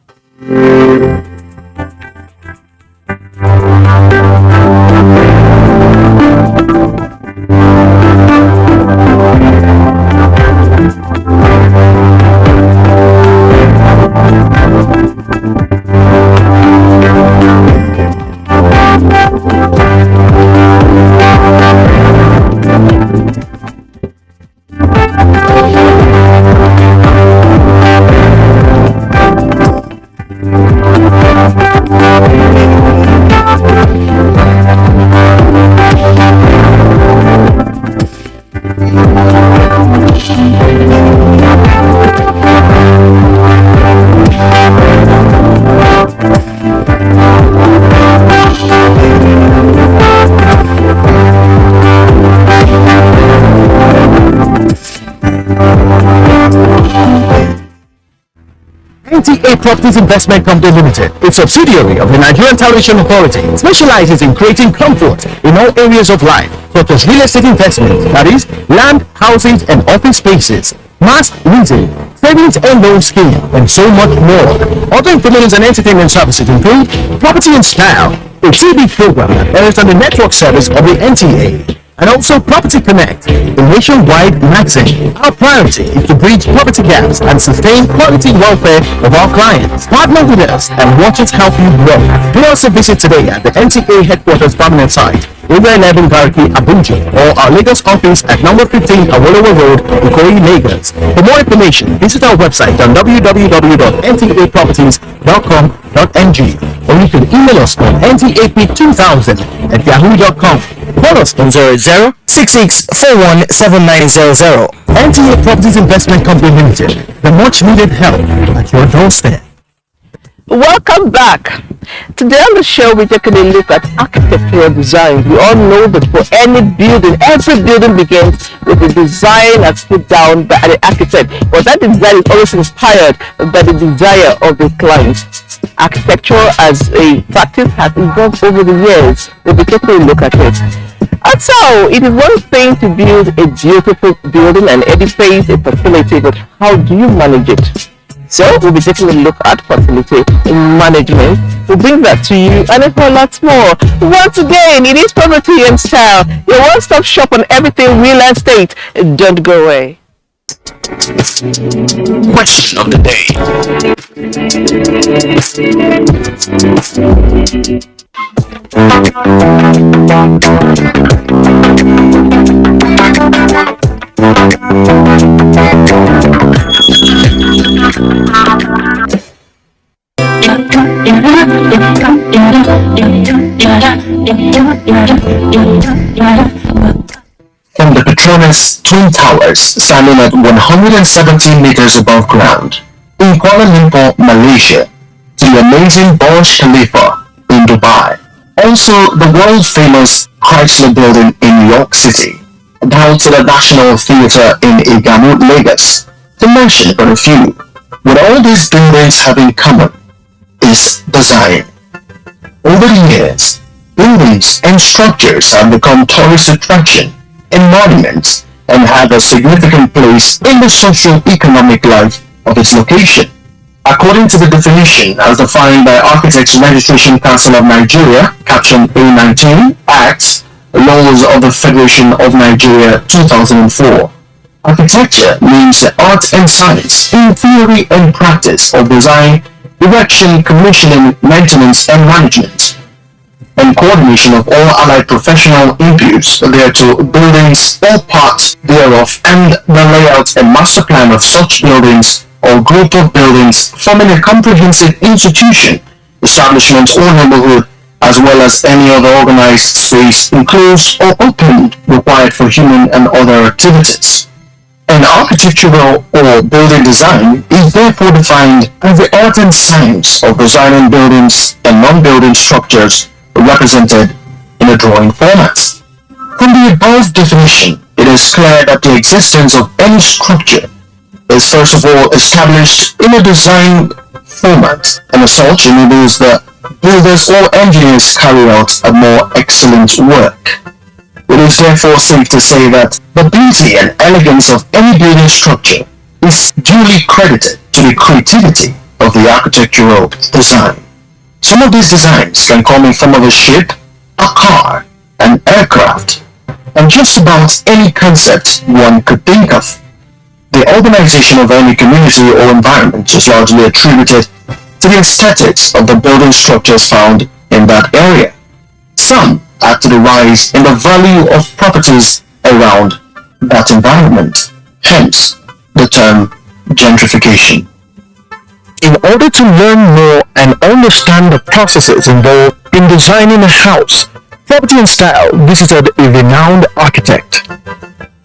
NTA Properties Investment Company Limited, a subsidiary of the Nigerian Television Authority, specializes in creating comfort in all areas of life, such as real estate investment, that is, land, houses, and office spaces, mass leasing, savings and loan scheme, and so much more. Other information and entertainment services include Property in Style, a TV program that airs on the network service of the NTA, and also Property Connect, a nationwide magazine. Our priority is to bridge property gaps and sustain quality welfare of our clients. Partner with us and watch us help you grow. Do also visit today at the NTA headquarters permanent site, Area 11 Garki, Abuja, or our Lagos office at number 15 Awolowo Road, Ikoyi, Lagos. For more information, visit our website on www.ntaproperties.com.ng, or you can email us on ntap2000@yahoo.com. Call us on 0066417900. NTA Properties Investment Company Limited, the much needed help at your doorstep. Welcome back. Today on the show, we're taking a look at architectural design. We all know that for any building, every building begins with a design that's put down by the architect. But that design is always inspired by the desire of the client. Architecture as a practice has evolved over the years. We'll be taking a look at it. And so, it is one thing to build a beautiful building and edifice a facility, but how do you manage it? So, we'll be taking a look at facility management. We'll bring that to you and a whole lot more. Once again, it is Property and Style, your one-stop shop on everything real estate. Don't go away. Question of the day. From the Petronas Twin Towers, standing at 117 meters above ground, in Kuala Lumpur, Malaysia, to the amazing Burj Khalifa in Dubai, also the world-famous Chrysler Building in New York City, down to the National Theatre in Igamu, Lagos, to mention but a few. What all these buildings have in common is design. Over the years, buildings and structures have become tourist attraction and monuments and have a significant place in the socio-economic life of its location. According to the definition as defined by Architects Registration Council of Nigeria, Caption A19, Acts, Laws of the Federation of Nigeria 2004, architecture means the art and science in theory and practice of design, erection, commissioning, maintenance and management, and coordination of all allied professional inputs thereto, buildings or parts thereof, and the layout and master plan of such buildings or group of buildings forming a comprehensive institution, establishment or neighborhood, as well as any other organized space enclosed or opened required for human and other activities. An architectural or building design is therefore defined as the art and science of designing buildings and non-building structures represented in a drawing format. From the above definition, it is clear that the existence of any structure is first of all established in a design format, and as such enables the builders or engineers carry out a more excellent work. It is therefore safe to say that the beauty and elegance of any building structure is duly credited to the creativity of the architectural design. Some of these designs can come in form of a ship, a car, an aircraft, and just about any concept one could think of. The urbanization of any community or environment is largely attributed to the aesthetics of the building structures found in that area. Some add to the rise in the value of properties around that environment, hence the term gentrification. In order to learn more and understand the processes involved in designing a house, Property and Style visited a renowned architect.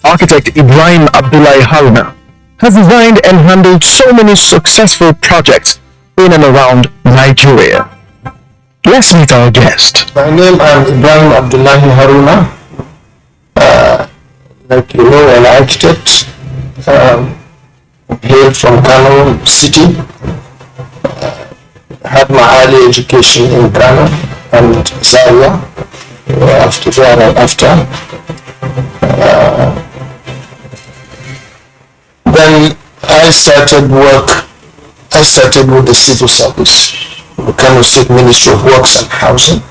Architect Ibrahim Abdullahi Haruna has designed and handled so many successful projects in and around Nigeria. Let's meet our guest. My name is Ibrahim Abdullahi Haruna. Like you know, an architect, hail from Kano City. had my early education in Ghana and Zaria. After then I started with the civil service, the Kano State Ministry of Works and Housing,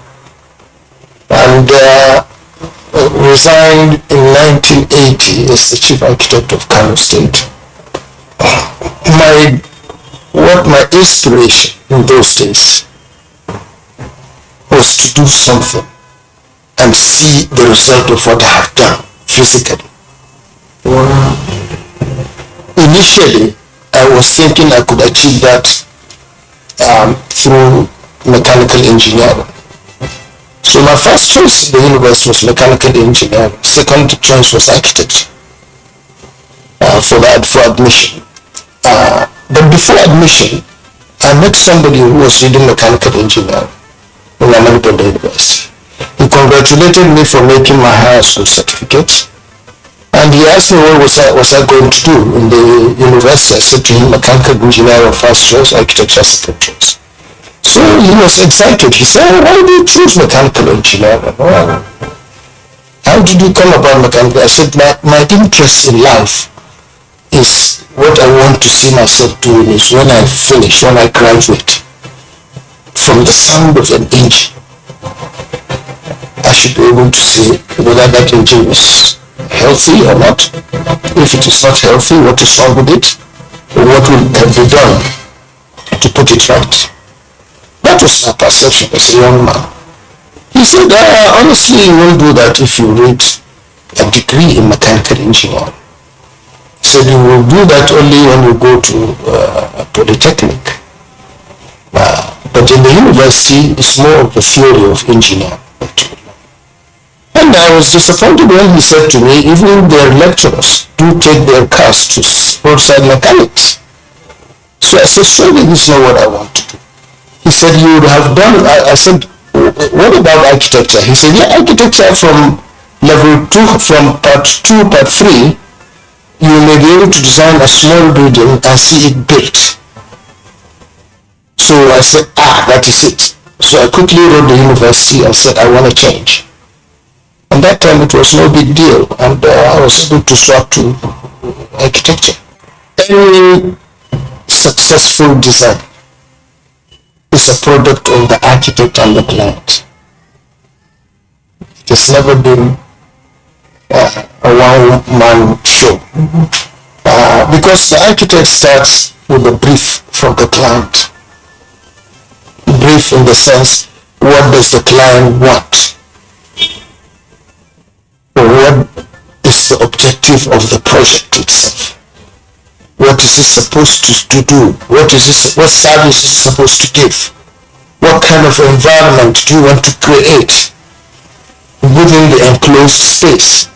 and resigned in 1980 as the chief architect of Kano State. My inspiration in those days was to do something and see the result of what I have done physically. Initially, I was thinking I could achieve that through mechanical engineering. So my first choice in the university was mechanical engineering. Second choice was architecture for admission. But before admission, I met somebody who was reading mechanical engineering in American University. He congratulated me for making my higher school certificate, and he asked me what was I going to do in the university. I said to him, mechanical engineering first choice, architecture second choice. So he was excited. He said, why did you choose mechanical engineering? Well, how did you come about mechanical? I said, my interest in life is what I want to see myself doing is when I finish, when I graduate, from the sound of an engine, I should be able to say whether that engine is healthy or not. If it is not healthy, what is wrong with it? Or what will be done to put it right? That was my perception as a young man. He said, honestly, you won't do that if you read a degree in mechanical engineering. He said, you will do that only when you go to a polytechnic. But in the university, it's more of the theory of engineering. And I was disappointed when he said to me, even their lecturers do take their cars to roadside mechanics. So I said, surely this is not what I want to do. He said, you would have done, I said, what about architecture? He said, yeah, architecture from level 2, from part 2, part 3, you may be able to design a small building and see it built. So I said, that is it. So I quickly wrote the university and said, I want to change. And that time it was no big deal, and I was able to swap to architecture. Any successful design is a product of the architect and the client. It has never been a one-man show. Because the architect starts with a brief from the client. Brief in the sense, what does the client want? Or what is the objective of the project itself? What is it supposed to do? What service is it supposed to give? What kind of environment do you want to create within the enclosed space?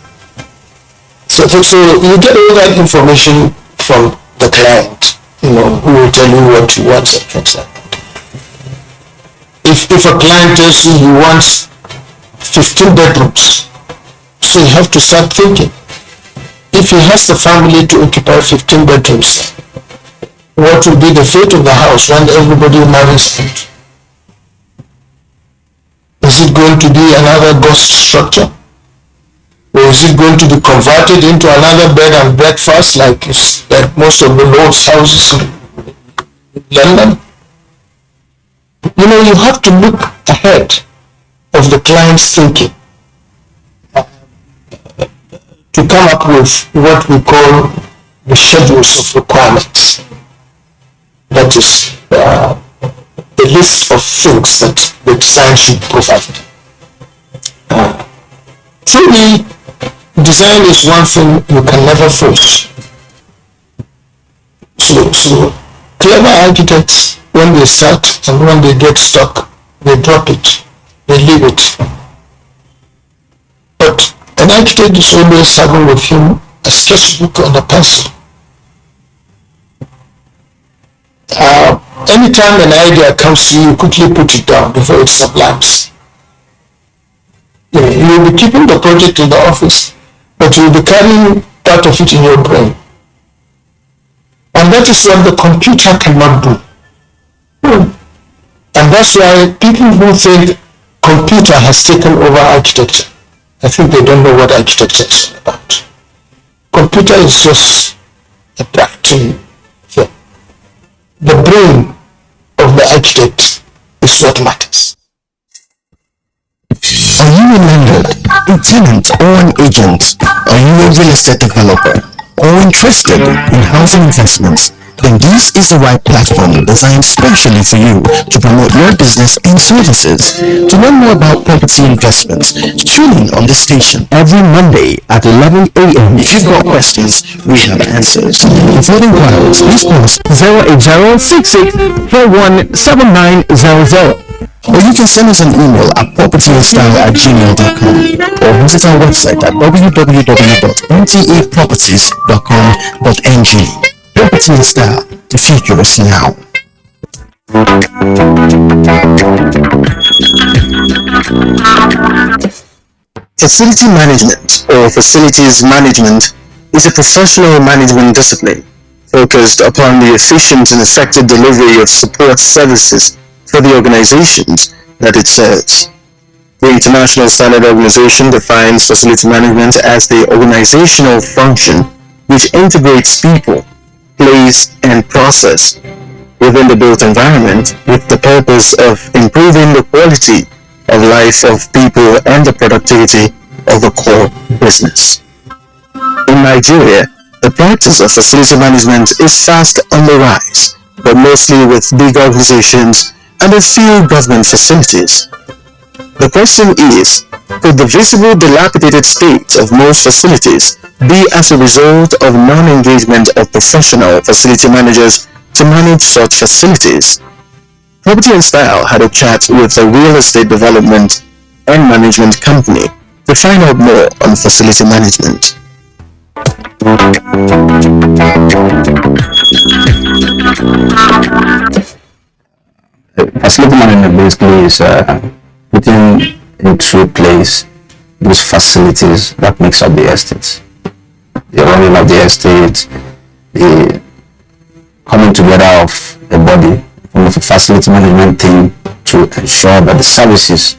So you get all that information from the client, who will tell you what he wants and things like that. If a client tells you he wants 15 bedrooms, so you have to start thinking. If he has the family to occupy 15 bedrooms, what will be the fate of the house when everybody marries out? Is it going to be another ghost structure? Or is it going to be converted into another bed and breakfast like most of the lords' houses in London? You have to look ahead of the client's thinking to come up with what we call the schedules of requirements. That is the list of things that the design should provide. Truly, design is one thing you can never force. So clever architects, when they start and when they get stuck, they drop it, they leave it. But an architect is always having with him a sketchbook and a pencil. Anytime an idea comes to you, you quickly put it down before it sublimes. You'll be keeping the project in the office, but you'll be carrying part of it in your brain. And that is what the computer cannot do. And that's why people who think computer has taken over architecture, I think they don't know what architecture is all about. Computer is just a practical thing. The brain of the architect is what matters. Are you a landlord, a tenant, or an agent? Are you a real estate developer or interested in housing investments? Then this is the right platform designed specially for you to promote your business and services. To learn more about property investments, tune in on this station every Monday at 11 a.m. If you've got questions, we have answers. For further inquiries, please call us 08066417900. or you can send us an email at propertyanstyle@gmail.com or visit our website at www.ntaproperties.com.ng. Property and Style, the future is now. Facility management or facilities management is a professional management discipline focused upon the efficient and effective delivery of support services for the organizations that it serves. The International Standard Organization defines facility management as the organizational function which integrates people, place, and process within the built environment with the purpose of improving the quality of life of people and the productivity of the core business. In Nigeria, the practice of facility management is fast on the rise, but mostly with big organizations and a few government facilities. The question is, could the visible dilapidated state of most facilities be as a result of non-engagement of professional facility managers to manage such facilities? Property and Style had a chat with a real estate development and management company to find out more on facility management. Facility management basically is putting into place those facilities that makes up the estates. The running of the estate, the coming together of a body, of a facility management team to ensure that the services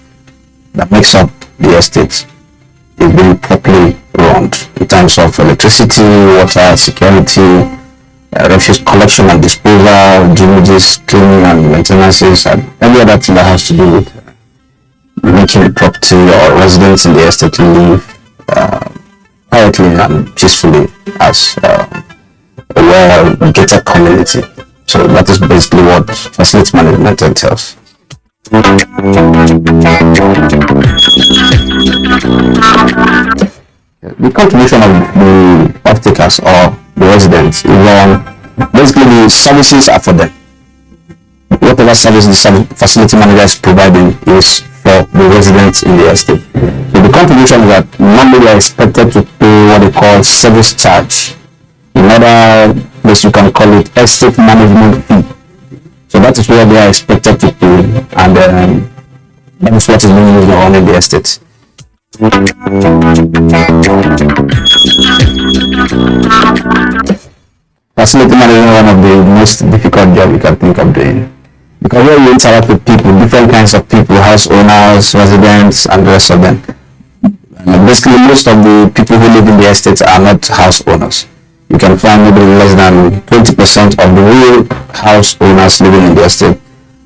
that makes up the estate is being properly run in terms of electricity, water, security, refuse collection and disposal, drainages, cleaning and maintenances, and any other thing that has to do with making the property or residents in the estate live quietly and peacefully as a well-gated community. So that is basically what facility management entails. The contribution of the off-takers or the residents is basically the services are for them. Whatever service the facility manager is providing is for the residents in the estate. So the contribution is that normally they are expected to pay what they call service charge. In other ways you can call it estate management fee. So that is what they are expected to pay, and that is what is being used on in the estate. Facility management is one of the most difficult jobs you can think of doing, because when you interact with people, different kinds of people, house owners, residents, and the rest of them. Basically, most of the people who live in the estates are not house owners. You can find maybe less than 20% of the real house owners living in the estate,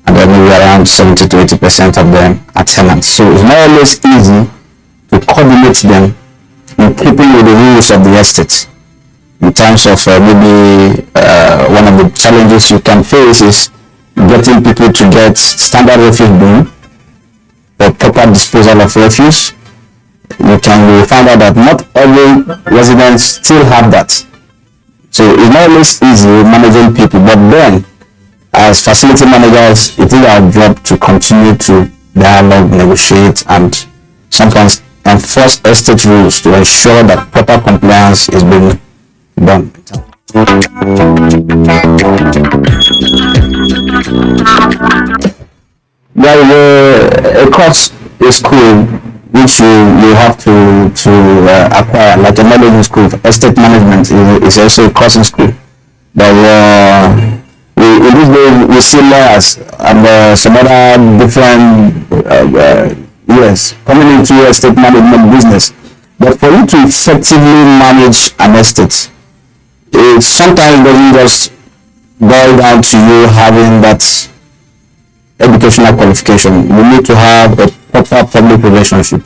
and then maybe around 70 to 80% of them are tenants. So it's not always easy to coordinate them in keeping with the rules of the estate. In terms of maybe one of the challenges you can face is getting people to get standard refuse bin for proper disposal of refuse. You can find out that not every resident still have that. So it's not always easy managing people, but then as facility managers, it is our job to continue to dialogue, negotiate, and sometimes enforce estate rules to ensure that proper compliance is being done. There is a course, a school which you have to acquire, like a school. Estate management is also a course in school. There in these days we see lawyers and some other different yes coming into estate management business. But for you to effectively manage an estate, it sometimes doesn't just boil down to you having that educational qualification. You need to have a proper public relationship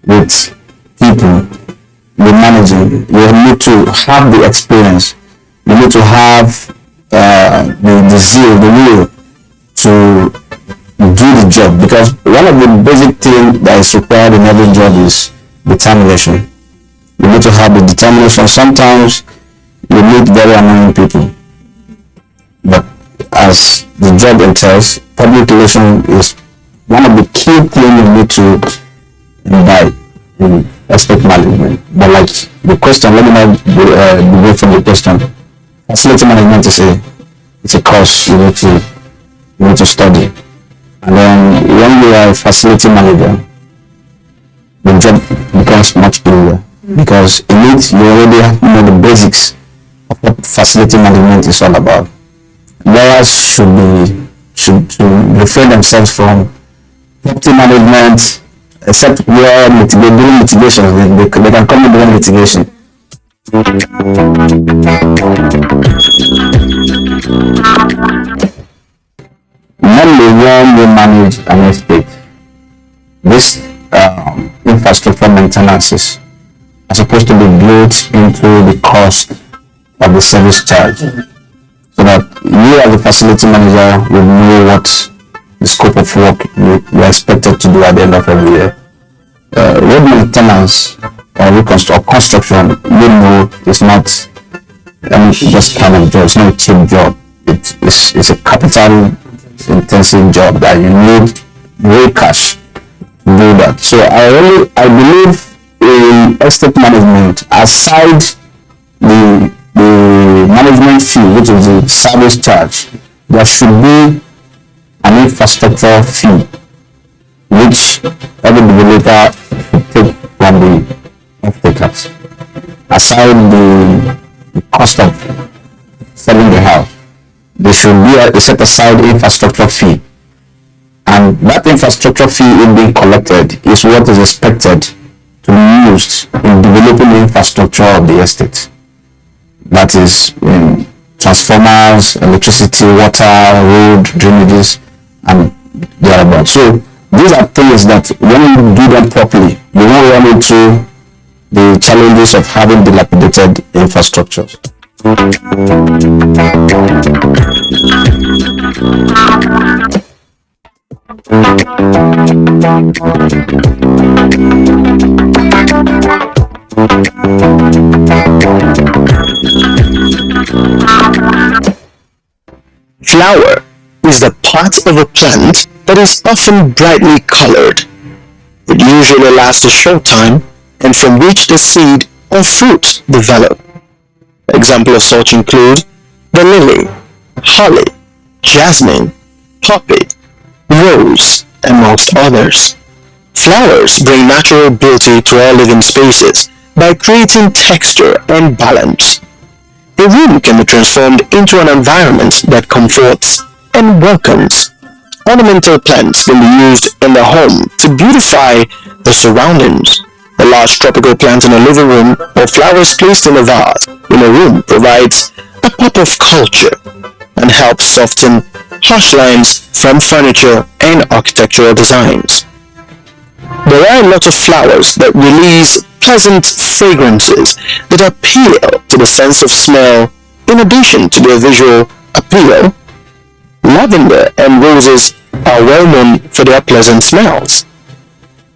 with people you're managing. You need to have the experience. You need to have the zeal, the will to do the job, because one of the basic things that is required in every job is determination. You need to have the determination. Sometimes you meet very annoying people, but as the job entails, public relations is one of the key things you need to imbibe in estate management. But like the question, let me not away from the question. Facility management is a course you need to study, and then when you are a facility manager, the job becomes much easier, because in it you already know the basics of what facility management is all about. Lawyers should refrain themselves from property management, except where during litigation they can come in during litigation. Normally when you manage an estate, this infrastructure maintenances are supposed to be built into the cost of the service charge, so that you as a facility manager will know what the scope of work you are expected to do at the end of every year. Road maintenance or construction, you know, is not just kind of job. It's not a cheap job. It's a capital intensive job that you need real cash to do that. So I believe in estate management, aside the management fee, which is the service charge, there should be an infrastructure fee which every developer should take from the off-takers. Aside the cost of selling the house, there should be a set aside infrastructure fee, and that infrastructure fee, if being collected, is what is expected to be used in developing the infrastructure of the estate. That is in transformers, electricity, water, road, drainages, and thereabouts. So these are things that when you do them properly, you won't run into the challenges of having dilapidated infrastructures. Flower is the part of a plant that is often brightly colored. It usually lasts a short time, and from which the seed or fruit develop. Examples of such include the lily, holly, jasmine, poppy, rose, amongst others. Flowers bring natural beauty to all living spaces by creating texture and balance. A room can be transformed into an environment that comforts and welcomes. Ornamental plants can be used in the home to beautify the surroundings. A large tropical plant in a living room or flowers placed in a vase in a room provides a pop of culture and helps soften harsh lines from furniture and architectural designs. There are a lot of flowers that release pleasant fragrances that appeal to the sense of smell in addition to their visual appeal. Lavender and roses are well known for their pleasant smells.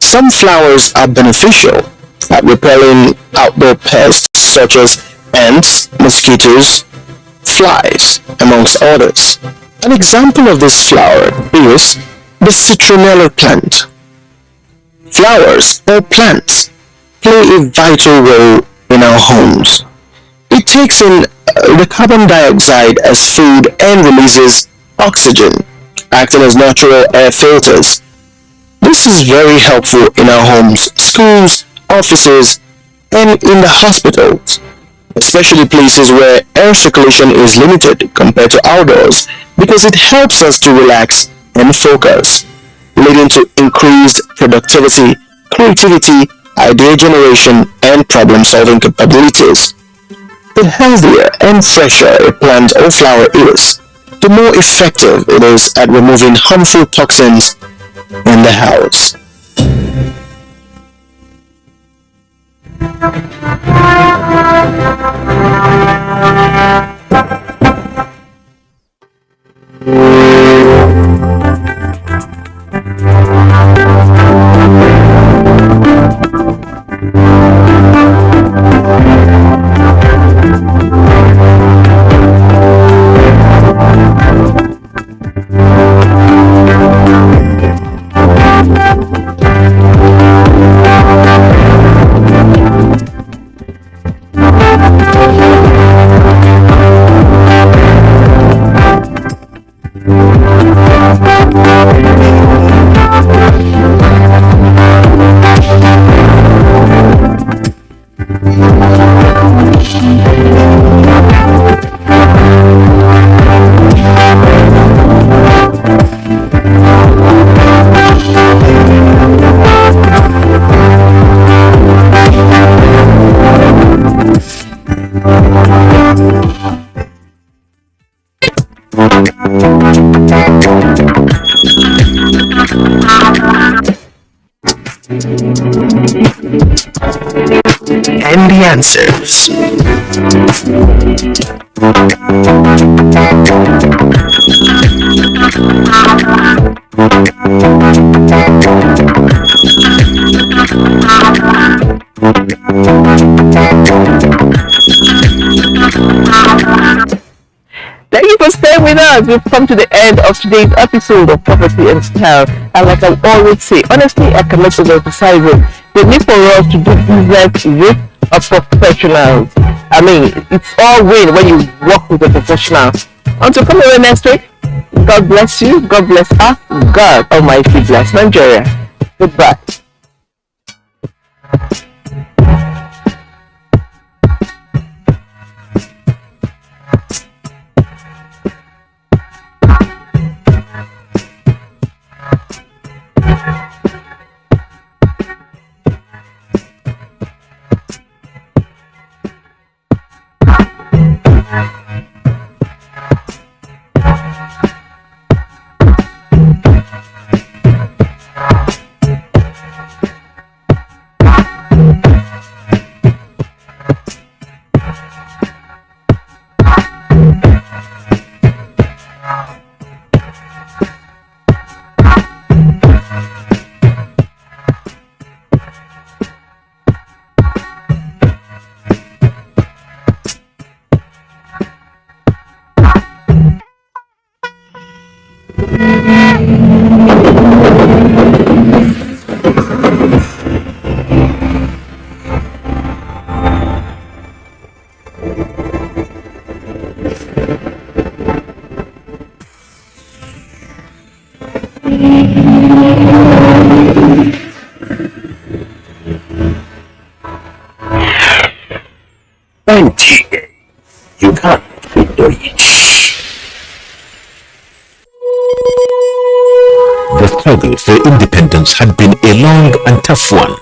Some flowers are beneficial at repelling outdoor pests such as ants, mosquitoes, flies, amongst others. An example of this flower is the citronella plant. Flowers or plants play a vital role in our homes. It takes in the carbon dioxide as food and releases oxygen, acting as natural air filters. This is very helpful in our homes, schools, offices, and in the hospitals. especially places where air circulation is limited compared to outdoors, because it helps us to relax and focus, leading to increased productivity, creativity, idea generation, and problem-solving capabilities. The healthier and fresher a plant or flower is, the more effective it is at removing harmful toxins in the house. And the answers. Thank you for staying with us. We've come to the end of today's episode of Property and Style. And like I always say, honestly, I cannot overemphasize it. The need for us to do business with a professional. I mean, it's all win when you work with a professional. Until come away next week, God bless you, God bless us, God Almighty bless Nigeria. Goodbye. NTA, you can't do it. The struggle for independence had been a long and tough one.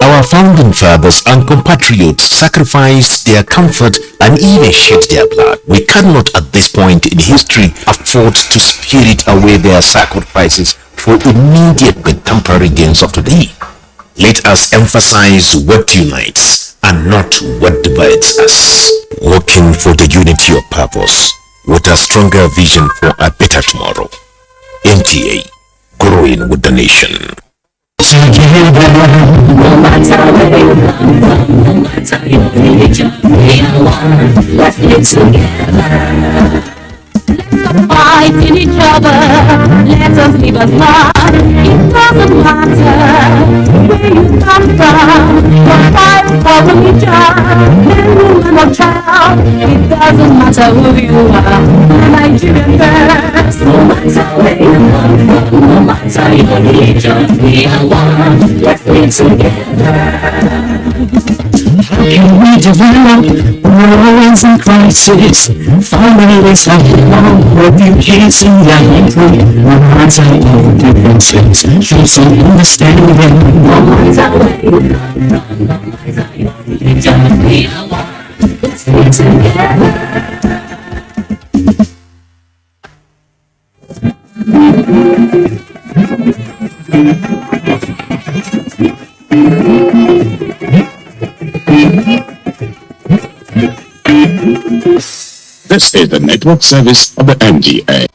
Our founding fathers and compatriots sacrificed their comfort and even shed their blood. We cannot at this point in history afford to spirit away their sacrifices for immediate but temporary gains of today. Let us emphasize what unites and not what divides us. Working for the unity of purpose with a stronger vision for a better tomorrow. NTA, growing with the nation. No matter where you come from, no matter your religion, we are one. Let's live together. Let's not fight in each other. Let us live as one. It doesn't matter where you come from. Your tribe or religion, man, woman or child. It doesn't matter who you are. Nigerian first. No matter where you come from, no matter your religion, we are one. Let's live together. can we develop? We're always in crisis. Families have long reputation, young free. No matter all differences, show some understanding. No matter where you run, no matter your religion, we are one. Let's stay together. This is the network service of the NTA.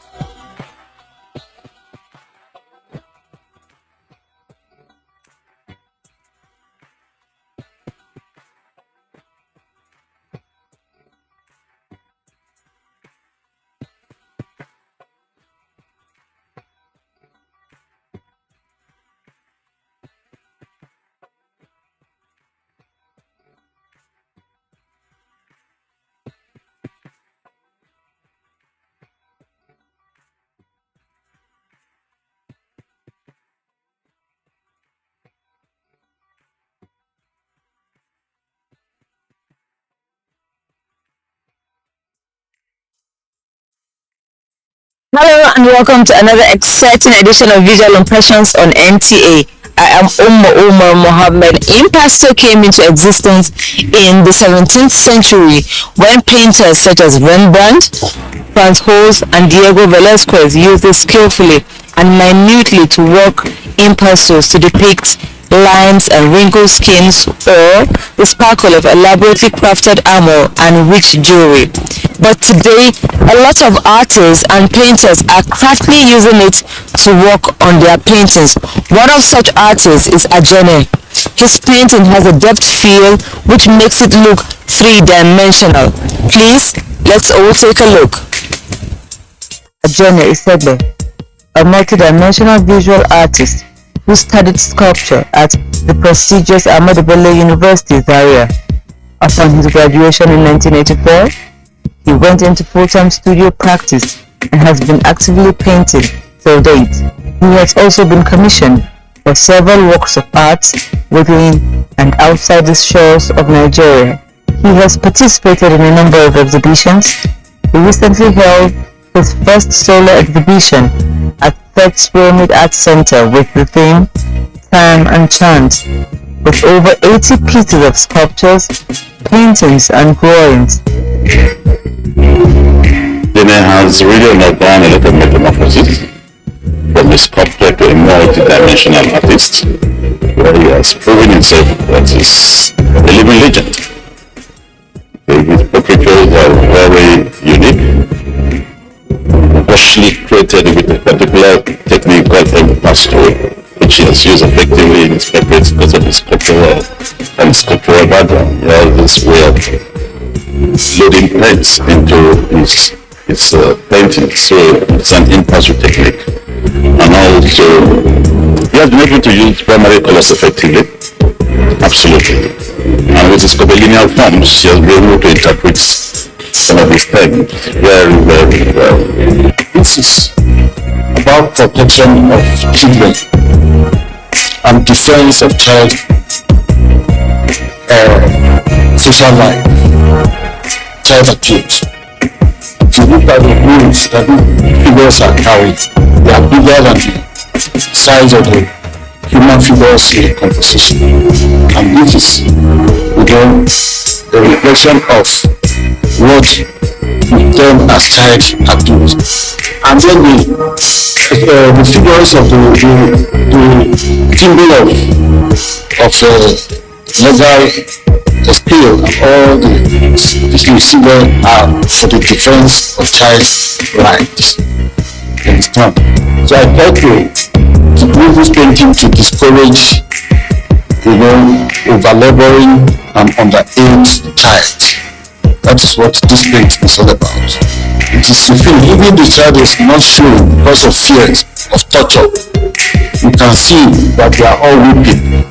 Hello and welcome to another exciting edition of Visual Impressions on NTA. I am Umar Mohammed. Impasto came into existence in the 17th century when painters such as Rembrandt, Franz Hals and Diego Velázquez used it skillfully and minutely to work impastos to depict lines and wrinkled skins or the sparkle of elaborately crafted armor and rich jewelry. But today, a lot of artists and painters are craftily using it to work on their paintings. One of such artists is Ajene. His painting has a depth feel which makes it look three-dimensional. Please, let's all take a look. Ajene Isegbe, a multidimensional visual artist who studied sculpture at the prestigious Ahmadu Bello University, Zaria. Upon his graduation in 1984, he went into full-time studio practice and has been actively painting till date. He has also been commissioned for several works of art within and outside the shores of Nigeria. He has participated in a number of exhibitions. He recently held his first solo exhibition at Third Pyramid Art Center with the theme Time and Chance, with over 80 pieces of sculptures, paintings and drawings. Dene has really undergone a lot of metamorphosis from a sculptor to a multi-dimensional artist, where he has proven himself that he's a living legend. His portraitures are very unique, partially created with a particular technique called impasto, which he has used effectively in his portraits because of his sculptural background. He has this way of loading paints into his paintings, so it's an impasto technique. And also, he has been able to use primary colors effectively, absolutely. And with his curvilinear forms, he has been able to interpret some of his paintings very, very well. This is about protection of children and defense of child social life, child abuse. If you look at the rules that figures are carried, they are bigger than the size of the human figures in composition. And this is, again, a reflection of what we term as child abuse. And then the figures of the symbol of legal skill and all the symbols are for the defense of child's rights. Understand? So I try to use this painting to discourage, over-laboring and underage child. That is what this painting is all about. It is the thing, even the child is not showing because of fears of torture. You can see that they are all weeping.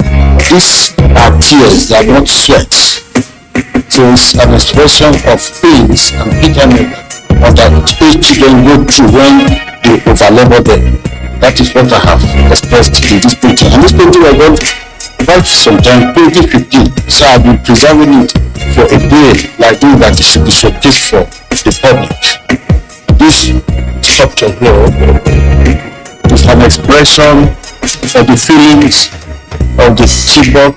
These are tears, they are not sweats. So it's an expression of pains and bitterness that children go through when they overlabor them. That is what I have expressed in this painting. And this painting was done quite some time, 2015. So I've been preserving it for a day like this, that it should be showcased for the public. This sculpture here is an expression of the feelings of the Chibok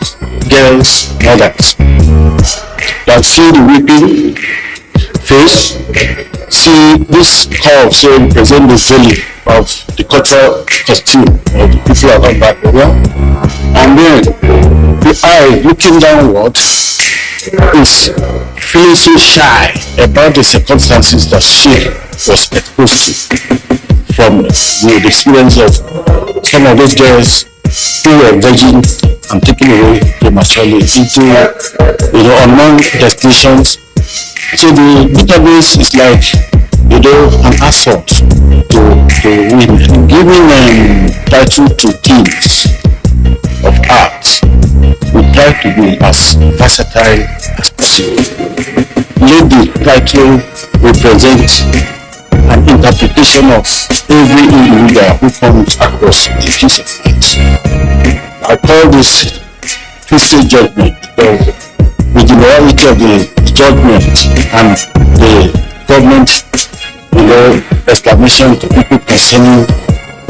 girls' mothers. That see the weeping face, see this curve here represent the veiling of the cultural costume of the people around that area, and then the eye looking downward is feeling so shy about the circumstances that she was exposed to from the experience of some of those girls who were virgin and taken away prematurely into unknown destinations. So the database is like an assault to women, giving title to themes of art. We try to be as versatile as possible. Let the title represent an interpretation of every individual who comes across a piece of art. I call this fiscal judgment because the generality of the judgment and the government explanation to people concerning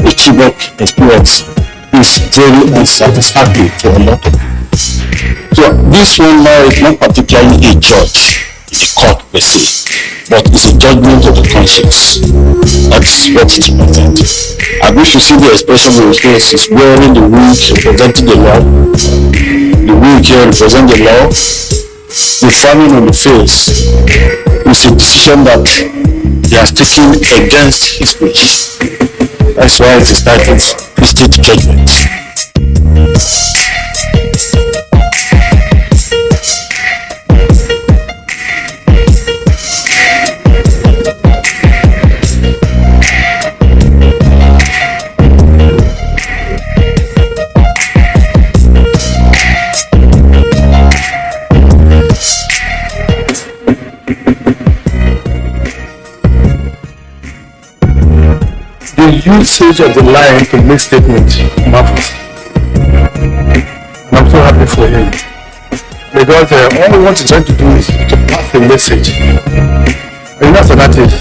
the Chibok experience is very unsatisfactory to a lot of people. So this one now is not particularly a judge in a court per se, but it's a judgment of the conscience. That's what it represents. I wish to see the expression of his face is wearing the wig representing the law. The wig here represents the law. The frowning on the face is a decision that he has taken against his wish. That's why it is titled Fiscal Judgment. The usage of the line to make statements matters. And I'm so happy for him. Because all we want to try to do is to pass a message. And that's what that is.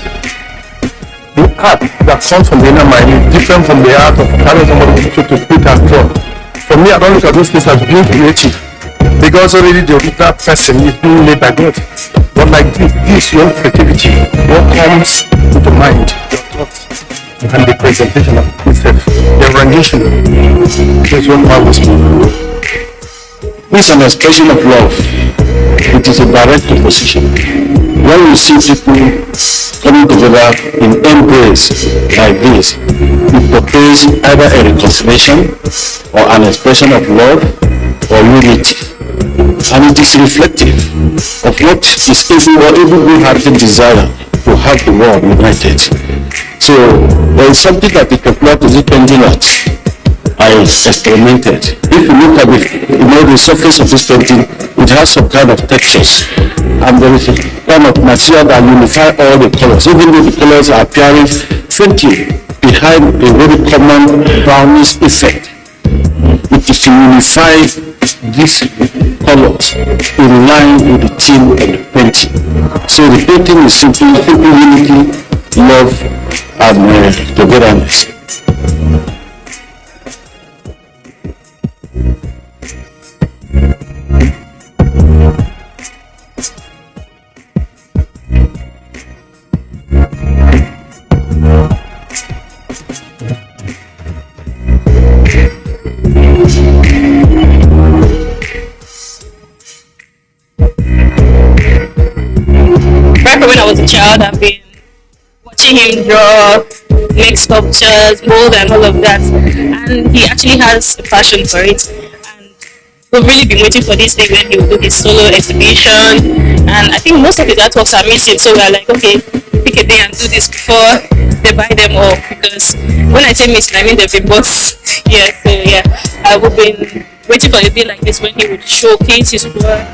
The art that comes from the inner mind is different from the art of carrying somebody to put as drawn. For me, I don't look at those things as being creative. Because already the original person is being made by God. But like this your creativity, what comes to the mind, your thoughts, and the presentation of itself, the rendition is what I was doing. This is an expression of love. It is a direct opposition. When we see people coming together in embrace like this, it portrays either a reconciliation or an expression of love or unity. And it is reflective of what is every good-hearted desire to have the world united. So there is something that the popular music painting art I experimented. If you look at the surface of this painting, it has some kind of textures, and there is a kind of material that unifies all the colors, even though the colors are appearing faintly behind a very common brownish effect. It is to unify these colors in line with the theme of the painting. So the painting is simply unity, love, and togetherness. When I was a child, I've been watching him draw, make sculptures, mold, and all of that. And he actually has a passion for it. And we've really been waiting for this day when he will do his solo exhibition. And I think most of his artworks are missing. So we're like, okay, pick a day and do this before they buy them all. Because when I say missing, I mean they've been bought. Yeah, so yeah, we've been waiting for a day like this when he would showcase his work.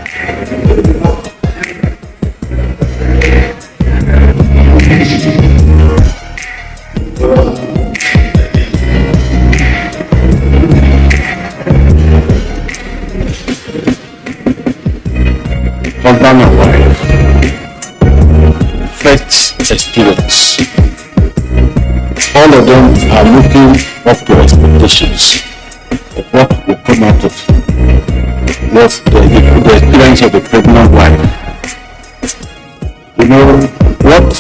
snapshot of what the experience of the pregnant wife. You know, what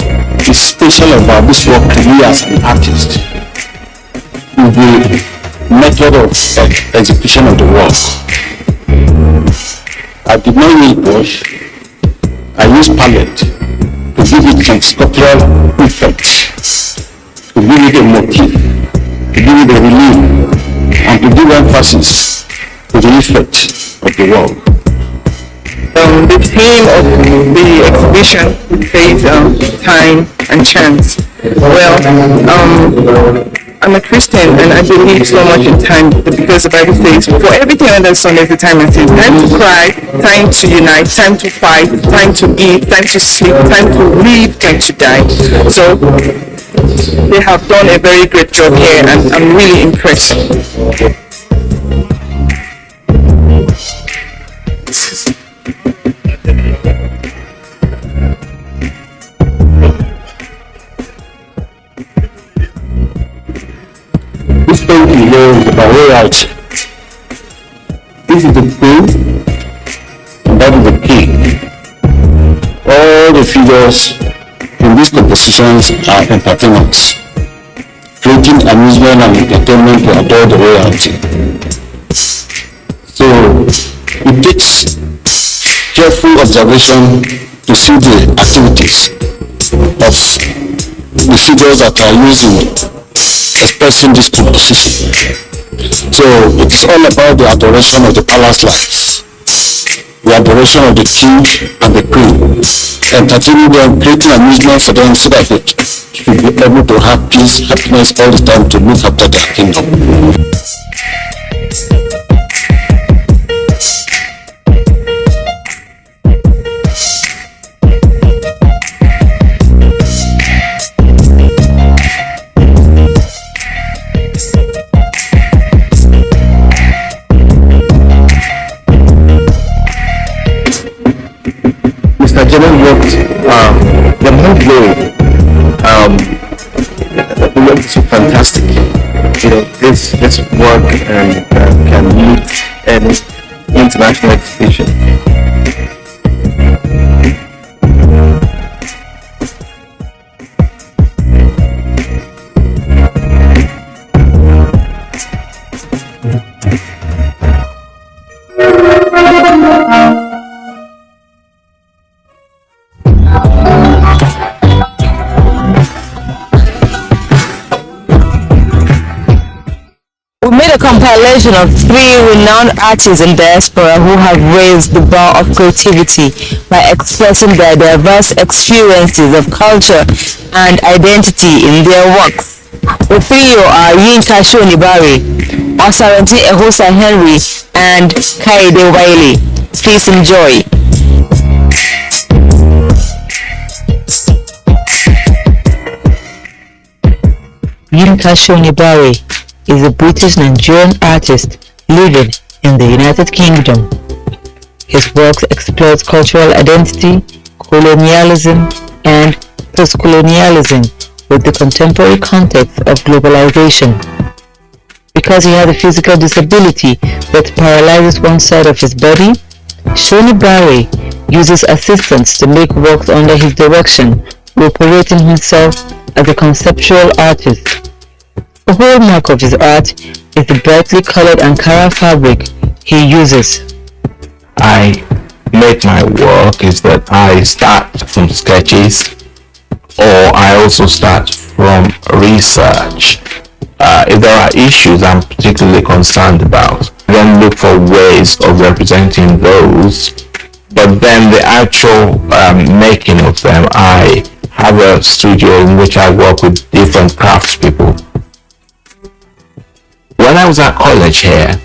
is special about this work to me as an artist is the method of execution of the work. I did not use brush, I used palette to give it some sculptural effects, to give it a motif, to give it a relief, and to give emphasis to the effect of the work. The theme of the exhibition says time and chance. Well, I'm a Christian and I believe so much in time because the Bible says, for everything under the sun there's a time and season. Time to cry, time to unite, time to fight, time to eat, time to sleep, time to live, time to die. So they have done a very great job here and I'm really impressed. This painting here is about layout. This is the queen, and that is the king. All the figures in these compositions are entertainers, creating amusement and entertainment to adore the royalty. So it takes careful observation to see the activities of the figures that are using expressing this composition. So it's all about the adoration of the palace lights, the adoration of the king and the queen, entertaining them, creating amusement for them so that they should be able to have peace, happiness all the time to look after their kingdom. Mr. General worked the whole day. The work is so fantastic. You know, this work can meet an international exhibition. We made a compilation of 3 renowned artists in diaspora who have raised the bar of creativity by expressing their diverse experiences of culture and identity in their works. The trio are Yinka Shonibare, Osaranti Ehosa Henry, and Kaide Wiley. Please enjoy. Yinka Shonibare is a British Nigerian artist living in the United Kingdom. His works explore cultural identity, colonialism, and post-colonialism with the contemporary context of globalization. Because he has a physical disability that paralyzes one side of his body, Shonibare uses assistants to make works under his direction, operating himself as a conceptual artist. The hallmark of his art is the brightly colored Ankara fabric he uses. I make my work is that I start from sketches, or I also start from research. If there are issues I'm particularly concerned about, I then look for ways of representing those, but then the actual making of them, I have a studio in which I work with different craftspeople. When I was at college here,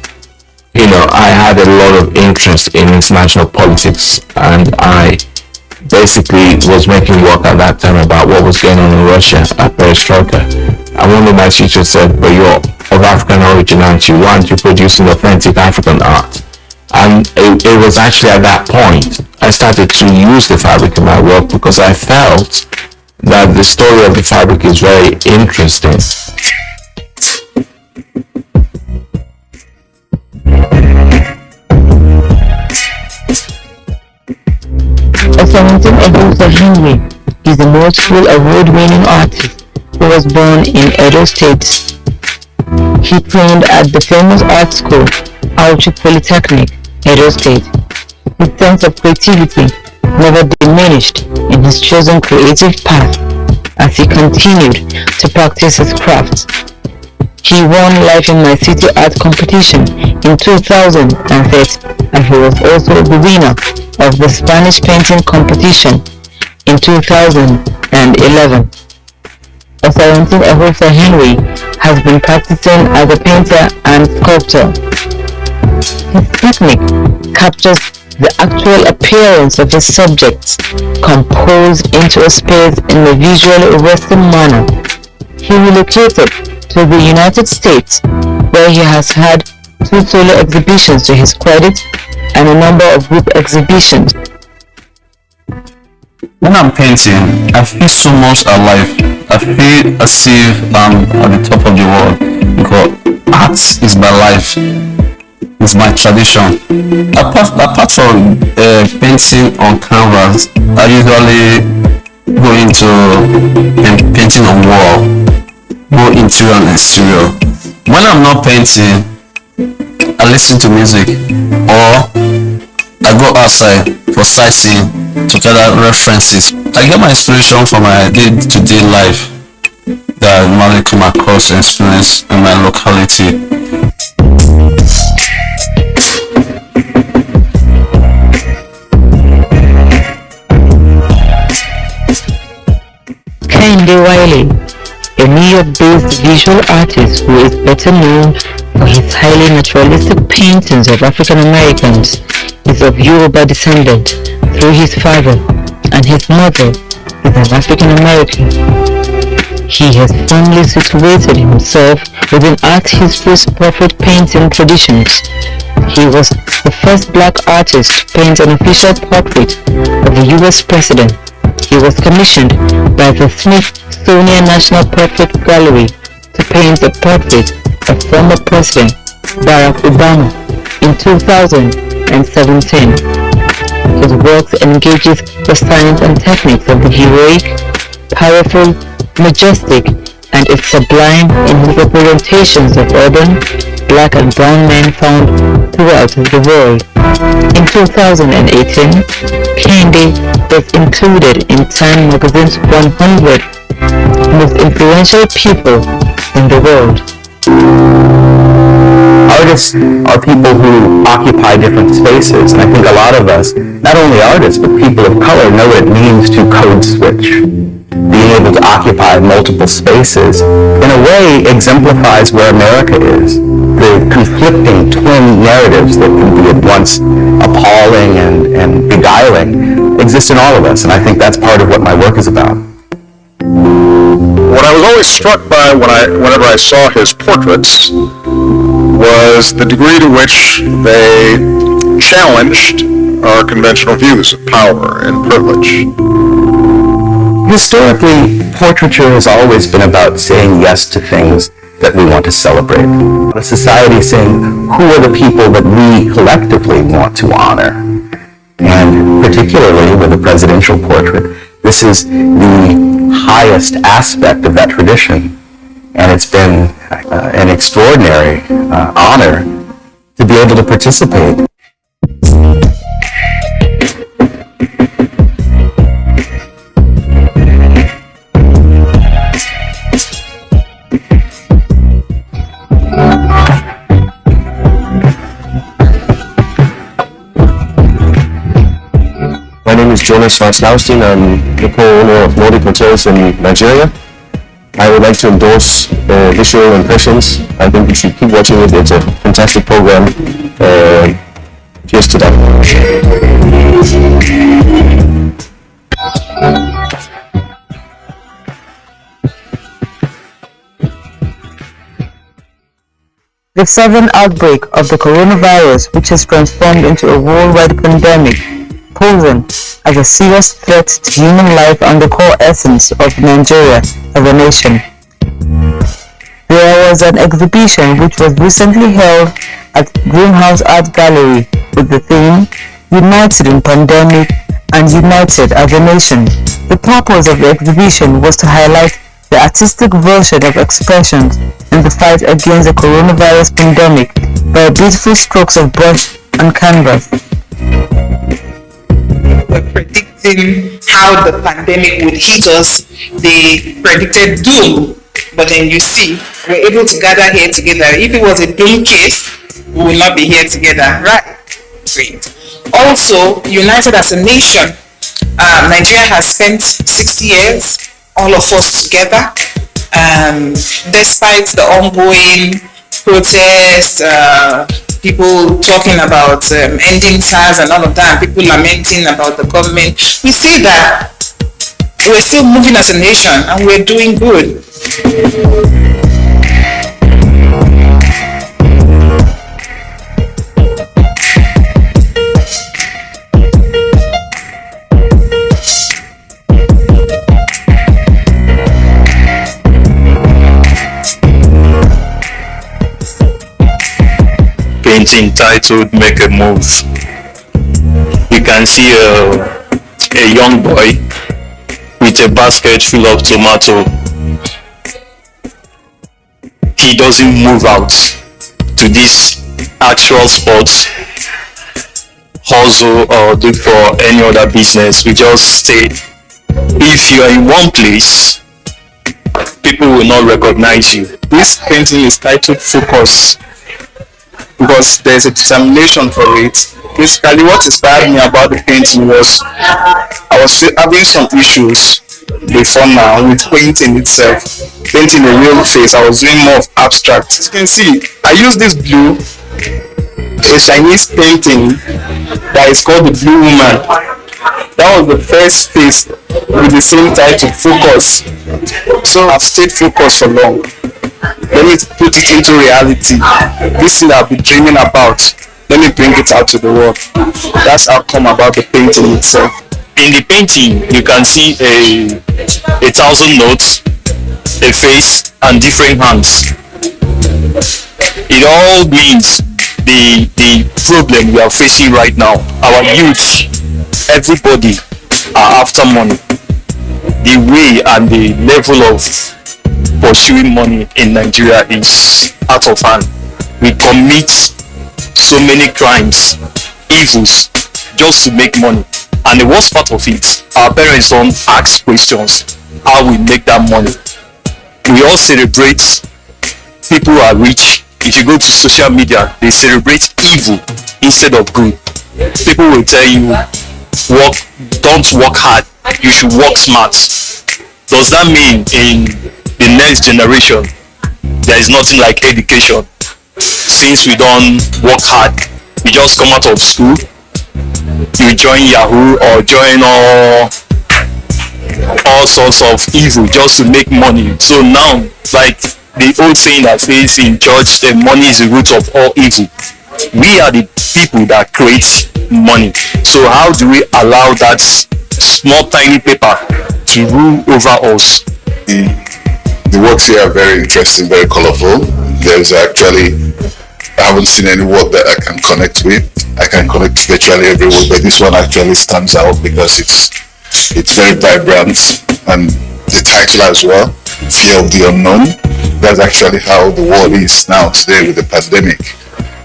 I had a lot of interest in international politics, and I basically was making work at that time about what was going on in Russia at Perestroika. And one of my teachers said, but you're of African origin, aren't you? Why aren't you producing authentic African art? And it was actually at that point I started to use the fabric in my work, because I felt that the story of the fabric is very interesting. Osamuntin Ebusa Henry is a multiple award-winning artist who was born in Edo State. He trained at the famous art school, Auchi Polytechnic, Edo State. His sense of creativity never diminished in his chosen creative path as he continued to practice his craft. He won Life in My City art competition in 2013, and he was also the winner of the Spanish painting competition in 2011. Osamuntin Ebusa Henry has been practicing as a painter and sculptor. His technique captures the actual appearance of his subjects composed into a space in a visually arresting manner. He relocated to the United States, where he has had 2 solo exhibitions to his credit and a number of group exhibitions. When I'm painting, I feel so much alive. I feel as if I'm at the top of the world, because art is my life. It's my tradition. Apart from painting on canvas, I usually go into painting on wall, both interior and exterior. When I'm not painting, I listen to music, or I go outside for sightseeing to gather references. I get my inspiration from my day-to-day life that I normally come across and experience in my locality. Kehinde Wiley, a New York-based visual artist who is better known for his highly naturalistic paintings of African Americans, is of Yoruba descent through his father, and his mother is an African American. He has firmly situated himself within art history's portrait painting traditions. He was the first black artist to paint an official portrait of the US president. He was commissioned by the Smithsonian National Portrait Gallery to paint a portrait of former President Barack Obama in 2017. His work engages the science and techniques of the heroic, powerful, majestic, and is sublime in his representations of urban, black and brown men found throughout the world. In 2018, Kehinde was included in Time magazine's 100 most influential people in the world. Artists are people who occupy different spaces, and I think a lot of us, not only artists, but people of color, know what it means to code switch. Being able to occupy multiple spaces, in a way, exemplifies where America is. The conflicting twin narratives that can be at once appalling and beguiling exist in all of us, and I think that's part of what my work is about. What I was always struck by whenever I saw his portraits was the degree to which they challenged our conventional views of power and privilege. Historically, portraiture has always been about saying yes to things that we want to celebrate. A society saying, who are the people that we collectively want to honor? And particularly with a presidential portrait, this is the highest aspect of that tradition. And it's been an extraordinary honor to be able to participate. My name is Jonas Vaslaustein. I'm the co-owner of Nordic Hotels in Nigeria. I would like to endorse Visual Impressions. I think you should keep watching it. It's a fantastic program. Cheers to that. The sudden outbreak of the coronavirus, which has transformed into a worldwide pandemic, posing as a serious threat to human life and the core essence of Nigeria as a nation. There was an exhibition which was recently held at Greenhouse Art Gallery with the theme United in Pandemic and united as a nation. The purpose of the exhibition was to highlight the artistic version of expressions in the fight against the coronavirus pandemic by beautiful strokes of brush and canvas. Predicting how the pandemic would hit us, they predicted doom. But then you see, we're able to gather here together. If it was a doom case, we will not be here together, right? Great. Also, united as a nation, Nigeria has spent 6 years, all of us together, despite the ongoing protests, people talking about ending SARS and all of that, people lamenting about the government. We see that we're still moving as a nation and we're doing good. Painting titled "Make a Move." You can see a young boy with a basket full of tomato. He doesn't move out to this actual sports, hustle, or look for any other business. We just stay. If you are in one place, people will not recognize you. This painting is titled "Focus" because there's a determination for it. Basically, what inspired me about the painting was I was having some issues before now with painting itself. Painting a real face, I was doing more of abstract. As you can see, I use this blue, a Chinese painting that is called the Blue Woman. That was the first face with the same title, Focus. So I've stayed focused for long. Let me put it into reality. This thing I've been dreaming about, let me bring it out to the world. That's how come about the painting itself. In the painting, you can see a 1,000 notes, a face, and different hands. It all means the problem we are facing right now. Our youth, everybody are after money. The way and the level of pursuing money in Nigeria is out of hand. We commit so many crimes, evils, just to make money. And the worst part of it, our parents don't ask questions how we make that money. We all celebrate people who are rich. If you go to social media, they celebrate evil instead of good. People will tell you, don't work hard, you should work smart. Does that mean in the next generation there is nothing like education? Since we don't work hard, we just come out of school, you join Yahoo or join all sorts of evil just to make money. So now, like the old saying that says in church, the money is the root of all evil. We are the people that create money. So how do we allow that small tiny paper to rule over us? The works here are very interesting, very colorful. There's actually, I haven't seen any work that I can connect with. I can connect virtually every work, but this one actually stands out because it's very vibrant, and the title as well, Fear of the Unknown. That's actually how the world is now today with the pandemic.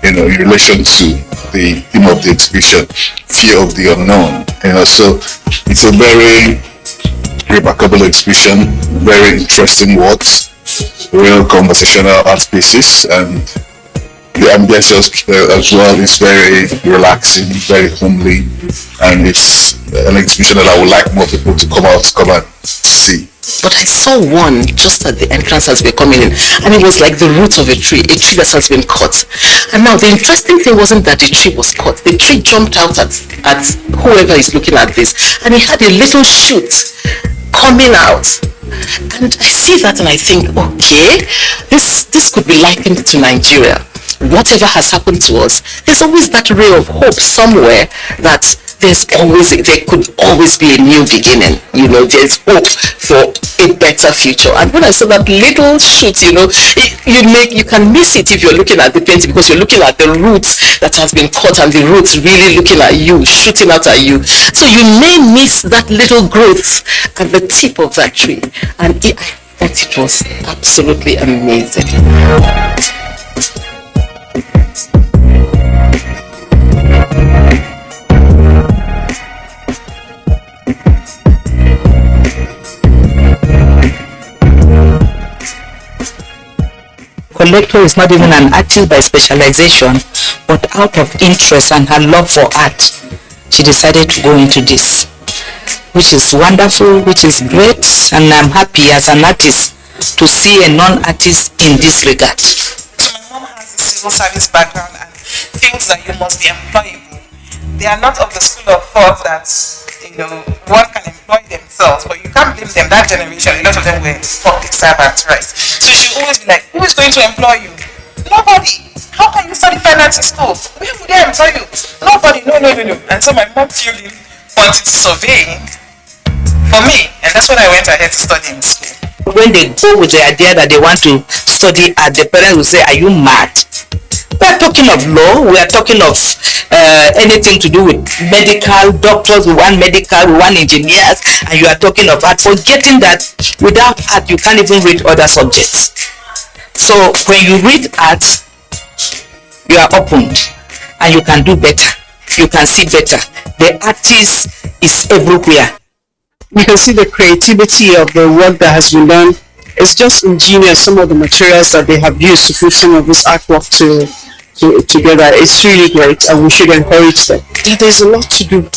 In relation to the theme of the exhibition, Fear of the Unknown. So it's a very remarkable exhibition, very interesting works, real conversational art pieces, and the ambience as well is very relaxing, very homely, and it's an exhibition that I would like more people to come and see. But I saw one just at the entrance as we're coming in, and it was like the root of a tree that has been cut. And now the interesting thing wasn't that the tree was cut. The tree jumped out at whoever is looking at this, and it had a little shoot coming out. And I see that and I think, okay, this could be likened to Nigeria. Whatever has happened to us, there's always that ray of hope somewhere that there could always be a new beginning. There's hope for a better future. And when I saw that little shoot, you can miss it if you're looking at the painting, because you're looking at the roots that has been cut and the roots really looking at you, shooting out at you. So you may miss that little growth at the tip of that tree. And I thought it was absolutely amazing. Collector is not even an artist by specialization, but out of interest and her love for art, she decided to go into this, which is wonderful, which is great, and I'm happy as an artist to see a non-artist in this regard. My mom has a civil service background and feels that you must be employable. They are not of the school of thought that one can employ themselves, but you can't blame them. That generation, a lot of them were public servants, right? So she'll always be like, who is going to employ you? Nobody. How can you study finance in school? Where would they employ you? Nobody. No. And so my mom fueled quantity surveying for me, and that's when I went ahead to study in school. When they go with the idea that they want to study art, the parents will say, are you mad? We are talking of law, we are talking of anything to do with medical, doctors, we want medical, we want engineers, and you are talking of art, forgetting that without art you can't even read other subjects. So when you read art, you are opened and you can do better, you can see better. The artist is everywhere. You can see the creativity of the work that has been done. It's just ingenious, some of the materials that they have used to put some of this artwork together. It's really great, and we should encourage them. There's a lot to do,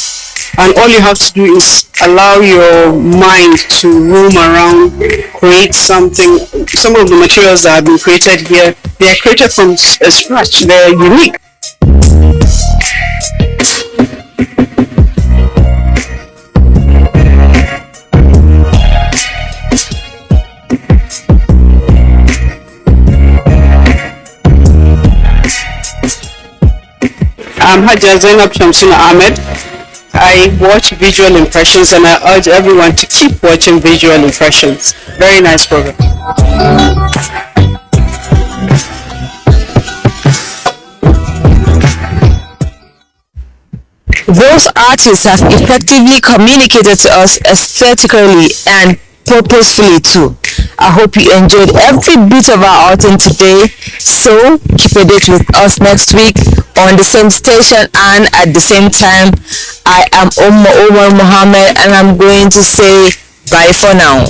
and all you have to do is allow your mind to roam around, create something. Some of the materials that have been created here, they are created from scratch. They're unique. I'm Haja Zainab Shamsuna Ahmed. I watch visual impressions, and I urge everyone to keep watching visual impressions. Very nice program. Those artists have effectively communicated to us aesthetically and purposefully too. I hope you enjoyed every bit of our outing today. So keep a date with us next week on the same station and at the same time. I am Omar Mohammed, and I'm going to say bye for now.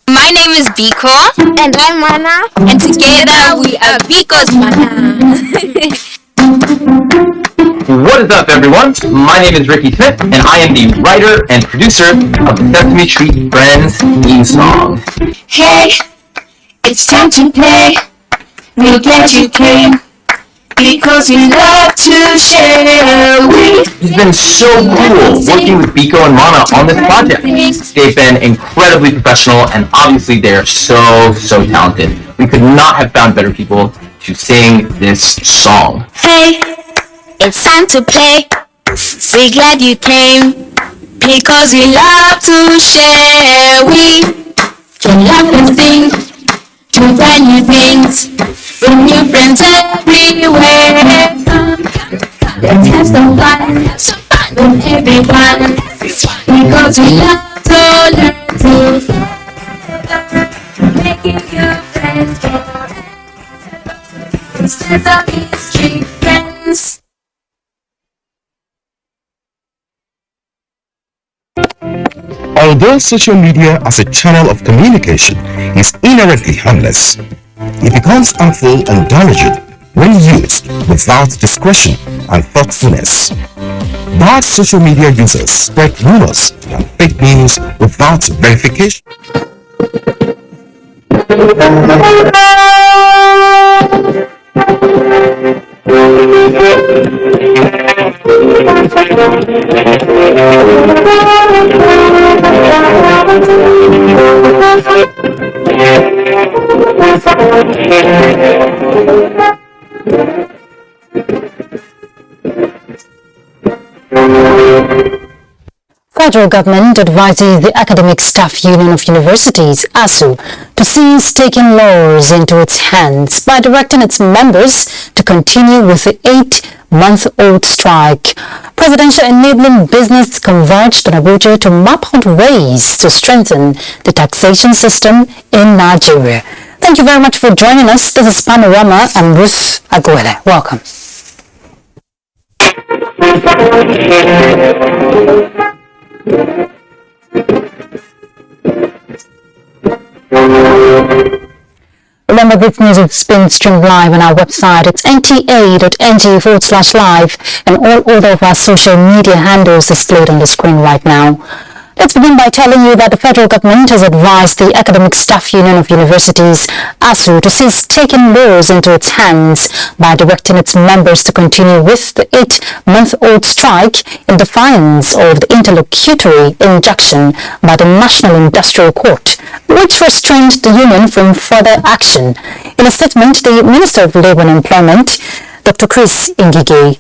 My name is Biko. And I'm Mana. And together we are Biko's Mana. What is up, everyone? My name is Ricky Smith, and I am the writer and producer of the Sesame Street Friends theme song. Hey, it's time to play. We're glad you came because we love to share. It's been so cool working with Biko and Mana on this project. They've been incredibly professional, and obviously they are so talented. We could not have found better people to sing this song. Hey, it's time to play. We're glad you came because we love to share. We can laugh and sing, do brand new things with new friends everywhere. Let's have some fun with everyone because we love to learn together, making you friends. Instead of history, friends. Although social media as a channel of communication is inherently harmless, it becomes harmful and damaging when used without discretion and thoughtfulness. Bad social media users spread rumors and fake news without verification. Federal government advises the Academic Staff Union of Universities, ASU, to cease taking laws into its hands by directing its members to continue with the 8-month-old strike. Presidential enabling business converged on Abuja to map out ways to strengthen the taxation system in Nigeria. Thank you very much for joining us. This is Panorama and Ruth Aguele. Welcome. Remember, this news is being streamed live on our website. It's nta.ng/live, and all other of our social media handles displayed on the screen right now. Let's begin by telling you that the federal government has advised the Academic Staff Union of Universities, ASU, to cease taking laws into its hands by directing its members to continue with the 8-month-old strike in defiance of the interlocutory injunction by the National Industrial Court, which restrained the union from further action. In a statement, the Minister of Labour and Employment, Dr. Chris Ngige,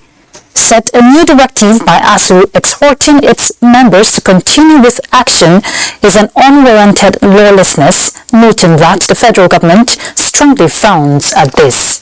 said a new directive by ASU exhorting its members to continue with action is an unwarranted lawlessness, noting that the federal government strongly frowns at this.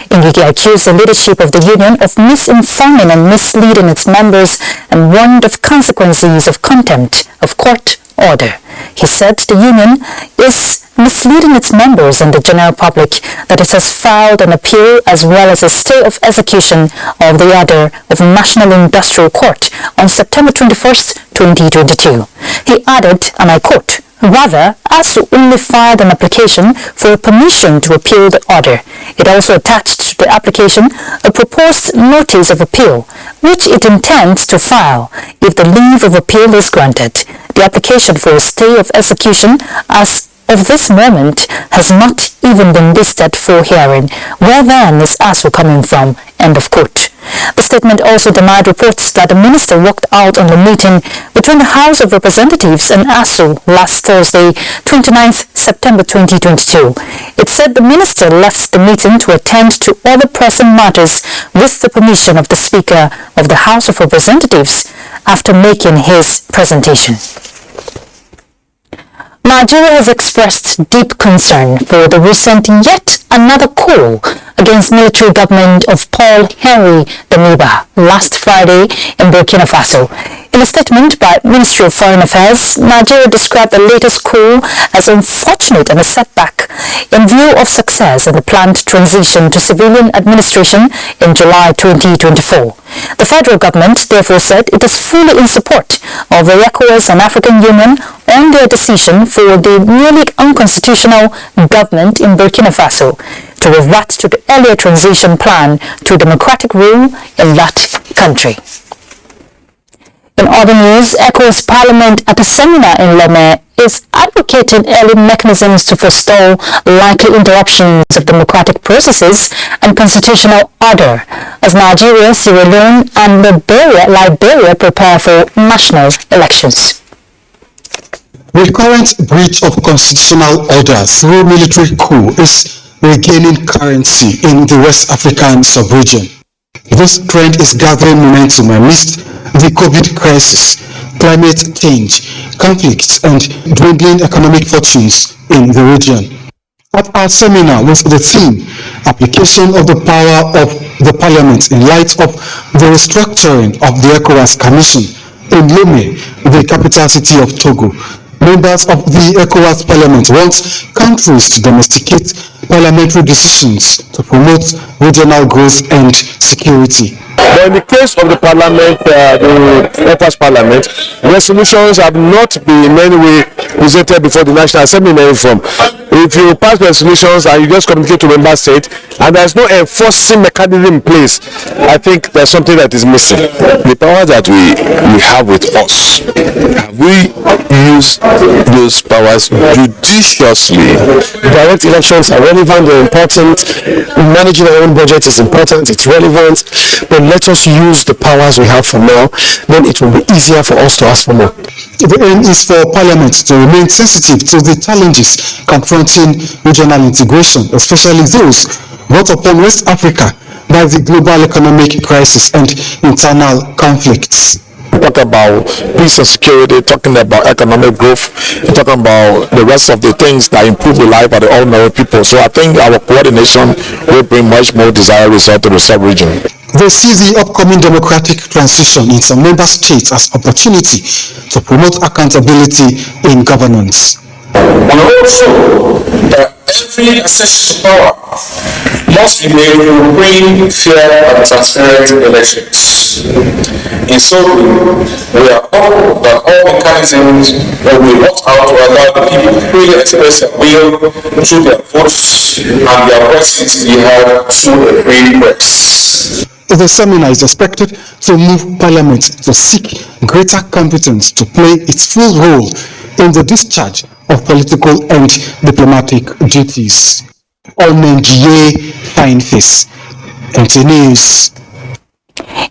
Ngige accused the leadership of the union of misinforming and misleading its members and warned of consequences of contempt of court order. He said the union is misleading its members and the general public that it has filed an appeal as well as a stay of execution of the order of National Industrial Court on September 21st, 2022. He added, and I quote, "Rather, ASU only filed an application for permission to appeal the order. It also attached to the application a proposed notice of appeal, which it intends to file if the leave of appeal is granted. The application for a stay of execution as of this moment has not even been listed for hearing. Where then is ASU coming from?" End of quote. The statement also denied reports that the minister walked out on the meeting between the House of Representatives and ASU last Thursday, 29th September 2022. It said the minister left the meeting to attend to other pressing matters with the permission of the Speaker of the House of Representatives after making his presentation. Nigeria has expressed deep concern for the recent yet another coup against military government of Paul Henry Damiba last Friday in Burkina Faso. In a statement by Ministry of Foreign Affairs, Nigeria described the latest coup as unfortunate and a setback in view of success in the planned transition to civilian administration in July 2024. The federal government therefore said it is fully in support of the ECOWAS and African Union on their decision for the nearly unconstitutional government in Burkina Faso to revert to the earlier transition plan to democratic rule in that country. In other news, ECOWAS Parliament at a seminar in Lomé is advocating early mechanisms to forestall likely interruptions of democratic processes and constitutional order as Nigeria, Sierra Leone and Liberia prepare for national elections. Recurrent breach of constitutional order through military coup is regaining currency in the West African sub-region. This trend is gathering momentum amidst the COVID crisis, climate change, conflicts, and dwindling economic fortunes in the region. At our seminar with the theme, Application of the Power of the Parliament in Light of the Restructuring of the ECOWAS Commission in Lomé, the capital city of Togo, members of the ECOWAS Parliament want countries to domesticate parliamentary decisions to promote regional growth and security. But in the case of the parliament, the People's Parliament, resolutions have not been in any way presented before the National Assembly in any form. If you pass resolutions and you just communicate to member state and there's no enforcing mechanism in place, I think there's something that is missing. The power that we have with us, we use those powers judiciously. Direct elections are relevant, they're important. Managing our own budget is important, it's relevant. But let us use the powers we have for now, then it will be easier for us to ask for more. The aim is for Parliament to remain sensitive to the challenges confronting regional integration, especially those brought upon West Africa by the global economic crisis and internal conflicts. Talk about peace and security, talking about economic growth, talking about the rest of the things that improve the life of the ordinary people. So I think our coordination will bring much more desired result to the sub-region. They see the upcoming democratic transition in some member states as opportunity to promote accountability in governance. And also that every access to power must be made through free, fair and transparent elections. In so doing, we are hopeful that all mechanisms will be worked out to allow the people to freely express their will through their votes and their voices be heard through a free press. The seminar is expected to move Parliament to seek greater competence to play its full role in the discharge of political and diplomatic duties. Olmenjie Fine Face, NTA News.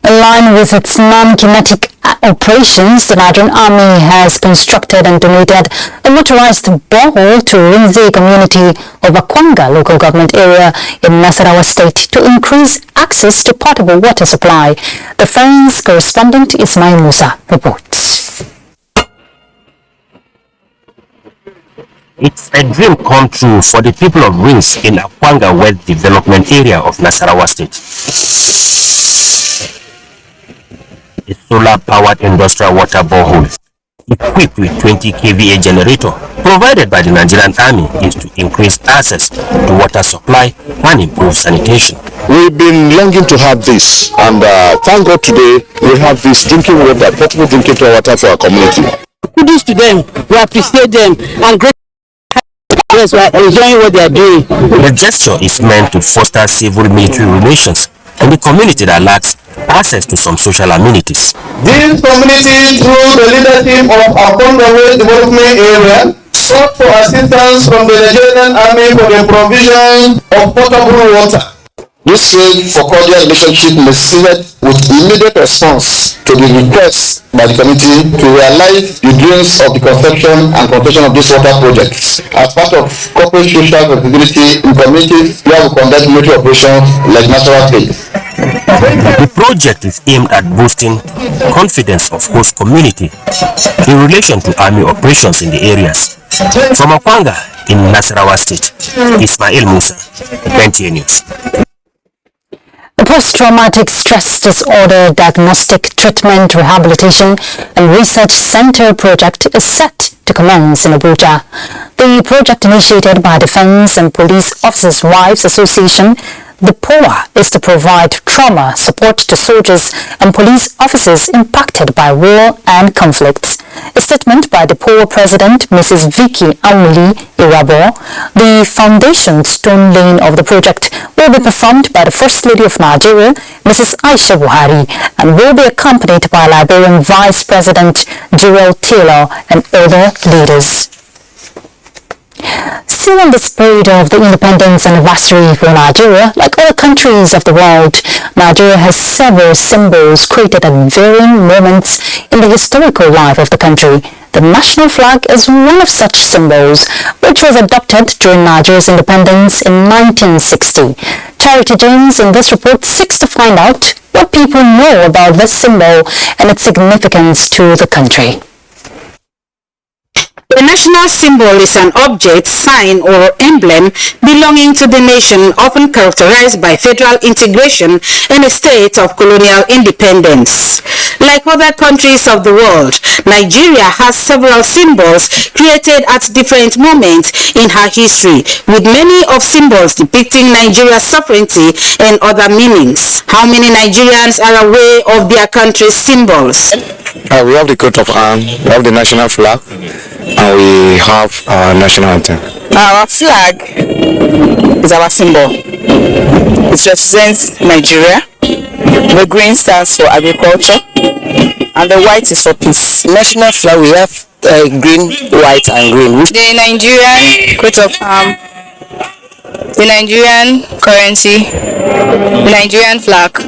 In line with its non-kinetic operations, the Nigerian Army has constructed and donated a motorized borehole to Rinze community of Akwanga local government area in Nasarawa state to increase access to potable water supply. The Friends correspondent Ismail Musa reports. It's a dream come true for the people of Rinze in Akwanga West Development Area of Nasarawa State. A solar-powered industrial water borehole equipped with 20 kVA generator provided by the Nigerian Army is to increase access to water supply and improve sanitation. We've been longing to have this, and thank God today we have this drinking water, potable drinking water for our community. Kudos to them, we appreciate them, and great. Yes, we are enjoying what they are doing. The gesture is meant to foster civil-military relations in the community that lacks access to some social amenities. This community, through the leadership of Akwanga West Development Area, sought for assistance from the Nigerian Army for the provision of potable water. This faith for cordial relationship necessitated with immediate response to the request by the committee to realize the dreams of the conception and completion of this water project as part of corporate social responsibility in communities where we conduct military operations like natural state. The project is aimed at boosting confidence of host community in relation to army operations in the areas. From Akwanga in Nasarawa State, Ismail Musa, NTA News. The Post-Traumatic Stress Disorder Diagnostic Treatment Rehabilitation and Research Center project is set to commence in Abuja. The project, initiated by Defense and Police Officers' Wives Association, the POA, is to provide trauma support to soldiers and police officers impacted by war and conflicts. A statement by the POA President, Mrs. Vicky Amuli Irabo, the foundation stone laying of the project will be performed by the First Lady of Nigeria, Mrs. Aisha Buhari, and will be accompanied by Liberian Vice President Jirel Taylor and other leaders. Still in the spirit of the independence anniversary for Nigeria, like other countries of the world, Nigeria has several symbols created at varying moments in the historical life of the country. The national flag is one of such symbols, which was adopted during Nigeria's independence in 1960. Charity James in this report seeks to find out what people know about this symbol and its significance to the country. The national symbol is an object, sign, or emblem belonging to the nation, often characterized by federal integration and a state of colonial independence. Like other countries of the world, Nigeria has several symbols created at different moments in her history, with many of symbols depicting Nigeria's sovereignty and other meanings. How many Nigerians are aware of their country's symbols? We have the coat of arms, we have the national flag, and we have our national anthem. Our flag is our symbol. It represents Nigeria. The green stands for agriculture, and the white is for peace. National flag, we have green, white, and green. The Nigerian coat of arms, the Nigerian currency, the Nigerian flag.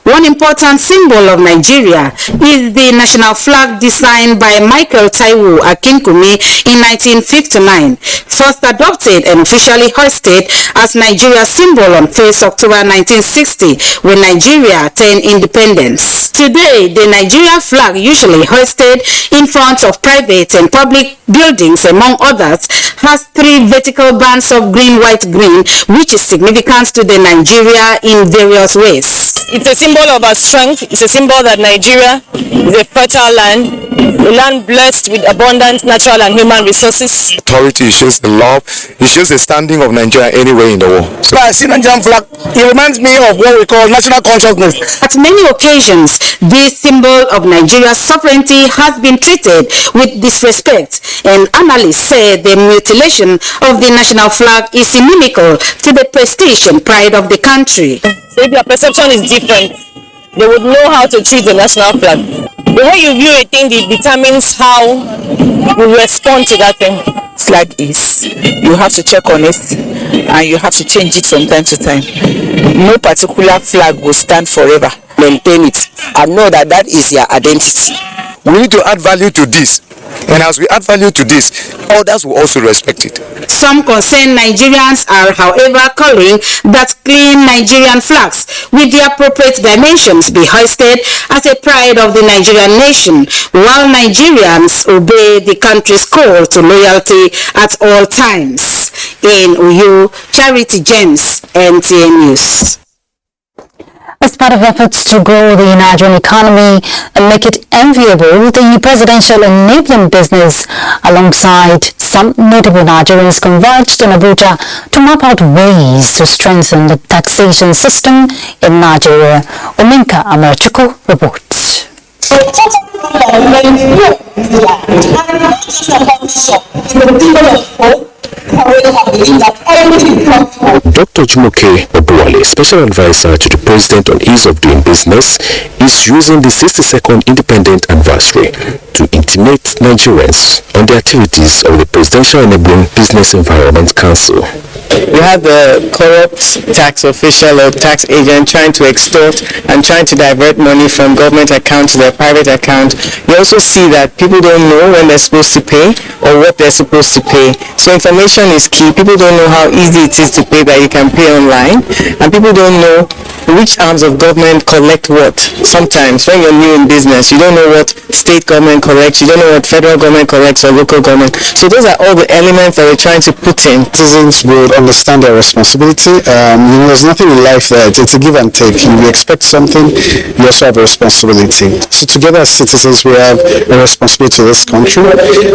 One important symbol of Nigeria is the national flag designed by Michael Taiwo Akinkunmi in 1959, first adopted and officially hoisted as Nigeria's symbol on 1st October 1960 when Nigeria attained independence. Today, the Nigerian flag, usually hoisted in front of private and public buildings among others, has 3 vertical bands of green, white, green, which is significant to the Nigeria in various ways. It's a symbol of our strength. It's a symbol that Nigeria is a fertile land, a land blessed with abundant natural and human resources. Authority, it shows the love, it shows the standing of Nigeria anywhere in the world. So I see Nigerian flag, it reminds me of what we call national consciousness. At many occasions, this symbol of Nigeria's sovereignty has been treated with disrespect, and analysts say the mutilation of the national flag is inimical to the prestige and pride of the country. So if your perception is different, they would know how to treat the national flag. The way you view a thing determines how you respond to that thing. Flag is, you have to check on it and you have to change it from time to time. No particular flag will stand forever. Maintain it and know that that is your identity. We need to add value to this, and as we add value to this, others will also respect it. Some concerned Nigerians are, however, calling that clean Nigerian flags with the appropriate dimensions be hoisted as a pride of the Nigerian nation, while Nigerians obey the country's call to loyalty at all times. In Uyo, Charity James, NTA News. As part of efforts to grow the Nigerian economy and make it enviable, the Presidential Enabling Business, alongside some notable Nigerians, converged in Abuja to map out ways to strengthen the taxation system in Nigeria. Ominka Amarachukwu reports. Dr. Jumoke Obuwale, Special Advisor to the President on Ease of Doing Business, is using the 62nd Independent Anniversary to intimate Nigerians on the activities of the Presidential Enabling Business Environment Council. We have the corrupt tax official or tax agent trying to extort and trying to divert money from government account to their private account. You also see that people don't know when they're supposed to pay or what they're supposed to pay. So information is key. People don't know how easy it is to pay that you can pay online, and people don't know which arms of government collect what. Sometimes when you're new in business, you don't know what state government collects, you don't know what federal government collects or local government. So those are all the elements that we're trying to put in. Citizens would understand their responsibility. There's nothing in life that it's a give and take. You expect something, you also have a responsibility. So together as citizens, we have a responsibility to this country,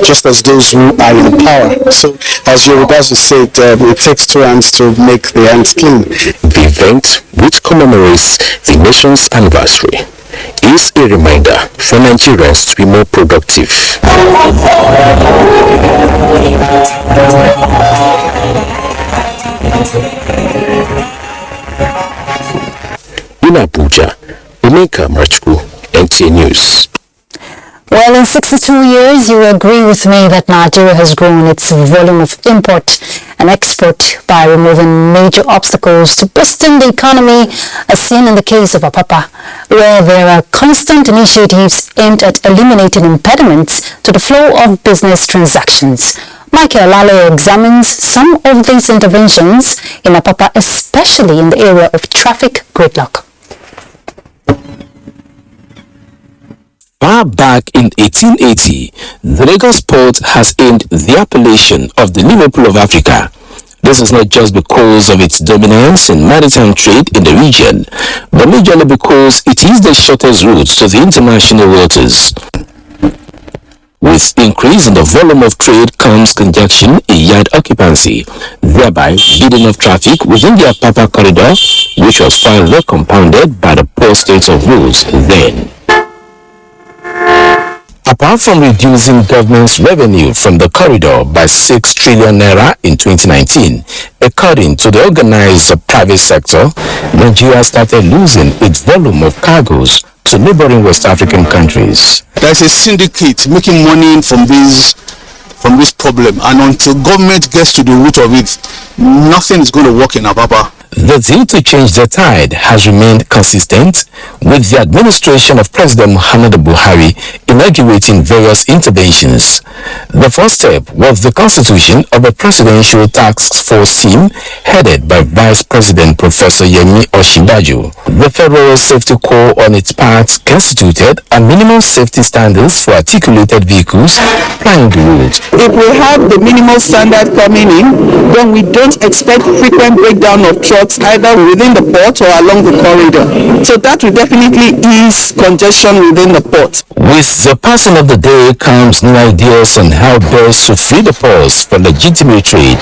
just as those who are in power. So as Yorubas would say, it takes two hands to make the hands clean. The event, which commemorates the nation's anniversary, is a reminder for Nigerians to be more productive. In Abuja, Ominka Amarachukwu, NTA News. Well, in 62 years, you agree with me that Nigeria has grown its volume of import and export by removing major obstacles to boosting the economy, as seen in the case of Apapa, where there are constant initiatives aimed at eliminating impediments to the flow of business transactions. Michael Lale examines some of these interventions in Apapa, especially in the area of traffic gridlock. Far back in 1880, the Lagos port has aimed the appellation of the Liverpool of Africa. This is not just because of its dominance in maritime trade in the region, but majorly because it is the shortest route to the international waters. With increase in the volume of trade comes congestion in yard occupancy, thereby speeding up traffic within the Apapa corridor, which was further compounded by the poor state of roads then. Apart from reducing government's revenue from the corridor by 6 trillion naira in 2019, according to the organized private sector, Nigeria started losing its volume of cargoes to neighboring West African countries. There's a syndicate making money from this problem, and until government gets to the root of it, nothing is going to work in Apapa. The zeal to change the tide has remained consistent, with the administration of President Muhammadu Buhari inaugurating various interventions. The first step was the constitution of a presidential task force team headed by Vice President Professor Yemi Osinbajo. The Federal Safety Corps on its part constituted a minimum safety standards for articulated vehicles plying the road. If we have the minimal standard coming in, then we don't expect frequent breakdown of trucks either within the port or along the corridor. So that will definitely ease congestion within the port. With the passing of the day comes new ideas on how best to free the ports for legitimate trade,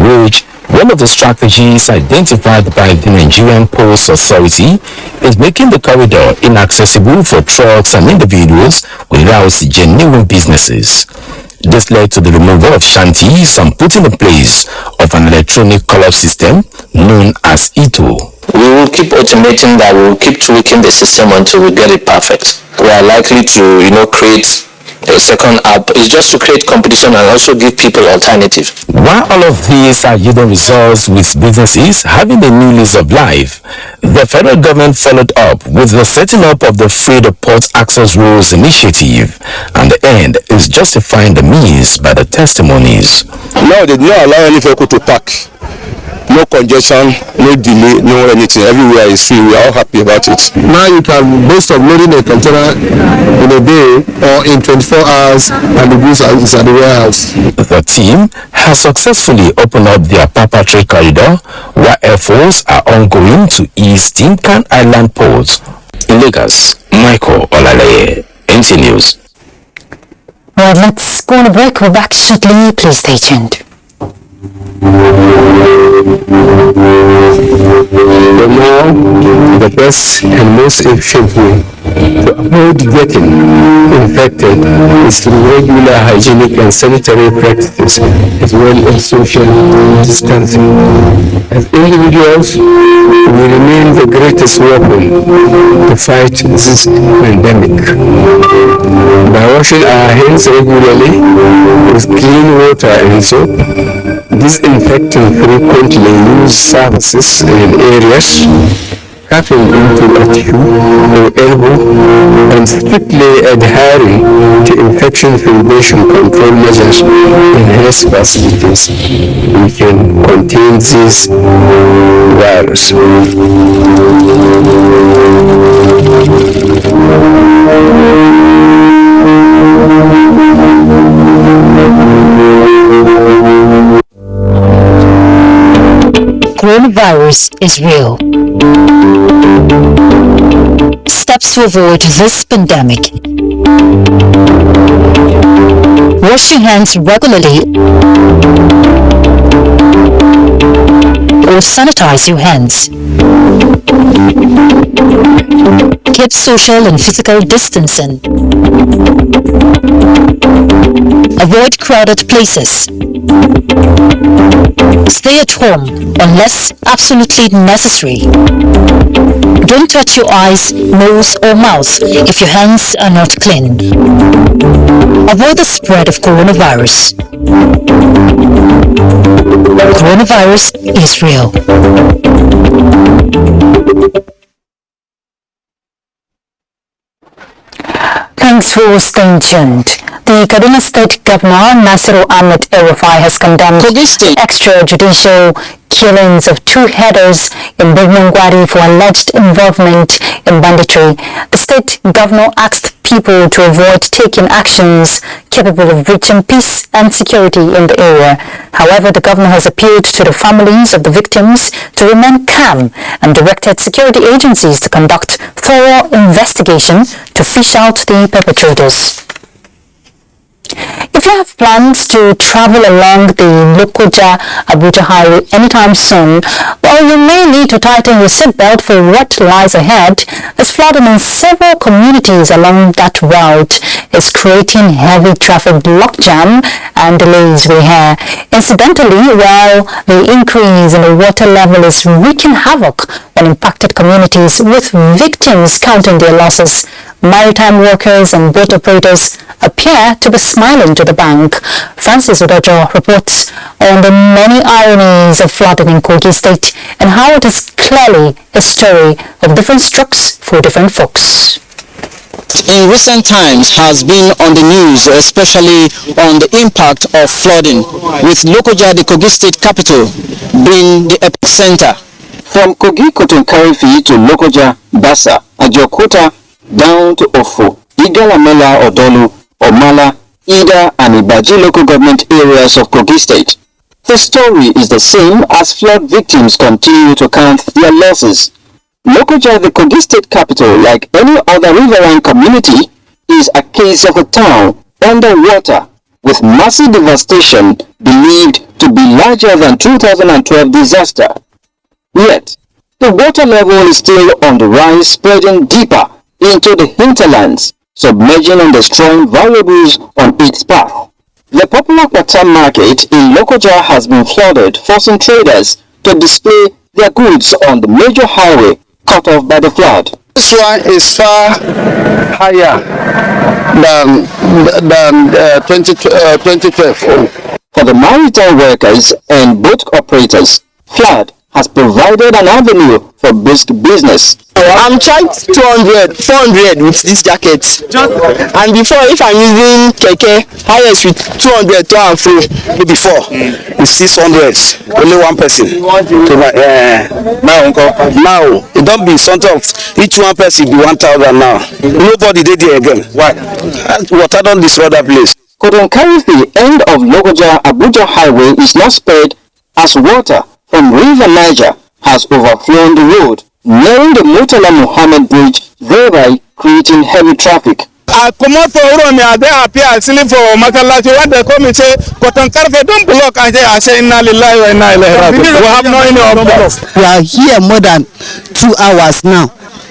which one of the strategies identified by the Nigerian Ports Authority is making the corridor inaccessible for trucks and individuals without genuine businesses. This led to the removal of shanties and putting in place of an electronic collar system known as ITO. We will keep automating that, we will keep tweaking the system until we get it perfect. We are likely to, create a second app. It's just to create competition and also give people alternative. While all of these are yielding results with businesses having a new lease of life, the federal government followed up with the setting up of the Free the Port Access Rules initiative, and the end is justifying the means by the testimonies. Now they do not allow any vehicle to park. No congestion, no delay, no anything. Everywhere is free. We are all happy about it. Now you can boast of loading a container in a day or in 24 hours and the goods is at the warehouse. The team has successfully opened up the Apapa trade corridor, while efforts are ongoing to ease Tinkan Island ports. In Lagos, Michael Olaleye, NTA News. Well, let's go on a break. We're back shortly. Please stay tuned. The more, the best and most efficient way to avoid getting infected is through regular hygienic and sanitary practices as well as social distancing. As individuals, we remain the greatest weapon to fight this pandemic. By washing our hands regularly with clean water and soap, disinfecting frequently used surfaces and areas, cutting into a tube or elbow, and strictly adhering to infection prevention control measures in health facilities, we can contain this virus. Coronavirus is real. Steps to avoid this pandemic. Wash your hands regularly or sanitize your hands. Keep social and physical distancing. Avoid crowded places. Stay at home unless absolutely necessary. Don't touch your eyes, nose or mouth if your hands are not clean. Avoid the spread of coronavirus. Coronavirus is real. Thanks for staying tuned. The Kaduna State Governor, Nasiru Ahmed El-Rufai, has condemned extrajudicial killings of two headers in Birnin Gwari for alleged involvement in banditry. The state governor asked people to avoid taking actions capable of breaching peace and security in the area. However, the governor has appealed to the families of the victims to remain calm and directed security agencies to conduct thorough investigation to fish out the perpetrators. If you have plans to travel along the Lokoja-Abuja highway anytime soon, well, you may need to tighten your seatbelt for what lies ahead, as flooding in several communities along that route is creating heavy traffic logjam and delays we hear. Incidentally, while the increase in the water level is wreaking havoc on impacted communities, with victims counting their losses, maritime workers and boat operators appear to be smiling to the bank. Francis Odojo reports on the many ironies of flooding in Kogi State and how it is clearly a story of different strokes for different folks. In recent times has been on the news, especially on the impact of flooding, with Lokoja, the Kogi State capital, being the epicenter. From Kogi Kotonkarifi to Lokoja, Basa, Ajokuta, down to Ofo, Igalamela, Odolu, Omala, Ida and Ibaji local government areas of Kogi State. The story is the same as flood victims continue to count their losses. Lokoja, the Kogi State capital, like any other riverine community, is a case of a town under water with massive devastation believed to be larger than 2012 disaster. Yet, the water level is still on the rise, spreading deeper into the hinterlands, submerging and destroying valuables on its path. The popular Kwata market in Lokoja has been flooded, forcing traders to display their goods on the major highway cut off by the flood. This one is far higher than 2012. For the maritime workers and boat operators, flood has provided an avenue for brisk business. I'm charged 200, 400 with this jacket. And before, if I'm using keke, highest with 200 to and fro before. It's 600, only one person. Now, it don't be something of each one person be 1,000 now. Nobody did it again. Why? Water don't destroy that place. Kotonkarifi, end of Lokoja-Abuja highway is not spared as water from River Niger has overflown the road, nearing the Murtala Muhammad Bridge, thereby creating heavy traffic. I come out for Uromi, I appear silly for Makalachi. When they come and say, Kotonkarifi, don't block, I say, Inna lillahi wa inna ilaihi raji'un. We have no any problem. We are here more than 2 hours now.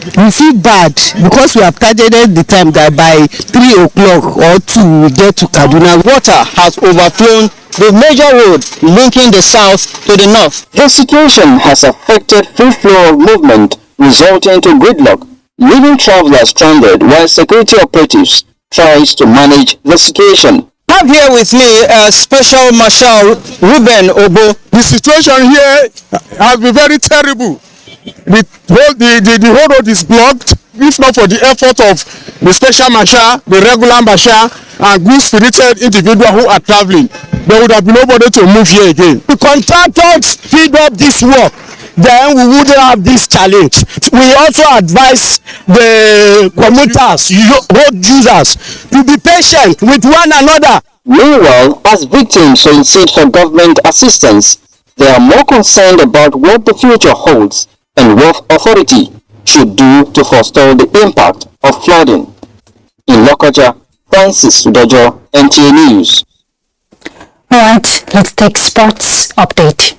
We feel bad because we have targeted the time that by 3 o'clock or 2 we get to Kaduna. Water has overflown the major road linking the south to the north. The situation has affected free flow of movement, resulting to gridlock, leaving travelers stranded while security operatives tries to manage the situation. I have here with me Special Marshal Ruben Obo. The situation here has been very terrible. The whole road is blocked. If not for the effort of the special marshal, the regular marshal, and good spirited individuals who are traveling, there would have been nobody to move here again. The contractors speed up this work, then we wouldn't have this challenge. We also advise the commuters, road users, to be patient with one another. Meanwhile, as victims solicit for government assistance, they are more concerned about what the future holds and what authority should do to forestall the impact of flooding. In Lokoja, Francis Udojo, NTA News. Alright, let's take sports update.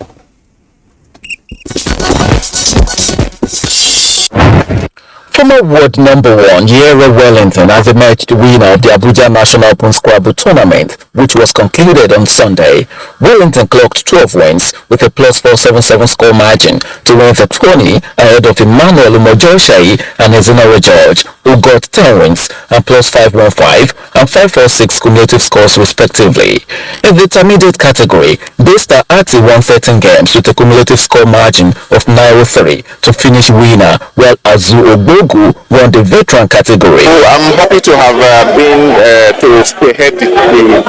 Former world number 1 Yera Wellington has emerged the winner of the Abuja National Open Scrabble Tournament, which was concluded on Sunday. Wellington clocked 12 wins with a plus 477 score margin to win the tourney ahead of Emmanuel Umojoshai and Ezinore George, who got 10 wins and plus 515 and 546 cumulative scores respectively. In the intermediate category, Daystar Ati won 13 games with a cumulative score margin of 903 to finish winner, while Azu Ogbogu Onagu won the veteran category. I'm happy to have been to spearhead the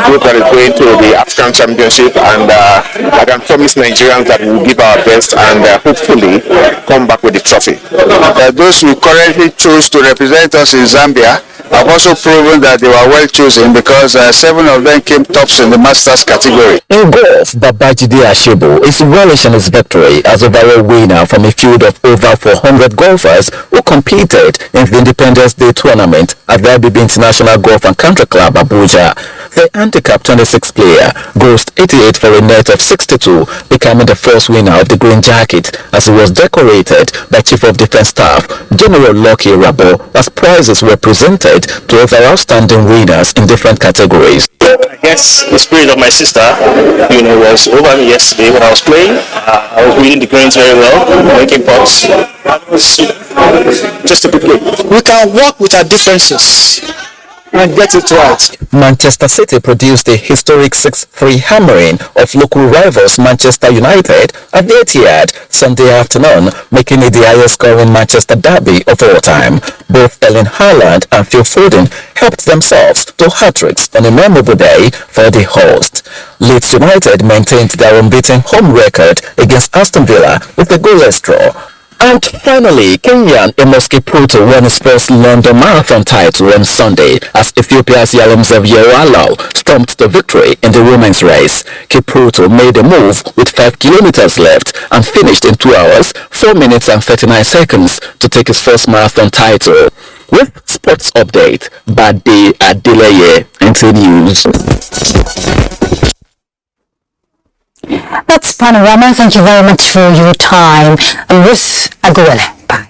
group that is going to the African Championship, and I can promise Nigerians that we will give our best and hopefully come back with the trophy. Those who currently choose to represent us in Zambia have also proven that they were well chosen because 7 of them came tops in the Masters category. In golf, Babajide Ashebo is relishing his victory as overall winner from a field of over 400 golfers who competed in the Independence Day tournament at the IBB International Golf and Country Club, Abuja. The handicap 26 player grossed 88 for a net of 62, becoming the first winner of the green jacket as he was decorated by Chief of Defence Staff General Lucky Rabo as prizes were presented to other outstanding winners in different categories. I guess the spirit of my sister, was over me yesterday when I was playing. I was reading the greens very well, making putts. It was just a good game. We can work with our differences and get it right. Manchester City produced a historic 6-3 hammering of local rivals Manchester United at the Etihad Sunday afternoon, making it the highest scoring Manchester derby of all time. Both Erling Haaland and Phil Foden helped themselves to hat-tricks on a memorable day for the host. Leeds United maintained their unbeaten home record against Aston Villa with a goalless draw. And finally, Kenyan Amos Kipruto won his first London Marathon title on Sunday as Ethiopia's Yalemzov Yeralo stomped to victory in the women's race. Kipruto made a move with 5 kilometers left and finished in 2 hours, 4 minutes and 39 seconds to take his first marathon title. With sports update, Bade Adeleye, NTA News. That's Panorama. Thank you very much for your time. Ruth Aguele. Bye.